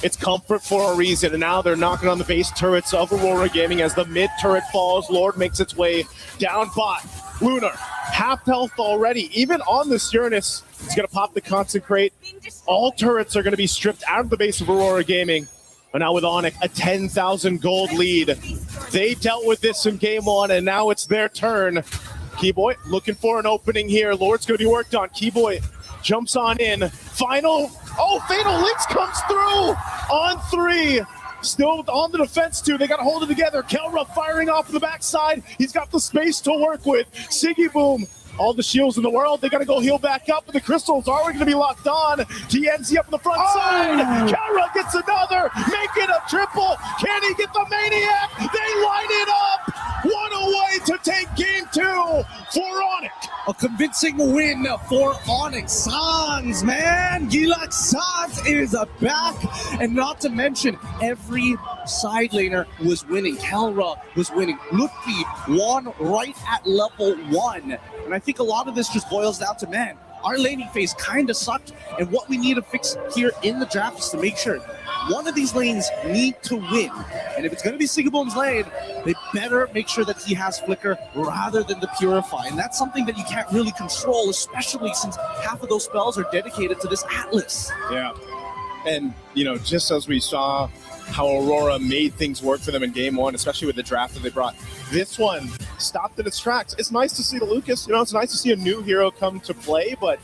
It's comfort for a reason, and now they're knocking on the base turrets of Aurora Gaming as the mid turret falls. Lord makes its way down bot. Lunar, half health already. Even on this Uranus, he's going to pop the Consecrate. All turrets are going to be stripped out of the base of Aurora Gaming. And now with Onyx, a 10,000 gold lead. They dealt with this in game one, and now it's their turn. Keyboy looking for an opening here. Lord's going to be worked on. Keyboy jumps on in. Fatal Links comes through on 3. Still on the defense too. They got to hold it together. Kelra firing off the backside. He's got the space to work with. Sigaboom, all the shields in the world. They got to go heal back up, but the crystals are going to be locked on. TNZ up on the front side. Kelra gets another. Make it a triple. Can he get the Maniac? They line it up. One away to take game 2 for Onyx. A convincing win for Onyx. Sans, man. Gilak Sans is back. And not to mention, every side laner was winning. Kelra was winning. Lutfi won right at level 1. And I think a lot of this just boils down to, man, our laning phase kind of sucked. And what we need to fix here in the draft is to make sure one of these lanes need to win. And if it's going to be Sigaboom's lane, they better make sure that he has Flicker rather than the Purify. And that's something that you can't really control, especially since half of those spells are dedicated to this Atlas. Yeah. And, you know, just as we saw how Aurora made things work for them in game 1, especially with the draft that they brought, this one stopped in its tracks. It's nice to see the Lucas. You know, it's nice to see a new hero come to play, but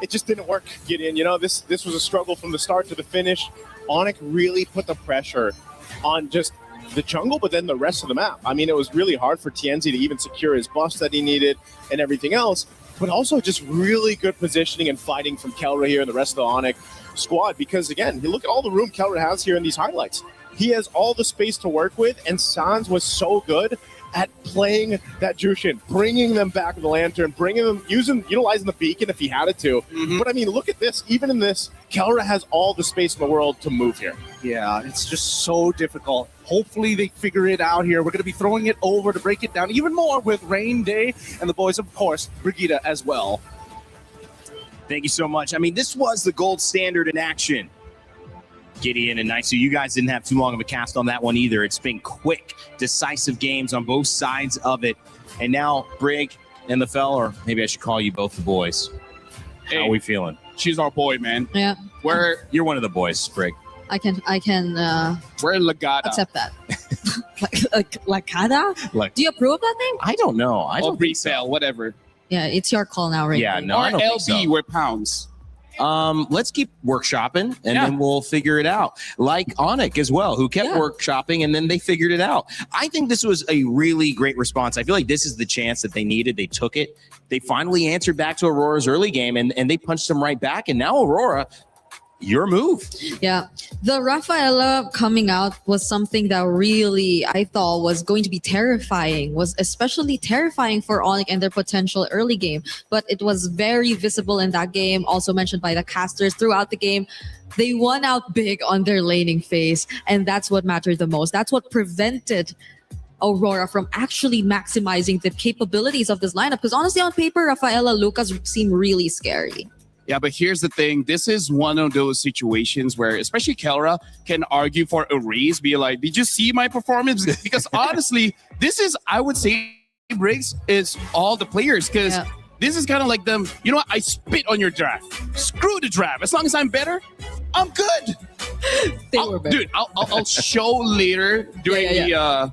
it just didn't work, Gideon. You know, this was a struggle from the start to the finish. Onyx really put the pressure on just the jungle, but then the rest of the map. I mean, it was really hard for TNZ to even secure his buffs that he needed and everything else, but also just really good positioning and fighting from Kelra here and the rest of the Onyx squad, because again, you look at all the room Kelra has here in these highlights. He has all the space to work with, and Sans was so good at playing that Jushin, bringing them back with the Lantern, bringing them, utilizing the beacon if he had it to. But I mean, look at this. Even in this, Kelra has all the space in the world to move here. Yeah, it's just so difficult. Hopefully they figure it out here. We're going to be throwing it over to break it down even more with Rain Day and the boys, of course, Brigitte as well. Thank you so much. I mean, this was the gold standard in action. Gideon and Nice. So you guys didn't have too long of a cast on that one either. It's been quick, decisive games on both sides of it. And now Brig and the fella, or maybe I should call you both the boys. How are we feeling? She's our boy, man. Yeah. You're one of the boys, Brig. I can We're Lagada. accept that. Lagada? Do you approve of that thing? I don't know. I don't resale, whatever. Yeah, it's your call now, right? Yeah, no, or I don't LB think so. with pounds. Let's keep workshopping, and then we'll figure it out. Like Onyx as well, who kept workshopping, and then they figured it out. I think this was a really great response. I feel like this is the chance that they needed. They took it. They finally answered back to Aurora's early game, and they punched them right back. And now Aurora, your move. Yeah, the Rafaela coming out was something that really I thought was going to be terrifying, was especially terrifying for Onyx and their potential early game. But it was very visible in that game, also mentioned by the casters throughout the game. They won out big on their laning phase, and that's what mattered the most. That's what prevented Aurora from actually maximizing the capabilities of this lineup. Because honestly, on paper, Rafaela, Lucas seem really scary. Yeah, but here's the thing. This is one of those situations where especially Kelra can argue for a raise, be like, did you see my performance? Because honestly, this is, I would say, Briggs, is all the players. Because this is kind of like them, you know what? I spit on your draft. Screw the draft. As long as I'm better, I'm good. Dude, I'll show later during the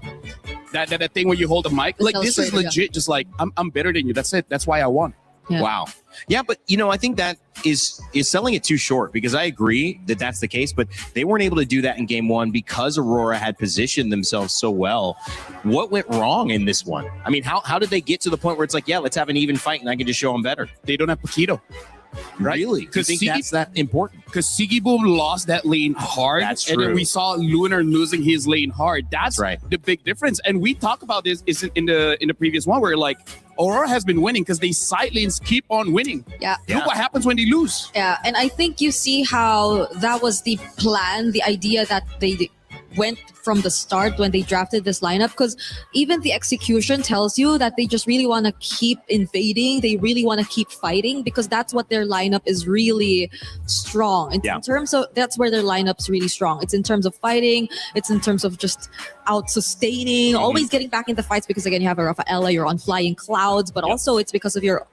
that thing where you hold the mic. Like, this is legit. Just like, I'm better than you. That's it. That's why I won. Yeah. Wow. Yeah, but I think that is selling it too short, because I agree that that's the case, but they weren't able to do that in game one because Aurora had positioned themselves so well. What went wrong in this one? I mean, how did they get to the point where it's like, yeah, let's have an even fight and I can just show them better? They don't have Paquito. Right? Really? Because that's that important. Because Sigiboom lost that lane hard. That's and then true. we saw Lunar losing his lane hard. That's right. The big difference. And we talked about this in the previous one where like Aurora has been winning because they side lanes keep on winning. Yeah. Look what happens when they lose. Yeah, and I think you see how that was the plan, the idea that they went from the start when they drafted this lineup, because even the execution tells you that they just really want to keep invading. They really want to keep fighting because that's what their lineup is really strong. In terms of, that's where their lineup's really strong. It's in terms of fighting. It's in terms of just out-sustaining, always getting back into fights because, again, you have a Rafaela, you're on flying clouds, but also it's because of your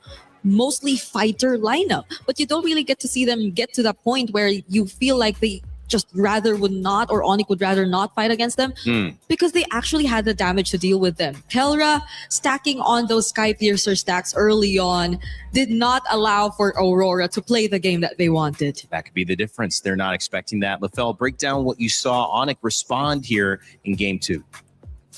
mostly fighter lineup. But you don't really get to see them get to that point where you feel like they just rather would not, or Onyx would rather not fight against them because they actually had the damage to deal with them. Kelra stacking on those Sky Piercer stacks early on did not allow for Aurora to play the game that they wanted. That could be the difference. They're not expecting that. Lefel, break down what you saw Onyx respond here in game two.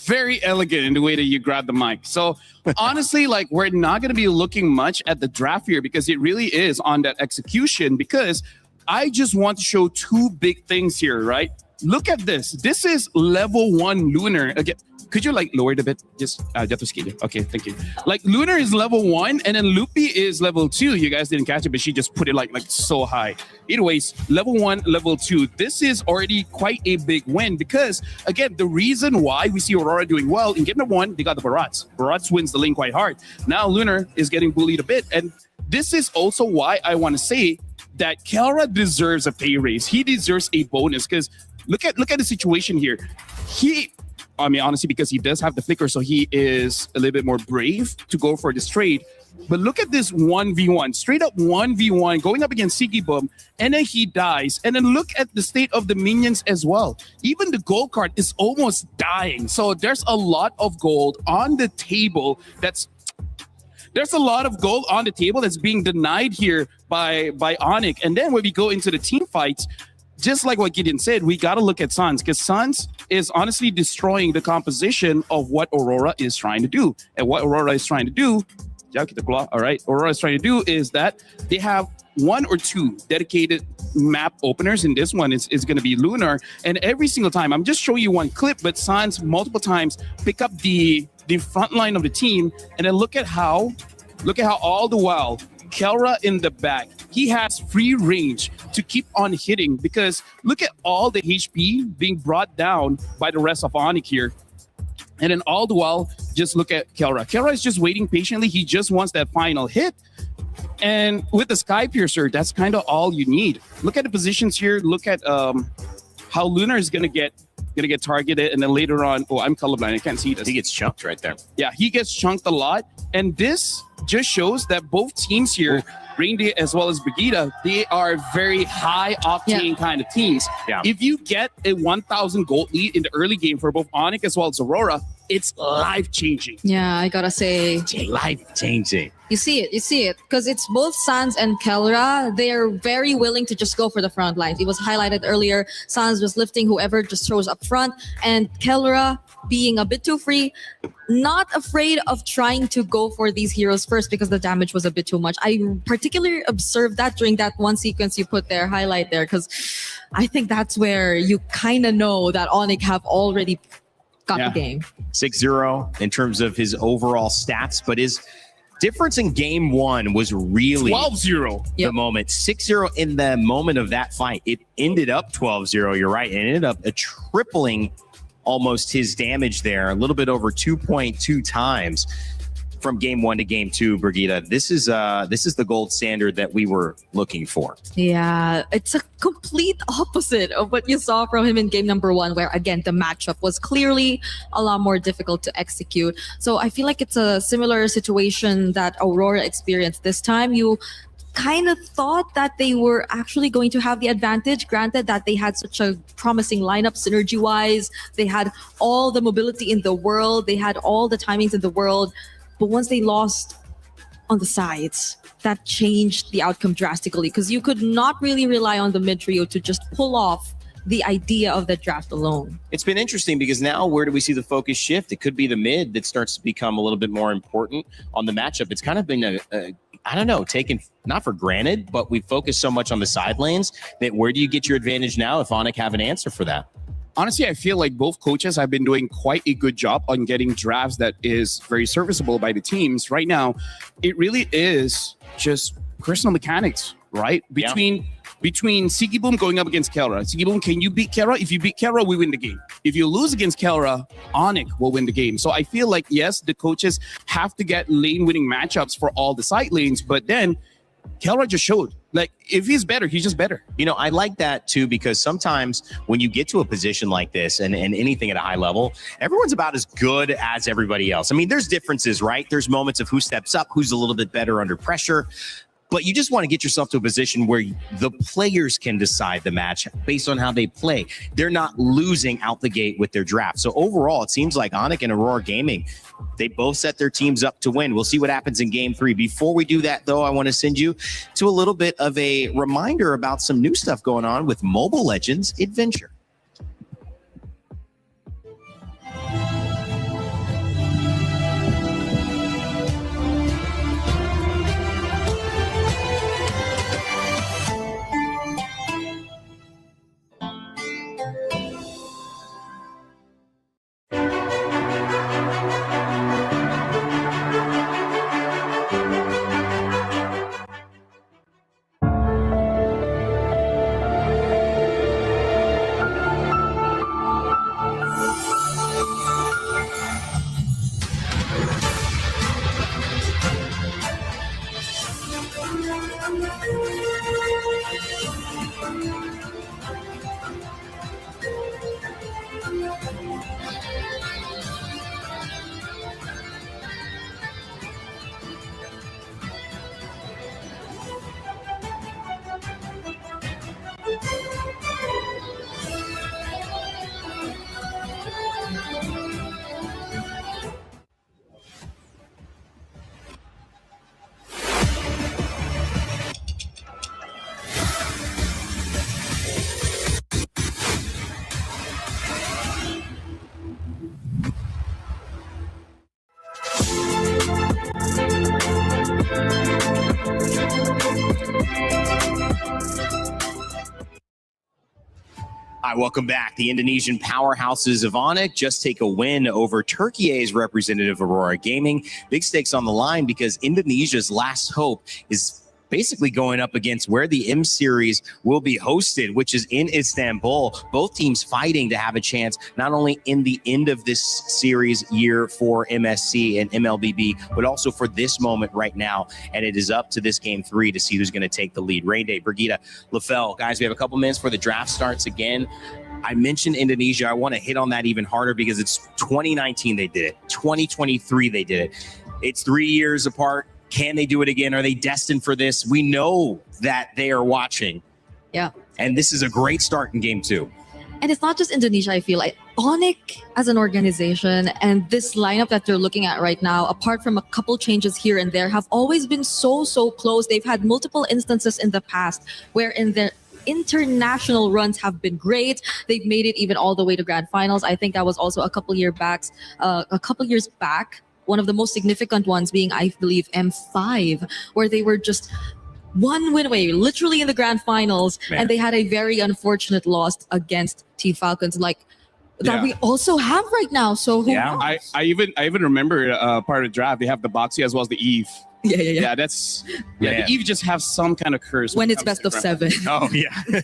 Very elegant in the way that you grab the mic. So honestly, like, we're not going to be looking much at the draft here because it really is on that execution, because I just want to show two big things here, right? Look at this. This is level 1 Lunar. Again, could you like lower it a bit? Just okay, thank you. Like, Lunar is level 1 and then Loopy is level 2. You guys didn't catch it, but she just put it like so high. Anyways, level 1, level 2. This is already quite a big win because, again, the reason why we see Aurora doing well in game number 1, they got the Barats. Barats wins the lane quite hard. Now Lunar is getting bullied a bit. And this is also why I want to say that Kelra deserves a pay raise. He deserves a bonus because look at the situation here. I mean, honestly, because he does have the flicker, so he is a little bit more brave to go for this trade. But look at this 1v1, straight up 1v1, going up against Sigiboom, and then he dies. And then look at the state of the minions as well. Even the gold card is almost dying. So there's a lot of gold on the table There's a lot of gold on the table that's being denied here by Onyx. And then when we go into the team fights, just like what Gideon said, we got to look at Suns, because Suns is honestly destroying the composition of what Aurora is trying to do. And what Aurora is trying to do, all right, Aurora is trying to do is that they have 1 or 2 dedicated map openers. And this one is going to be Lunar. And every single time, I'm just showing you one clip, but Suns multiple times pick up the front line of the team, and then look at how all the while Kelra in the back, he has free range to keep on hitting, because look at all the HP being brought down by the rest of Onyx here. And then all the while, just look at Kelra. Kelra is just waiting patiently. He just wants that final hit. And with the Sky Piercer, that's kind of all you need. Look at the positions here. Look at how Lunar is gonna get targeted, and then later on, I'm colorblind, I can't see this. He gets chunked right there. Yeah, he gets chunked a lot, and this just shows that both teams here, Reindeer as well as Brigitte, they are very high octane kind of teams. Yeah. If you get a 1,000 gold lead in the early game for both Onyx as well as Aurora, it's life-changing. Yeah, I gotta say, life-changing. You see it, because it's both Sans and Kelra. They are very willing to just go for the front lines. It was highlighted earlier. Sans was lifting whoever just throws up front, and Kelra being a bit too free, not afraid of trying to go for these heroes first because the damage was a bit too much. I particularly observed that during that one sequence you put there, highlight there, because I think that's where you kind of know that Onyx have already got the game. 6-0 in terms of his overall stats, but his difference in game one was really 12-0. The moment. 6-0 in the moment of that fight. It ended up 12-0, you're right. It ended up tripling almost his damage there, a little bit over 2.2 times from game one to game two. Brigitte, this is the gold standard that we were looking for. Yeah, it's a complete opposite of what you saw from him in game number one, where again the matchup was clearly a lot more difficult to execute. So I feel like it's a similar situation that Aurora experienced this time. You kind of thought that they were actually going to have the advantage, granted that they had such a promising lineup synergy wise. They had all the mobility in the world, they had all the timings in the world, but once they lost on the sides, that changed the outcome drastically, because you could not really rely on the mid trio to just pull off the idea of the draft alone. It's been interesting because now where do we see the focus shift? It could be the mid that starts to become a little bit more important on the matchup. It's kind of been I don't know, taken not for granted, but we focus so much on the side lanes that where do you get your advantage now if Onyx have an answer for that? Honestly, I feel like both coaches have been doing quite a good job on getting drafts that is very serviceable by the teams. Right now, it really is just personal mechanics, right? Between Sigiboom going up against Kelra. Sigiboom, can you beat Kelra? If you beat Kelra, we win the game. If you lose against Kelra, Onyx will win the game. So I feel like, yes, the coaches have to get lane-winning matchups for all the side lanes, but then Kelra just showed, like, if he's better, he's just better. You know, I like that too, because sometimes when you get to a position like this and anything at a high level, everyone's about as good as everybody else. I mean, there's differences, right? There's moments of who steps up, who's a little bit better under pressure. But you just want to get yourself to a position where the players can decide the match based on how they play. They're not losing out the gate with their draft. So overall, it seems like Onyx and Aurora Gaming, they both set their teams up to win. We'll see what happens in game three. Before we do that, though, I want to send you to a little bit of a reminder about some new stuff going on with Mobile Legends Adventure. Hi, welcome back. The Indonesian powerhouses of Onyx just take a win over Turkey's representative Aurora Gaming. Big stakes on the line because Indonesia's last hope is basically going up against where the M Series will be hosted, which is in Istanbul. Both teams fighting to have a chance, not only in the end of this series year for MSC and MLBB, but also for this moment right now. And it is up to this game three to see who's going to take the lead. Rain Day, Brigitte, LaFell. Guys, we have a couple minutes before the draft starts again. I mentioned Indonesia. I want to hit on that even harder because it's 2019 they did it. 2023 they did it. It's 3 years apart. Can they do it again? Are they destined for this? We know that they are watching. Yeah. And this is a great start in game two. And it's not just Indonesia, I feel like. Onyx as an organization and this lineup that they're looking at right now, apart from a couple changes here and there, have always been so close. They've had multiple instances in the past wherein international runs have been great. They've made it even all the way to grand finals. I think that was also a couple years back. One of the most significant ones being, I believe, M5, where they were just one win away, literally in the grand finals, and they had a very unfortunate loss against Team Falcons, like that we also have right now. So who knows? I even remember part of the draft. They have the Boxy as well as the Eve. Yeah, that's the Eve just have some kind of curse when it's best of 7. Oh yeah.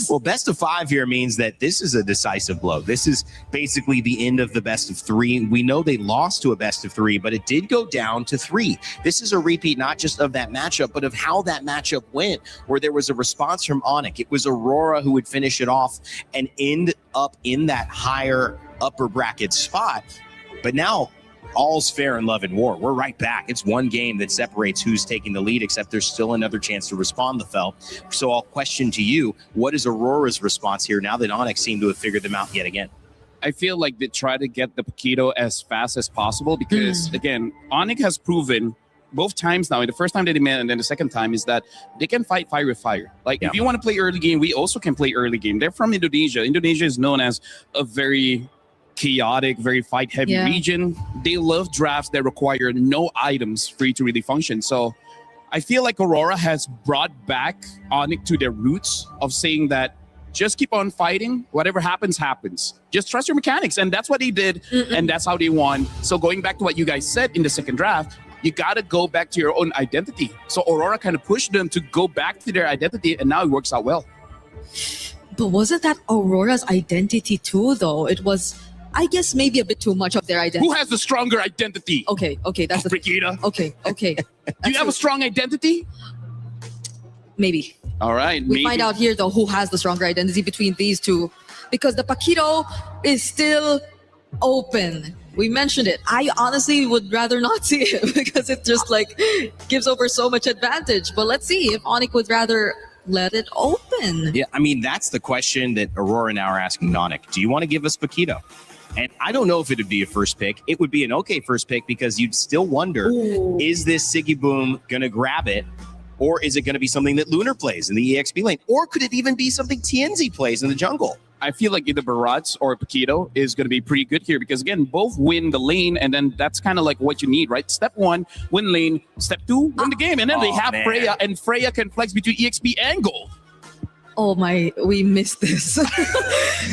Well, best of 5 here means that this is a decisive blow. This is basically the end of the best of 3. We know they lost to a best of 3, but it did go down to 3. This is a repeat not just of that matchup, but of how that matchup went, where there was a response from Onyx. It was Aurora who would finish it off and end up in that higher upper bracket spot. But now all's fair in love and war. We're right back. It's one game that separates who's taking the lead, except there's still another chance to respond, Lefel. So I'll question to you, what is Aurora's response here now that Onyx seem to have figured them out yet again? I feel like they try to get the Paquito as fast as possible because, again, Onyx has proven both times now, the first time that they met and then the second time, is that they can fight fire with fire. Like, if you want to play early game, we also can play early game. They're from Indonesia. Indonesia is known as a very chaotic, very fight-heavy region. They love drafts that require no items for you to really function. So I feel like Aurora has brought back Onyx to their roots of saying that just keep on fighting. Whatever happens, happens. Just trust your mechanics. And that's what they did, and that's how they won. So going back to what you guys said in the second draft, you got to go back to your own identity. So Aurora kind of pushed them to go back to their identity, and now it works out well. But wasn't that Aurora's identity too, though? It was, I guess, maybe a bit too much of their identity. Who has the stronger identity? Okay, that's the Brigida. Okay. Do you have a strong identity? Maybe. All right. We find out here, though, who has the stronger identity between these two, because the Paquito is still open. We mentioned it. I honestly would rather not see it because it just like gives over so much advantage. But let's see if Onyx would rather let it open. Yeah, I mean, that's the question that Aurora now are asking Onyx. Do you want to give us Paquito? And I don't know if it would be a first pick. It would be an okay first pick because you'd still wonder, is this Siggy Boom going to grab it? Or is it going to be something that Lunar plays in the EXP lane? Or could it even be something TNZ plays in the jungle? I feel like either Barats or Paquito is going to be pretty good here because, again, both win the lane, and then that's kind of like what you need, right? Step 1, win lane. Step 2, win the game. And then they have Freya, and Freya can flex between EXP and gold. Oh my, we missed this.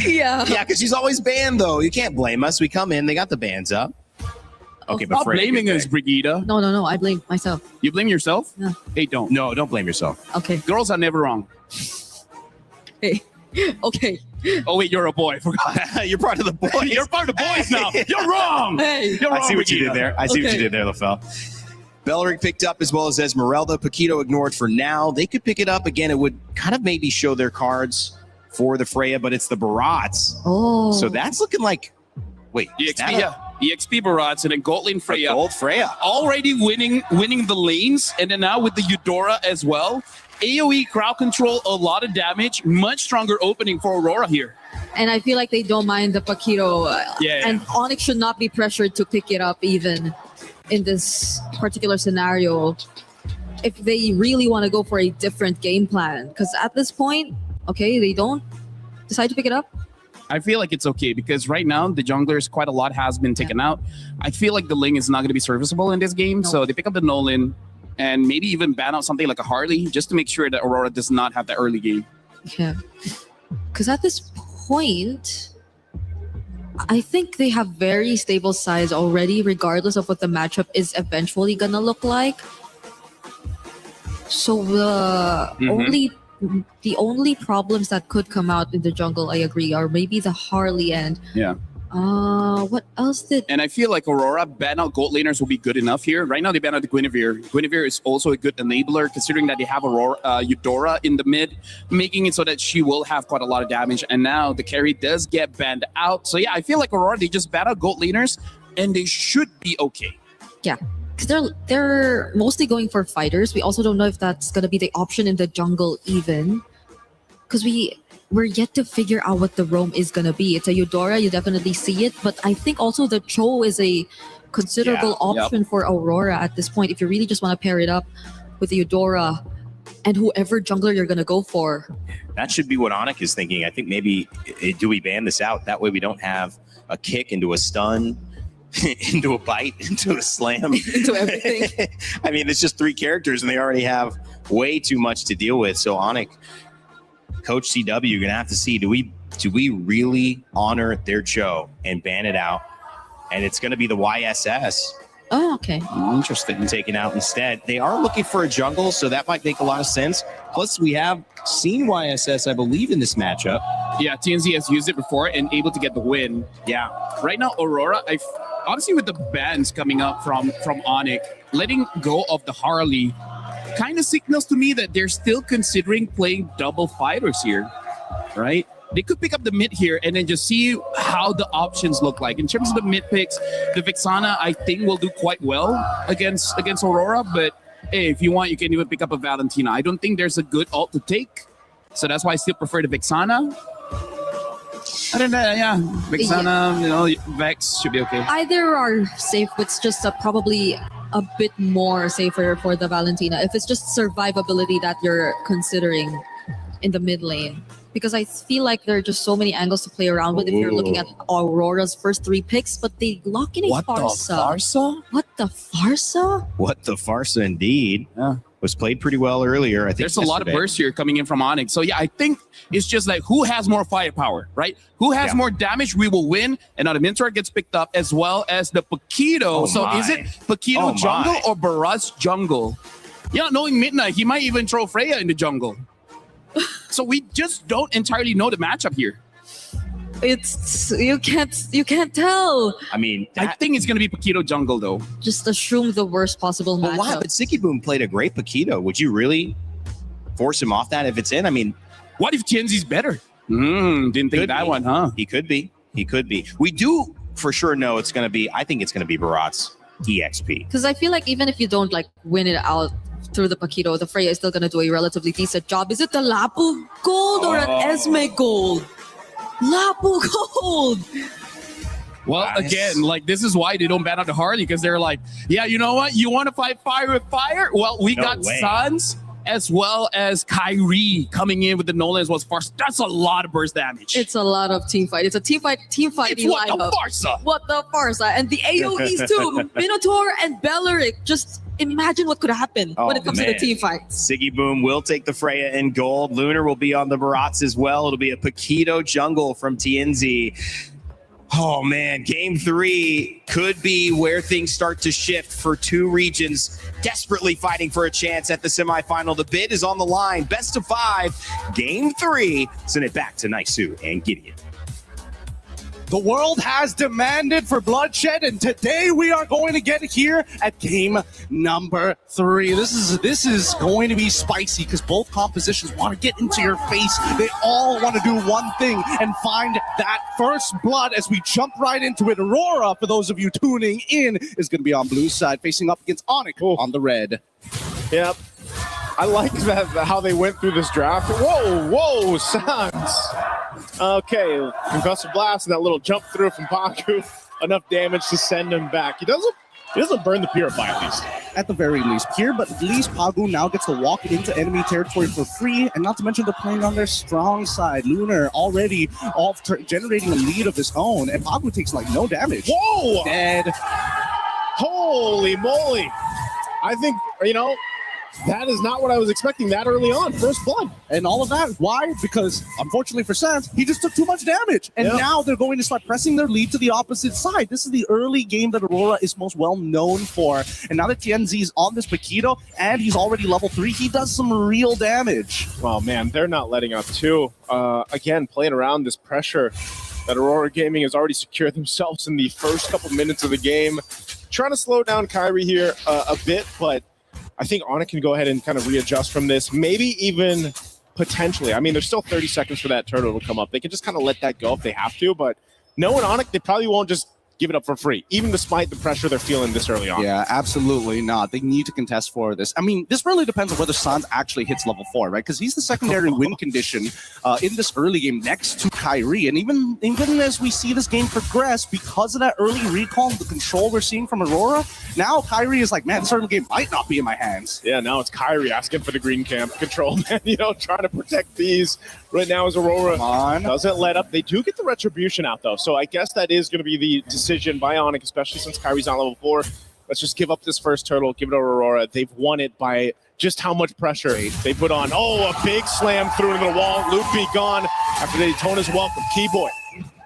Yeah. Yeah, because she's always banned, though. You can't blame us. We come in, they got the bans up. Okay, but Stop blaming us, Brigida. No, I blame myself. You blame yourself? Yeah. Hey, don't. No, don't blame yourself. Okay. Girls are never wrong. Hey. Okay. Oh, wait, you're a boy. Forgot. You're part of the boys. You're part of the boys now. You're wrong. Hey. You're wrong, I see what Brigida. you did there. I see what you did there, Lefel. Belleric picked up as well as Esmeralda. Paquito ignored for now. They could pick it up again. It would kind of maybe show their cards for the Freya, but it's the Barats. Oh. So that's looking like, wait. EXP, yeah. EXP Barats and then gold lane Freya. Gold Freya. Already winning the lanes, and then now with the Eudora as well. AoE crowd control, a lot of damage, much stronger opening for Aurora here. And I feel like they don't mind the Paquito. And Onyx should not be pressured to pick it up even in this particular scenario if they really want to go for a different game plan. Because at this point, okay, they don't decide to pick it up. I feel like it's okay because right now the junglers, quite a lot has been taken out. I feel like the Ling is not going to be serviceable in this game. So they pick up the Nolan and maybe even ban out something like a Harley just to make sure that Aurora does not have the early game. Yeah. Because at this point, I think they have very stable sides already, regardless of what the matchup is eventually going to look like. So the only problems that could come out in the jungle, I agree, are maybe the Harley and what else did... And I feel like Aurora ban out gold laners will be good enough here. Right now they ban out the Guinevere. Guinevere is also a good enabler considering that they have Eudora in the mid, making it so that she will have quite a lot of damage. And now the carry does get banned out. So yeah, I feel like Aurora, they just ban out gold laners and they should be okay. Yeah. Because they're mostly going for fighters. We also don't know if that's going to be the option in the jungle even. Because we're yet to figure out what the roam is going to be. It's a Eudora, you definitely see it. But I think also the Cho is a considerable option for Aurora at this point. If you really just want to pair it up with the Eudora and whoever jungler you're gonna go for. That should be what Onyx is thinking. I think maybe do we ban this out? That way we don't have a kick into a stun, into a bite, into a slam, into everything. I mean, it's just 3 characters and they already have way too much to deal with. So Onyx, Coach CW, you're gonna have to see, do we really honor their show and ban it out? And it's gonna be the YSS. Oh, okay. Interesting. Taken out instead. They are looking for a jungle, so that might make a lot of sense. Plus, we have seen YSS, I believe, in this matchup. Yeah, TNZ has used it before and able to get the win. Yeah. Right now, Aurora, honestly, with the bans coming up from Onyx, letting go of the Harley kind of signals to me that they're still considering playing double fighters here, right? They could pick up the mid here and then just see how the options look like. In terms of the mid picks, the Vexana, I think, will do quite well against Aurora. But hey, if you want, you can even pick up a Valentina. I don't think there's a good ult to take. So that's why I still prefer the Vexana. I don't know, yeah. Vexana, Vex should be okay. Either are safe, but it's just probably a bit more safer for the Valentina. If it's just survivability that you're considering in the mid lane. Because I feel like there are just so many angles to play around with if you're looking at Aurora's first 3 picks, but they lock in a Farsa. What the Farsa? What the Farsa indeed. Yeah. Was played pretty well earlier. I think there's a lot of bursts here coming in from Onyx. So yeah, I think it's just like who has more firepower, right? Who has more damage, we will win. And now the Minotaur gets picked up as well as the Paquito. Is it Paquito jungle or Baraz jungle? Yeah, knowing Midnight, he might even throw Freya in the jungle. So we just don't entirely know the matchup here. It's you can't tell. I mean, I think it's gonna be Paquito jungle though. Just assume the worst possible matchup. Wow, but Sicky Boom played a great Paquito. Would you really force him off that if it's in? I mean, what if Tienzi's better? Didn't think that one, huh? He could be. We do for sure know it's gonna be. I think it's gonna be Barat's EXP. Because I feel like even if you don't like win it out through the Paquito, the Freya is still gonna do a relatively decent job. Is it the Lapu gold or an Esme gold? Lapu gold. Well, again, like this is why they don't ban out the Harley, because they're like, yeah, you know what? You want to fight fire with fire? Well, we got Suns as well as Kyrie coming in with the Nolan as well as Farsa. That's a lot of burst damage. It's a lot of team fight. It's a team fight it's what the Farsa. What the Farsa. And the AoEs too. Minotaur and Belleric. Just imagine what could happen when it comes to the team fights. Siggy Boom will take the Freya in gold. Lunar will be on the Barats as well. It'll be a Paquito jungle from TNZ. Oh man, game 3 could be where things start to shift for 2 regions desperately fighting for a chance at the semifinal. The bid is on the line. Best of 5, game 3. Send it back to Naisu and Gideon. The world has demanded for bloodshed, and today we are going to get it here at game number 3. This is going to be spicy because both compositions want to get into your face. They all want to do one thing and find that first blood as we jump right into it. Aurora, for those of you tuning in, is going to be on blue side, facing up against Onyx on the red. Yep. I like that how they went through this draft. Whoa, Sans. Okay, concussive blast and that little jump through from Paku. Enough damage to send him back. He doesn't burn the Purify at least. At the very least. Here, but at least Pagu now gets to walk into enemy territory for free, and not to mention they're playing on their strong side. Lunar already generating a lead of his own, and Pagu takes like no damage. Whoa! Dead. Holy moly. I think, that is not what I was expecting that early on. First blood. And all of that. Why? Because, unfortunately for Sans, he just took too much damage. And now they're going to start pressing their lead to the opposite side. This is the early game that Aurora is most well known for. And now that TNZ is on this Paquito, and he's already level 3, he does some real damage. Well, man, they're not letting up too. Again, playing around this pressure that Aurora Gaming has already secured themselves in the first couple minutes of the game. Trying to slow down Kyrie here a bit, but I think Onyx can go ahead and kind of readjust from this. Maybe even potentially. I mean, there's still 30 seconds for that turtle to come up. They can just kind of let that go if they have to, but knowing Onyx, they probably won't just give it up for free, even despite the pressure they're feeling this early on. Yeah, absolutely not. They need to contest for this. I mean, this really depends on whether Sans actually hits level 4, right? Because he's the secondary win condition in this early game next to Kyrie. And even as we see this game progress, because of that early recall, the control we're seeing from Aurora, now Kyrie is like, man, this early game might not be in my hands. Yeah, now it's Kyrie asking for the green camp control, man. Trying to protect these. Right now as Aurora doesn't let up. They do get the retribution out, though. So I guess that is going to be the decision by Onyx, especially since Kyrie's on level 4. Let's just give up this first turtle, give it to Aurora. They've won it by just how much pressure they put on. Oh, a big slam through into the wall. Loopy gone after Daytona's welcome. Keyboy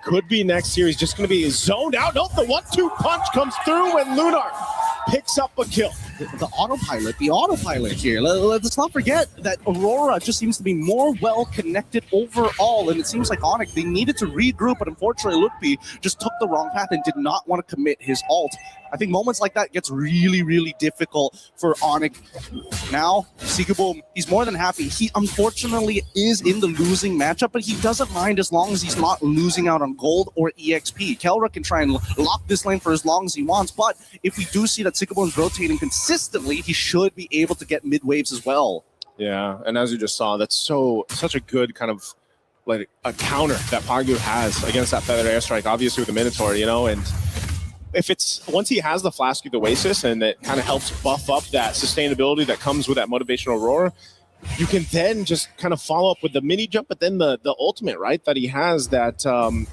could be next series. Just going to be zoned out. Nope, the 1-2 punch comes through and Lunar picks up a kill. The autopilot here. Let's not forget that Aurora just seems to be more well-connected overall, and it seems like Onyx, they needed to regroup, but unfortunately Lutfi just took the wrong path and did not want to commit his ult. I think moments like that gets really, really difficult for Onyx. Now, Sigaboom, he's more than happy. He unfortunately is in the losing matchup, but he doesn't mind as long as he's not losing out on gold or EXP. Kelra can try and lock this lane for as long as he wants, but if we do see that Sigaboom's rotating consistently, he should be able to get mid waves as well. Yeah, and as you just saw, that's such a good kind of like a counter that Pagu has against that feathered airstrike, obviously with the Minotaur, and if it's once he has the Flask of the Oasis and it kind of helps buff up that sustainability that comes with that motivational Aurora, you can then just kind of follow up with the mini jump, but then the ultimate, right, that he has that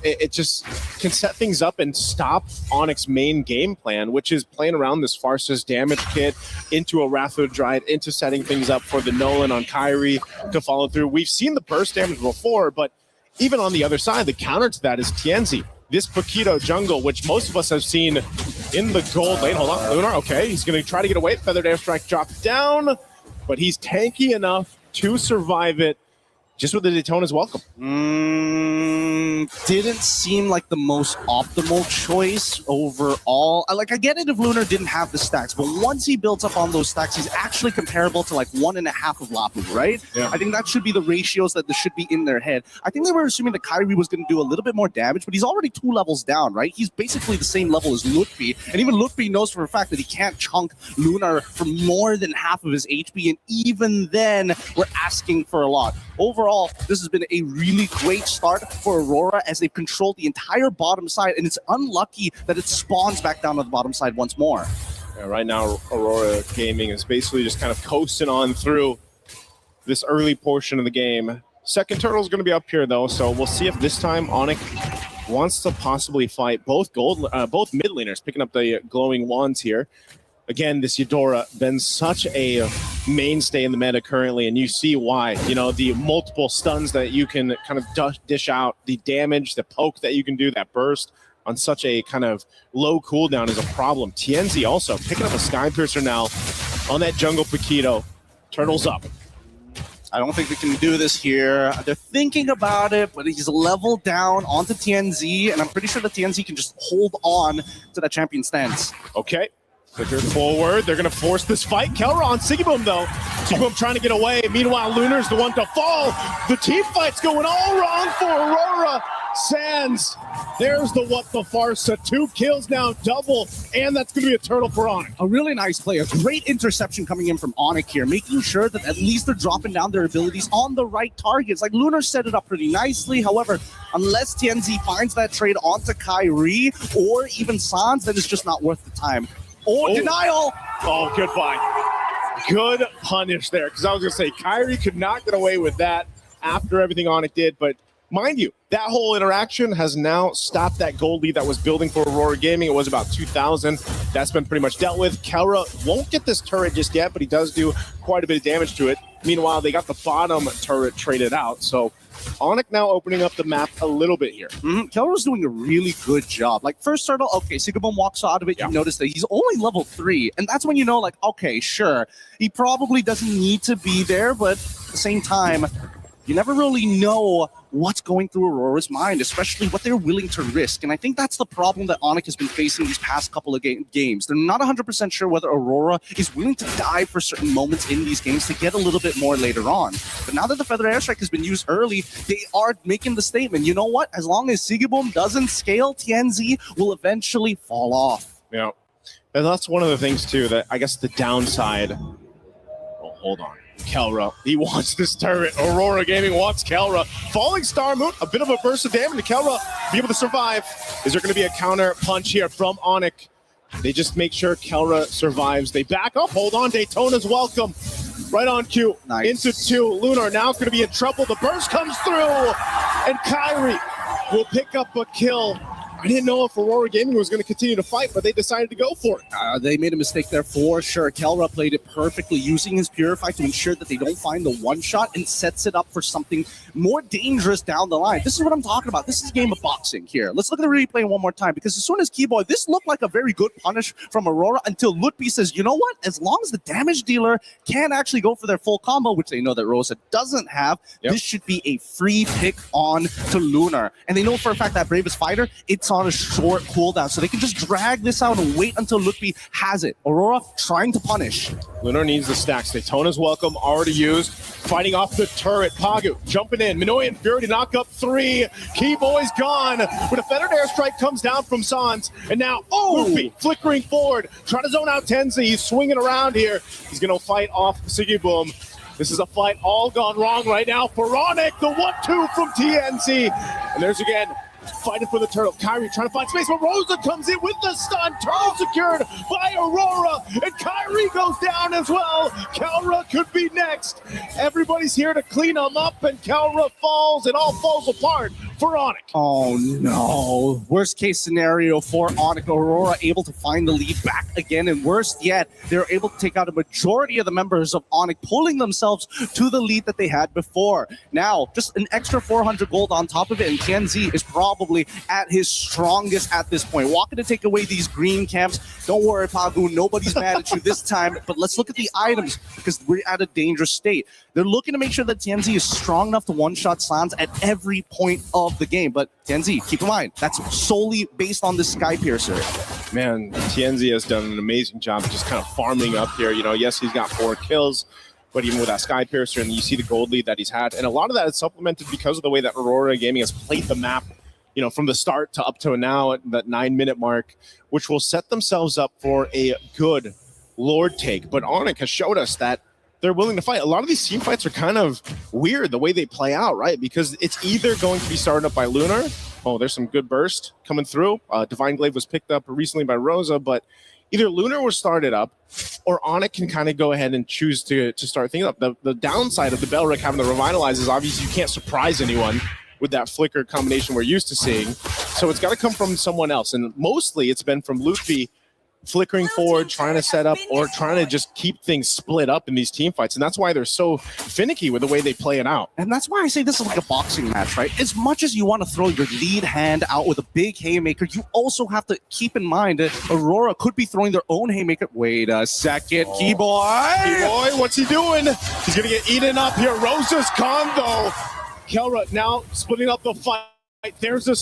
it just can set things up and stop Onyx's main game plan, which is playing around this Farsa's damage kit into a Rathodride, into setting things up for the Nolan on Kyrie to follow through. We've seen the burst damage before, but even on the other side, the counter to that is Tienzi. This Paquito jungle, which most of us have seen in the gold lane. Hold on, Lunar, okay, he's going to try to get away. Feathered airstrike drops down, but he's tanky enough to survive it just with the Daytona's welcome. Didn't seem like the most optimal choice overall. I get it if Lunar didn't have the stacks, but once he builds up on those stacks, he's actually comparable to like 1.5 of Lapu, right? Yeah. I think that should be the ratios that should be in their head. I think they were assuming that Kyrie was going to do a little bit more damage, but he's already 2 levels down, right? He's basically the same level as Lutfi, and even Lutfi knows for a fact that he can't chunk Lunar for more than half of his HP, and even then, we're asking for a lot. Overall, this has been a really great start for Aurora as they've controlled the entire bottom side, and it's unlucky that it spawns back down to the bottom side once more. Yeah, right now, Aurora Gaming is basically just kind of coasting on through this early portion of the game. Second turtle's going to be up here, though, so we'll see if this time Onyx wants to possibly fight both mid laners, picking up the glowing wands here. Again, this Eudora been such a mainstay in the meta currently, and you see why. The multiple stuns that you can kind of dish out, the damage, the poke that you can do, that burst on such a kind of low cooldown is a problem. Tienzi also picking up a Sky Piercer now on that jungle Paquito. Turtle's up. I don't think we can do this here. They're thinking about it, but he's leveled down onto TNZ, and I'm pretty sure that TNZ can just hold on to that champion stance. Okay. Quicker forward. They're going to force this fight. Kelra on Sigaboom, though. Sigaboom trying to get away. Meanwhile, Lunar's the one to fall. The team fight's going all wrong for Aurora. Sands. There's the what the Farsa. 2 kills now, double. And that's going to be a turtle for Onyx. A really nice play. A great interception coming in from Onyx here, making sure that at least they're dropping down their abilities on the right targets. Like, Lunar set it up pretty nicely. However, unless TNZ finds that trade onto Kyrie or even Sans, then it's just not worth the time. Denial! Oh, goodbye. Good punish there, because I was going to say, Kyrie could not get away with that after everything Onyx did, but mind you, that whole interaction has now stopped that gold lead that was building for Aurora Gaming. It was about 2,000. That's been pretty much dealt with. Kelra won't get this turret just yet, but he does do quite a bit of damage to it. Meanwhile, they got the bottom turret traded out, so Onyx now opening up the map a little bit here. Kelra's doing a really good job. Like, first turtle, okay, Sigaboom walks out of it. You notice that he's only level 3, and that's when you know, like, okay, sure, he probably doesn't need to be there, but at the same time, you never really know what's going through Aurora's mind, especially what they're willing to risk. And I think that's the problem that Onyx has been facing these past couple of games. They're not 100% sure whether Aurora is willing to die for certain moments in these games to get a little bit more later on. But now that the Feather Airstrike has been used early, they are making the statement, you know what? As long as Sigibum doesn't scale, TNZ will eventually fall off. Yeah. And that's one of the things, too, that I guess the downside... Oh, hold on. Kelra, he wants this turret. Aurora Gaming wants Kelra. Falling Star Moon, a bit of a burst of damage to Kelra. Be able to survive. Is there going to be a counter punch here from Onyx? They just make sure Kelra survives. They back up. Hold on. Daytona's welcome. Right on cue. Nice. Into 2. Lunar now going to be in trouble. The burst comes through. And Kyrie will pick up a kill. I didn't know if Aurora Gaming was going to continue to fight, but they decided to go for it. They made a mistake there for sure. Kelra played it perfectly, using his Purify to ensure that they don't find the one-shot and sets it up for something more dangerous down the line. This is what I'm talking about. This is a game of boxing here. Let's look at the replay one more time, because as soon as Keyboy, this looked like a very good punish from Aurora until Lutpi says, you know what? As long as the damage dealer can actually go for their full combo, which they know that Rosa doesn't have, this should be a free pick on to Lunar. And they know for a fact that Bravest Fighter, it's on a short cooldown, so they can just drag this out and wait until Lutpi has it. Aurora trying to punish. Lunar needs the stacks. Daytona's welcome, already used. Fighting off the turret. Pagu jumping in. Minoy and Fury to knock up 3. Keyboy's gone. But a Feathered Airstrike comes down from Sans. And now, Lutpi flickering forward. Trying to zone out Tenzi. He's swinging around here. He's going to fight off Sigiboom. This is a fight all gone wrong right now for Ronick. The 1-2 from TNC. And there's again, fighting for the turtle. Kyrie trying to find space, but Rosa comes in with the stun. Turtle secured by Aurora, and Kyrie goes down as well. Kelra could be next. Everybody's here to clean them up, and Kelra falls. It all falls apart for Onyx. Oh no. Worst case scenario for Onyx. Aurora able to find the lead back again, and worst yet, they're able to take out a majority of the members of Onyx, pulling themselves to the lead that they had before. Now, just an extra 400 gold on top of it, and TNZ is probably at his strongest at this point. Walking to take away these green camps. Don't worry, Pagu, nobody's mad at you this time, but let's look at the items, because we're at a dangerous state. They're looking to make sure that TNZ is strong enough to one-shot Slans at every point of the game, but TNZ, keep in mind, that's solely based on the Sky Piercer. Man, TNZ has done an amazing job just kind of farming up here. You know, yes, he's got 4 kills, but even with that Sky Piercer, and you see the gold lead that he's had, and a lot of that is supplemented because of the way that Aurora Gaming has played the map, you know, from the start to up to now at that 9-minute mark, which will set themselves up for a good Lord take. But Onyx has showed us that they're willing to fight. A lot of these team fights are kind of weird the way they play out, right? Because it's either going to be started up by Lunar. Oh, there's some good burst coming through. Divine Glaive was picked up recently by Rosa, but either Lunar was started up or Onyx can kind of go ahead and choose to start things up. The downside of the Belric having the Revitalize is obviously you can't surprise anyone with that flicker combination we're used to seeing. So it's got to come from someone else. And mostly it's been from Lutfi flickering forward, trying to set up, or trying to just keep things split up in these team fights. And that's why they're so finicky with the way they play it out. And that's why I say this is like a boxing match, right? As much as you want to throw your lead hand out with a big haymaker, you also have to keep in mind that Aurora could be throwing their own haymaker. Wait a second, Keyboy! Keyboy, what's he doing? He's going to get eaten up here. Rosa's gone, though. Kelra now splitting up the fight. There's a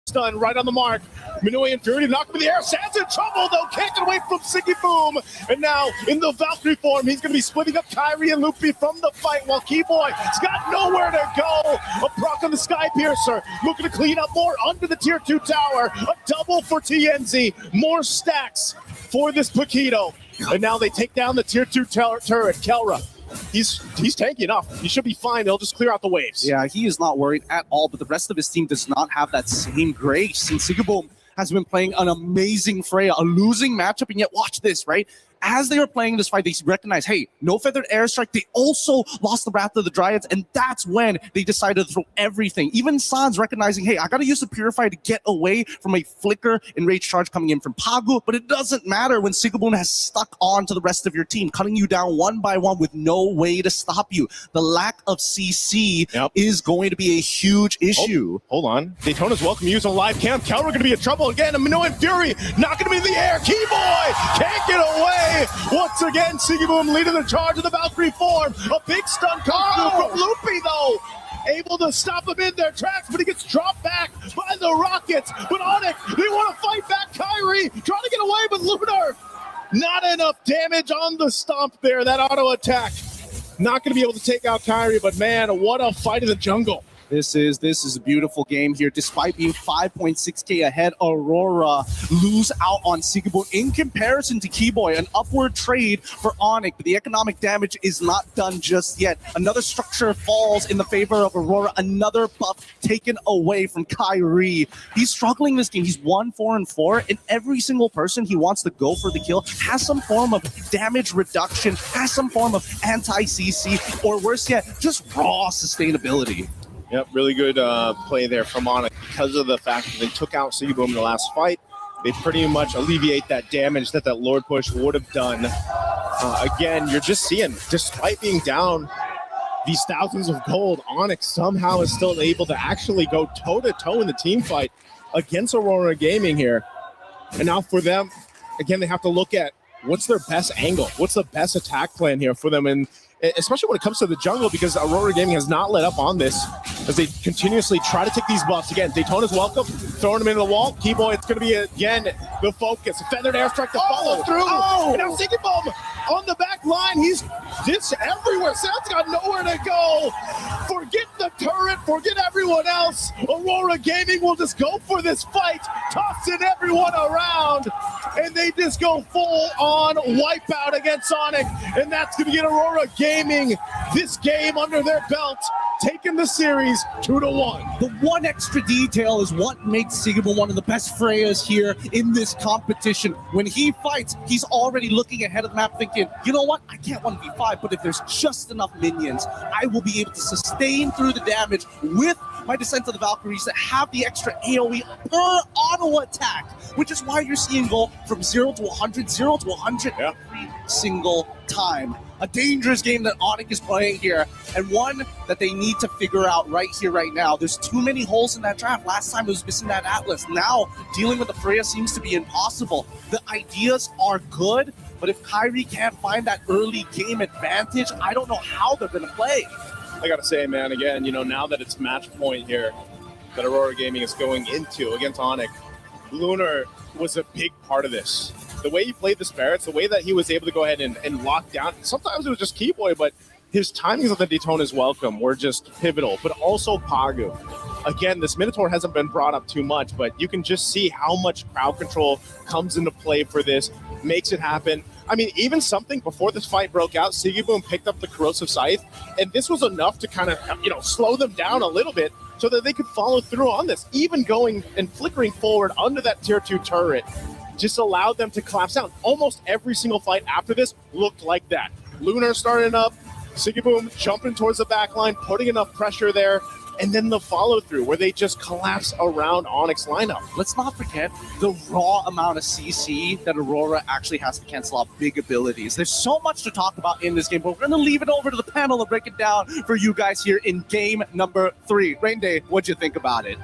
stun right on the mark. Minoy and Fury knock him in the air. Sans in trouble, though. Can't get away from Sigiboom. And now, in the Valkyrie form, he's going to be splitting up Kyrie and Lutfi from the fight, while Keyboy's got nowhere to go. A proc on the Sky Piercer. Looking to clean up more under the Tier 2 tower. A double for TNZ. More stacks for this Paquito. And now they take down the Tier 2 turret, Kelra. He's tanky enough. He should be fine. They'll just clear out the waves. Yeah, he is not worried at all, but the rest of his team does not have that same grace. And Sigiboom has been playing an amazing Freya, a losing matchup, and yet watch this, right? As they were playing this fight, they recognize, hey, no Feathered Airstrike. They also lost the Wrath of the Dryads, and that's when they decided to throw everything. Even Sans recognizing, hey, I got to use the Purify to get away from a Flicker and Rage Charge coming in from Pagu, but it doesn't matter when Sigiboom has stuck on to the rest of your team, cutting you down one by one with no way to stop you. The lack of CC is going to be a huge issue. Hold on. Daytona's welcome use on live cam. Kelra going to be in trouble again. And Minoy and Fury knocking him in the air. Keyboy can't get away. away. Once again, Sigiboom leading the charge of the Valkyrie form. A big stun comes through from Loopy, though. Able to stop him in their tracks, but he gets dropped back by the Rockets. But Onyx, they want to fight back. Kyrie trying to get away, but Lunar, not enough damage on the stomp there. That auto attack. Not going to be able to take out Kyrie, but man, what a fight in the jungle. This is a beautiful game here. Despite being 5.6k ahead, Aurora lose out on Sigiboom in comparison to Keyboy. An upward trade for Onyx, but the economic damage is not done just yet. Another structure falls in the favor of Aurora. Another buff taken away from Kyrie. He's struggling this game. He's 1-4-4, and every single person he wants to go for the kill has some form of damage reduction, has some form of anti-CC, or worse yet, just raw sustainability. Yep, really good play there from Onyx. Because of the fact that they took out Sigiboom in the last fight, they pretty much alleviate that damage that Lord push would have done. Again, you're just seeing, despite being down these thousands of gold, Onyx somehow is still able to actually go toe-to-toe in the team fight against Aurora Gaming here. And now for them, again, they have to look at what's their best angle, what's the best attack plan here for them, and especially when it comes to the jungle, because Aurora Gaming has not let up on this as they continuously try to take these buffs. Again, Daytona's welcome, throwing them into the wall. Keyboy, it's going to be, again, the focus. Feathered airstrike to follow through. Oh! And now Sigiboom on the back line. He's just everywhere. Sound's got nowhere to go. Forget the turret, forget everyone else. Aurora Gaming will just go for this fight, tossing everyone around, and they just go full on wipeout against Sonic, and that's going to get Aurora Gaming this game under their belt, taking the series 2-1. The one extra detail is what makes Sigiboom one of the best Freyas here in this competition. When he fights, he's already looking ahead of the map thinking, you know what, I can't 1v5, but if there's just enough minions, I will be able to sustain through the damage with my Descent of the Valkyries that have the extra AoE per auto attack, which is why you're seeing go from 0 to 100, 0 to 100 every single time. A dangerous game that Onyx is playing here, and one that they need to figure out right here, right now. There's too many holes in that draft. Last time it was missing that Atlas. Now, dealing with the Freya seems to be impossible. The ideas are good, but if Kyrie can't find that early game advantage, I don't know how they're going to play. I got to say, man, again, you know, now that it's match point here that Aurora Gaming is going into against Onyx, Lunar was a big part of this. The way he played the Spirits, the way that he was able to go ahead and lock down, sometimes it was just Keyboy, but his timings of the Daytona's welcome were just pivotal, but also Pagu. Again, this Minotaur hasn't been brought up too much, but you can just see how much crowd control comes into play for this, makes it happen. I mean, even something before this fight broke out, Sigiboom picked up the Corrosive Scythe, and this was enough to kind of, you know, slow them down a little bit so that they could follow through on this. Even going and flickering forward under that tier 2 turret just allowed them to collapse down. Almost every single fight after this looked like that. Lunar starting up, Sigiboom jumping towards the back line, putting enough pressure there, and then the follow-through where they just collapse around Onyx lineup. Let's not forget the raw amount of CC that Aurora actually has to cancel out big abilities. There's so much to talk about in this game, but we're going to leave it over to the panel to break it down for you guys here in game number 3. Rain Day, what'd you think about it?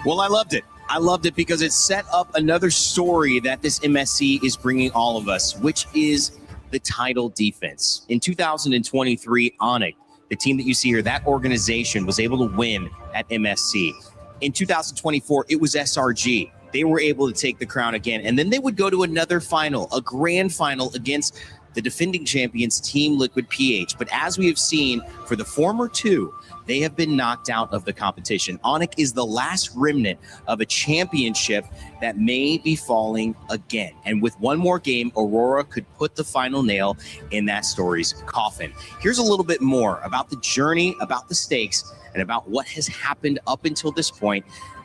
Well, I loved it. I loved it because it set up another story that this MSC is bringing all of us, which is the title defense. In 2023, Onyx, the team that you see here, that organization was able to win at MSC. In 2024, it was SRG. They were able to take the crown again, and then they would go to another final, a grand final against the defending champions, Team Liquid PH. But as we have seen for the former two, they have been knocked out of the competition. Onyx is the last remnant of a championship that may be falling again. And with one more game, Aurora could put the final nail in that story's coffin. Here's a little bit more about the journey, about the stakes, and about what has happened up until this point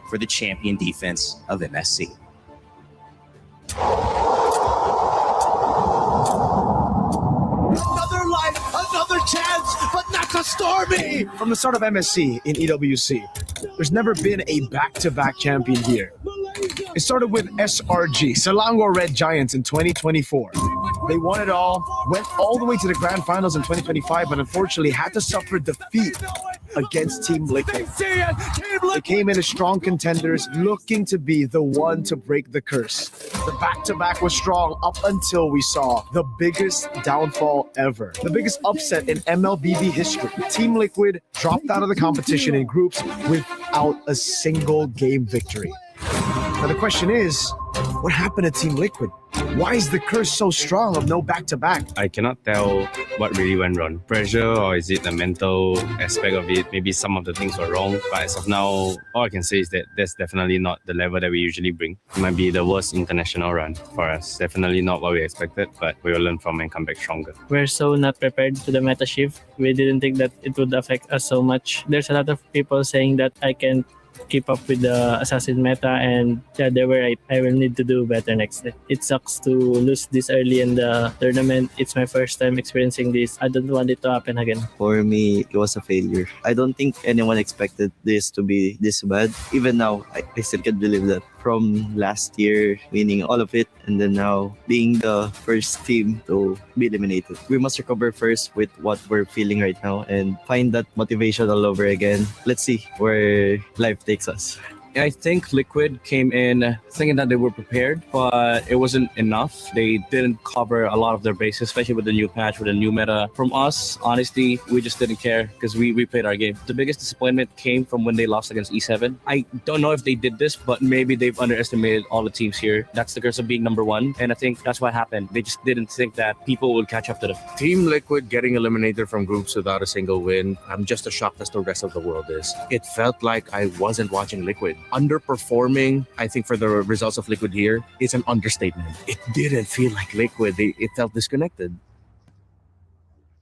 for the champion defense of MSC. Another life, another chance, but not to Stormy! From the start of MSC in EWC, there's never been a back-to-back champion here. It started with SRG, Selangor Red Giants in 2024. They won it all, went all the way to the grand finals in 2025, but unfortunately had to suffer defeat against Team Liquid. They came in as strong contenders, looking to be the one to break the curse. The back-to-back was strong up until we saw the biggest downfall ever. The biggest upset in MLBB history. Team Liquid dropped out of the competition in groups without a single game victory. Now the question is, what happened to Team Liquid? Why is the curse so strong of no back-to-back? I cannot tell what really went wrong. Pressure, or is it the mental aspect of it? Maybe some of the things were wrong. But as of now, all I can say is that that's definitely not the level that we usually bring. It might be the worst international run for us. Definitely not what we expected, but we will learn from and come back stronger. We're so not prepared to the meta shift. We didn't think that it would affect us so much. There's a lot of people saying that I can't keep up with the assassin meta, and yeah, they were right. I will need to do better next day. It sucks to lose this early in the tournament. It's my first time experiencing this. I don't want it to happen again. For me, it was a failure. I don't think anyone expected this to be this bad. Even now, I still can't believe that. From last year, winning all of it, and then now being the first team to be eliminated. We must recover first with what we're feeling right now and find that motivation all over again. Let's see where life takes us. I think Liquid came in thinking that they were prepared, but it wasn't enough. They didn't cover a lot of their bases, especially with the new patch, with the new meta. From us, honestly, we just didn't care because we played our game. The biggest disappointment came from when they lost against E7. I don't know if they did this, but maybe they've underestimated all the teams here. That's the curse of being number one, and I think that's what happened. They just didn't think that people would catch up to them. Team Liquid getting eliminated from groups without a single win, I'm just as shocked as the rest of the world is. It felt like I wasn't watching Liquid. Underperforming, I think, for the results of Liquid here is an understatement. It didn't feel like Liquid. It felt disconnected.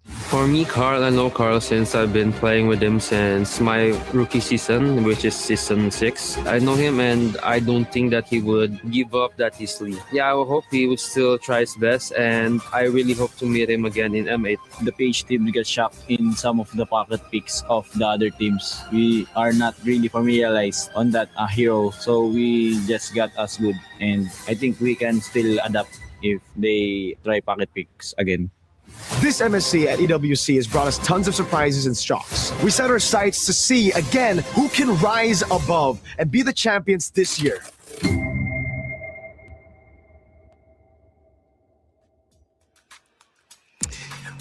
For me, Carl, I know Carl since I've been playing with him since my rookie season, which is season 6. I know him and I don't think that he would give up that easily. Yeah, I hope he would still try his best, and I really hope to meet him again in M8. The PH team got shocked in some of the pocket picks of the other teams. We are not really familiarized on that hero, so we just got us good. And I think we can still adapt if they try pocket picks again. This MSC at EWC has brought us tons of surprises and shocks. We set our sights to see, again, who can rise above and be the champions this year.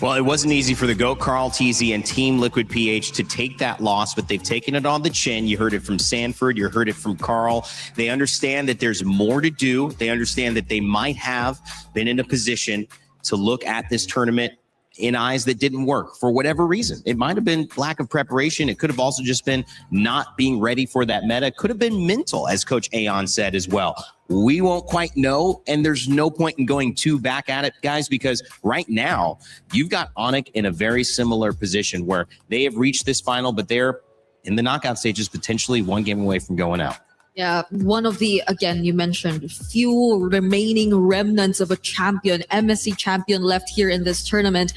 Well, it wasn't easy for the GOAT, Carl TZ, and Team Liquid PH to take that loss, but they've taken it on the chin. You heard it from Sanford. You heard it from Carl. They understand that there's more to do. They understand that they might have been in a position to look at this tournament in eyes that didn't work for whatever reason. It might have been lack of preparation. It could have also just been not being ready for that meta. It could have been mental, as Coach Aon said as well. We won't quite know, and there's no point in going too back at it, guys, because right now you've got Onyx in a very similar position where they have reached this final, but they're in the knockout stages, potentially one game away from going out. Yeah, one of the, again, you mentioned, few remaining remnants of a champion, MSC champion left here in this tournament.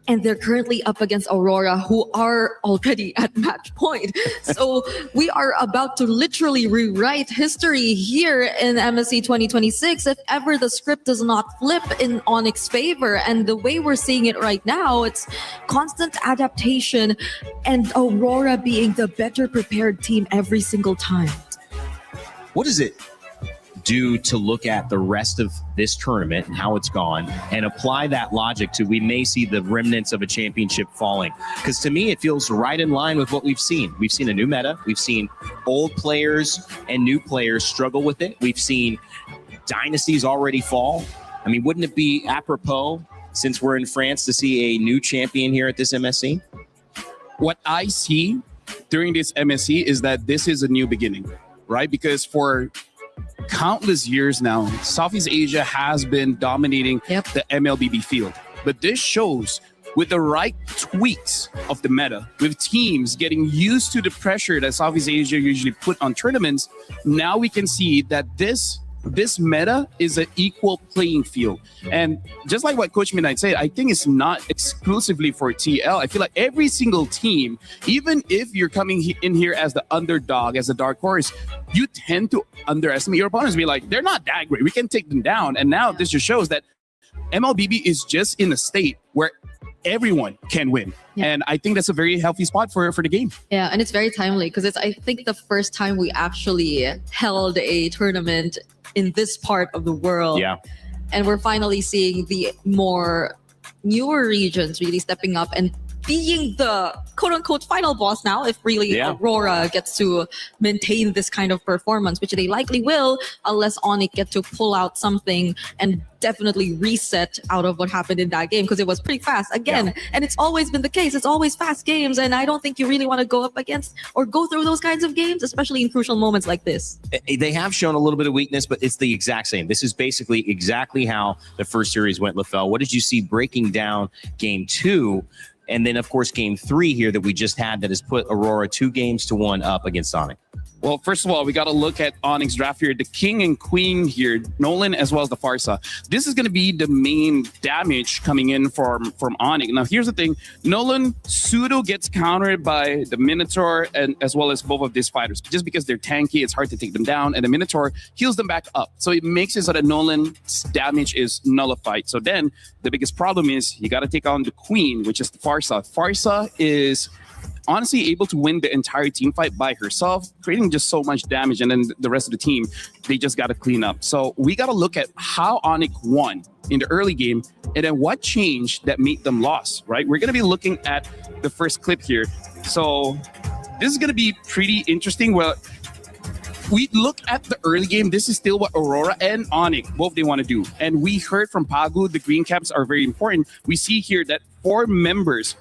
And they're currently up against Aurora, who are already at match point. So we are about to literally rewrite history here in MSC 2026 if ever the script does not flip in Onyx's favor. And the way we're seeing it right now, it's constant adaptation and Aurora being the better prepared team every single time. What does it do to look at the rest of this tournament and how it's gone and apply that logic to we may see the remnants of a championship falling? Because to me, it feels right in line with what we've seen. We've seen a new meta. We've seen old players and new players struggle with it. We've seen dynasties already fall. I mean, wouldn't it be apropos, since we're in France, to see a new champion here at this MSC? What I see during this MSC is that this is a new beginning, right? Because for countless years now, Southeast Asia has been dominating the MLBB field. But this shows with the right tweaks of the meta, with teams getting used to the pressure that Southeast Asia usually put on tournaments, now we can see that this meta is an equal playing field. And just like what Coach Midnight said, I think it's not exclusively for TL. I feel like every single team, even if you're coming in here as the underdog, as a dark horse, you tend to underestimate your opponents. Be like, they're not that great. We can take them down. And now this just shows that MLBB is just in a state where everyone can win. And I think that's a very healthy spot for the game. Yeah, and it's very timely because it's, I think, the first time we actually held a tournament in this part of the world. Yeah. And we're finally seeing the more newer regions really stepping up and being the quote-unquote final boss now, if really Aurora gets to maintain this kind of performance, which they likely will, unless Onyx get to pull out something and definitely reset out of what happened in that game, because it was pretty fast again. And it's always been the case. It's always fast games, and I don't think you really want to go up against or go through those kinds of games, especially in crucial moments like this. They have shown a little bit of weakness, but it's the exact same. This is basically exactly how the first series went, LaFell. What did you see breaking down game 2? And then, of course, game 3 here that we just had that has put Aurora 2-1 up against Sonic. Well, first of all, we got to look at Onyx draft here. The king and queen here, Nolan as well as the Farsa. This is going to be the main damage coming in from Onyx. Now, here's the thing. Nolan pseudo gets countered by the Minotaur and as well as both of these fighters. Just because they're tanky, it's hard to take them down. And the Minotaur heals them back up. So it makes it so that Nolan's damage is nullified. So then the biggest problem is you got to take on the queen, which is the Farsa. Farsa is honestly able to win the entire team fight by herself, creating just so much damage, and then the rest of the team, they just got to clean up. So we got to look at how Onyx won in the early game, and then what changed that made them lost, right? We're going to be looking at the first clip here. So this is going to be pretty interesting. Well, we look at the early game. This is still what Aurora and Onyx, both they want to do. And we heard from Pagu, the green caps are very important. We see here that four members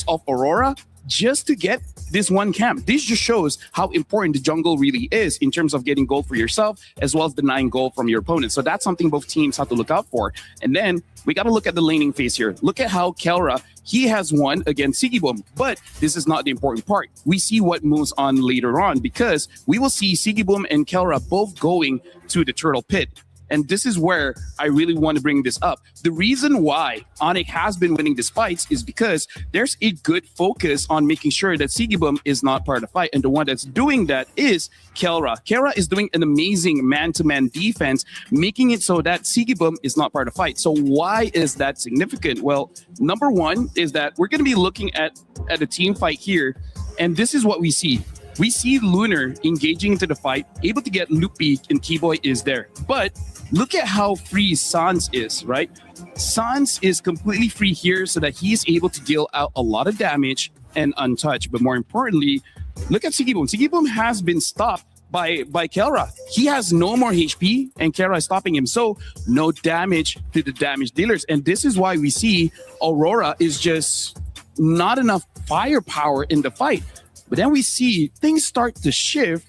of Aurora just to get this one camp. This just shows how important the jungle really is in terms of getting gold for yourself as well as denying gold from your opponent. So that's something both teams have to look out for. And then we got to look at the laning phase here. Look at how Kelra, he has won against Sigibum, but this is not the important part. We see what moves on later on because we will see Sigibum and Kelra both going to the turtle pit. And this is where I really want to bring this up. The reason why Onyx has been winning these fights is because there's a good focus on making sure that Sigibum is not part of the fight. And the one that's doing that is Kelra. Kelra is doing an amazing man-to-man defense, making it so that Sigibum is not part of the fight. So why is that significant? Well, number one is that we're going to be looking at a team fight here. And this is what we see. We see Lunar engaging into the fight, able to get Loopy, and Keyboy is there. But look at how free Sans is, right? Sans is completely free here so that he's able to deal out a lot of damage and untouched. But more importantly, look at Sigibum. Sigibum has been stopped by Kelra. He has no more HP and Kelra is stopping him. So no damage to the damage dealers. And this is why we see Aurora is just not enough firepower in the fight. But then we see things start to shift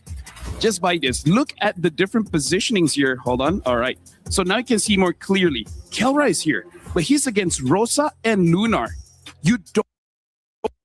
just by this. Look at the different positionings here. Hold on. All right. So now you can see more clearly. Kelra is here, but he's against Rosa and Lunar. You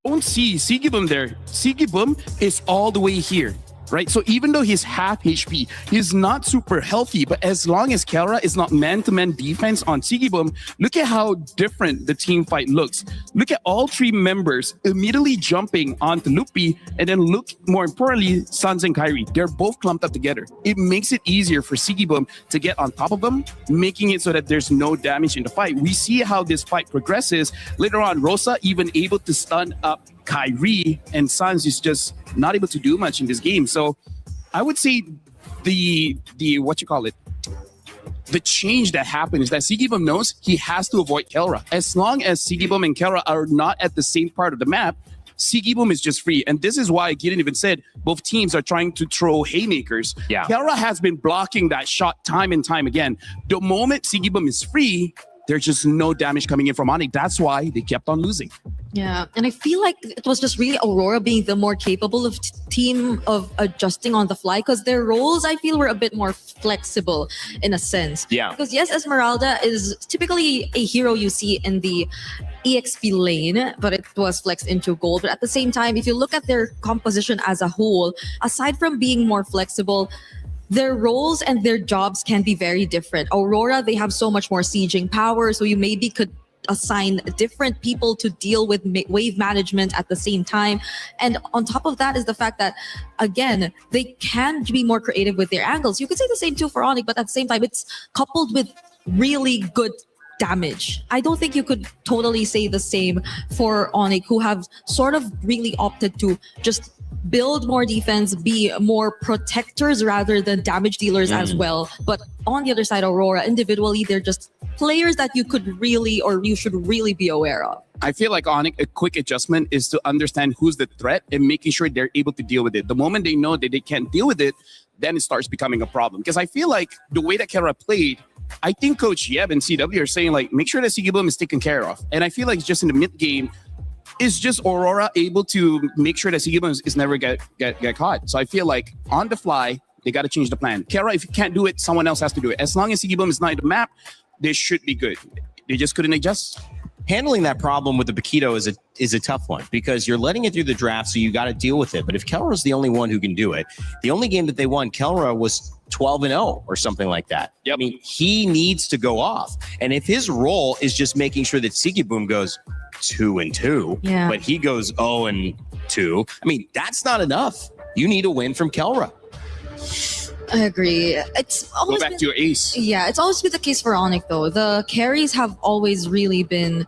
don't see Sigibum there. Sigibum is all the way here. Right? So even though he's half HP, he's not super healthy. But as long as Kelra is not man-to-man defense on Sigibum, look at how different the team fight looks. Look at all three members immediately jumping onto Loopy, and then look, more importantly, Sans and Kyrie. They're both clumped up together. It makes it easier for Sigibum to get on top of them, making it so that there's no damage in the fight. We see how this fight progresses. Later on, Rosa even able to stun up Kyrie, and Sans is just not able to do much in this game. So I would say the change that happened is that Sigibum knows he has to avoid Kelra. As long as Sigibum and Kelra are not at the same part of the map, Sigibum is just free. And this is why Gideon even said both teams are trying to throw haymakers. Yeah. Kelra has been blocking that shot time and time again. The moment Sigibum is free, there's just no damage coming in from Onyx. That's why they kept on losing. Yeah, and I feel like it was just really Aurora being the more capable of team of adjusting on the fly, because their roles, I feel, were a bit more flexible in a sense. Yeah. Because yes, Esmeralda is typically a hero you see in the EXP lane, but it was flexed into gold. But at the same time, if you look at their composition as a whole, aside from being more flexible, their roles and their jobs can be very different. Aurora, they have so much more sieging power, so you maybe could assign different people to deal with wave management at the same time. And on top of that is the fact that, again, they can be more creative with their angles. You could say the same too for Onyx, but at the same time, it's coupled with really good damage. I don't think you could totally say the same for Onyx, who have sort of really opted to just build more defense, be more protectors rather than damage dealers as well. But on the other side, Aurora, individually, they're just players that you could really, or you should really be aware of. I feel like Onyx, a quick adjustment is to understand who's the threat and making sure they're able to deal with it. The moment they know that they can't deal with it, then it starts becoming a problem. Because I feel like the way that Kelra played, I think Coach Yeb and CW are saying, like, make sure that Sigibum is taken care of. And I feel like just in the mid game, is just Aurora able to make sure that Sigibum is never get caught. So I feel like on the fly, they got to change the plan. Kelra, if you can't do it, someone else has to do it. As long as Sigibum is not in the map, they should be good. They just couldn't adjust. Handling that problem with the Paquito is a tough one because you're letting it through the draft, so you got to deal with it. But if Kelra's the only one who can do it, the only game that they won, Kelra was 12-0 or something like that. Yep. I mean, he needs to go off. And if his role is just making sure that Sigibum goes 2-2, but he goes 0-2, I mean, that's not enough. You need a win from Kelra. I agree. It's always go back to your ace. Yeah, it's always been the case for Onyx though. The carries have always really been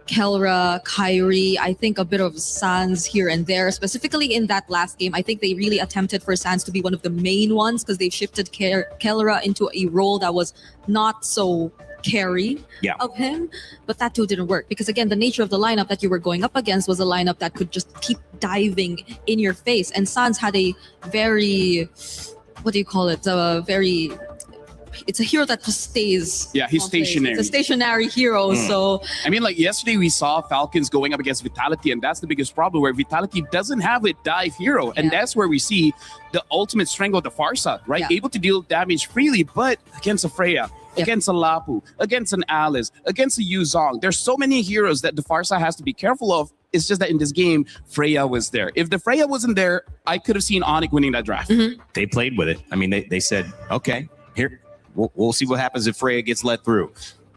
Kelra, Kyrie, I think a bit of Sans here and there. Specifically in that last game, I think they really attempted for Sans to be one of the main ones because they've shifted Kelra into a role that was not so carry of him. But that too didn't work because again, the nature of the lineup that you were going up against was a lineup that could just keep diving in your face. And Sans had a very... what do you call it? It's a hero that just stays. Yeah, he's stationary. It's a stationary hero. So I mean, like yesterday we saw Falcons going up against Vitality, and that's the biggest problem where Vitality doesn't have a dive hero, and that's where we see the ultimate strength of the Farsa, right? Able to deal damage freely, but against a Freya, against a Lapu, against an Alice, against a Yuzong. There's so many heroes that the Farsa has to be careful of. It's just that in this game, Freya was there. If the Freya wasn't there, I could have seen Onyx winning that draft. They played with it. I mean, they said, okay, here, we'll see what happens if Freya gets let through.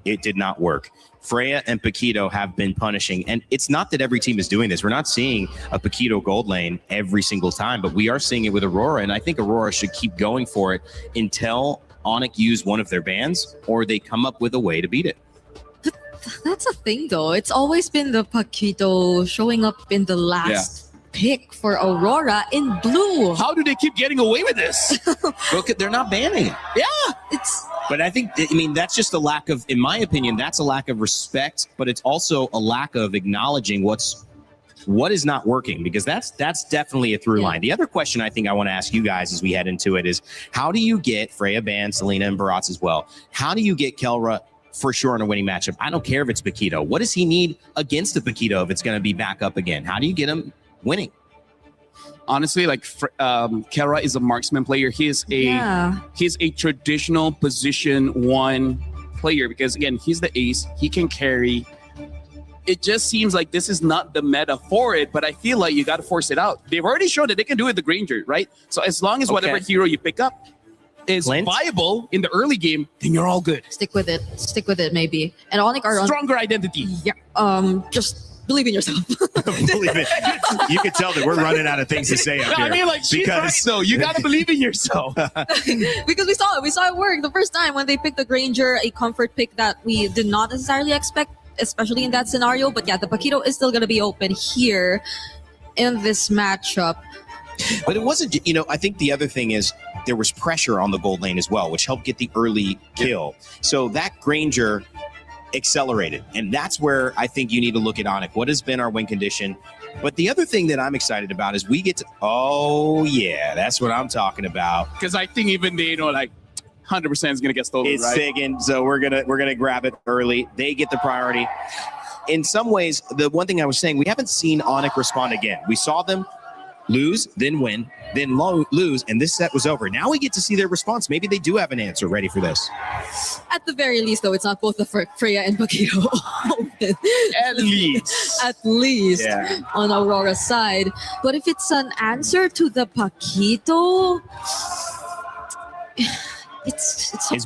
It did not work. Freya and Paquito have been punishing. And it's not that every team is doing this. We're not seeing a Paquito gold lane every single time, but we are seeing it with Aurora. And I think Aurora should keep going for it until Onyx use one of their bans or they come up with a way to beat it. that's a thing though. It's always been the Paquito showing up in the last pick for Aurora in blue. How do they keep getting away with this? Look, they're not banning it. Yeah, it's... But I think, I mean, that's just a lack of, in my opinion, that's a lack of respect, but it's also a lack of acknowledging what is not working, because that's definitely a through line. The other question I think I want to ask you guys as we head into it is, how do you get Freya Ban, Selena, and Barats as well? How do you get Kelra for sure in a winning matchup? I don't care if it's Paquito. What does he need against the Paquito if it's going to be back up again? How do you get him winning? Honestly, like Kelra is a marksman player. He's a traditional position 1 player because again, he's the ace. He can carry. It just seems like this is not the meta for it, but I feel like you got to force it out. They've already shown that they can do it the Granger, right? So as long as whatever hero you pick up is viable in the early game, then you're all good. Stick with it. Stick with it, maybe. And Onyx are stronger identity. Yeah. Just believe in yourself. Believe it. You can tell that we're running out of things to say up here. I mean, like, she's right, though. You got to believe in yourself. Because we saw it work the first time when they picked the Granger, a comfort pick that we did not necessarily expect, especially in that scenario. But yeah, the Paquito is still going to be open here in this matchup. But it wasn't, I think the other thing is there was pressure on the gold lane as well, which helped get the early kill. So that Granger accelerated. And that's where I think you need to look at Onyx. What has been our win condition? But the other thing that I'm excited about is we get to, that's what I'm talking about. Because I think even they, 100% is going to get stolen, it's right? Siggin, so we're gonna grab it early. They get the priority. In some ways, the one thing I was saying, we haven't seen Onyx respond again. We saw them lose, then win, then lose, and this set was over. Now we get to see their response. Maybe they do have an answer ready for this. At the very least, though, it's not both the Freya and Paquito open. At least. On Aurora's side. But if it's an answer to the Paquito... Is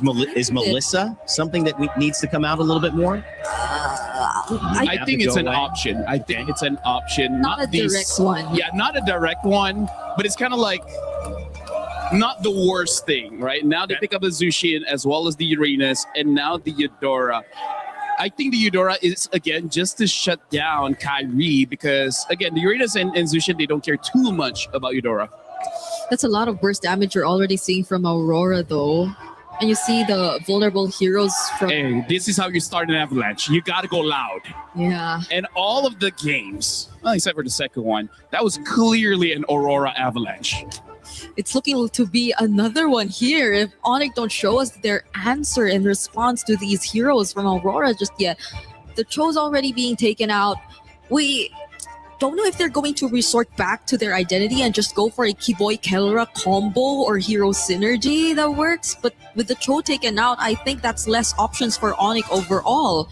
Melissa something that needs to come out a little bit more? I think it's an option. I think it's an option. Not a direct one. Yeah, not a direct one, but it's kind of like not the worst thing, right? Now they pick up the Zushin as well as the Uranus and now the Eudora. I think the Eudora is, again, just to shut down Kyrie because, again, the Uranus and Zushin, they don't care too much about Eudora. That's a lot of burst damage you're already seeing from Aurora, though. And you see the vulnerable heroes from... Hey, this is how you start an avalanche. You got to go loud. Yeah. And all of the games, well, except for the second one, that was clearly an Aurora avalanche. It's looking to be another one here. If Onyx don't show us their answer in response to these heroes from Aurora just yet, the Cho's already being taken out. We don't know if they're going to resort back to their identity and just go for a Kiboy Kelra combo or hero synergy that works. But with the Cho taken out, I think that's less options for Onyx overall.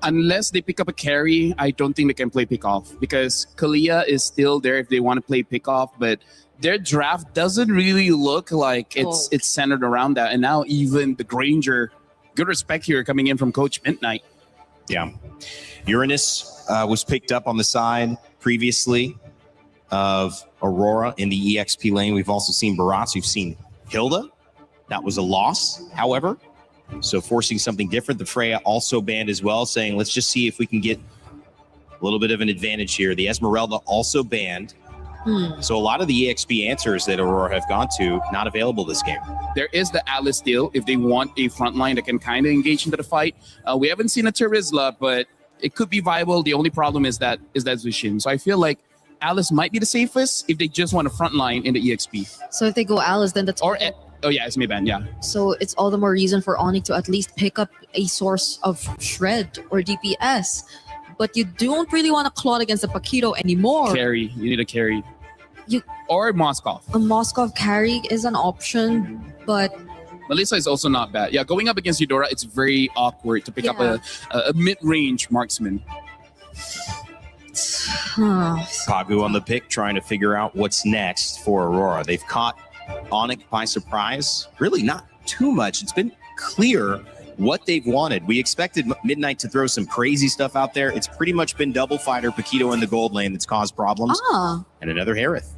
Unless they pick up a carry, I don't think they can play pickoff because Kalia is still there if they want to play pickoff, but their draft doesn't really look like it's centered around that. And now even the Granger, good respect here coming in from Coach Midnight. Yeah. Uranus was picked up on the side previously of Aurora in the EXP lane. We've also seen Barats. We've seen Hilda. That was a loss, however. So forcing something different. The Freya also banned as well, saying, let's just see if we can get a little bit of an advantage here. The Esmeralda also banned. So a lot of the EXP answers that Aurora have gone to, not available this game. There is the Alice deal if they want a front line that can kind of engage into the fight. We haven't seen a Terizla, but it could be viable. The only problem is that Zushin. So I feel like Alice might be the safest if they just want a front line in the EXP. So if they go Alice, then that's... Oh yeah, it's Mayban, yeah. So it's all the more reason for Onyx to at least pick up a source of shred or DPS. But you don't really want to claw against the Paquito anymore. Carry. You need a carry. Or Moskov. A Moskov carry is an option, but... Melissa is also not bad. Yeah, going up against Eudora, it's very awkward to pick up a mid-range marksman. Pagu on the pick, trying to figure out what's next for Aurora. They've caught Onyx by surprise. Really not too much. It's been clear what they've wanted. We expected Midnight to throw some crazy stuff out there. It's pretty much been double fighter, Paquito in the gold lane that's caused problems. And another Harith.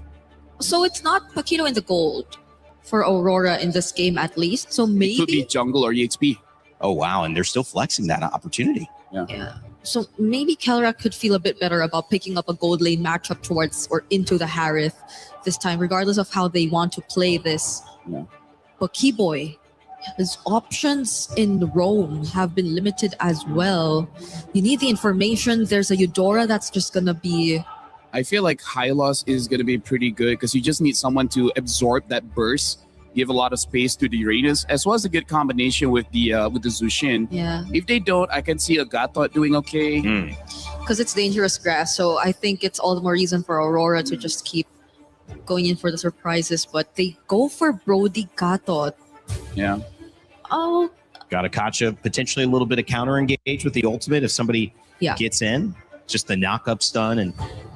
So it's not Paquito in the gold for Aurora in this game at least. So maybe... It could be jungle or EXP. Oh, wow. And they're still flexing that opportunity. Yeah. So maybe Kelra could feel a bit better about picking up a gold lane matchup towards or into the Harith this time, regardless of how they want to play this. Yeah. But Keyboy, his options in Rome have been limited as well. You need the information. There's a Eudora that's just going to be... I feel like Hylos is going to be pretty good because you just need someone to absorb that burst, give a lot of space to the Uranus, as well as a good combination with the Zushin. Yeah. If they don't, I can see a Gatot doing okay. Because it's dangerous grass, so I think it's all the more reason for Aurora to just keep going in for the surprises. But they go for Brody Gatot. Yeah. Oh. Got a Kacha, potentially a little bit of counter engage with the ultimate if somebody gets in. Just the knock-up stun and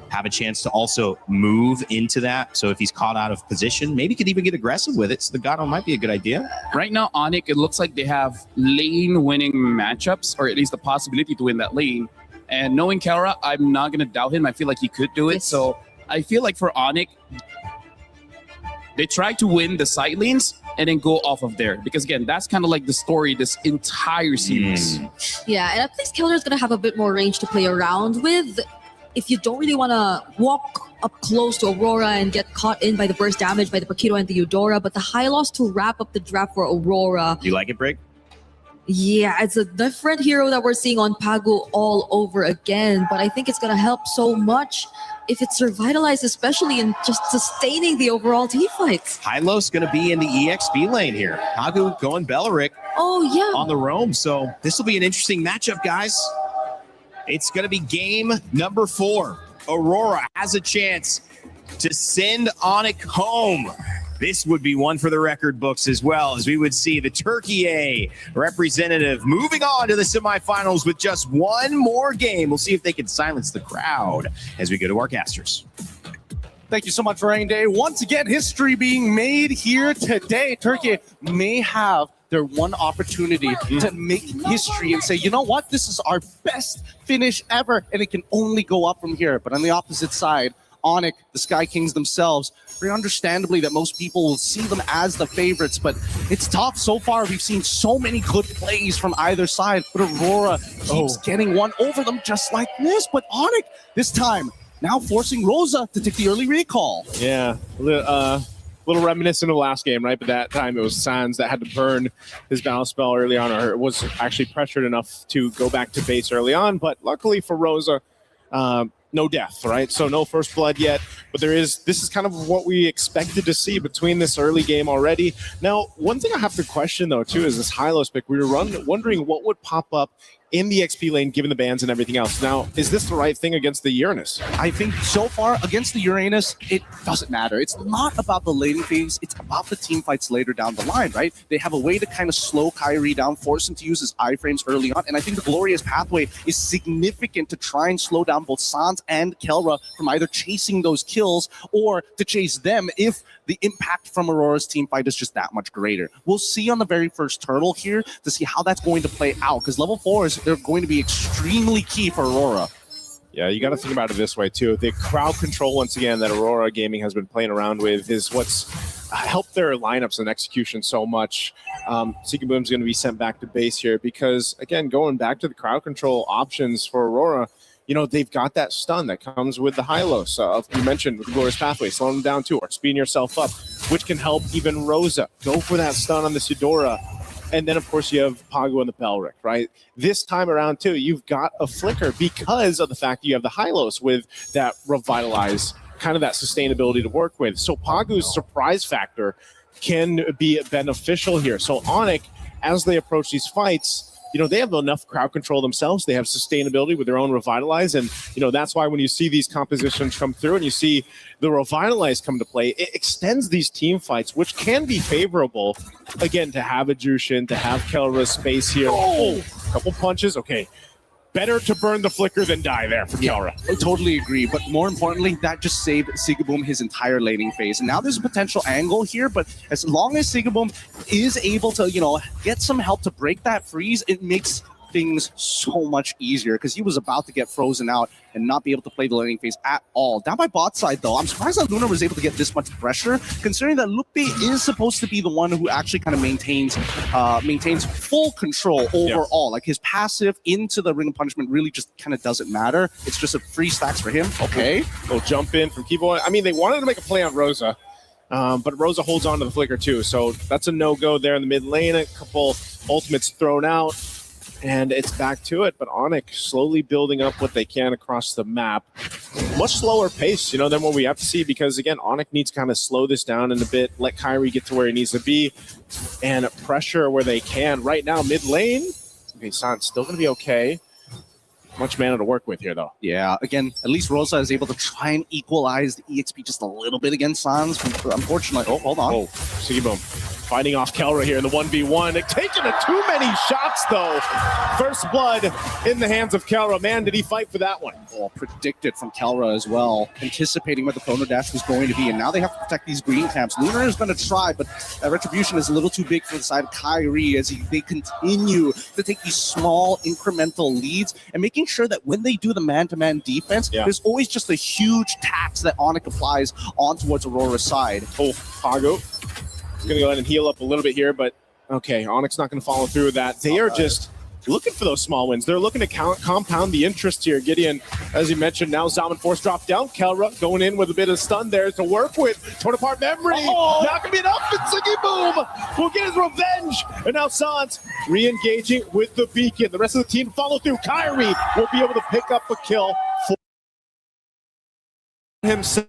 have a chance to also move into that. So if he's caught out of position, maybe could even get aggressive with it. So the Gato might be a good idea. Right now, Onyx, it looks like they have lane-winning matchups, or at least the possibility to win that lane. And knowing Kelra, I'm not going to doubt him. I feel like he could do it. So I feel like for Onyx, they try to win the side lanes and then go off of there. Because again, that's kind of like the story this entire series. Yeah, and at least Kelra's going to have a bit more range to play around with. If you don't really want to walk up close to Aurora and get caught in by the burst damage by the Paquito and the Eudora, but the Hylos to wrap up the draft for Aurora. You like it, Brig? Yeah, it's a different hero that we're seeing on Pagu all over again, but I think it's going to help so much if it's revitalized, especially in just sustaining the overall team fights. Hylos going to be in the EXP lane here. Pagu going Belleric on the roam. So this will be an interesting matchup, guys. It's going to be game number 4. Aurora has a chance to send Onyx home. This would be one for the record books as well, as we would see the Turkey A representative moving on to the semifinals with just one more game. We'll see if they can silence the crowd as we go to our casters. Thank you so much, Rain Day. Once again, history being made here today. Turkey may have their one opportunity to make history and say, you know what, this is our best finish ever, and it can only go up from here. But on the opposite side, Onyx, the Sky Kings themselves, very understandably that most people will see them as the favorites, but it's tough so far. We've seen so many good plays from either side, but Aurora keeps getting one over them just like this. But Onyx, this time, now forcing Rosa to take the early recall. Yeah, little reminiscent of last game, right? But that time it was Sans that had to burn his battle spell early on, or was actually pressured enough to go back to base early on. But luckily for Rosa, no death, right? So no first blood yet, but this is kind of what we expected to see between this early game already. Now, one thing I have to question though too is this Hylos pick. We were wondering what would pop up in the XP lane given the bans and everything else. Now, is this the right thing against the Uranus? I think so far against the Uranus, it doesn't matter. It's not about the laning phase, it's about the team fights later down the line, right? They have a way to kind of slow Kyrie down, force him to use his iframes early on, and I think the Glorious Pathway is significant to try and slow down both Sans and Kelra from either chasing those kills or to chase them if the impact from Aurora's team fight is just that much greater. We'll see on the very first turtle here to see how that's going to play out, because level 4s, they're going to be extremely key for Aurora. Yeah, you got to think about it this way too. The crowd control, once again, that Aurora Gaming has been playing around with is what's helped their lineups and execution so much. Seekaboom's going to be sent back to base here because, again, going back to the crowd control options for Aurora, you know, they've got that stun that comes with the Hylos. You mentioned with the Glorious Pathway, slowing them down too, or speeding yourself up, which can help even Rosa. Go for that stun on the Eudora. And then, of course, you have Pagu and the Belric, right? This time around, too, you've got a Flicker because of the fact that you have the Hylos with that Revitalize, kind of that sustainability to work with. So Pagu's surprise factor can be beneficial here. So Onyx, as they approach these fights, you know, they have enough crowd control themselves. They have sustainability with their own Revitalize. And, you know, that's why when you see these compositions come through and you see the Revitalize come to play, it extends these team fights, which can be favorable, again, to have a Jushin, to have Kelra's space here. Oh, couple punches. Okay. Better to burn the Flicker than die there for Kelra. I totally agree, but more importantly, that just saved Seekaboom his entire laning phase. And now there's a potential angle here, but as long as Seekaboom is able to, you know, get some help to break that freeze, it makes things so much easier because he was about to get frozen out and not be able to play the laning phase at all. Down by bot side, though, I'm surprised that Luna was able to get this much pressure, considering that Lupe is supposed to be the one who actually kind of maintains full control overall. Like his passive into the Ring of Punishment really just kind of doesn't matter. It's just a free stacks for him. Okay. Little jump in from Keyboy. I mean, they wanted to make a play on Rosa, but Rosa holds on to the Flicker too. So that's a no-go there in the mid lane. A couple ultimates thrown out. And it's back to it, but Onyx slowly building up what they can across the map. Much slower pace, you know, than what we have to see because, again, Onyx needs to kind of slow this down in a bit, let Kyrie get to where he needs to be, and pressure where they can. Right now, mid lane, okay, San's still going to be okay. Much mana to work with here, though. Yeah, again, at least Rosa is able to try and equalize the EXP just a little bit against Sans. Unfortunately, hold on. Oh, Seekaboom fighting off Kelra here in the 1v1. Taking too many shots, though. First blood in the hands of Kelra. Man, did he fight for that one. Oh, predicted from Kelra as well, anticipating where the Chrono Dash was going to be, and now they have to protect these green camps. Lunar is going to try, but that Retribution is a little too big for the side of Kyrie as they continue to take these small incremental leads and making sure that when they do the man-to-man defense, there's always just a huge tax that Onyx applies on towards Aurora's side. Oh, Pago. Going to go ahead and heal up a little bit here, but okay, Onyx not going to follow through with that. They are just looking for those small wins. They're looking to compound the interest here. Gideon, as you mentioned, now Zalman Force drop down. Kelra going in with a bit of stun there to work with. Torn apart memory. Not going to be enough. And Seekaboom will get his revenge. And now Sans re-engaging with the beacon. The rest of the team follow through. Kyrie will be able to pick up a kill for himself.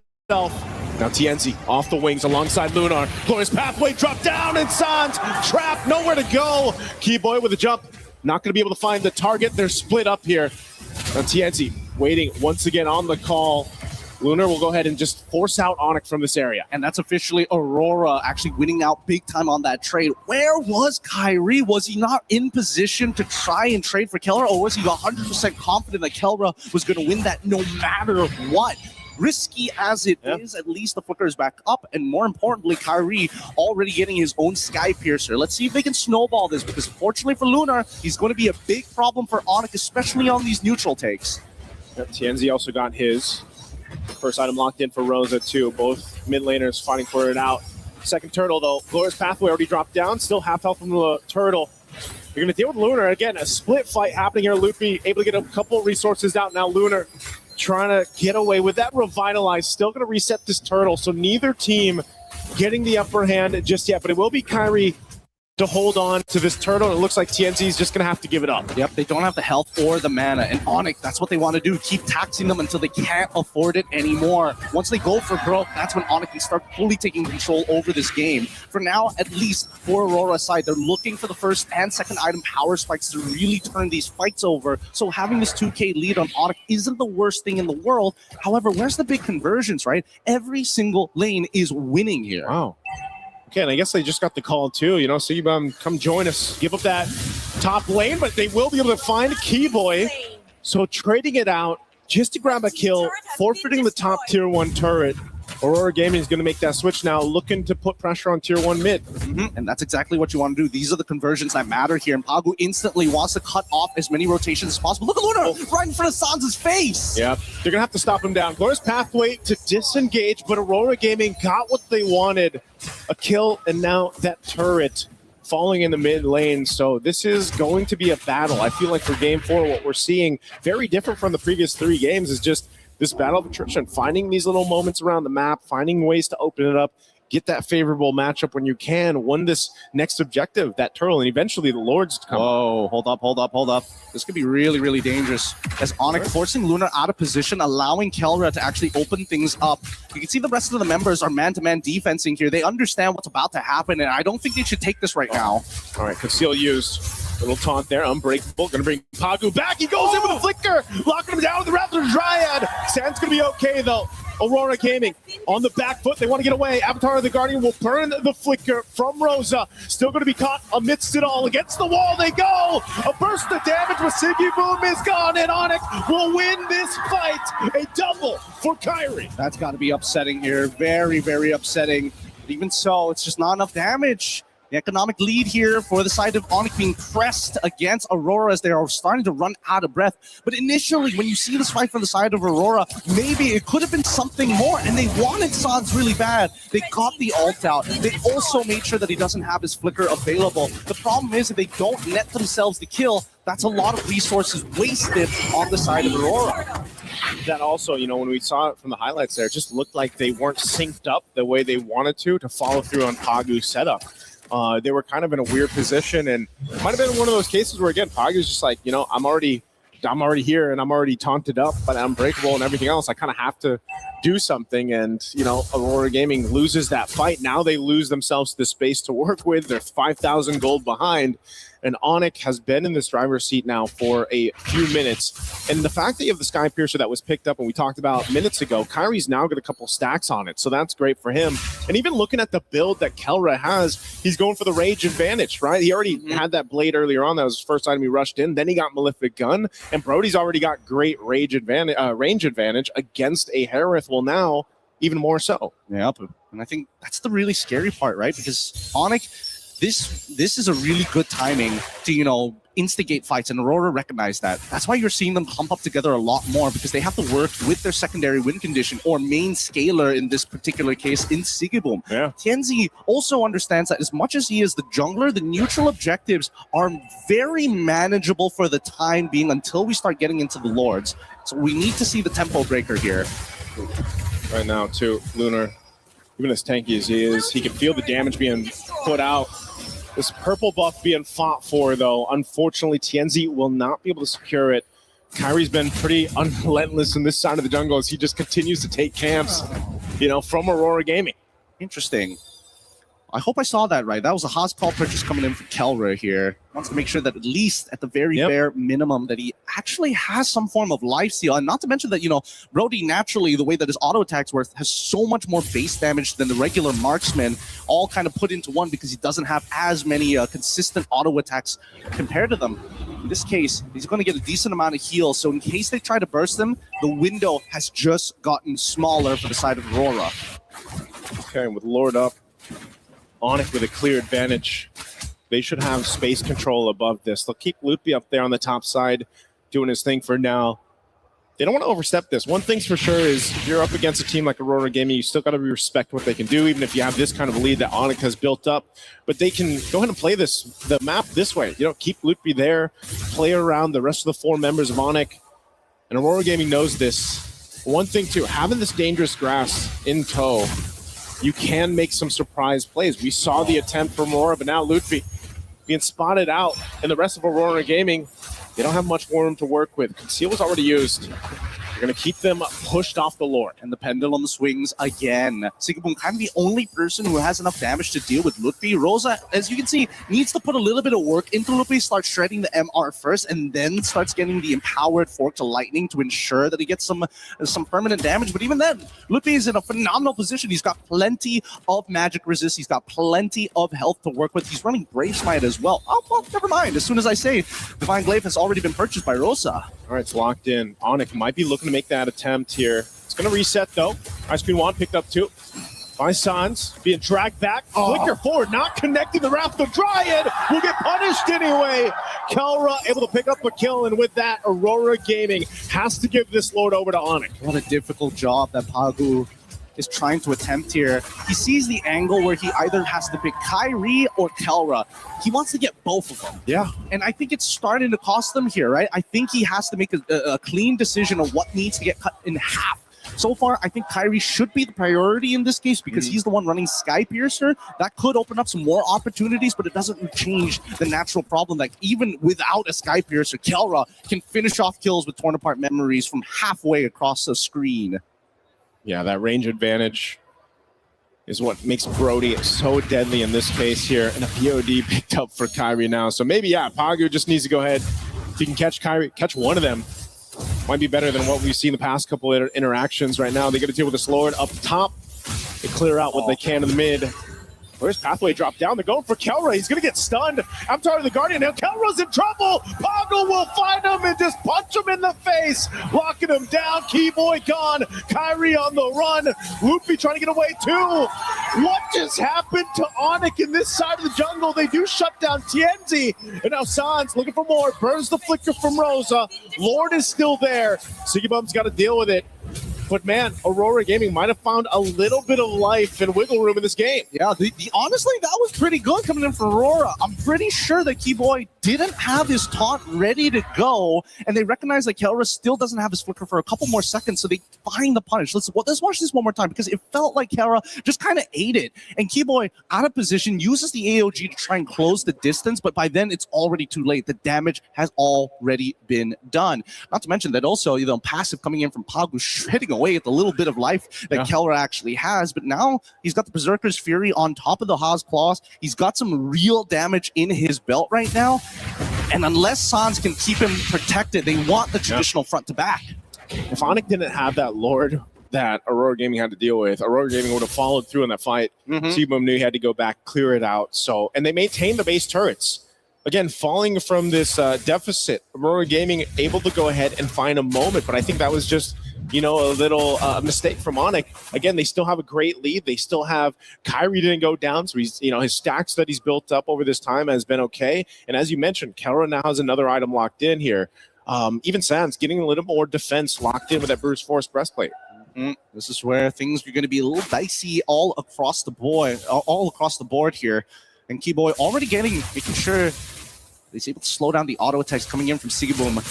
Now TNZ off the wings alongside Lunar. Glorious Pathway drop down and Sans trapped, nowhere to go. Keyboy with a jump, not going to be able to find the target. They're split up here. Now TNZ waiting once again on the call. Lunar will go ahead and just force out Onyx from this area. And that's officially Aurora actually winning out big time on that trade. Where was Kyrie? Was he not in position to try and trade for Kelra, or was he 100% confident that Kelra was going to win that no matter what? Risky as it is, at least the Flicker is back up, and more importantly, Kyrie already getting his own Sky Piercer. Let's see if they can snowball this, because fortunately for Lunar, he's going to be a big problem for Onyx, especially on these neutral takes. TNZ also got his first item locked in for Rosa too. Both mid laners fighting for it out. Second turtle, though. Glorious Pathway already dropped down. Still half health from the turtle. You're going to deal with Lunar. Again, a split fight happening here. Loopy able to get a couple of resources out. Now Lunar trying to get away with that Revitalize. Still going to reset this turtle. So neither team getting the upper hand just yet. But it will be Kyrie to hold on to this turtle. It looks like TNZ is just going to have to give it up. Yep, they don't have the health or the mana. And Onyx, that's what they want to do. Keep taxing them until they can't afford it anymore. Once they go for broke, that's when Onyx can start fully taking control over this game. For now, at least for Aurora's side, they're looking for the first and second item power spikes to really turn these fights over. So having this 2K lead on Onyx isn't the worst thing in the world. However, where's the big conversions, right? Every single lane is winning here. Wow. Okay, and I guess they just got the call too. You know, Sigibum, come join us. Give up that top lane, but they will be able to find Keyboy. So trading it out just to grab a kill, forfeiting the top tier 1 turret. Aurora Gaming is going to make that switch now, looking to put pressure on tier 1 mid. And that's exactly what you want to do. These are the conversions that matter here. And Pagu instantly wants to cut off as many rotations as possible. Look at Lunar right in front of Sansa's face. Yep, they're going to have to stop him down. Glorious Pathway to disengage, but Aurora Gaming got what they wanted. A kill, and now that turret falling in the mid lane. So this is going to be a battle. I feel like for game 4, what we're seeing, very different from the previous 3 games, is just this battle of attrition, finding these little moments around the map, finding ways to open it up, get that favorable matchup when you can, win this next objective, that turtle, and eventually the Lords to come. Whoa, hold up. This could be really, really dangerous. As Onyx forcing Lunar out of position, allowing Kelra to actually open things up. You can see the rest of the members are man-to-man defensing here. They understand what's about to happen, and I don't think they should take this right now. All right, Conceal used. Little taunt there, Unbreakable. Gonna bring Pagu back. He goes in with a flicker, locking him down with the Raptor Dryad. Sand's gonna be okay though. Aurora Gaming on the back foot. They want to get away. Avatar of the Guardian will burn the flicker from Rosa. Still gonna be caught amidst it all. Against the wall they go. A burst of damage with Sigibum is gone, and Onyx will win this fight. A double for Kyrie. That's got to be upsetting here. Very, very upsetting. But even so, it's just not enough damage. The economic lead here for the side of Onyx being pressed against Aurora as they are starting to run out of breath. But initially, when you see this fight from the side of Aurora, maybe it could have been something more, and they wanted Sans really bad. They got the ult out. They also made sure that he doesn't have his flicker available. The problem is that they don't net themselves the kill. That's a lot of resources wasted on the side of Aurora. That also, you know, when we saw it from the highlights there, it just looked like they weren't synced up the way they wanted to follow through on Pagu's setup. They were kind of in a weird position, and it might have been one of those cases where, again, Pagu's just like, you know, I'm already here and I'm already taunted up, but Unbreakable and everything else. I kind of have to do something, and, you know, Aurora Gaming loses that fight. Now they lose themselves the space to work with. They're 5,000 gold behind, and Onyx has been in this driver's seat now for a few minutes. And the fact that you have the Sky Piercer that was picked up and we talked about minutes ago, Kyrie's now got a couple stacks on it, so that's great for him. And even looking at the build that Kelra has, he's going for the Rage Advantage, right? He already had that blade earlier on. That was his first item he rushed in. Then he got Malefic Gun, and Brody's already got great range advantage against a Harith. Well, now even more so. Yeah, and I think that's the really scary part, right? Because Onyx, this is a really good timing to, you know, instigate fights, and Aurora recognized that. That's why you're seeing them pump up together a lot more, because they have to work with their secondary win condition or main scaler in this particular case in Sigibum. Yeah. Tianzi also understands that as much as he is the jungler, the neutral objectives are very manageable for the time being until we start getting into the Lords. So we need to see the tempo breaker here. Right now, too, Lunar, even as tanky as he is, he can feel the damage being put out. This purple buff being fought for, though, unfortunately, Tianzi will not be able to secure it. Kyrie's been pretty unrelentless in this side of the jungle as he just continues to take camps, you know, from Aurora Gaming. Interesting. I hope I saw that right. That was a Haas call purchase coming in for Kelra here. Wants to make sure that at least at the very bare minimum that he actually has some form of lifesteal. And not to mention that, you know, Brody naturally, the way that his auto attacks work, has so much more base damage than the regular marksman, all kind of put into one because he doesn't have as many consistent auto attacks compared to them. In this case, he's going to get a decent amount of heal. So in case they try to burst him, the window has just gotten smaller for the side of Aurora. Okay, with Lord up, Onyx with a clear advantage. They should have space control above this. They'll keep Loopy up there on the top side doing his thing for now. they don't want to overstep this. One thing's for sure is if you're up against a team like Aurora Gaming, you still got to respect what they can do, even if you have this kind of a lead that Onyx has built up. But they can go ahead and play the map this way. Keep Lutfi there, play around the rest of the 4 members of Onyx. And Aurora Gaming knows this. One thing too, having this dangerous grass in tow, you can make some surprise plays. We saw the attempt from Aurora, but now Lutfi being spotted out, and the rest of Aurora Gaming, they don't have much room to work with. Conceal was already used. They're going to keep them pushed off the Lord. And the pendulum swings again. Sigabum kind of the only person who has enough damage to deal with Lutfi. Rosa, as you can see, needs to put a little bit of work into Lutfi, start shredding the MR first, and then starts getting the empowered fork to lightning to ensure that he gets some permanent damage. But even then, Lutfi is in a phenomenal position. He's got plenty of magic resist. He's got plenty of health to work with. He's running Brave Smite as well. Oh, well, never mind. As soon as I say Divine Glaive has already been purchased by Rosa. All right, it's locked in. Onyx might be looking to make that attempt here. It's going to reset, though. Ice Queen Wand picked up 2. By Sans, being dragged back. Flicker forward, not connecting the Wrath of Dryad. Will get punished anyway. Kelra able to pick up a kill, and with that, Aurora Gaming has to give this Lord over to Onyx. What a difficult job that Pagu is trying to attempt here. He sees the angle where he either has to pick Kyrie or Kelra. He wants to get both of them. Yeah. And I think it's starting to cost them here, right? I think he has to make a clean decision of what needs to get cut in half. So far, I think Kyrie should be the priority in this case because he's the one running Sky Piercer. That could open up some more opportunities, but it doesn't change the natural problem that even without a Sky Piercer, Kelra can finish off kills with torn apart memories from halfway across the screen. Yeah, that range advantage is what makes Brody so deadly in this case here. And a POD picked up for Kyrie now. So maybe, yeah, Pagu just needs to go ahead. If he can catch Kyrie, catch one of them, might be better than what we've seen the past couple of interactions right now. They got to deal with this Lord up top. They clear out what they can in the mid. Where's Pathway drop down? They're going for Kelra. He's going to get stunned. I'm tired of the Guardian. Now Kelra's in trouble. Pagu will find him and just punch him in the face. Locking him down. Keyboy gone. Kyrie on the run. Lutfi trying to get away too. What just happened to Onyx in this side of the jungle? They do shut down Tienzi. And now Sans looking for more. Burns the flicker from Rosa. Lord is still there. Sigibum's got to deal with it. But man, Aurora Gaming might have found a little bit of life and wiggle room in this game. Yeah, honestly, that was pretty good coming in for Aurora. I'm pretty sure that Keyboy didn't have his taunt ready to go, and they recognize that Kelra still doesn't have his flicker for a couple more seconds, so they find the punish. Let's watch this one more time, because it felt like Kelra just kind of ate it. And Keyboy, out of position, uses the AOG to try and close the distance, but by then it's already too late. The damage has already been done. Not to mention that also, passive coming in from Pagu, shredding away at the little bit of life that Kelra actually has, but now he's got the Berserker's Fury on top of the Haas Claws. He's got some real damage in his belt right now, and unless Sans can keep him protected, they want the traditional front to back. If Onyx didn't have that Lord that Aurora Gaming had to deal with, Aurora Gaming would have followed through in that fight. Sigibum knew he had to go back, clear it out. And they maintained the base turrets. Again, falling from this deficit, Aurora Gaming able to go ahead and find a moment, but I think that was just a little mistake from Onyx. Again, they still have a great lead. They still have Kyrie didn't go down, so he's his stacks that he's built up over this time has been okay. And as you mentioned, Kelra now has another item locked in here. Even Sans getting a little more defense locked in with that Bruce Force breastplate. This is where things are going to be a little dicey all across the board here. And Keyboy already making sure he's able to slow down the auto attacks coming in from Sigibum.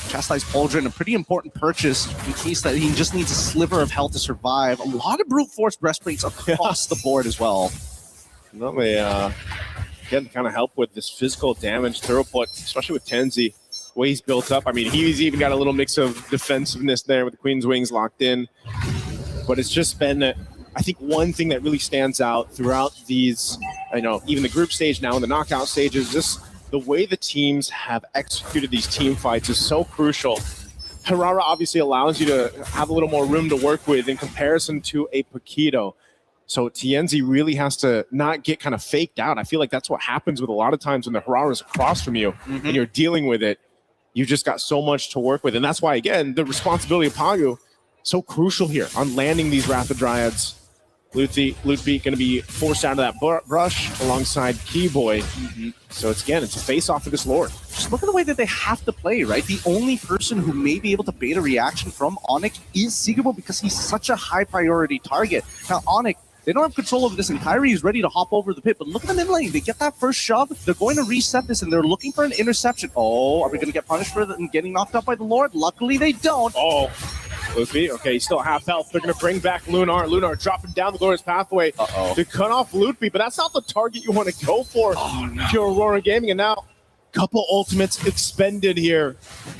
Chastise Pauldron, a pretty important purchase in case that he just needs a sliver of health to survive. A lot of brute force breastplates across the board as well. Well, they getting kind of help with this physical damage throughput, especially with Tenzi, the way he's built up. I mean, he's even got a little mix of defensiveness there with the Queen's Wings locked in. But it's just been, I think, one thing that really stands out throughout these, even the group stage now and the knockout stages, just the way the teams have executed these team fights is so crucial. Harara obviously allows you to have a little more room to work with in comparison to a Paquito. So Tienzi really has to not get kind of faked out. I feel like that's what happens with a lot of times when the Harara's across from you and you're dealing with it. You've just got so much to work with. And that's why, again, the responsibility of Pagu so crucial here on landing these Wrath of Dryads. Lutfi going to be forced out of that brush alongside Keyboy. So it's a face-off for this Lord. Just look at the way that they have to play, right? The only person who may be able to bait a reaction from Onyx is Sigabo because he's such a high priority target. Now, Onyx, they don't have control over this, and Kyrie is ready to hop over the pit. But look at the mid lane. They get that first shove. They're going to reset this, and they're looking for an interception. Oh, are we going to get punished for getting knocked out by the Lord? Luckily, they don't. Oh, Lutfi, okay, he's still half health. They're going to bring back Lunar. Lunar dropping down the glorious pathway to cut off Lutfi, but that's not the target you want to go for. If you're Aurora Gaming, and now couple ultimates expended here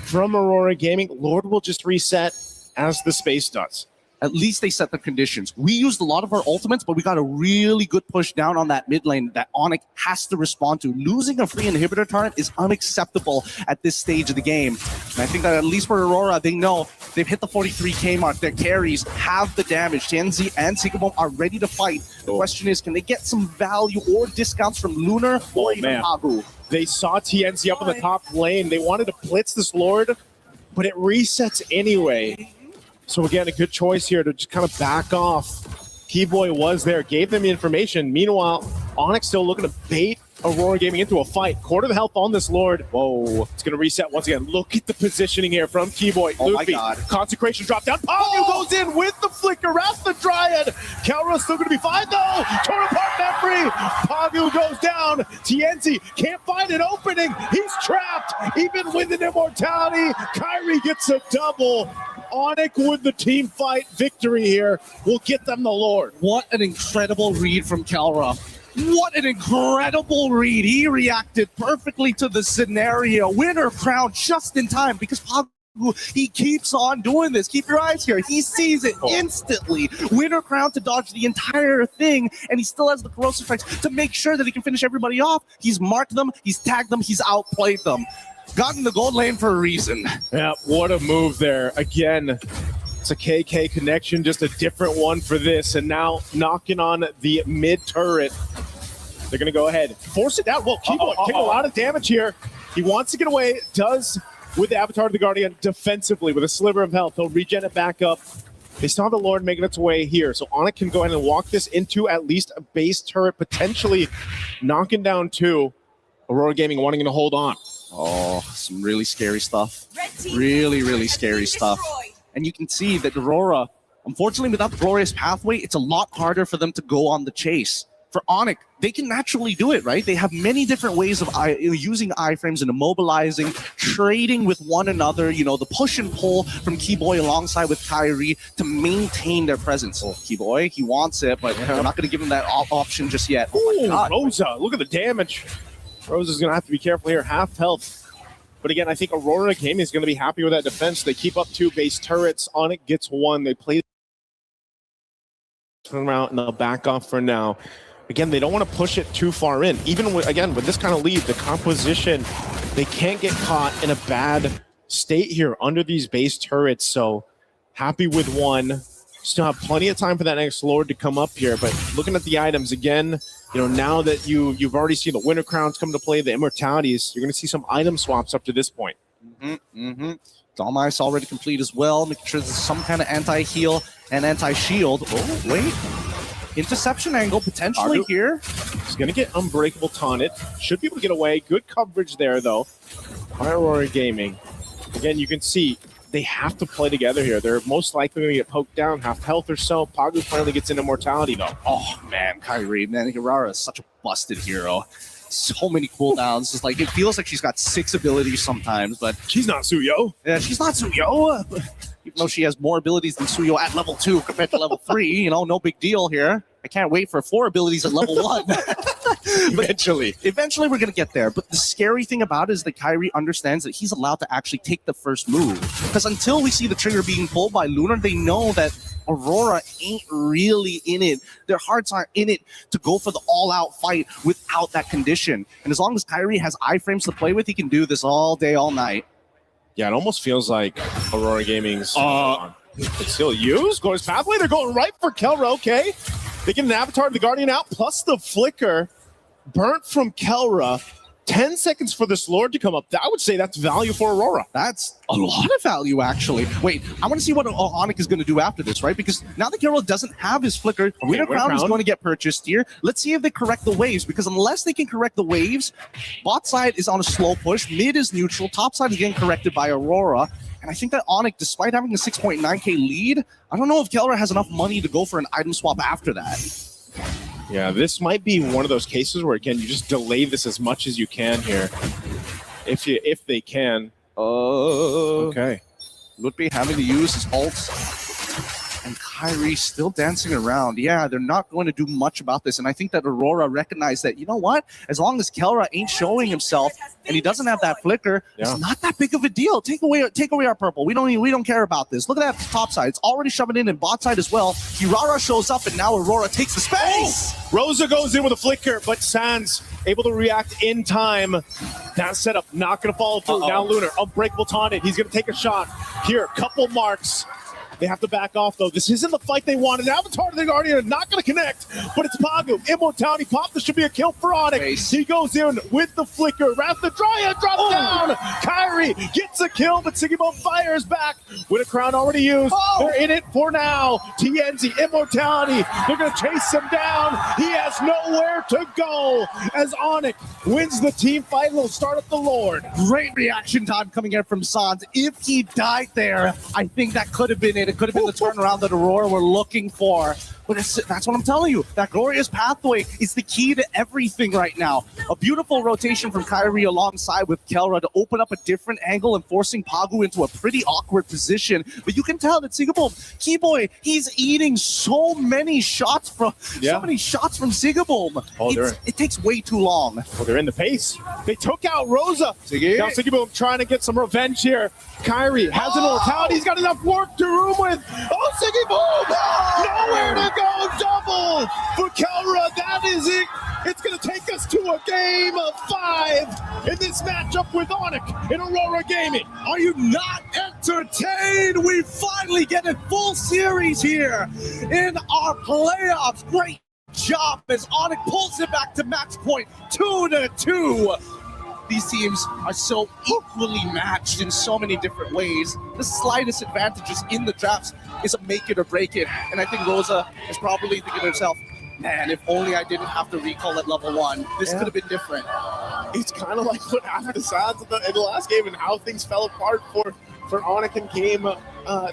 from Aurora Gaming. Lord will just reset as the space does. At least they set the conditions. We used a lot of our ultimates, but we got a really good push down on that mid lane that Onyx has to respond to. Losing a free inhibitor turret is unacceptable at this stage of the game. And I think that at least for Aurora, they know they've hit the 43k mark. Their carries have the damage. Tianzi and Sigabom are ready to fight. The question is, can they get some value or discounts from Lunar or even Hagu? They saw Tianzi up in the top lane. They wanted to blitz this Lord, but it resets anyway. So again, a good choice here to just kind of back off. Keyboy was there, gave them the information. Meanwhile, Onyx still looking to bait Aurora Gaming into a fight. Quarter the health on this Lord. Whoa, it's going to reset once again. Look at the positioning here from Keyboy. Oh Luffy, my God. Consecration drop down. Pagu goes in with the flicker at the Dryad. Kelra's still going to be fine though. Torn apart memory. Pagu goes down. Tienzi can't find an opening. He's trapped. Even with an immortality, Kyrie gets a double. Onyx with the team fight victory here will get them the Lord. What an incredible read from Kelra. What an incredible read. He reacted perfectly to the scenario. Winner crown just in time because Pagu, he keeps on doing this. Keep your eyes here. He sees it instantly. Winner crown to dodge the entire thing, and he still has the corrosive strikes to make sure that he can finish everybody off. He's marked them, he's tagged them, he's outplayed them. Got in the gold lane for a reason. Yeah, what a move there. Again, it's a KK connection, just a different one for this. And now knocking on the mid turret. They're going to go ahead. Force it down. Whoa, Keyboy taking a lot of damage here. He wants to get away. Does with the Avatar of the Guardian defensively with a sliver of health. He'll regen it back up. They saw the Lord making its way here. So Onyx can go ahead and walk this into at least a base turret, potentially knocking down two. Aurora Gaming wanting to hold on. Oh, some really scary stuff. Really, really scary stuff. And you can see that Aurora, unfortunately, without the glorious pathway, it's a lot harder for them to go on the chase. For Onyx, they can naturally do it, right? They have many different ways of using iframes and immobilizing, trading with one another, you know, the push and pull from Keyboy alongside with Kyrie to maintain their presence. Well, Keyboy, he wants it, but they're not going to give him that option just yet. Oh, Rosa, look at the damage. Rosa's going to have to be careful here. Half health. But again, I think Aurora Gaming is going to be happy with that defense. They keep up two base turrets. Onyx gets one. They play turn around and they'll back off for now. Again, they don't want to push it too far in. Even with, again, with this kind of lead, the composition, they can't get caught in a bad state here under these base turrets. So happy with one. Still have plenty of time for that next Lord to come up here. But looking at the items again, you know, now that you've already seen the Winter Crowns come to play, the Immortalities, you're going to see some item swaps up to this point. Dawn Ice already complete as well, making sure there's some kind of anti-heal and anti-shield. Oh, wait. Interception angle potentially here. He's going to get Unbreakable taunted. Should be able to get away. Good coverage there, though, by Aurora Gaming. Again, you can see they have to play together here. They're most likely going to get poked down, half health or so. Pagu finally gets into Immortality, though. Oh, man, Kyrie. Man, Hirara is such a busted hero. So many cooldowns. It's like, it feels like she's got 6 abilities sometimes, but she's not Suyo. Yeah, she's not Suyo. Even though she has more abilities than Suyo at level 2 compared to level 3, you know, no big deal here. I can't wait for 4 abilities at level 1. Eventually we're going to get there. But the scary thing about it is that Kyrie understands that he's allowed to actually take the first move. Because until we see the trigger being pulled by Lunar, they know that Aurora ain't really in it. Their hearts aren't in it to go for the all-out fight without that condition. And as long as Kyrie has iframes to play with, he can do this all day, all night. Yeah, it almost feels like Aurora Gaming's it's still used. Glorious Pathway, they're going right for Kelra, okay. They get an Avatar of the Guardian out, plus the Flicker. Burnt from Kelra. 10 seconds for this Lord to come up. I would say that's value for Aurora. That's a lot of value, actually. Wait, I want to see what Onyx is going to do after this, right? Because now that Carol doesn't have his flicker, Winter Crown is going to get purchased here. Let's see if they correct the waves, because unless they can correct the waves, bot side is on a slow push, mid is neutral, top side is getting corrected by Aurora. And I think that Onyx, despite having a 6.9k lead, I don't know if Kelra has enough money to go for an item swap after that. Yeah, this might be one of those cases where, again, you just delay this as much as you can here, if they can. Okay. Lutfi having to use his ults. And Kyrie still dancing around. Yeah, they're not going to do much about this. And I think that Aurora recognized that, you know what? As long as Kelra ain't showing himself and he doesn't have that flicker, it's not that big of a deal. Take away our purple. We don't care about this. Look at that top side. It's already shoving in bot side as well. Kirara shows up and now Aurora takes the space. Oh! Rosa goes in with a flicker, but Sans able to react in time. That setup not going to follow through. Now Lunar, unbreakable taunted. He's going to take a shot. Here, couple marks. They have to back off, though. This isn't the fight they wanted. Avatar to the Guardian not going to connect, but it's Pagu. Immortality pop. This should be a kill for Onyx. He goes in with the flicker. Wrath the Dryad drops down. Kyrie gets a kill, but Sigibone fires back with a crown already used. They're in it for now. TNZ, Immortality. They're going to chase him down. He has nowhere to go as Onyx wins the team fight. He'll start up the Lord. Great reaction time coming in from Sans. If he died there, I think that could have been it. It could have been the turnaround that Aurora were looking for. But that's what I'm telling you. That glorious pathway is the key to everything right now. A beautiful rotation from Kyrie alongside with Kelra to open up a different angle and forcing Pagu into a pretty awkward position. But you can tell that Sigabum, Keyboy, he's eating so many shots from Sigabum. It takes way too long. Well, they're in the pace. They took out Rosa. Now Sigibum trying to get some revenge here. Kyrie has an immortality. He's got enough work to room with. Oh, Sigibum! Nowhere to go. Double for Kelra. That is it. It's going to take us to a game of 5 in this matchup with Onyx in Aurora Gaming. Are you not entertained? We finally get a full series here in our playoffs. Great job as Onyx pulls it back to match point 2-2. These teams are so equally matched in so many different ways. The slightest advantages in the drafts is a make it or break it. And I think Rosa is probably thinking to herself, man, if only I didn't have to recall at level 1. This could have been different. It's kind of like what happened to Sans in the last game and how things fell apart for Onyx in game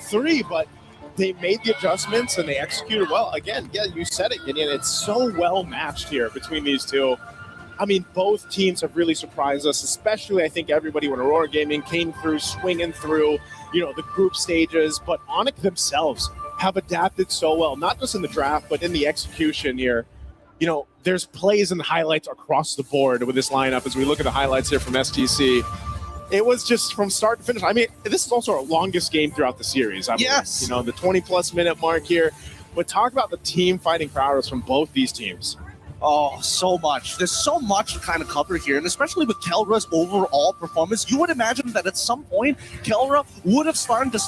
3. But they made the adjustments and they executed well. Again, yeah, you said it, Gideon. It's so well matched here between these two. I mean, both teams have really surprised us, especially I think everybody when Aurora Gaming came through, swinging through, the group stages. But Onyx themselves have adapted so well, not just in the draft, but in the execution here. There's plays and highlights across the board with this lineup as we look at the highlights here from STC. It was just from start to finish. I mean, this is also our longest game throughout the series. Yes. The 20-plus minute mark here. But talk about the team fighting prowess from both these teams. Oh, so much. There's so much to kind of cover here, and especially with Kelra's overall performance, you would imagine that at some point, Kelra would have started to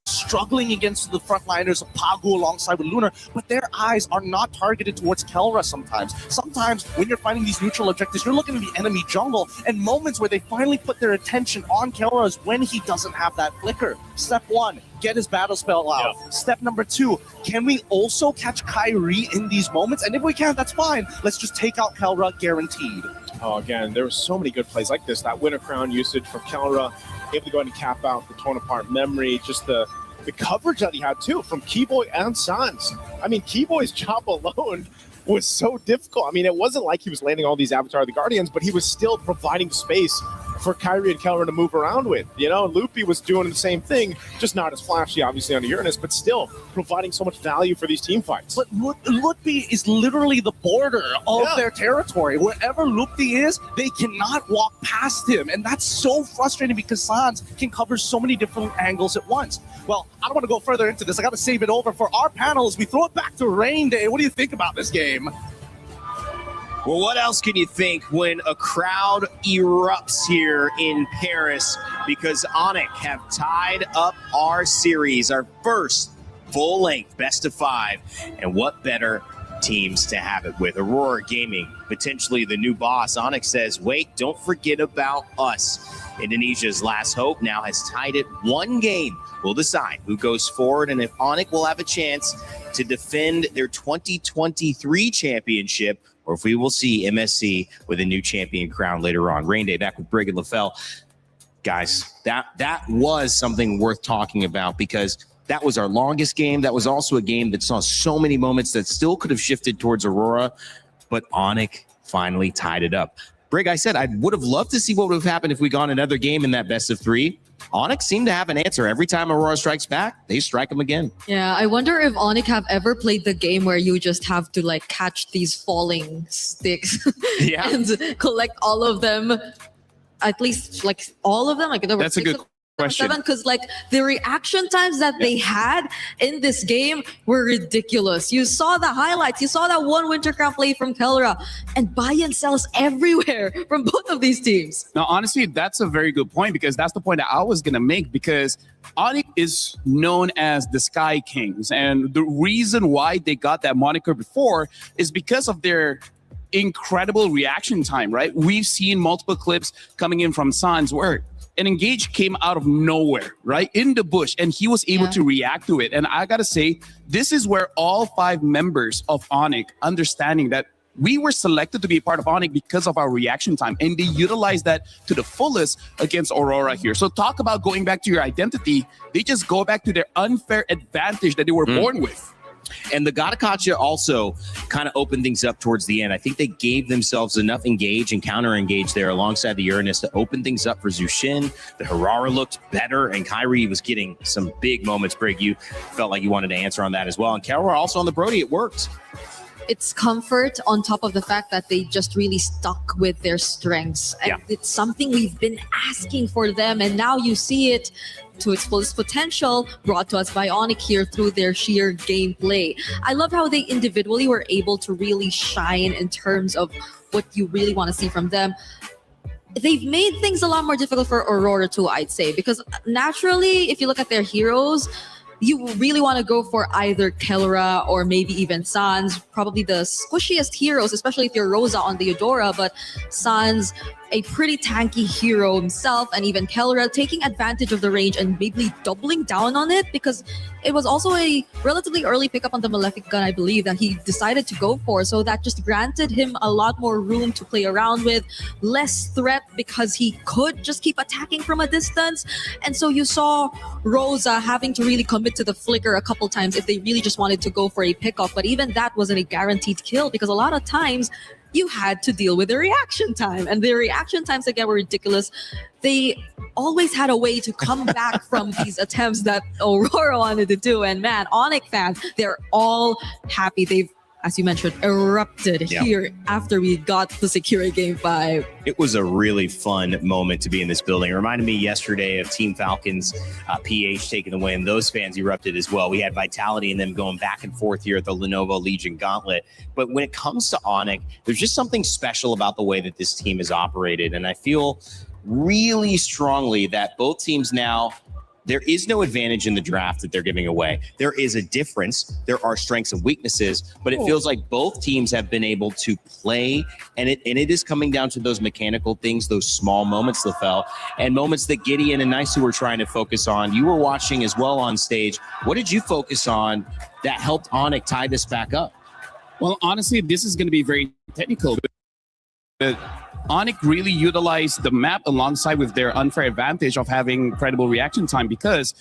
struggling against the frontliners of Pagu alongside with Lunar, but their eyes are not targeted towards Kelra sometimes. Sometimes when you're fighting these neutral objectives, you're looking at the enemy jungle, and moments where they finally put their attention on Kelra is when he doesn't have that flicker. Step 1, get his battle spell out. Yeah. Step number 2, can we also catch Kyrie in these moments? And if we can, that's fine. Let's just take out Kelra guaranteed. Oh, again, there were so many good plays like this. That Winter Crown usage from Kelra, able to go ahead and cap out the torn apart memory, just the coverage that he had too from Keyboy and Sans. I mean, Keyboy's job alone was so difficult. I mean, it wasn't like he was landing all these Avatar of the Guardians, but he was still providing space for Kyrie and Kelra to move around with. Loopy was doing the same thing, just not as flashy, obviously, on Uranus, but still providing so much value for these team fights. But Loopy is literally the border of their territory. Wherever Loopy is, they cannot walk past him. And that's so frustrating because Sans can cover so many different angles at once. Well, I don't want to go further into this. I got to save it over for our panel as we throw it back to Rain Day. What do you think about this game? Well, what else can you think when a crowd erupts here in Paris? Because Onyx have tied up our series, our first full-length best of 5. And what better teams to have it with. Aurora Gaming, potentially the new boss. Onyx says, wait, don't forget about us. Indonesia's last hope now has tied it. One game will decide who goes forward and if Onyx will have a chance to defend their 2023 championship, or if we will see MSC with a new champion crown later on. Rain Day back with Brig and LaFell. Guys, that was something worth talking about because that was our longest game. That was also a game that saw so many moments that still could have shifted towards Aurora, but Onyx finally tied it up. Brig, I said I would have loved to see what would have happened if we gone another game in that best of three. Onyx seemed to have an answer. Every time Aurora strikes back, they strike them again. Yeah, I wonder if Onyx have ever played the game where you just have to like catch these falling sticks and collect all of them. At least like all of them. Like there were That's a good question. Because like the reaction times that they had in this game were ridiculous. You saw the highlights. You saw that one Winter Crown play from Kelra and buy and sells everywhere from both of these teams. Now, honestly, that's a very good point because that's the point that I was going to make because Onyx is known as the Sky Kings. And the reason why they got that moniker before is because of their incredible reaction time, right? We've seen multiple clips coming in from Sans where an engage came out of nowhere, right? In the bush, and he was able to react to it. And I gotta say, this is where all 5 members of Onyx understanding that we were selected to be a part of Onyx because of our reaction time, and they utilized that to the fullest against Aurora here. So talk about going back to your identity. They just go back to their unfair advantage that they were born with. And the Gatakacha also kind of opened things up towards the end. I think they gave themselves enough engage and counter-engage there alongside the Uranus to open things up for Zushin. The Harara looked better, and Kyrie was getting some big moments. Brig, you felt like you wanted to answer on that as well. And Kelra also on the Brody, it worked. It's comfort on top of the fact that they just really stuck with their strengths. And it's something we've been asking for them. And now you see it to its fullest potential, brought to us by Onyx here through their sheer gameplay. I love how they individually were able to really shine in terms of what you really want to see from them. They've made things a lot more difficult for Aurora too, I'd say, because naturally, if you look at their heroes, you really want to go for either Kelra or maybe even Sans, probably the squishiest heroes, especially if you're Rosa on the Eudora, but Sans, a pretty tanky hero himself, and even Kelra taking advantage of the range and maybe doubling down on it because it was also a relatively early pickup on the Malefic gun, I believe, that he decided to go for. So that just granted him a lot more room to play around with, less threat because he could just keep attacking from a distance. And so you saw Rosa having to really commit to the flicker a couple times if they really just wanted to go for a pickup. But even that wasn't a guaranteed kill because a lot of times you had to deal with the reaction time. And the reaction times, again, were ridiculous. They always had a way to come back from these attempts that Aurora wanted to do. And man, Onyx fans, they're all happy. They've, as you mentioned, erupted here after we got to secure Game 5. It was a really fun moment to be in this building. It reminded me yesterday of Team Falcons PH taking the win. Those fans erupted as well. We had vitality in them going back and forth here at the Lenovo Legion Gauntlet. But when it comes to Onyx, there's just something special about the way that this team is operated. And I feel really strongly that both teams now, there is no advantage in the draft that they're giving away. There is a difference. There are strengths and weaknesses, but it feels like both teams have been able to play, and it is coming down to those mechanical things, those small moments, LaFell, and moments that Gideon and Nice were trying to focus on. You were watching as well on stage. What did you focus on that helped Onyx tie this back up? Well, honestly, this is going to be very technical. Onyx really utilized the map alongside with their unfair advantage of having incredible reaction time, because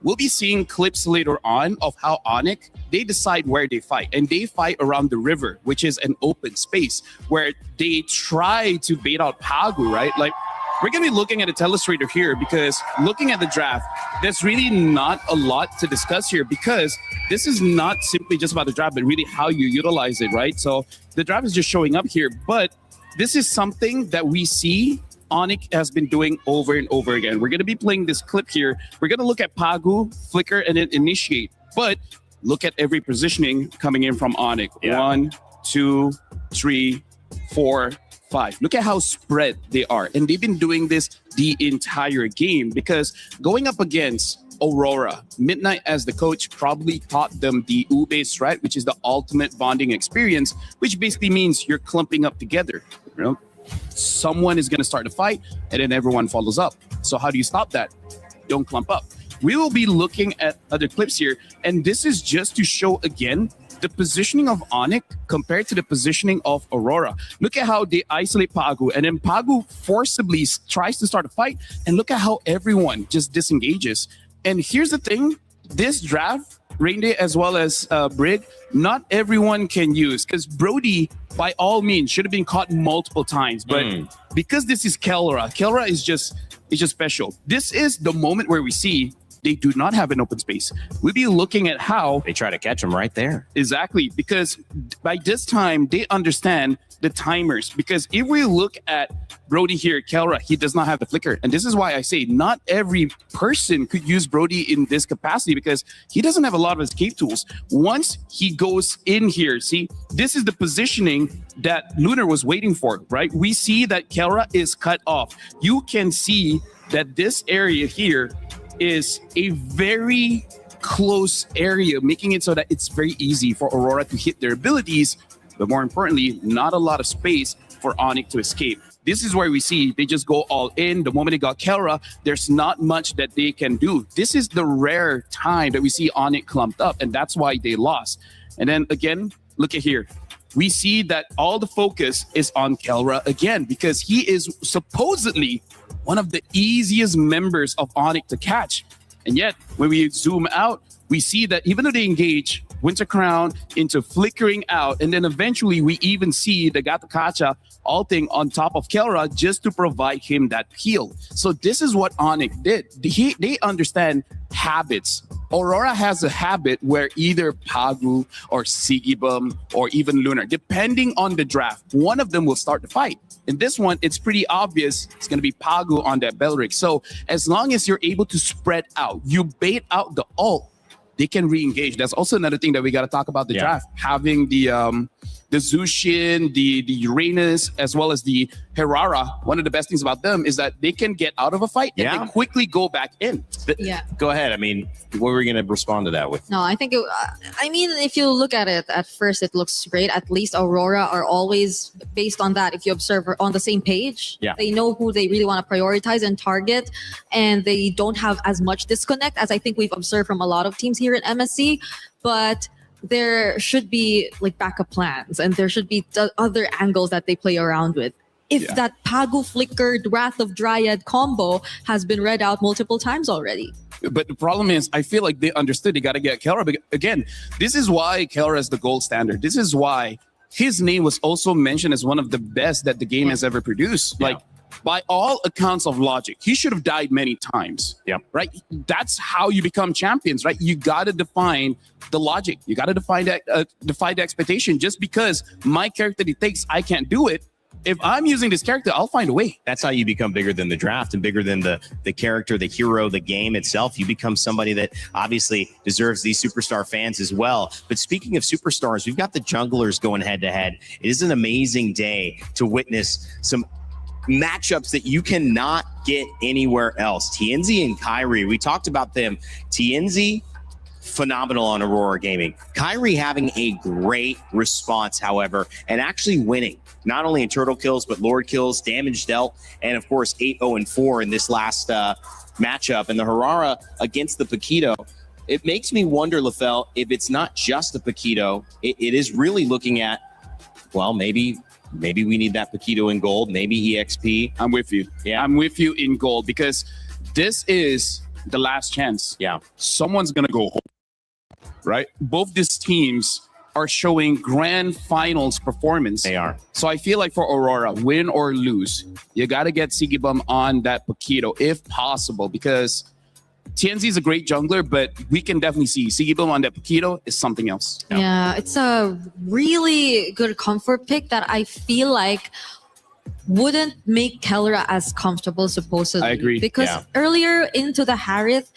we'll be seeing clips later on of how Onyx, they decide where they fight, and they fight around the river, which is an open space where they try to bait out Pagu, right? Like, we're going to be looking at a telestrator here because looking at the draft, there's really not a lot to discuss here because this is not simply just about the draft, but really how you utilize it, right? So the draft is just showing up here, but this is something that we see Onyx has been doing over and over again. We're going to be playing this clip here. We're going to look at Pagu, flicker, and then initiate. But look at every positioning coming in from Onyx. 1, 2, 3, 4, 5. Look at how spread they are. And they've been doing this the entire game because going up against Aurora. Midnight, as the coach, probably taught them the ube strat, which is the ultimate bonding experience, which basically means you're clumping up together. You know, someone is going to start a fight, and then everyone follows up. So how do you stop that? Don't clump up. We will be looking at other clips here, and this is just to show again the positioning of Onyx compared to the positioning of Aurora. Look at how they isolate Pagu, and then Pagu forcibly tries to start a fight, and look at how everyone just disengages. And here's the thing, this draft, Rainday as well as Brig, not everyone can use, because Brody, by all means, should have been caught multiple times, but because this is Kelra is just special. This is the moment where we see they do not have an open space. We'll be looking at how they try to catch him right there. Exactly, because by this time they understand the timers. Because if we look at Brody here, Kelra, he does not have the flicker. And this is why I say not every person could use Brody in this capacity, because he doesn't have a lot of escape tools. Once he goes in here, see, this is the positioning that Lunar was waiting for, right? We see that Kelra is cut off. You can see that this area here is a very close area, making it so that it's very easy for Aurora to hit their abilities, but more importantly, not a lot of space for Onyx to escape. This is where we see they just go all in. The moment they got Kelra, there's not much that they can do. This is the rare time that we see Onyx clumped up, and that's why they lost. And then again, look at here. We see that all the focus is on Kelra again, because he is supposedly one of the easiest members of Onyx to catch. And yet, when we zoom out, we see that even though they engage Winter Crown into flickering out, and then eventually we even see the Gato Kacha ulting on top of Kelra just to provide him that heal. So this is what Onyx did. They understand habits. Aurora has a habit where either Pagu or Sigibum or even Lunar, depending on the draft, one of them will start the fight. In this one, it's pretty obvious it's going to be Pagu on that Belric. So as long as you're able to spread out, you bait out the ult, they can re-engage. That's also another thing that we got to talk about the draft. Having the Zushin, the Uranus, as well as the Herrera. One of the best things about them is that they can get out of a fight and they quickly go back in. Go ahead. I mean, what were you going to respond to that with? No, I think if you look at it at first, it looks great. At least Aurora are always based on that. If you observe, on the same page, they know who they really want to prioritize and target, and they don't have as much disconnect as I think we've observed from a lot of teams here in MSC. But there should be like backup plans, and there should be other angles that they play around with. If that Pagu flickered Wrath of Dryad combo has been read out multiple times already. But the problem is, I feel like they understood they got to get Kelra. But again, this is why Kelra is the gold standard. This is why his name was also mentioned as one of the best that the game has ever produced. Like, by all accounts of logic, he should have died many times. Right? That's how you become champions, right? You got to define the logic. You got to define the expectation. Just because my character dictates I can't do it, if I'm using this character, I'll find a way. That's how you become bigger than the draft and bigger than the character, the hero, the game itself. You become somebody that obviously deserves these superstar fans as well. But speaking of superstars, we've got the junglers going head to head. It is an amazing day to witness some matchups that you cannot get anywhere else. TNZ and Kyrie, we talked about them. TNZ, phenomenal on Aurora Gaming. Kyrie having a great response, however, and actually winning, not only in turtle kills, but lord kills, damage dealt, and of course 8-0-4 in this last matchup. And the Herrera against the Paquito, it makes me wonder, LaFell, if it's not just the Paquito, it is really looking at, well, maybe we need that Paquito in gold, maybe EXP. I'm with you. I'm with you in gold, because this is the last chance. Someone's going to go home, right? Both these teams are showing grand finals performance. They are. So I feel like for Aurora, win or lose, you got to get Sigibum on that Paquito if possible, because TNZ is a great jungler, but we can definitely see Sigibum on that Paquito is something else. Yeah, it's a really good comfort pick that I feel like wouldn't make Kelra as comfortable, supposedly. I agree. Because earlier into the Harith,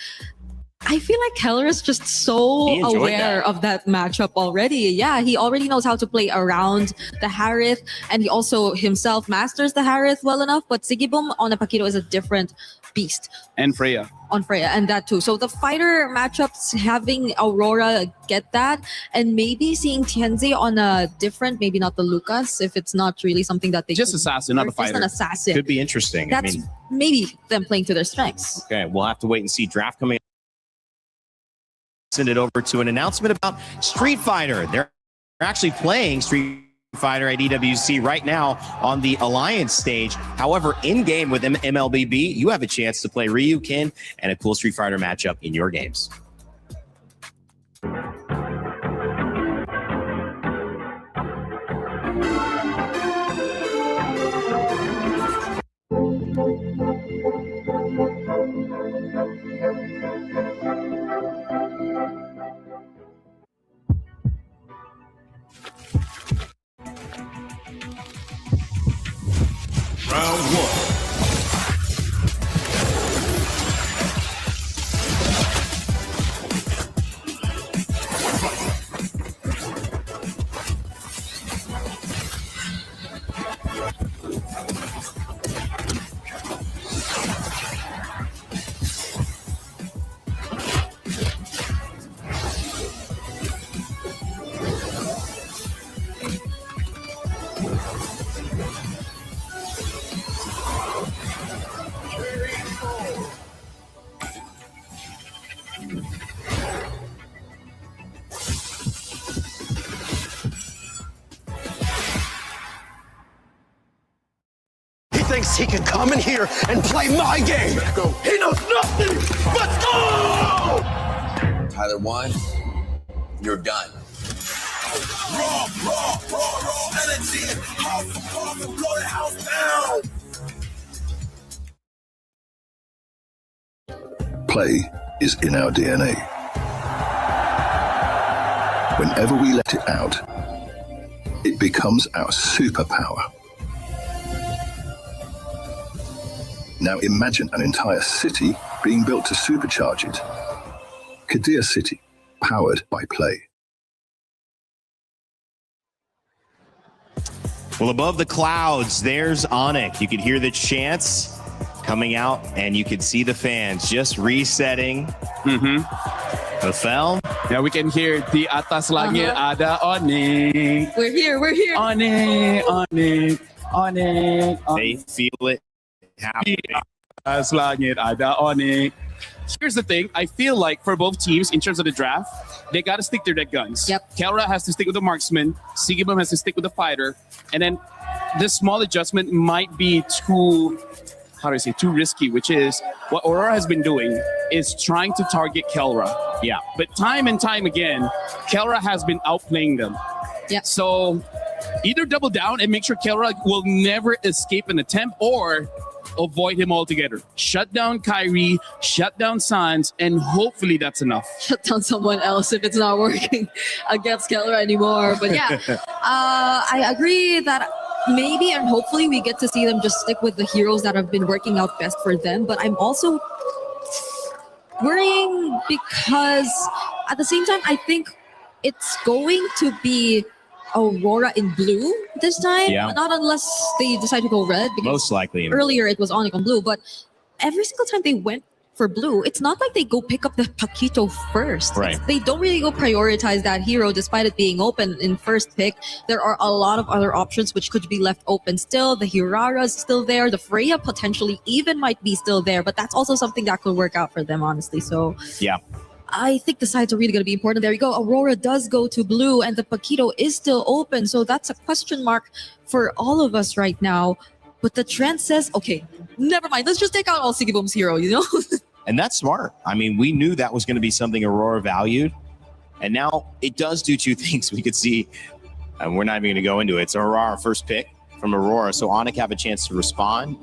I feel like Keller is just so aware of that matchup already. Yeah, he already knows how to play around the Harith, and he also himself masters the Harith well enough. But Sigibum on a Paquito is a different beast And Freya. on Freya, and that too. So the fighter matchups, having Aurora get that, and maybe seeing Tianzi on a different, maybe not the Lucas, if it's not really something that they Just could- assassin, not a or just fighter. an assassin. Could be interesting. That's maybe them playing to their strengths. Okay, we'll have to wait and see. Draft coming. Send it over to an announcement about Street Fighter. They're actually playing Street Fighter at EWC right now on the Alliance stage. However, in game with MLBB, you have a chance to play Ryu, Ken, and a cool Street Fighter matchup in your games. Round one. Thinks he can come in here and play my game. Go. He knows nothing. Let's go! Tyler 1, you're done. Raw energy. Off, blow the house down. Play is in our DNA. Whenever we let it out, it becomes our superpower. Now imagine an entire city being built to supercharge it. Kadir City, powered by play. Well, above the clouds, there's Onyx. You could hear the chants coming out, and you could see the fans just resetting. Rafael? Yeah, we can hear the atas langit ada Onyx. We're here. Onyx. They feel it happening. Atas langit ada Onyx. Here's the thing. I feel like for both teams, in terms of the draft, they got to stick to their guns. Yep. Kelra has to stick with the marksman. Sigibum has to stick with the fighter. And then this small adjustment might be too risky, which is what Aurora has been doing is trying to target Kelra. Yeah. But time and time again, Kelra has been outplaying them. Yeah. So either double down and make sure Kelra will never escape an attempt, or avoid him altogether. Shut down Kyrie, shut down Sans, and hopefully that's enough. Shut down someone else if it's not working against Keller anymore. But yeah, I agree that maybe and hopefully we get to see them just stick with the heroes that have been working out best for them. But I'm also worrying because at the same time, I think it's going to be Aurora in blue this time. Yeah. Not unless they decide to go red. Because Most likely. earlier it was Onyx on blue, but every single time they went for blue, it's not like they go pick up the Paquito first. Right. They don't really go prioritize that hero despite it being open in first pick. There are a lot of other options which could be left open still. The Hirara's still there. The Freya potentially even might be still there, but that's also something that could work out for them, honestly. So yeah. I think the sides are really going to be important. There you go. Aurora does go to blue and the Paquito is still open. So that's a question mark for all of us right now. But the trend says, okay, never mind. Let's just take out all Sigibum's hero, you know? And that's smart. I mean, we knew that was going to be something Aurora valued. And now it does do two things. We could see, and we're not even going to go into it. It's Aurora first pick from Aurora. So Onyx have a chance to respond.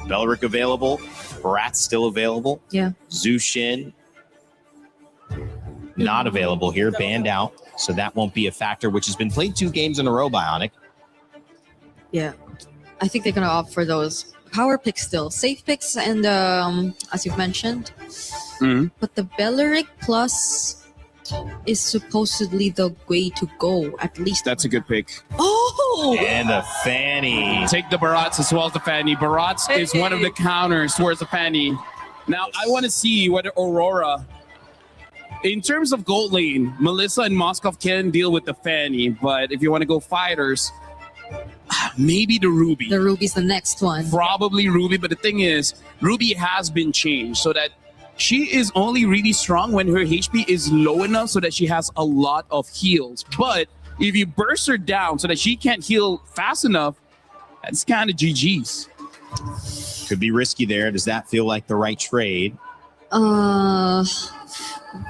Belric available. Barat's still available. Yeah. Zushin not available here, banned out. So that won't be a factor, which has been played 2 games in a row by Onyx. Yeah. I think they're going to opt for those power picks still. Safe picks and, as you've mentioned. But the Belric plus is supposedly the way to go, at least. That's a good pick. Oh! And the Fanny. Take the Barats as well as the Fanny. Barats is one of the counters towards the Fanny. Now, I want to see whether Aurora, in terms of gold lane, Melissa and Moskov can deal with the Fanny, but if you want to go fighters, maybe the Ruby. The Ruby's the next one. Probably Ruby, but the thing is, Ruby has been changed so that she is only really strong when her HP is low enough so that she has a lot of heals. But if you burst her down so that she can't heal fast enough, that's kind of GG's. Could be risky there. Does that feel like the right trade?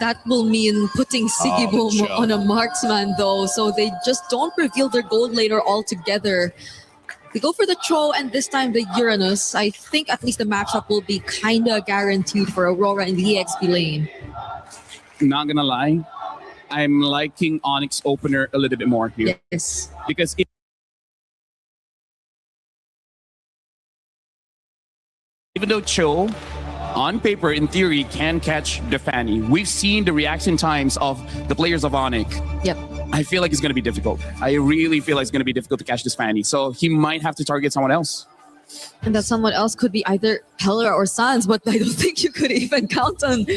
That will mean putting Sigiboom on a marksman, though, so they just don't reveal their gold laner altogether. They go for the Cho and this time the Uranus. I think at least the matchup will be kind of guaranteed for Aurora in the EXP lane. Not gonna lie, I'm liking Onyx opener a little bit more here. Yes. Because even though Cho, on paper, in theory, can catch the Fanny, we've seen the reaction times of the players of Onyx. Yep. I feel like it's going to be difficult. I really feel like it's going to be difficult to catch this Fanny. So he might have to target someone else. And that someone else could be either Pelra or Sans, but I don't think you could even count on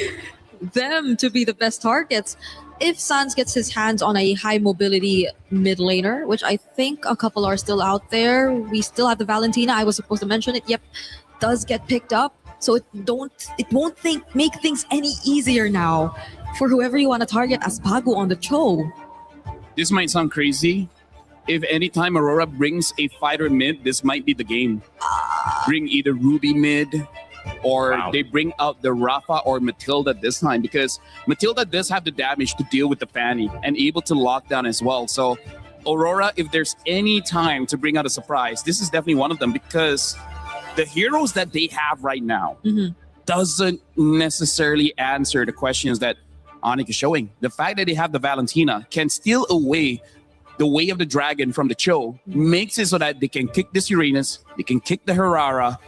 them to be the best targets. If Sans gets his hands on a high mobility mid laner, which I think a couple are still out there, we still have the Valentina. I was supposed to mention it. Yep, does get picked up. So it won't make things any easier now for whoever you want to target as Bago on the Cho. This might sound crazy. If anytime Aurora brings a fighter mid, this might be the game. Bring either Ruby mid, or they bring out the Rafa or Matilda this time, because Matilda does have the damage to deal with the Fanny and able to lock down as well. So Aurora, if there's any time to bring out a surprise, this is definitely one of them, because the heroes that they have right now doesn't necessarily answer the questions that Onyx is showing. The fact that they have the Valentina can steal away the Way of the Dragon from the Cho, makes it so that they can kick this Uranus, they can kick the Herrera,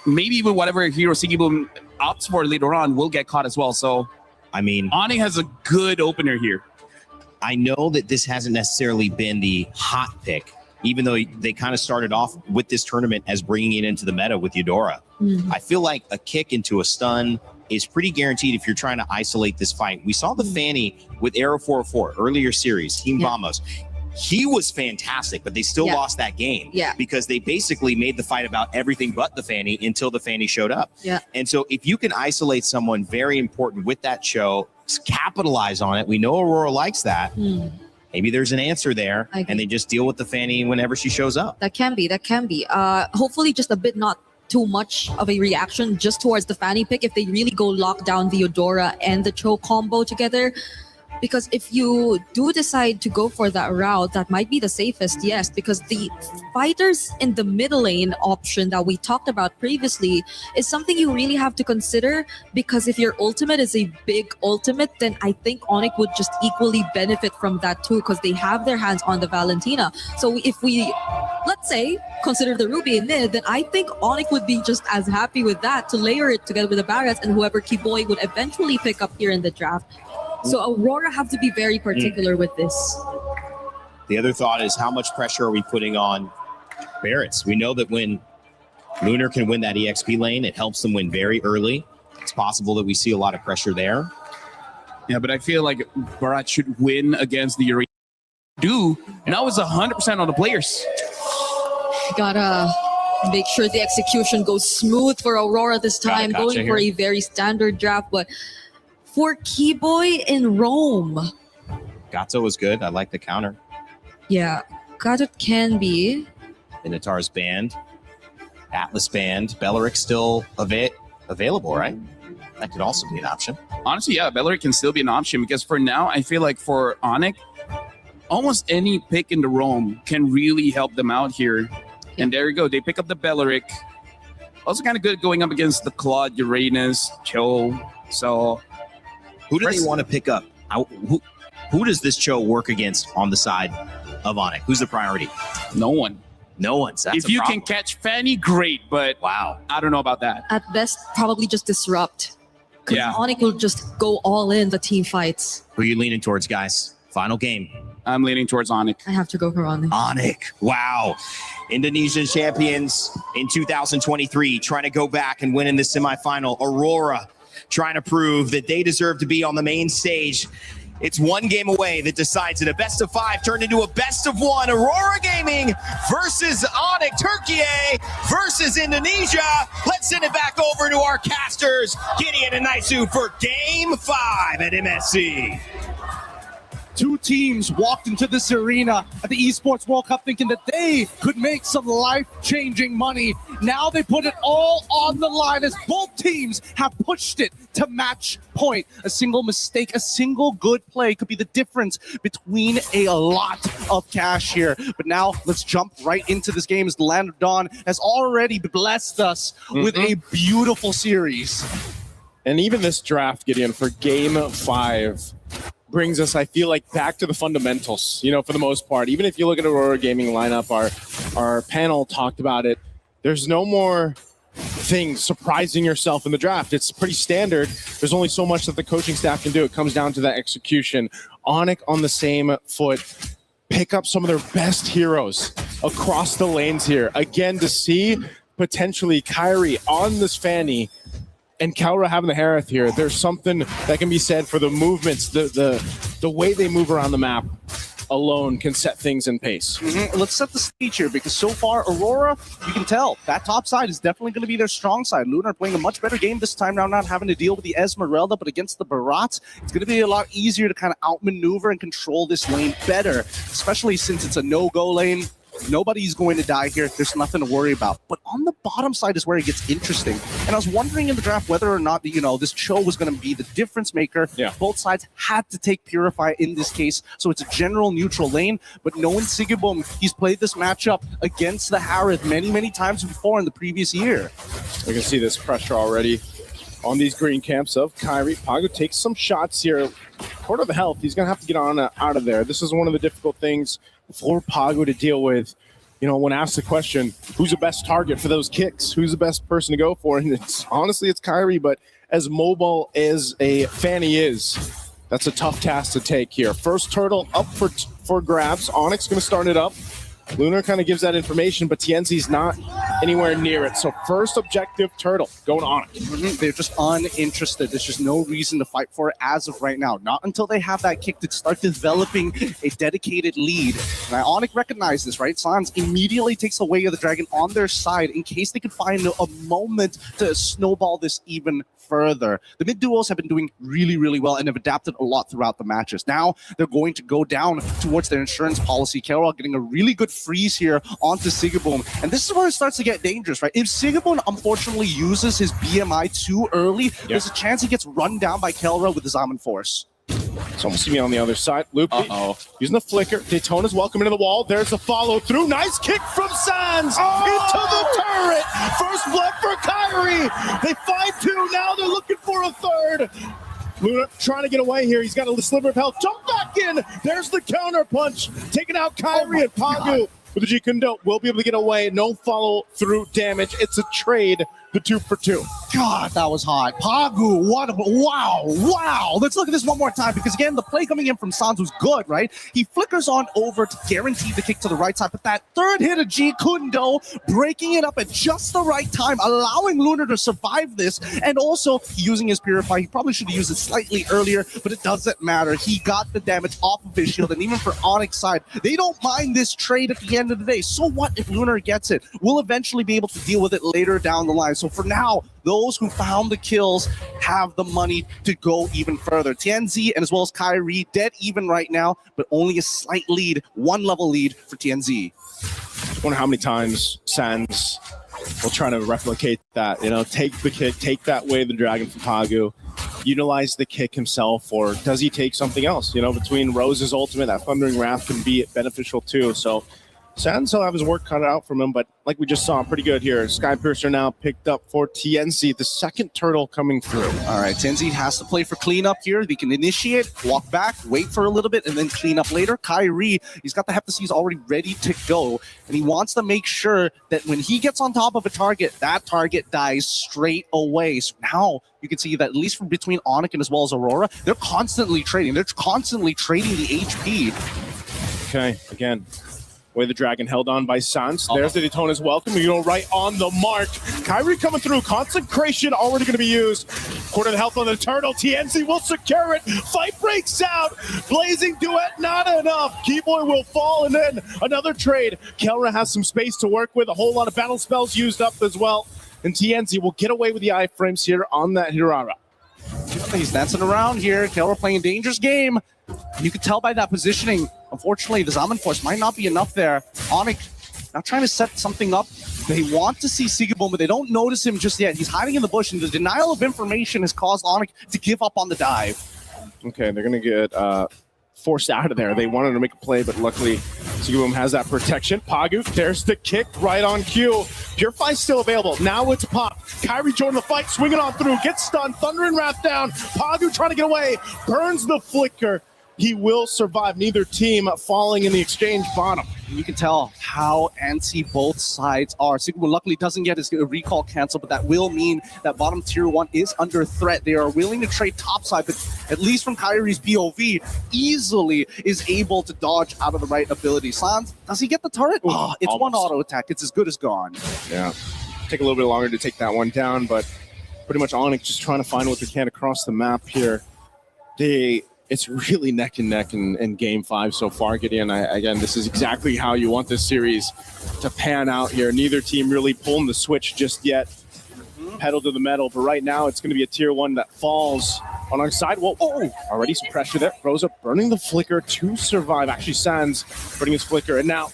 maybe even whatever hero Sigiboom opts for later on will get caught as well. So, I mean, Onyx has a good opener here. I know that this hasn't necessarily been the hot pick, even though they kind of started off with this tournament as bringing it into the meta with Eudora. I feel like a kick into a stun is pretty guaranteed if you're trying to isolate this fight. We saw the Fanny with Arrow 404 earlier series, Team Vamos. He was fantastic, but they still lost that game because they basically made the fight about everything but the Fanny until the Fanny showed up. And so if you can isolate someone very important with that show, capitalize on it. We know Aurora likes that. Maybe there's an answer there, and they just deal with the Fanny whenever she shows up. That can be. Hopefully just a bit not too much of a reaction just towards the Fanny pick if they really go lock down the Eudora and the Cho combo together. Because if you do decide to go for that route, that might be the safest, yes, because the fighters in the middle lane option that we talked about previously is something you really have to consider, because if your ultimate is a big ultimate, then I think Onyx would just equally benefit from that too, because they have their hands on the Valentina. So if we, let's say, consider the Ruby in mid, then I think Onyx would be just as happy with that to layer it together with the Barrets and whoever Kiboy would eventually pick up here in the draft. So Aurora have to be very particular with this. The other thought is, how much pressure are we putting on Barretts? We know that when Lunar can win that EXP lane, it helps them win very early. It's possible that we see a lot of pressure there. Yeah, but I feel like Barat should win against the Arena. Now it's 100% on the players. Gotta make sure the execution goes smooth for Aurora this time, going for a very standard draft, but for Kiboy in Rome. Gato was good. I like the counter. Yeah, Gato can be. Minotaur's banned. Atlas banned. Belleric still available, right? That could also be an option. Honestly, yeah, Belleric can still be an option, because for now, I feel like for Onyx, almost any pick in the Rome can really help them out here. And there you go. They pick up the Belleric. Also kind of good going up against the Claude, Uranus, Cho. So who do they want to pick up? Who does this Cho work against on the side of Onyx? Who's the priority? No one. No one. So if you can catch Fanny, great. But wow, I don't know about that. At best, probably just disrupt. Because Onyx will just go all in the team fights. Who are you leaning towards, guys? Final game. I'm leaning towards Onyx. I have to go for Onyx. Onyx. Wow. Indonesian champions in 2023 trying to go back and win in the semifinal. Aurora trying to prove that they deserve to be on the main stage. It's one game away that decides it. A best of 5 turned into a best of 1. Aurora Gaming versus Onyx. Turkey versus Indonesia. Let's send it back over to our casters, Gideon and Naisu, for game 5 at MSC. Two teams walked into this arena at the Esports World Cup thinking that they could make some life-changing money. Now they put it all on the line as both teams have pushed it to match point. A single mistake, a single good play could be the difference between a lot of cash here. But now let's jump right into this game as the Land of Dawn has already blessed us with a beautiful series. And even this draft, Gideon, for game 5 brings us, I feel like, back to the fundamentals, for the most part. Even if you look at Aurora Gaming lineup, our panel talked about it. There's no more things surprising yourself in the draft. It's pretty standard. There's only so much that the coaching staff can do. It comes down to that execution. Onyx on the same foot. Pick up some of their best heroes across the lanes here. Again, to see potentially Kyrie on this Fanny and Kaura having the Harith here, there's something that can be said for the movements, the way they move around the map alone can set things in pace. Let's set the stage here because so far, Aurora, you can tell that top side is definitely going to be their strong side. Lunar playing a much better game this time around, not having to deal with the Esmeralda, but against the Barats, it's going to be a lot easier to kind of outmaneuver and control this lane better, especially since it's a no-go lane. Nobody's going to die here. There's nothing to worry about. But on the bottom side is where it gets interesting. And I was wondering in the draft whether or not, this Cho was going to be the difference maker. Yeah. Both sides had to take Purify in this case. So it's a general neutral lane. But knowing Sigibum, he's played this matchup against the Harith many, many times before in the previous year. We can see this pressure already on these green camps of Kyrie. Pago takes some shots here. Quarter of the health. He's going to have to get on out of there. This is one of the difficult things for Pago to deal with. When asked the question, who's the best target for those kicks? Who's the best person to go for? And it's Kyrie, but as mobile as a Fanny is, that's a tough task to take here. First turtle up for grabs. Onyx going to start it up. Lunar kind of gives that information, but Tienzi's not anywhere near it. So first objective, turtle, going on it. They're just uninterested. There's just no reason to fight for it as of right now. Not until they have that kick to start developing a dedicated lead. And Ionic recognized this, right? Sans immediately takes away the dragon on their side in case they could find a moment to snowball this even further. The mid duos have been doing really, really well and have adapted a lot throughout the matches. Now they're going to go down towards their insurance policy. Carol getting a really good freeze here onto Sigaboom. And this is where it starts to get dangerous, right? If Sigaboom unfortunately uses his BMI too early, there's a chance he gets run down by Kelra with his Almond Force. It's almost me on the other side. Loop using the flicker. Daytona's welcome into the wall. There's the follow through. Nice kick from Sans into the turret. First blood for Kyrie. They find two. Now they're looking for a third. Luna trying to get away here. He's got a sliver of health. Jump back in. There's the counter punch. Taking out Kyrie and Pagu. With the G Kundo, will be able to get away. No follow through damage. It's a trade. The 2 for 2. God, that was hot. Pagu, what a, wow. Let's look at this one more time because, again, the play coming in from Sans was good, right? He flickers on over to guarantee the kick to the right side, but that third hit of G Kundo, breaking it up at just the right time, allowing Lunar to survive this, and also using his Purify. He probably should have used it slightly earlier, but it doesn't matter. He got the damage off of his shield, and even for Onyx side, they don't mind this trade at the end of the day. So what if Lunar gets it? We'll eventually be able to deal with it later down the line. So for now, those who found the kills have the money to go even further. Tianzi and as well as Kyrie dead even right now, but only a slight lead, 1 level lead for Tianzi. I wonder how many times Sans will try to replicate that, take the kick, take that way the dragon from Pagu, utilize the kick himself, or does he take something else? Between Rose's ultimate, that Thundering Wrath can be beneficial too. So Sans will have his work cut out from him, but like we just saw, pretty good here. Skypiercer now picked up for TNC, the second turtle coming through. All right, TNC has to play for cleanup here. They can initiate, walk back, wait for a little bit, and then clean up later. Kyrie, he's got the Heptaseas already ready to go, and he wants to make sure that when he gets on top of a target, that target dies straight away. So now you can see that at least from between Onyx and as well as Aurora, they're constantly trading. They're constantly trading the HP. Okay, again, way the dragon held on by Sans. There's the Daytona's welcome. You go right on the mark. Kyrie coming through. Consecration already going to be used. Quarter the health on the turtle. TNC will secure it. Fight breaks out. Blazing duet, not enough. Keyboy will fall, and then another trade. Kelra has some space to work with. A whole lot of battle spells used up as well. And TNC will get away with the iframes here on that Hirara. He's dancing around here. Kelra playing a dangerous game. You can tell by that positioning. Unfortunately, the Zaman Force might not be enough there. Onyx now trying to set something up. They want to see Sigaboom, but they don't notice him just yet. He's hiding in the bush, and the denial of information has caused Onyx to give up on the dive. Okay, they're going to get forced out of there. They wanted to make a play, but luckily Sigaboom has that protection. Pagu, there's the kick right on cue. Purify's still available. Now it's Pop. Kyrie joined the fight, swinging on through, gets stunned, Thunder and Wrath down. Pagu trying to get away, burns the flicker. He will survive. Neither team falling in the exchange bottom. You can tell how antsy both sides are. Sigaboom luckily doesn't get his recall canceled, but that will mean that bottom tier 1 is under threat. They are willing to trade topside, but at least from Kyrie's POV, easily is able to dodge out of the right ability. Sans, does he get the turret? Oh, it's almost. one auto attack. It's as good as gone. Yeah, take a little bit longer to take that one down, but pretty much Onyx just trying to find what they can across the map here. It's really neck and neck in Game 5 so far, Gideon. Again, this is exactly how you want this series to pan out here. Neither team really pulling the switch just yet. Pedal to the metal, but right now it's going to be a tier 1 that falls on our side. Whoa, already some pressure there. Rosa burning the flicker to survive. Actually, Sans burning his flicker, and now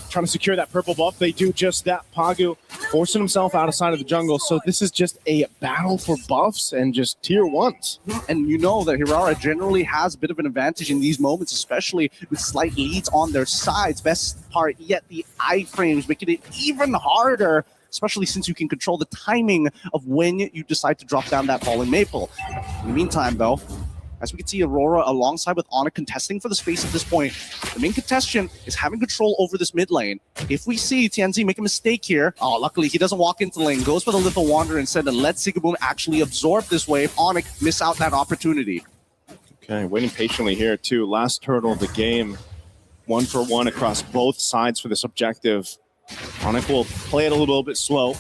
trying to secure that purple buff. They do just that. Pagu forcing himself out of sight of the jungle. So this is just a battle for buffs and just tier 1s. And you know that Hirara generally has a bit of an advantage in these moments, especially with slight leads on their sides. Best part yet, the iframes making it even harder, especially since you can control the timing of when you decide to drop down that falling maple. In the meantime, though, as we can see, Aurora alongside with Onyx contesting for the space at this point. The main contestant is having control over this mid lane. If we see TNZ make a mistake here, luckily he doesn't walk into the lane, goes for the Little Wanderer instead and let Sigaboom actually absorb this wave. Onyx miss out that opportunity. Okay, waiting patiently here too. Last turtle of the game. 1 for 1 across both sides for this objective. Onyx will play it a little bit slow.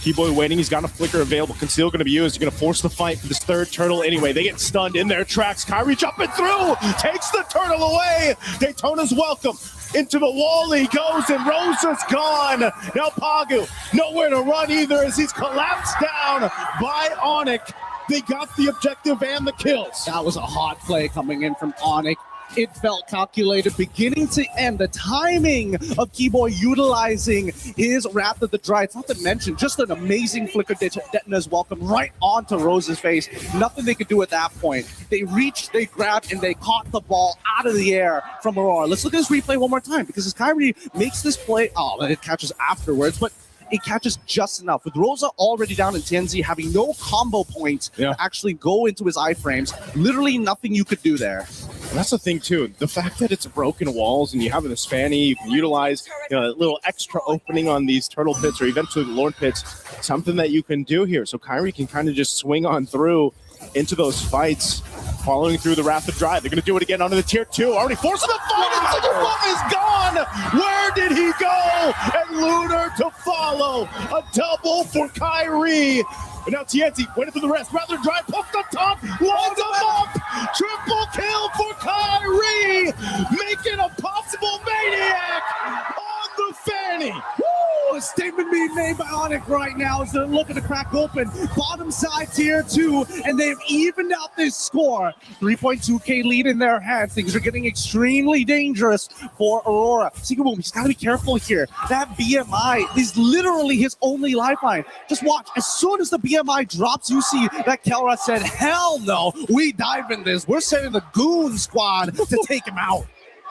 Keyboy waiting, he's got a flicker available. Conceal going to be used. You're going to force the fight for this third turtle anyway. They get stunned in their tracks. Kyrie jumping through, takes the turtle away. Daytona's welcome. Into the wall he goes, and Rosa's gone. Now Pagu, nowhere to run either as he's collapsed down by Onyx. They got the objective and the kills. That was a hot play coming in from Onyx. It felt calculated beginning to end. The timing of Keyboy utilizing his Wrath of the Dry. It's not to mention just an amazing flicker Detona's welcome right onto Rose's face. Nothing they could do at that point. They reached, they grabbed, and they caught the ball out of the air from Aurora. Let's look at this replay one more time, because as Kyrie makes this play, it catches afterwards, but it catches just enough. With Rosa already down in TNZ, having no combo points to actually go into his iframes, literally nothing you could do there. And that's the thing too, the fact that it's broken walls and you have this fanny, you can utilize a little extra opening on these turtle pits or eventually the Lord pits, something that you can do here. So Kyrie can kind of just swing on through into those fights, following through the Wrath of Dry. They're going to do it again onto the tier 2, already forcing the fight, and Sigaboom is gone! Where did he go? And Lunar to follow, a double for Kyrie. And now TNT waiting for the rest. Rather Dry, poke the top, loads him up! Triple kill for Kyrie! Making a possible maniac on the fanny! Woo! A statement being made by Onyx right now as they're looking to crack open. Bottom side tier 2, and they've evened out this score. 3.2k lead in their hands. Things are getting extremely dangerous for Aurora. Sigaboom, he's got to be careful here. That BMI is literally his only lifeline. Just watch. As soon as the BMI drops, you see that Kelra said, hell no, we dive in this. We're sending the goon squad to take him out.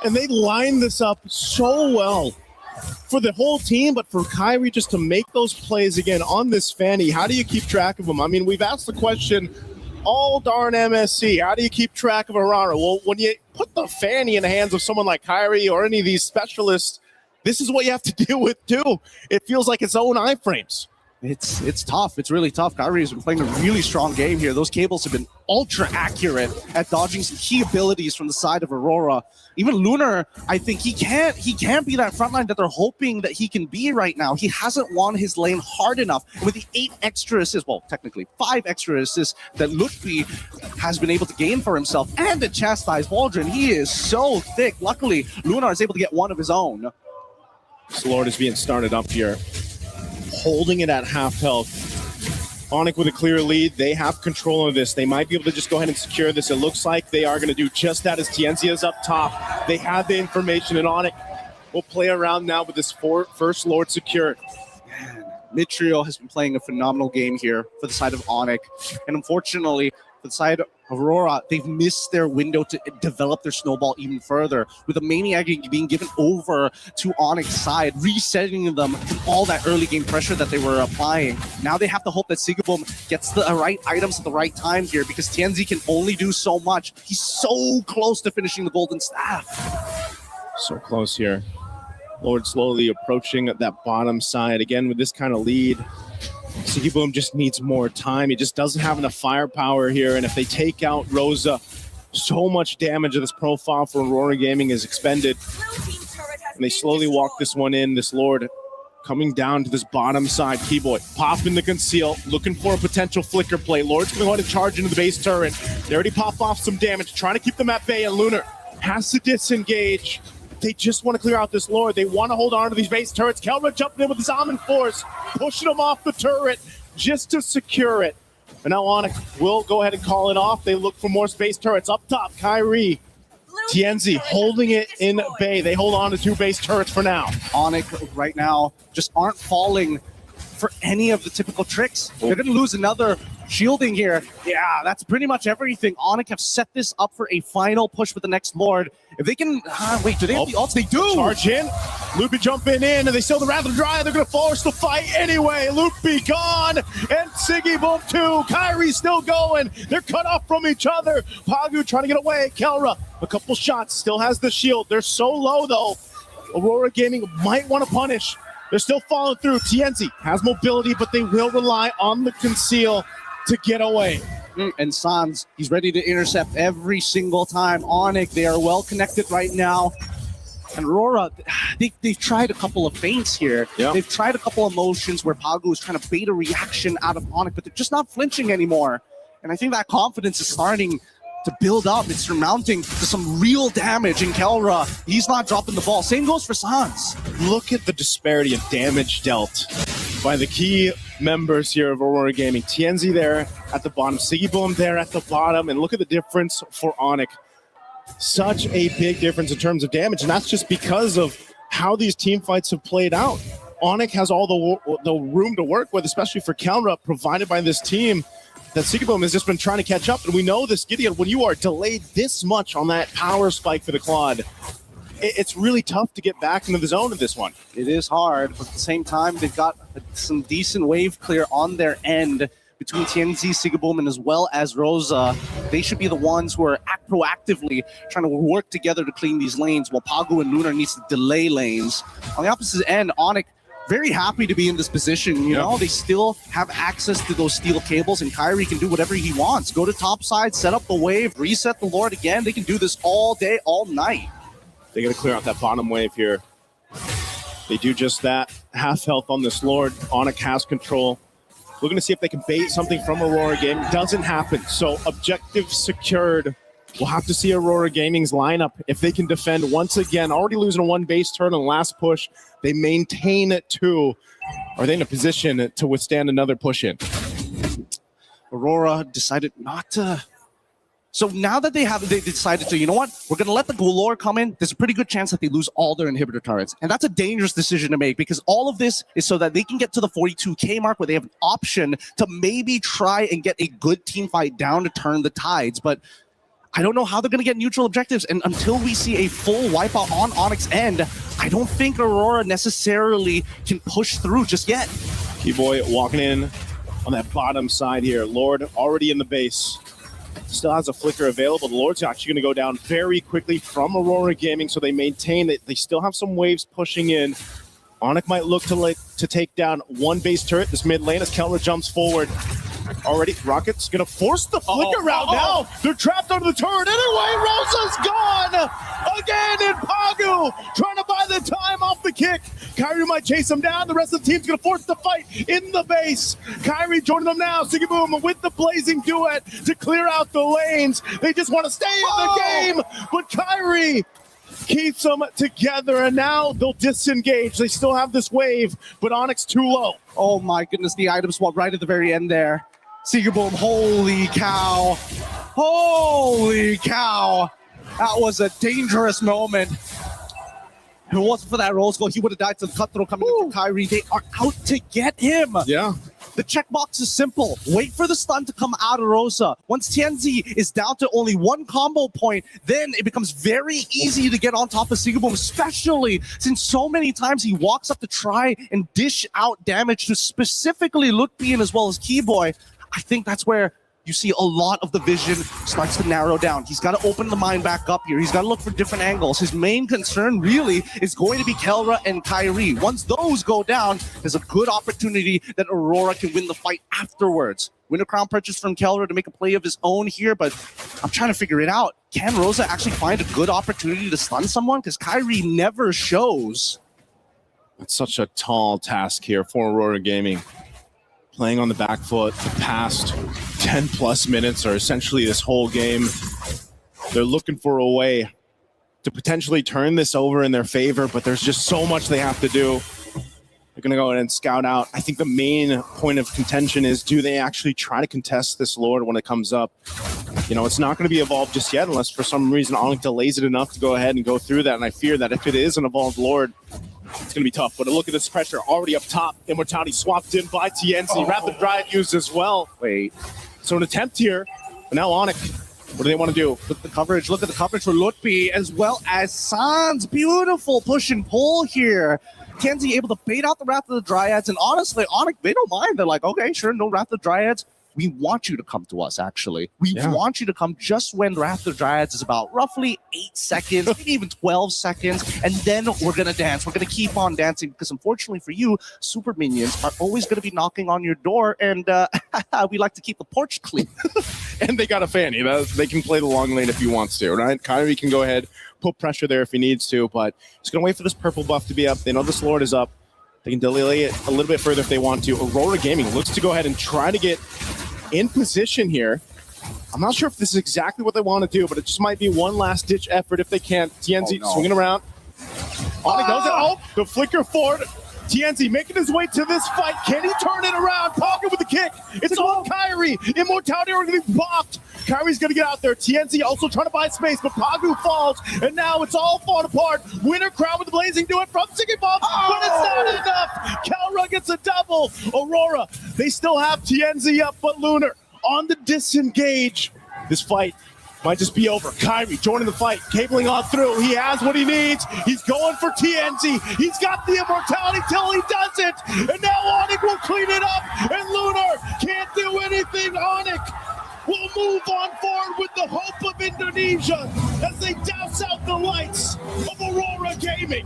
And they line this up so well. for the whole team, but for Kyrie just to make those plays again on this Fanny, how do you keep track of them? I mean, we've asked the question all darn MSC, how do you keep track of Aurora? Well, when you put the Fanny in the hands of someone like Kyrie or any of these specialists, this is what you have to deal with too. It feels like its own iframes. It's tough. It's really tough. Kyrie has been playing a really strong game here. Those cables have been ultra accurate at dodging some key abilities from the side of Aurora. Even Lunar, I think he can't be that frontline that they're hoping that he can be right now. He hasn't won his lane hard enough. And with the 8 extra assists, well, technically 5 extra assists that Lutfi has been able to gain for himself and to chastise Waldron, he is so thick. Luckily, Lunar is able to get one of his own. This Lord is being started up here, holding it at half health. Onic with a clear lead. They have control of this. They might be able to just go ahead and secure this. It looks like they are going to do just that as Tienzia is up top. They have the information, and Onic will play around now with this first Lord secured. Man, Mitrio has been playing a phenomenal game here for the side of Onic. And unfortunately, for the side of Aurora, they've missed their window to develop their snowball even further, with the Maniac being given over to Onyx's side, resetting them from all that early game pressure that they were applying. Now they have to hope that Sigaboom gets the right items at the right time here, because Tienzi can only do so much. He's so close to finishing the golden staff. So close here. Lord slowly approaching that bottom side. Again, with this kind of lead, Sigaboom just needs more time. He just doesn't have enough firepower here. And if they take out Rosa, so much damage of this profile for Aurora Gaming is expended. And they slowly walk this one in. This Lord coming down to this bottom side. Keyboy popping the conceal, looking for a potential flicker play. Lord's going to go ahead and charge into the base turret. They already pop off some damage, trying to keep them at bay. And Lunar has to disengage. They just want to clear out this Lord. They want to hold on to these base turrets. Kelra jumping in with his Almond Force, pushing them off the turret just to secure it. And now Onic will go ahead and call it off. They look for more space turrets. Up top, Kyrie. Tienzi holding it in bay. They hold on to 2 base turrets for now. Onic right now just aren't falling for any of the typical tricks. They're going to lose another shielding here. Yeah, that's pretty much everything. Onic have set this up for a final push with the next Lord. If they can... wait, do they have the ults? They do! Charge in. Loopy jumping in, and they still the Wrath of Dry. They're going to force the fight anyway. Loopy gone, and Sigaboom too. Kyrie's still going. They're cut off from each other. Pagu trying to get away. Kelra, a couple shots, still has the shield. They're so low, though. Aurora Gaming might want to punish. They're still following through. Tienzi has mobility, but they will rely on the conceal to get away. And Sans, he's ready to intercept every single time. Onic, they are well connected right now. And Aurora, they've tried a couple of feints here. Yeah. They've tried a couple of motions where Pagu is trying to bait a reaction out of Onic, but they're just not flinching anymore. And I think that confidence is starting to build up. It's surmounting to some real damage in Kelra. He's not dropping the ball. Same goes for Sans. Look at the disparity of damage dealt by the key members here of Aurora Gaming. Tienzi there at the bottom, Sigaboom there at the bottom, and look at the difference for Onic. Such a big difference in terms of damage, and that's just because of how these team fights have played out. Onic has all the room to work with, especially for Kelra, provided by this team that Sigaboom has just been trying to catch up. And we know this, Gideon, when you are delayed this much on that power spike for the Claude, it's really tough to get back into the zone of this one. It is hard, but at the same time, they've got some decent wave clear on their end between Tienzi, Sigaboom, and as well as Rosa. They should be the ones who are proactively trying to work together to clean these lanes, while Pagu and Lunar needs to delay lanes. On the opposite end, Onic, very happy to be in this position. You know, they still have access to those steel cables, and Kyrie can do whatever he wants. Go to top side, set up the wave, reset the Lord again. They can do this all day, all night. They got to clear out that bottom wave here. They do just that. Half health on this Lord. Onic has control. Looking to see if they can bait something from Aurora Gaming. Doesn't happen. So objective secured. We'll have to see Aurora Gaming's lineup if they can defend once again. Already losing a 1 base turn on the last push. They maintain it too. Are they in a position to withstand another push in? Aurora decided not to. So now that they decided to, you know what? We're going to let the Gulor come in. There's a pretty good chance that they lose all their inhibitor turrets. And that's a dangerous decision to make, because all of this is so that they can get to the 42K mark where they have an option to maybe try and get a good team fight down to turn the tides. But I don't know how they're going to get neutral objectives. And until we see a full wipeout on Onyx end, I don't think Aurora necessarily can push through just yet. Keyboy walking in on that bottom side here. Lord already in the base. Still has a flicker available. The Lord's actually going to go down very quickly from Aurora Gaming, so they maintain that they still have some waves pushing in. Onyx might look to take down one base turret, this mid lane, as Kelra jumps forward. Already, Rocket's going to force the flicker route now. They're trapped under the turret anyway. Rosa's gone again, and Pagu trying to buy the time off the kick. Kyrie might chase him down. The rest of the team's going to force the fight in the base. Kyrie joining them now. Sigiboom with the blazing duet to clear out the lanes. They just want to stay in the game, but Kyrie keeps them together, and now they'll disengage. They still have this wave, but Onyx too low. Oh my goodness, the item swap right at the very end there. Seagerboom, holy cow. Holy cow. That was a dangerous moment. If it wasn't for that Rose goal, he would have died to the cutthroat coming in from Kyrie. They are out to get him. Yeah. The checkbox is simple. Wait for the stun to come out of Rosa. Once Tianzi is down to only one combo point, then it becomes very easy to get on top of Sigaboom, especially since so many times he walks up to try and dish out damage to specifically Lutpian as well as Keyboy. I think that's where you see a lot of the vision starts to narrow down. He's got to open the mind back up here. He's got to look for different angles. His main concern really is going to be Kelra and Kyrie. Once those go down, there's a good opportunity that Aurora can win the fight afterwards. Win a crown purchase from Kelra to make a play of his own here, but I'm trying to figure it out. Can Rosa actually find a good opportunity to stun someone? Because Kyrie never shows. It's such a tall task here for Aurora Gaming. Playing on the back foot the past 10 plus minutes, or essentially this whole game. They're looking for a way to potentially turn this over in their favor, but there's just so much they have to do. They're going to go ahead and scout out. I think the main point of contention is, do they actually try to contest this Lord when it comes up? You know, it's not going to be evolved just yet unless for some reason Onyx delays it enough to go ahead and go through that. And I fear that if it is an evolved Lord, it's going to be tough. But look at this pressure already up top. Immortality swapped in by TNC. Rapid Dryad used as well. Wait. So an attempt here, but now Onyx. What do they want to do? Look at the coverage. Look at the coverage for Lutpi as well as Sans. Beautiful push and pull here. Kenzie able to bait out the Wrath of the Dryads. And honestly, Onyx, they don't mind. They're like, okay, sure, no Wrath of the Dryads. We want you to come to us, actually. We want you to come just when Wrath of the Dryads is about roughly 8 seconds, maybe even 12 seconds, and then we're going to dance. We're going to keep on dancing because unfortunately for you, super minions are always going to be knocking on your door, and we like to keep the porch clean. And they got a Fanny. They can play the long lane if he wants to, right? Kyrie can go ahead, put pressure there if he needs to, but he's going to wait for this purple buff to be up. They know this Lord is up. They can delay it a little bit further if they want to. Aurora Gaming looks to go ahead and try to get in position here. I'm not sure if this is exactly what they want to do, but it just might be one last ditch effort if they can. TNZ swinging around. Onyx knows it. Oh, the flicker forward. TNZ making his way to this fight. Can he turn it around? Pocket with the kick. It's all Kyrie. Immortality are going to be bopped. Kyrie's going to get out there. TNZ also trying to buy space, but Pagu falls, and now it's all falling apart. Winter crowd with the blazing do it from Ziggy Bob, but it's not enough. Kelra gets a double. Aurora, they still have TNZ up, but Lunar on the disengage. This fight might just be over. Kyrie joining the fight, cabling on through. He has what he needs. He's going for TNZ. He's got the immortality till he doesn't. And now Onyx will clean it up. And Lunar can't do anything. Onyx will move on forward with the hope of Indonesia as they douse out the lights of Aurora Gaming.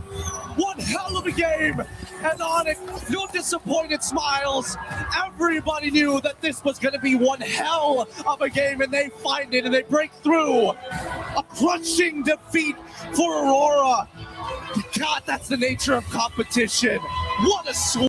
One hell of a game. And Onyx, no disappointed smiles. Everybody knew that this was going to be one hell of a game, and they find it and they break through. A crushing defeat for Aurora. God, that's the nature of competition. What a